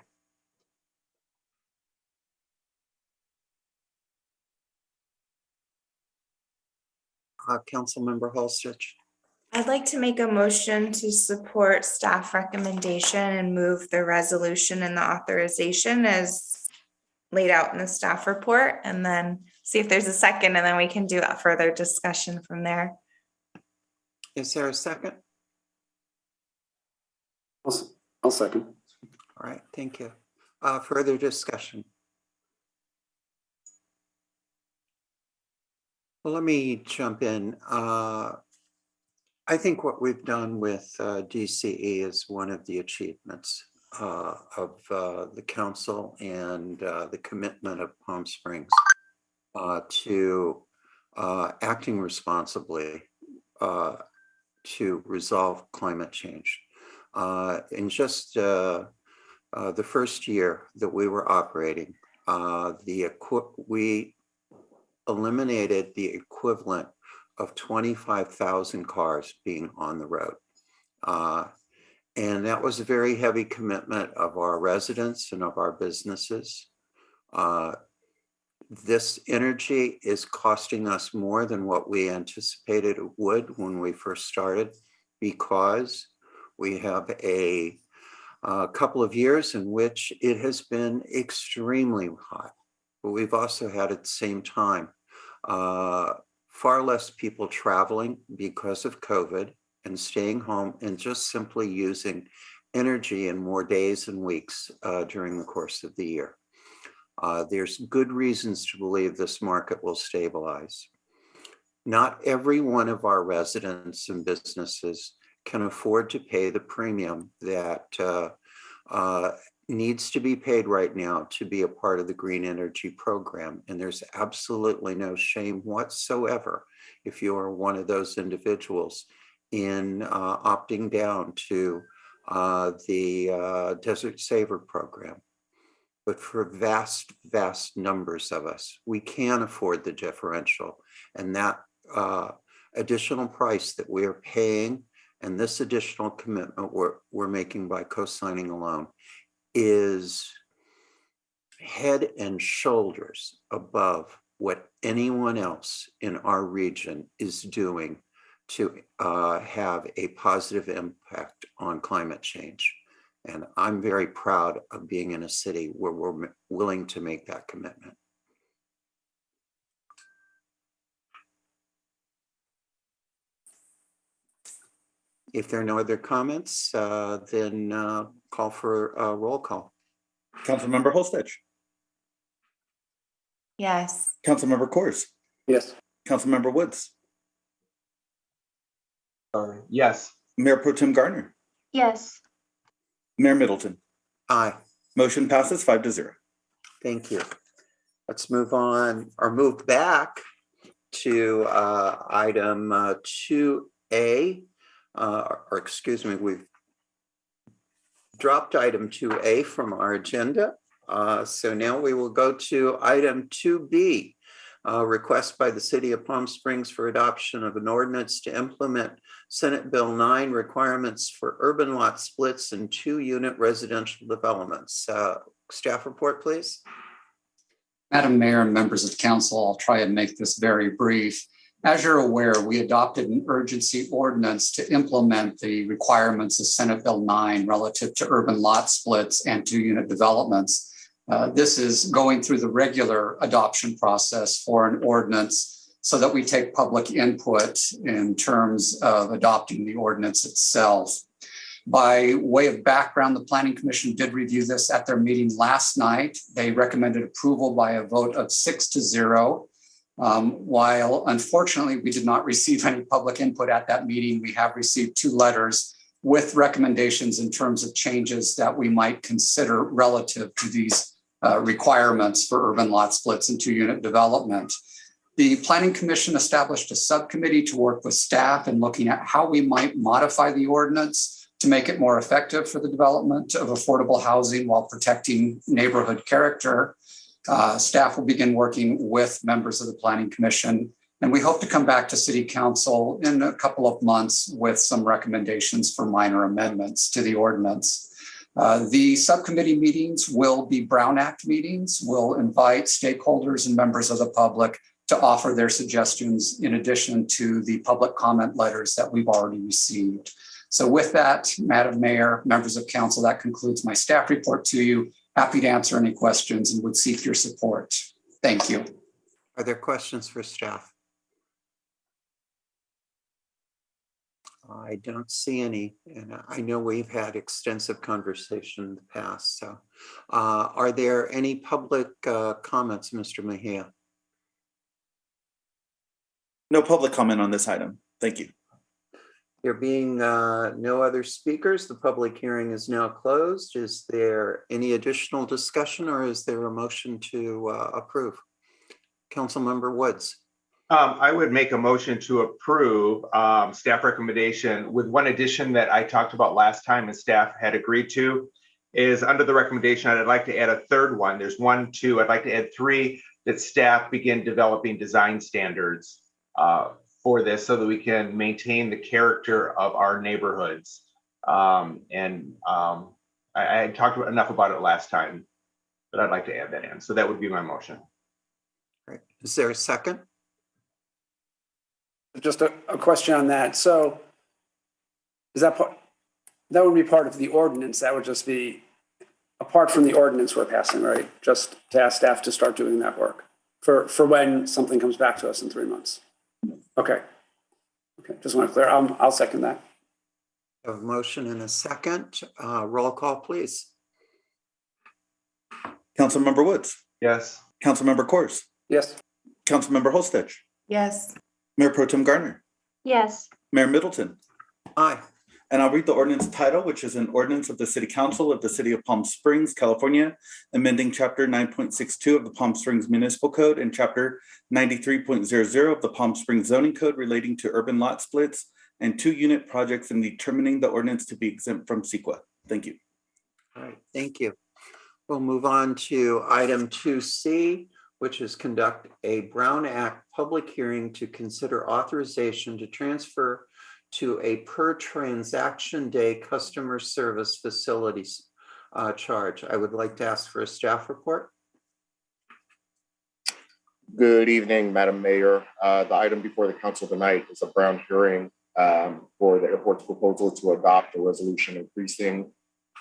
Councilmember Holstich. I'd like to make a motion to support staff recommendation and move the resolution and the authorization as laid out in the staff report, and then see if there's a second, and then we can do a further discussion from there. Is there a second? I'll second. All right, thank you. Further discussion. Well, let me jump in. I think what we've done with DCE is one of the achievements of the council and the commitment of Palm Springs to acting responsibly to resolve climate change. In just the first year that we were operating, we eliminated the equivalent of 25,000 cars being on the road. And that was a very heavy commitment of our residents and of our businesses. This energy is costing us more than what we anticipated it would when we first started, because we have a couple of years in which it has been extremely hot. But we've also had at the same time far less people traveling because of COVID and staying home and just simply using energy in more days and weeks during the course of the year. There's good reasons to believe this market will stabilize. Not every one of our residents and businesses can afford to pay the premium that needs to be paid right now to be a part of the green energy program. And there's absolutely no shame whatsoever if you are one of those individuals in opting down to the Desert Saver program. But for vast, vast numbers of us, we can afford the differential. And that additional price that we are paying and this additional commitment we're making by co-signing a loan is head and shoulders above what anyone else in our region is doing to have a positive impact on climate change. And I'm very proud of being in a city where we're willing to make that commitment. If there are no other comments, then call for a roll call. Councilmember Holstich. Yes. Councilmember Coors. Yes. Councilmember Woods. Yes. Mayor Pro Tem Gardner. Yes. Mayor Middleton. Aye. Motion passes 5-0. Thank you. Let's move on or move back to item 2A. Or excuse me, we've dropped item 2A from our agenda. So now we will go to item 2B, request by the City of Palm Springs for adoption of an ordinance to implement Senate Bill 9 requirements for urban lot splits and 2-unit residential developments. Staff report, please. Madam Mayor and members of the council, I'll try and make this very brief. As you're aware, we adopted an urgency ordinance to implement the requirements of Senate Bill 9 relative to urban lot splits and 2-unit developments. This is going through the regular adoption process for an ordinance so that we take public input in terms of adopting the ordinance itself. By way of background, the Planning Commission did review this at their meeting last night. They recommended approval by a vote of 6-0. While unfortunately we did not receive any public input at that meeting, we have received 2 letters with recommendations in terms of changes that we might consider relative to these requirements for urban lot splits and 2-unit development. The Planning Commission established a subcommittee to work with staff in looking at how we might modify the ordinance to make it more effective for the development of affordable housing while protecting neighborhood character. Staff will begin working with members of the Planning Commission, and we hope to come back to City Council in a couple of months with some recommendations for minor amendments to the ordinance. The subcommittee meetings will be Brown Act meetings. We'll invite stakeholders and members of the public to offer their suggestions in addition to the public comment letters that we've already received. So with that, Madam Mayor, members of council, that concludes my staff report to you. Happy to answer any questions and would seek your support. Thank you. Are there questions for staff? I don't see any, and I know we've had extensive conversation in the past. So are there any public comments, Mr. Mejia? No public comment on this item. Thank you. There being no other speakers, the public hearing is now closed. Is there any additional discussion or is there a motion to approve? Councilmember Woods. I would make a motion to approve staff recommendation with one addition that I talked about last time and staff had agreed to is under the recommendation, I'd like to add a third one. There's 1, 2, I'd like to add 3, that staff begin developing design standards for this so that we can maintain the character of our neighborhoods. I talked enough about it last time, but I'd like to add that in. So that would be my motion. Right. Is there a second? Just a question on that. So is that part, that would be part of the ordinance? That would just be apart from the ordinance we're passing, right? Just to ask staff to start doing that work for when something comes back to us in 3 months. Okay. Okay. Just want to clear. I'll second that. A motion and a second. Roll call, please. Councilmember Woods. Yes. Councilmember Kors. Yes. Councilmember Holstich. Yes. Mayor Pro Tem Gardner. Yes. Mayor Middleton. Aye. And I'll read the ordinance title, which is an ordinance of the City Council of the City of Palm Springs, California, amending Chapter 9.62 of the Palm Springs Municipal Code and Chapter 93.00 of the Palm Springs Zoning Code relating to urban lot splits and 2-unit projects and determining the ordinance to be exempt from CEQA. Thank you. All right, thank you. We'll move on to item 2C, which is conduct a Brown Act public hearing to consider authorization to transfer to a per transaction day customer service facilities charge. I would like to ask for a staff report. Good evening, Madam Mayor. The item before the council tonight is a Brown hearing for the airport's proposal to adopt a resolution increasing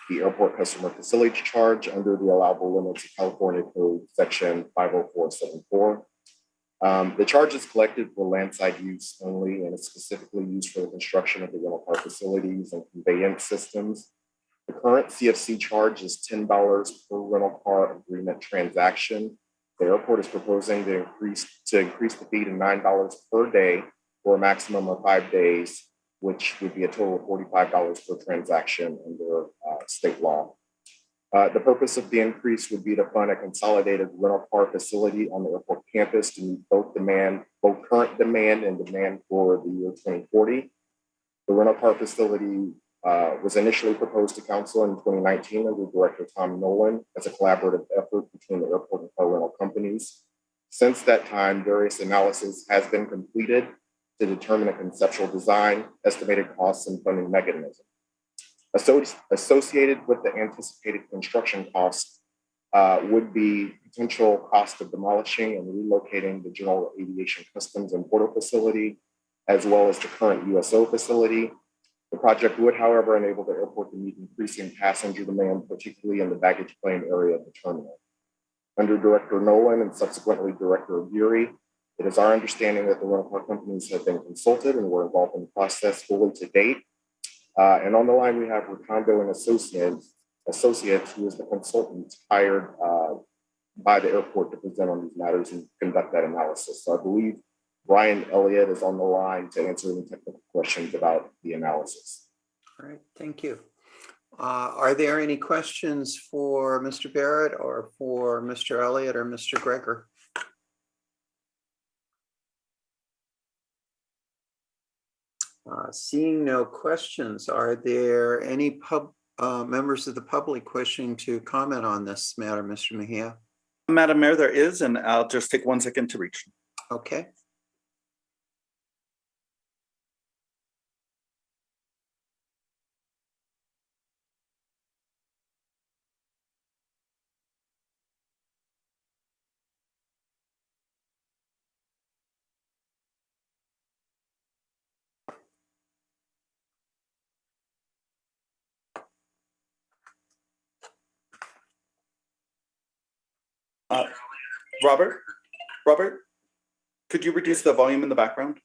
the airport customer facility charge under the allowable limits of California Code Section 50474. The charge is collected for landside use only and is specifically used for the construction of the rental car facilities and conveyance systems. The current CFC charge is $10 per rental car agreement transaction. The airport is proposing to increase the fee to $9 per day for a maximum of 5 days, which would be a total of $45 per transaction under state law. The purpose of the increase would be to fund a consolidated rental car facility on the airport campus to meet both current demand and demand for the year 2040. The rental car facility was initially proposed to council in 2019 under Director Tom Nolan as a collaborative effort between the airport and car rental companies. Since that time, various analysis has been completed to determine a conceptual design, estimated costs, and funding mechanism. Associated with the anticipated construction costs would be potential cost of demolishing and relocating the General Aviation Customs and Border Facility, as well as the current USO facility. The project would, however, enable the airport to meet increasing passenger demand, particularly in the baggage claim area of the terminal. Under Director Nolan and subsequently Director Aguirre, it is our understanding that the rental car companies have been consulted and were involved in the process fully to date. And on the line, we have Recondo and Associates, who is the consultant hired by the airport to present on these matters and conduct that analysis. So I believe Brian Elliott is on the line to answer any technical questions about the analysis. All right, thank you. Are there any questions for Mr. Barrett or for Mr. Elliott or Mr. Greger? Seeing no questions, are there any members of the public wishing to comment on this matter, Mr. Mejia? Madam Mayor, there is, and I'll just take 1 second to reach. Okay. Robert, could you reduce the volume in the background?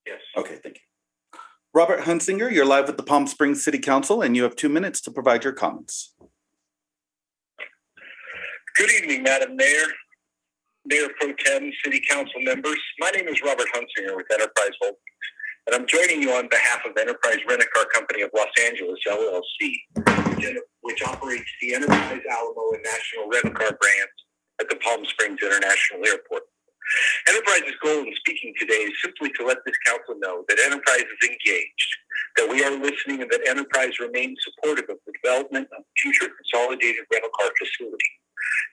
Yes. Okay, thank you. Robert Hunsinger, you're live with the Palm Springs City Council, and you have 2 minutes to provide your comments. Good evening, Madam Mayor, Mayor Pro Tem, City Council members. My name is Robert Hunsinger with Enterprise Holdings, and I'm joining you on behalf of Enterprise Rent-A-Car Company of Los Angeles, LLC, which operates the Enterprise, Alamo, and National Rent-A-Car brands at the Palm Springs International Airport. Enterprise's goal in speaking today is simply to let this council know that Enterprise is engaged, that we are listening, and that Enterprise remains supportive of the development of future consolidated rental car facility,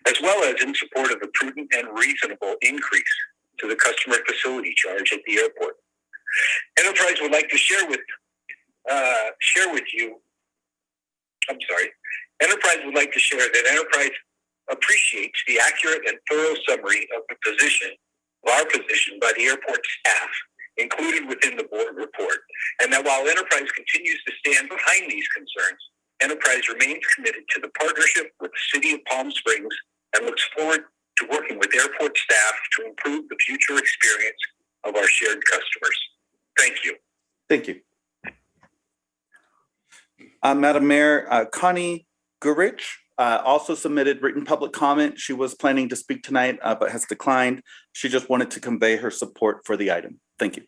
as well as in support of a prudent and reasonable increase to the customer facility charge at the airport. Enterprise would like to share with you. I'm sorry. Enterprise would like to share that Enterprise appreciates the accurate and thorough summary of our position by the airport staff, included within the board report, and that while Enterprise continues to stand behind these concerns, Enterprise remains committed to the partnership with the City of Palm Springs and looks forward to working with airport staff to improve the future experience of our shared customers. Thank you. Thank you. Madam Mayor, Connie Gurich also submitted written public comment. She was planning to speak tonight, but has declined. She just wanted to convey her support for the item. Thank you.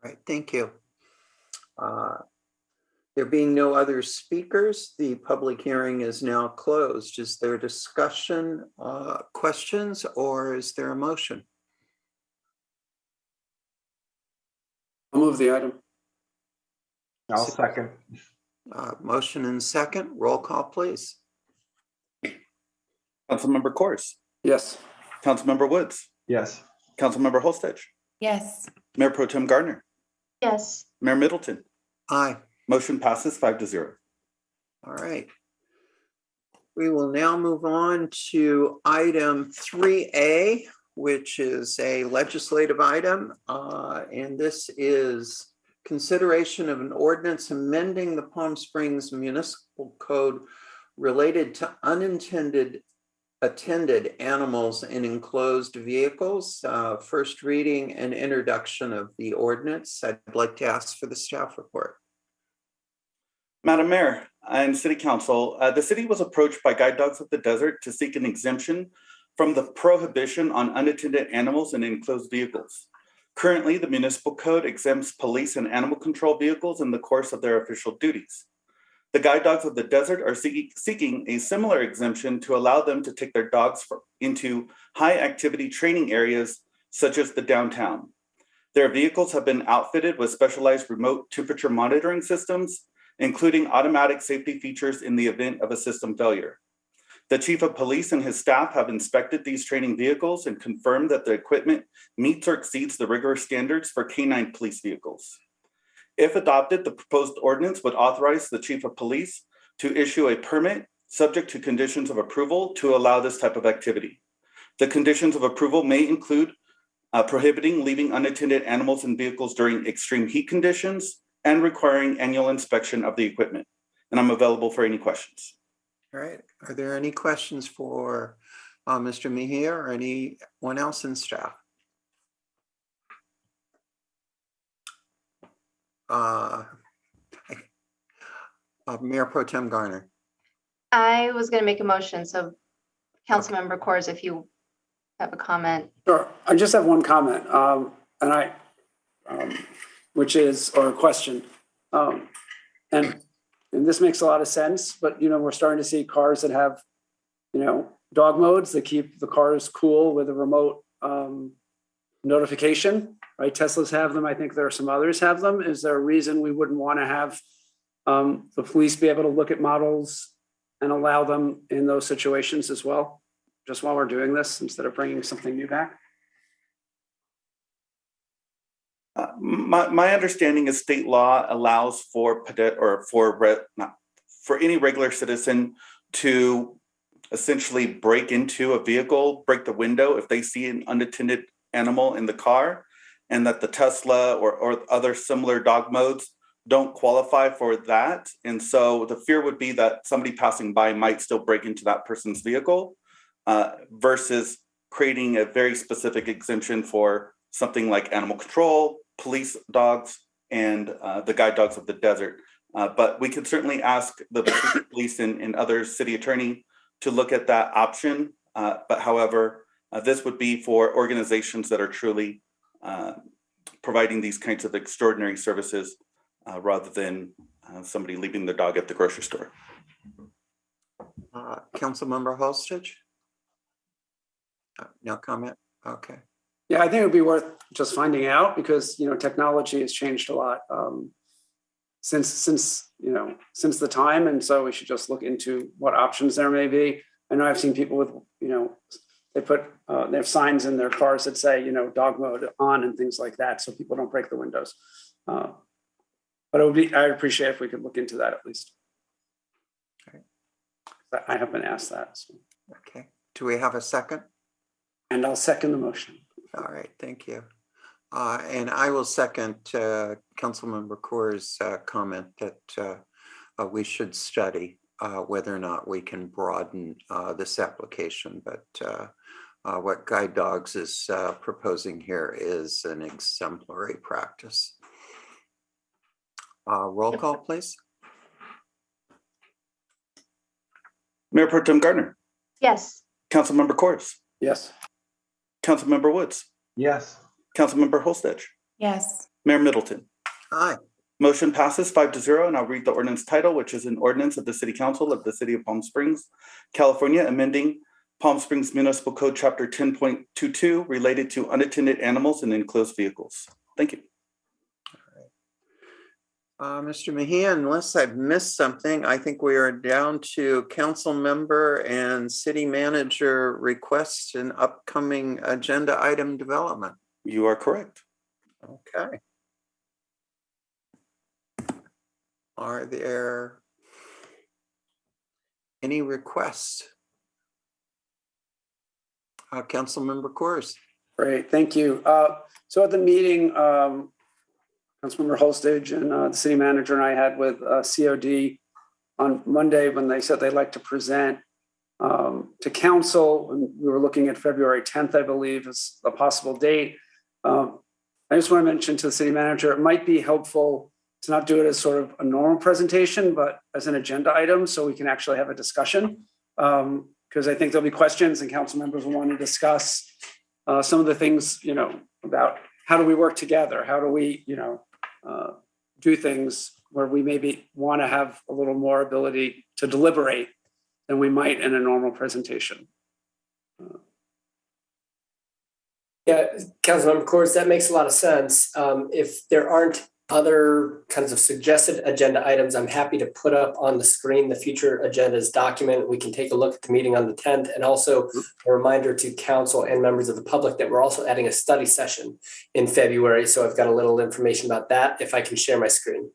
All right, thank you. There being no other speakers, the public hearing is now closed. Is there discussion, questions, or is there a motion? I'll move the item. I'll second. Motion and second. Roll call, please. Councilmember Kors. Yes. Councilmember Woods. Yes. Councilmember Holstedge. Yes. Mayor Pro Tem Gardner. Yes. Mayor Middleton. Aye. Motion passes 5-0. All right. We will now move on to item 3A, which is a legislative item. And this is consideration of an ordinance amending the Palm Springs Municipal Code related to unintended attended animals in enclosed vehicles. First reading and introduction of the ordinance. I'd like to ask for the staff report. Madam Mayor and City Council, the city was approached by Guide Dogs of the Desert to seek an exemption from the prohibition on unattended animals in enclosed vehicles. Currently, the municipal code exempts police and animal control vehicles in the course of their official duties. The Guide Dogs of the Desert are seeking a similar exemption to allow them to take their dogs into high activity training areas such as the downtown. Their vehicles have been outfitted with specialized remote temperature monitoring systems, including automatic safety features in the event of a system failure. The Chief of Police and his staff have inspected these training vehicles and confirmed that the equipment meets or exceeds the rigorous standards for canine police vehicles. If adopted, the proposed ordinance would authorize the Chief of Police to issue a permit subject to conditions of approval to allow this type of activity. The conditions of approval may include prohibiting leaving unattended animals in vehicles during extreme heat conditions and requiring annual inspection of the equipment. And I'm available for any questions. All right. Are there any questions for Mr. Mejia or anyone else in staff? Mayor Pro Tem Garner. I was going to make a motion. So Councilmember Kors, if you have a comment. Sure. I just have one comment, which is, or a question. And this makes a lot of sense, but, we're starting to see cars that have, dog modes that keep the cars cool with a remote notification, right? Teslas have them. I think there are some others have them. Is there a reason we wouldn't want to have the police be able to look at models and allow them in those situations as well, just while we're doing this, instead of bringing something new back? My understanding is state law allows for any regular citizen to essentially break into a vehicle, break the window if they see an unattended animal in the car, and that the Tesla or other similar dog modes don't qualify for that. And so the fear would be that somebody passing by might still break into that person's vehicle versus creating a very specific exemption for something like animal control, police dogs, and the Guide Dogs of the Desert. But we can certainly ask the police and other city attorney to look at that option. But however, this would be for organizations that are truly providing these kinds of extraordinary services rather than somebody leaving their dog at the grocery store. Councilmember Holstedge? No comment? Okay. Yeah, I think it would be worth just finding out because, technology has changed a lot since the time. And so we should just look into what options there may be. I know I've seen people with, they have signs in their cars that say, you know, dog mode on and things like that, so people don't break the windows. But I'd appreciate if we could look into that at least. Okay. I have been asked that. So. Okay. Do we have a second? And I'll second the motion. All right. Thank you. And I will second Councilmember Corr's comment that we should study whether or not we can broaden this application. But what Guide Dogs is proposing here is an exemplary practice. Roll call, please. Mayor Pro Tem Gardner. Yes. Councilmember Corrs. Yes. Councilmember Woods. Yes. Councilmember Holstedge. Yes. Mayor Middleton. Aye. Motion passes 5-0, and I'll read the ordinance title, which is an ordinance of the City Council of the City of Palm Springs, California, amending Palm Springs Municipal Code Chapter 10.22 related to unattended animals and enclosed vehicles. Thank you. Mr. Mejia, unless I've missed something, I think we are down to council member and city manager requests and upcoming agenda item development. You are correct. Okay. Are there any requests? Councilmember Corrs. Great, thank you. So at the meeting, Councilmember Holstedge and the city manager and I had with COD on Monday when they said they'd like to present to council, and we were looking at February 10th, I believe, as a possible date. I just want to mention to the city manager, it might be helpful to not do it as sort of a normal presentation, but as an agenda item, so we can actually have a discussion. Because I think there'll be questions and council members will want to discuss some of the things, you know, about how do we work together? How do we, you know, do things where we maybe want to have a little more ability to deliberate than we might in a normal presentation. Yeah, Councilmember Corrs, that makes a lot of sense. If there aren't other kinds of suggested agenda items, I'm happy to put up on the screen the future agendas document. We can take a look at the meeting on the 10th, and also a reminder to council and members of the public that we're also adding a study session in February. So I've got a little information about that if I can share my screen.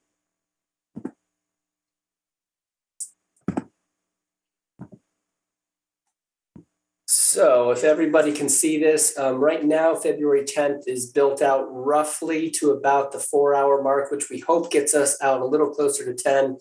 So if everybody can see this, right now, February 10th is built out roughly to about the 4-hour mark, which we hope gets us out a little closer to 10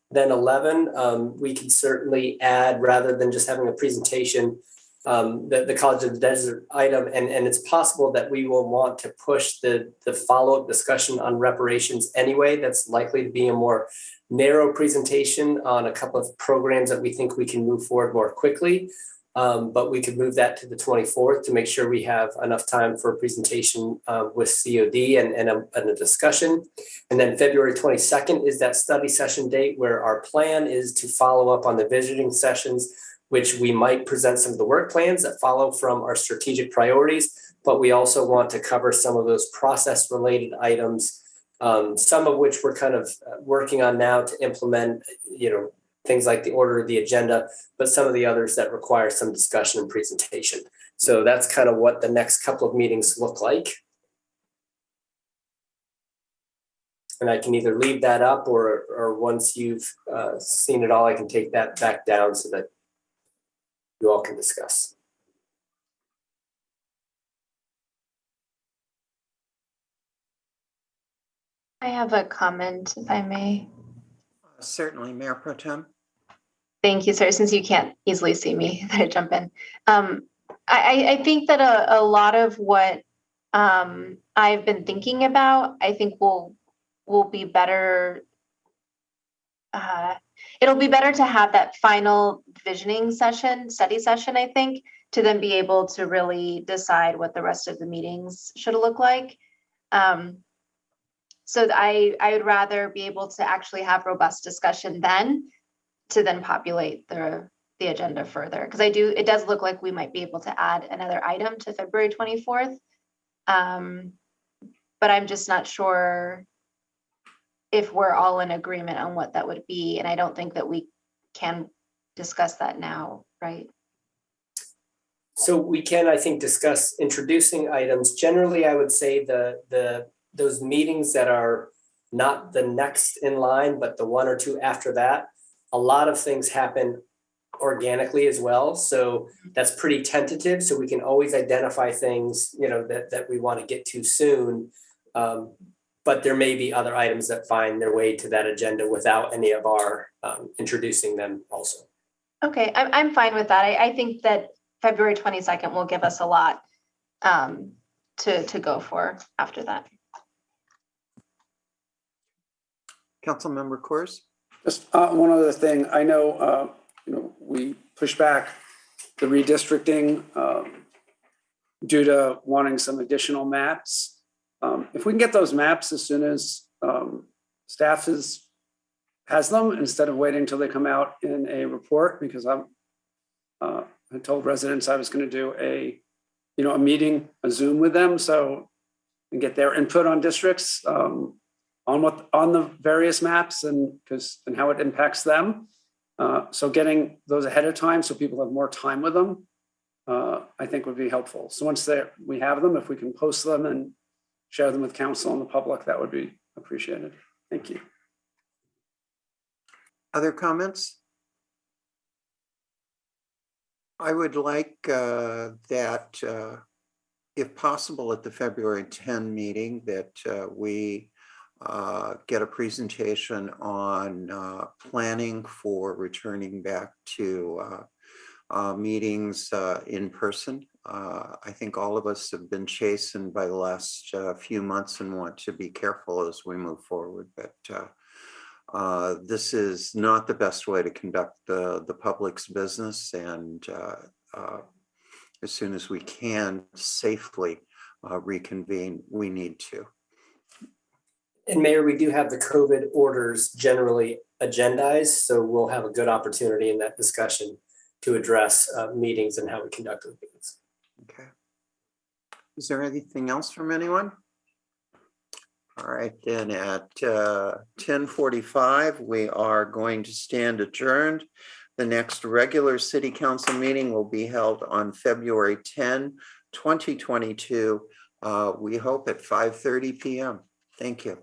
than 11. We can certainly add, rather than just having a presentation, the College of the Desert item. And it's possible that we will want to push the follow-up discussion on reparations anyway. That's likely to be a more narrow presentation on a couple of programs that we think we can move forward more quickly. But we could move that to the 24th to make sure we have enough time for a presentation with COD and a discussion. And then February 22nd is that study session date where our plan is to follow up on the visiting sessions, which we might present some of the work plans that follow from our strategic priorities, but we also want to cover some of those process-related items, some of which we're kind of working on now to implement, you know, things like the order of the agenda, but some of the others that require some discussion and presentation. So that's kind of what the next couple of meetings look like. And I can either leave that up or once you've seen it all, I can take that back down so that you all can discuss. I have a comment, if I may. Certainly, Mayor Pro Tem. Thank you, sir. Since you can't easily see me, I jump in. I think that a lot of what I've been thinking about, I think will be better. It'll be better to have that final visioning session, study session, I think, to then be able to really decide what the rest of the meetings should look like. So I would rather be able to actually have robust discussion then to then populate the agenda further. Because it does look like we might be able to add another item to February 24th. But I'm just not sure if we're all in agreement on what that would be. And I don't think that we can discuss that now, right? So we can, I think, discuss introducing items. Generally, I would say those meetings that are not the next in line, but the one or two after that, a lot of things happen organically as well. So that's pretty tentative. So we can always identify things, that we want to get to soon. But there may be other items that find their way to that agenda without any of our introducing them also. Okay, I'm fine with that. I think that February 22nd will give us a lot to go for after that. Councilmember Coors? Just one other thing. I know, we pushed back the redistricting due to wanting some additional maps. If we can get those maps as soon as staff has them, instead of waiting until they come out in a report, because I told residents I was going to do a meeting, a Zoom with them, and get their input on districts. On the various maps and how it impacts them. So getting those ahead of time so people have more time with them, I think would be helpful. So once we have them, if we can post them and share them with council and the public, that would be appreciated. Thank you. Other comments? I would like that, if possible, at the February 10 meeting, that we get a presentation on planning for returning back to meetings in person. I think all of us have been chastened by the last few months and want to be careful as we move forward. But this is not the best way to conduct the public's business. And as soon as we can safely reconvene, we need to. And Mayor, we do have the COVID orders generally agendized, so we'll have a good opportunity in that discussion to address meetings and how we conduct those meetings. Okay. Is there anything else from anyone? All right, then at 10:45, we are going to stand adjourned. The next regular city council meeting will be held on February 10, 2022. We hope at 5:30 p.m. Thank you.